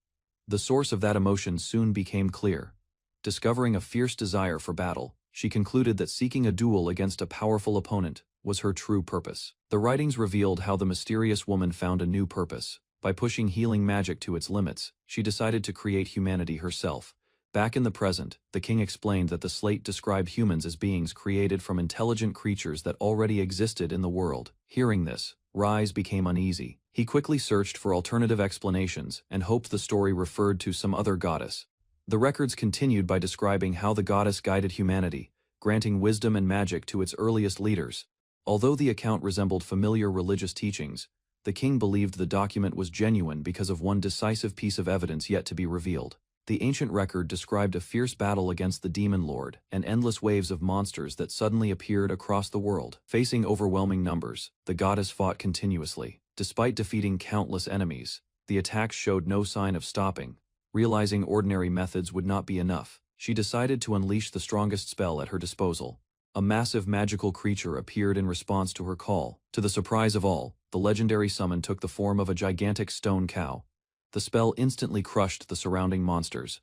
The source of that emotion soon became clear. Discovering a fierce desire for battle, she concluded that seeking a duel against a powerful opponent was her true purpose. The writings revealed how the mysterious woman found a new purpose. By pushing healing magic to its limits, she decided to create humanity herself. Back in the present, the king explained that the slate described humans as beings created from intelligent creatures that already existed in the world. Hearing this, Rise became uneasy. He quickly searched for alternative explanations and hoped the story referred to some other goddess. The records continued by describing how the goddess guided humanity, granting wisdom and magic to its earliest leaders. Although the account resembled familiar religious teachings, the king believed the document was genuine because of one decisive piece of evidence yet to be revealed. The ancient record described a fierce battle against the demon lord and endless waves of monsters that suddenly appeared across the world. Facing overwhelming numbers, the goddess fought continuously. Despite defeating countless enemies, the attacks showed no sign of stopping. Realizing ordinary methods would not be enough, she decided to unleash the strongest spell at her disposal. A massive magical creature appeared in response to her call. To the surprise of all, the legendary summon took the form of a gigantic stone cow. The spell instantly crushed the surrounding monsters.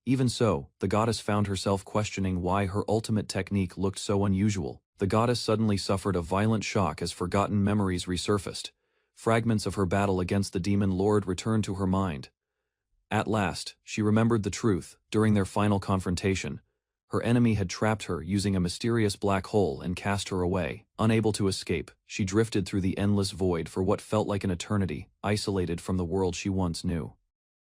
Even so, the goddess found herself questioning why her ultimate technique looked so unusual. The goddess suddenly suffered a violent shock as forgotten memories resurfaced. Fragments of her battle against the demon lord returned to her mind. At last, she remembered the truth. During their final confrontation, her enemy had trapped her using a mysterious black hole and cast her away. Unable to escape, she drifted through the endless void for what felt like an eternity, isolated from the world she once knew.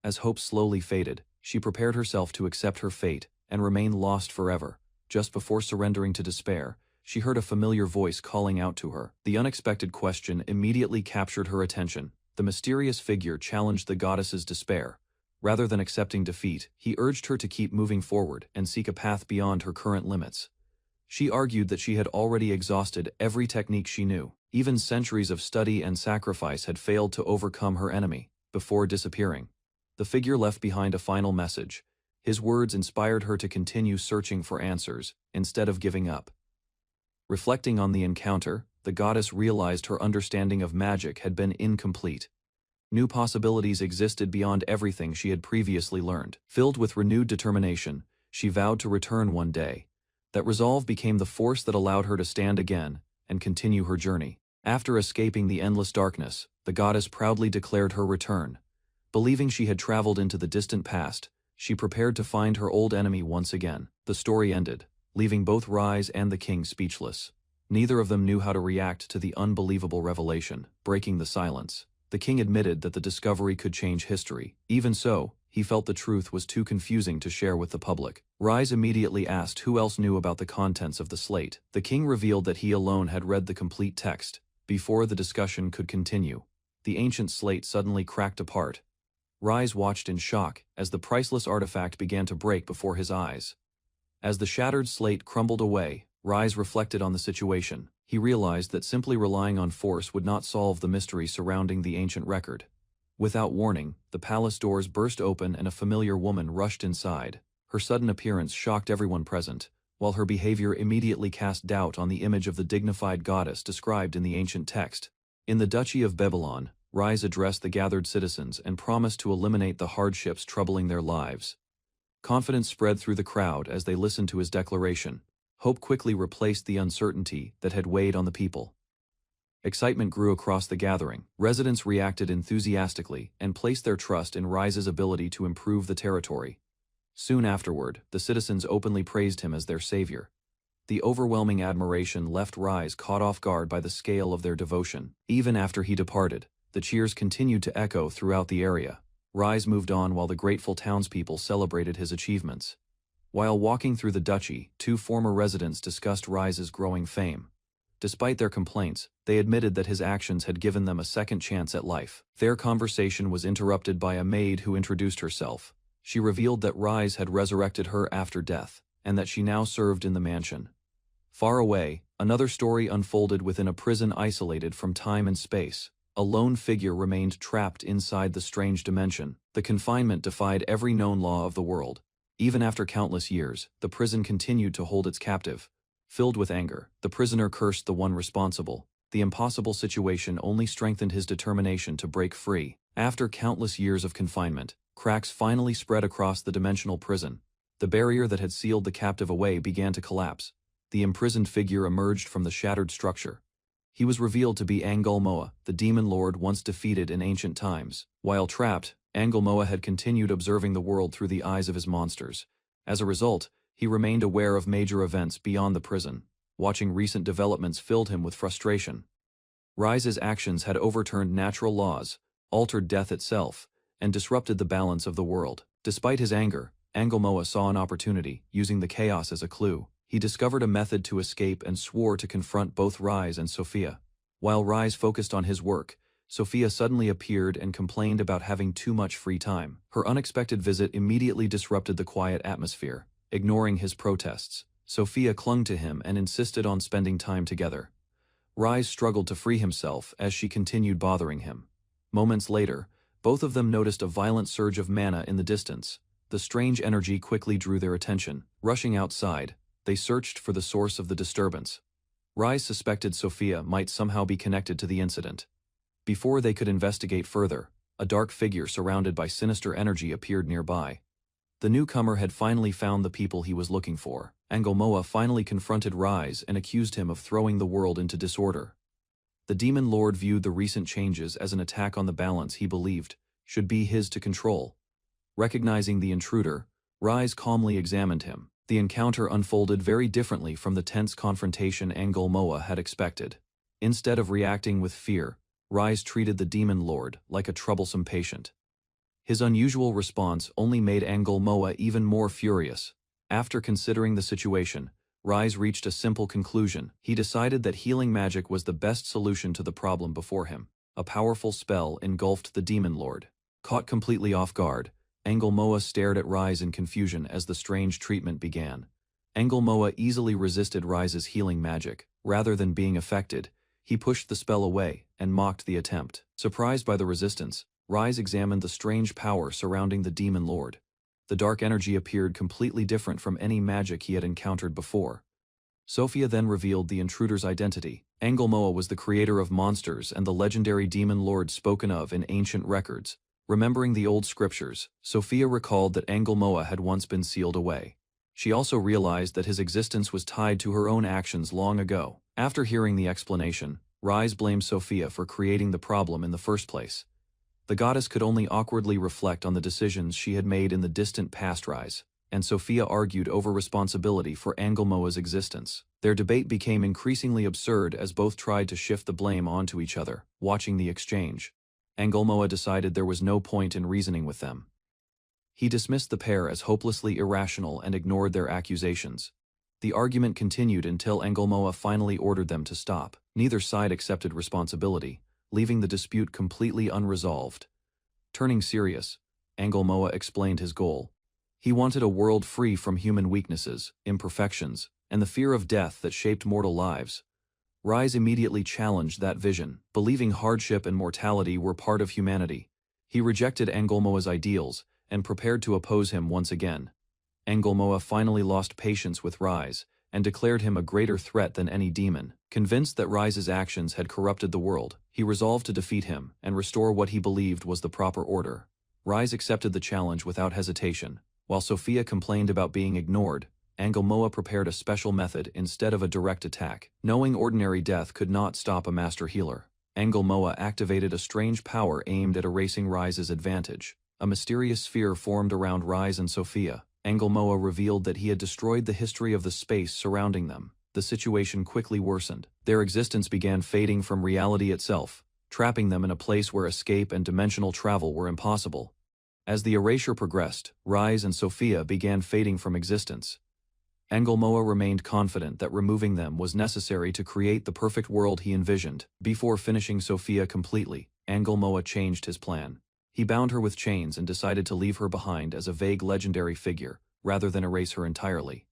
As hope slowly faded, she prepared herself to accept her fate and remain lost forever. Just before surrendering to despair, she heard a familiar voice calling out to her. The unexpected question immediately captured her attention. The mysterious figure challenged the goddess's despair. Rather than accepting defeat, he urged her to keep moving forward and seek a path beyond her current limits. She argued that she had already exhausted every technique she knew. Even centuries of study and sacrifice had failed to overcome her enemy. Before disappearing, the figure left behind a final message. His words inspired her to continue searching for answers, instead of giving up. Reflecting on the encounter, the goddess realized her understanding of magic had been incomplete. New possibilities existed beyond everything she had previously learned. Filled with renewed determination, she vowed to return one day. That resolve became the force that allowed her to stand again and continue her journey. After escaping the endless darkness, the goddess proudly declared her return. Believing she had traveled into the distant past, she prepared to find her old enemy once again. The story ended, leaving both Rise and the king speechless. Neither of them knew how to react to the unbelievable revelation. Breaking the silence, the king admitted that the discovery could change history. Even so, he felt the truth was too confusing to share with the public. Rise immediately asked who else knew about the contents of the slate. The king revealed that he alone had read the complete text. Before the discussion could continue, the ancient slate suddenly cracked apart. Rise watched in shock as the priceless artifact began to break before his eyes. As the shattered slate crumbled away, Rise reflected on the situation. He realized that simply relying on force would not solve the mystery surrounding the ancient record. Without warning, the palace doors burst open and a familiar woman rushed inside. Her sudden appearance shocked everyone present, while her behavior immediately cast doubt on the image of the dignified goddess described in the ancient text. In the Duchy of Babylon, Rise addressed the gathered citizens and promised to eliminate the hardships troubling their lives. Confidence spread through the crowd as they listened to his declaration. Hope quickly replaced the uncertainty that had weighed on the people. Excitement grew across the gathering. Residents reacted enthusiastically and placed their trust in Rise's ability to improve the territory. Soon afterward, the citizens openly praised him as their savior. The overwhelming admiration left Rise caught off guard by the scale of their devotion. Even after he departed, the cheers continued to echo throughout the area. Rise moved on while the grateful townspeople celebrated his achievements. While walking through the duchy, two former residents discussed Rise's growing fame. Despite their complaints, they admitted that his actions had given them a second chance at life. Their conversation was interrupted by a maid who introduced herself. She revealed that Rise had resurrected her after death, and that she now served in the mansion. Far away, another story unfolded within a prison isolated from time and space. A lone figure remained trapped inside the strange dimension. The confinement defied every known law of the world. Even after countless years, the prison continued to hold its captive. Filled with anger, the prisoner cursed the one responsible. The impossible situation only strengthened his determination to break free. After countless years of confinement, cracks finally spread across the dimensional prison. The barrier that had sealed the captive away began to collapse. The imprisoned figure emerged from the shattered structure. He was revealed to be Angulmoa, the demon lord once defeated in ancient times. While trapped, Angulmoa had continued observing the world through the eyes of his monsters. As a result, he remained aware of major events beyond the prison. Watching recent developments filled him with frustration. Rise's actions had overturned natural laws, altered death itself, and disrupted the balance of the world. Despite his anger, Angulmoa saw an opportunity, using the chaos as a clue. He discovered a method to escape and swore to confront both Rise and Sophia. While Rise focused on his work, Sophia suddenly appeared and complained about having too much free time. Her unexpected visit immediately disrupted the quiet atmosphere. Ignoring his protests, Sophia clung to him and insisted on spending time together. Rise struggled to free himself as she continued bothering him. Moments later, both of them noticed a violent surge of mana in the distance. The strange energy quickly drew their attention. Rushing outside, they searched for the source of the disturbance. Rise suspected Sophia might somehow be connected to the incident. Before they could investigate further, a dark figure surrounded by sinister energy appeared nearby. The newcomer had finally found the people he was looking for. Angulmoa finally confronted Rise and accused him of throwing the world into disorder. The demon lord viewed the recent changes as an attack on the balance he believed should be his to control. Recognizing the intruder, Rise calmly examined him. The encounter unfolded very differently from the tense confrontation Angulmoa had expected. Instead of reacting with fear, Rise treated the demon lord like a troublesome patient. His unusual response only made Angulmoa even more furious. After considering the situation, Rise reached a simple conclusion. He decided that healing magic was the best solution to the problem before him. A powerful spell engulfed the demon lord. Caught completely off guard, Angulmoa stared at Rise in confusion as the strange treatment began. Angulmoa easily resisted Rise's healing magic. Rather than being affected, he pushed the spell away and mocked the attempt. Surprised by the resistance, Rise examined the strange power surrounding the demon lord. The dark energy appeared completely different from any magic he had encountered before. Sophia then revealed the intruder's identity. Angulmoa was the creator of monsters and the legendary demon lord spoken of in ancient records. Remembering the old scriptures, Sophia recalled that Angulmoa had once been sealed away. She also realized that his existence was tied to her own actions long ago. After hearing the explanation, Rise blamed Sophia for creating the problem in the first place. The goddess could only awkwardly reflect on the decisions she had made in the distant past. Rise and Sophia argued over responsibility for Angulmoa's existence. Their debate became increasingly absurd as both tried to shift the blame onto each other. Watching the exchange, Angulmoa decided there was no point in reasoning with them. He dismissed the pair as hopelessly irrational and ignored their accusations. The argument continued until Angulmoa finally ordered them to stop. Neither side accepted responsibility, leaving the dispute completely unresolved. Turning serious, Angulmoa explained his goal. He wanted a world free from human weaknesses, imperfections, and the fear of death that shaped mortal lives. Rise immediately challenged that vision, believing hardship and mortality were part of humanity. He rejected Angulmoa's ideals and prepared to oppose him once again. Angulmoa finally lost patience with Rise and declared him a greater threat than any demon. Convinced that Rise's actions had corrupted the world, he resolved to defeat him and restore what he believed was the proper order. Rise accepted the challenge without hesitation. While Sophia complained about being ignored, Angulmoa prepared a special method instead of a direct attack. Knowing ordinary death could not stop a master healer, Angulmoa activated a strange power aimed at erasing Rise's advantage. A mysterious sphere formed around Rise and Sophia. Angulmoa revealed that he had destroyed the history of the space surrounding them. The situation quickly worsened. Their existence began fading from reality itself, trapping them in a place where escape and dimensional travel were impossible. As the erasure progressed, Rise and Sophia began fading from existence. Angulmoa remained confident that removing them was necessary to create the perfect world he envisioned. Before finishing Sophia completely, Angulmoa changed his plan. He bound her with chains and decided to leave her behind as a vague legendary figure, rather than erase her entirely.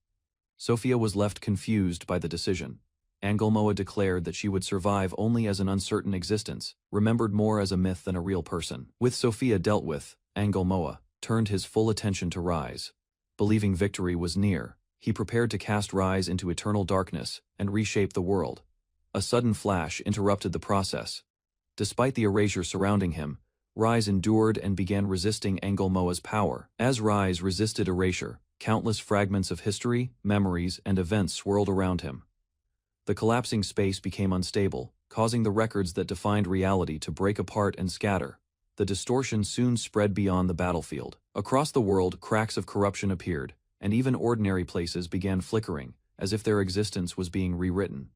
Sophia was left confused by the decision. Angelmoa declared that she would survive only as an uncertain existence, remembered more as a myth than a real person. With Sophia dealt with, Angelmoa turned his full attention to Rise. Believing victory was near, he prepared to cast Rise into eternal darkness and reshape the world. A sudden flash interrupted the process. Despite the erasure surrounding him, Rise endured and began resisting Angelmoa's power. As Rise resisted erasure, countless fragments of history, memories, and events swirled around him. The collapsing space became unstable, causing the records that defined reality to break apart and scatter. The distortion soon spread beyond the battlefield. Across the world, cracks of corruption appeared, and even ordinary places began flickering, as if their existence was being rewritten.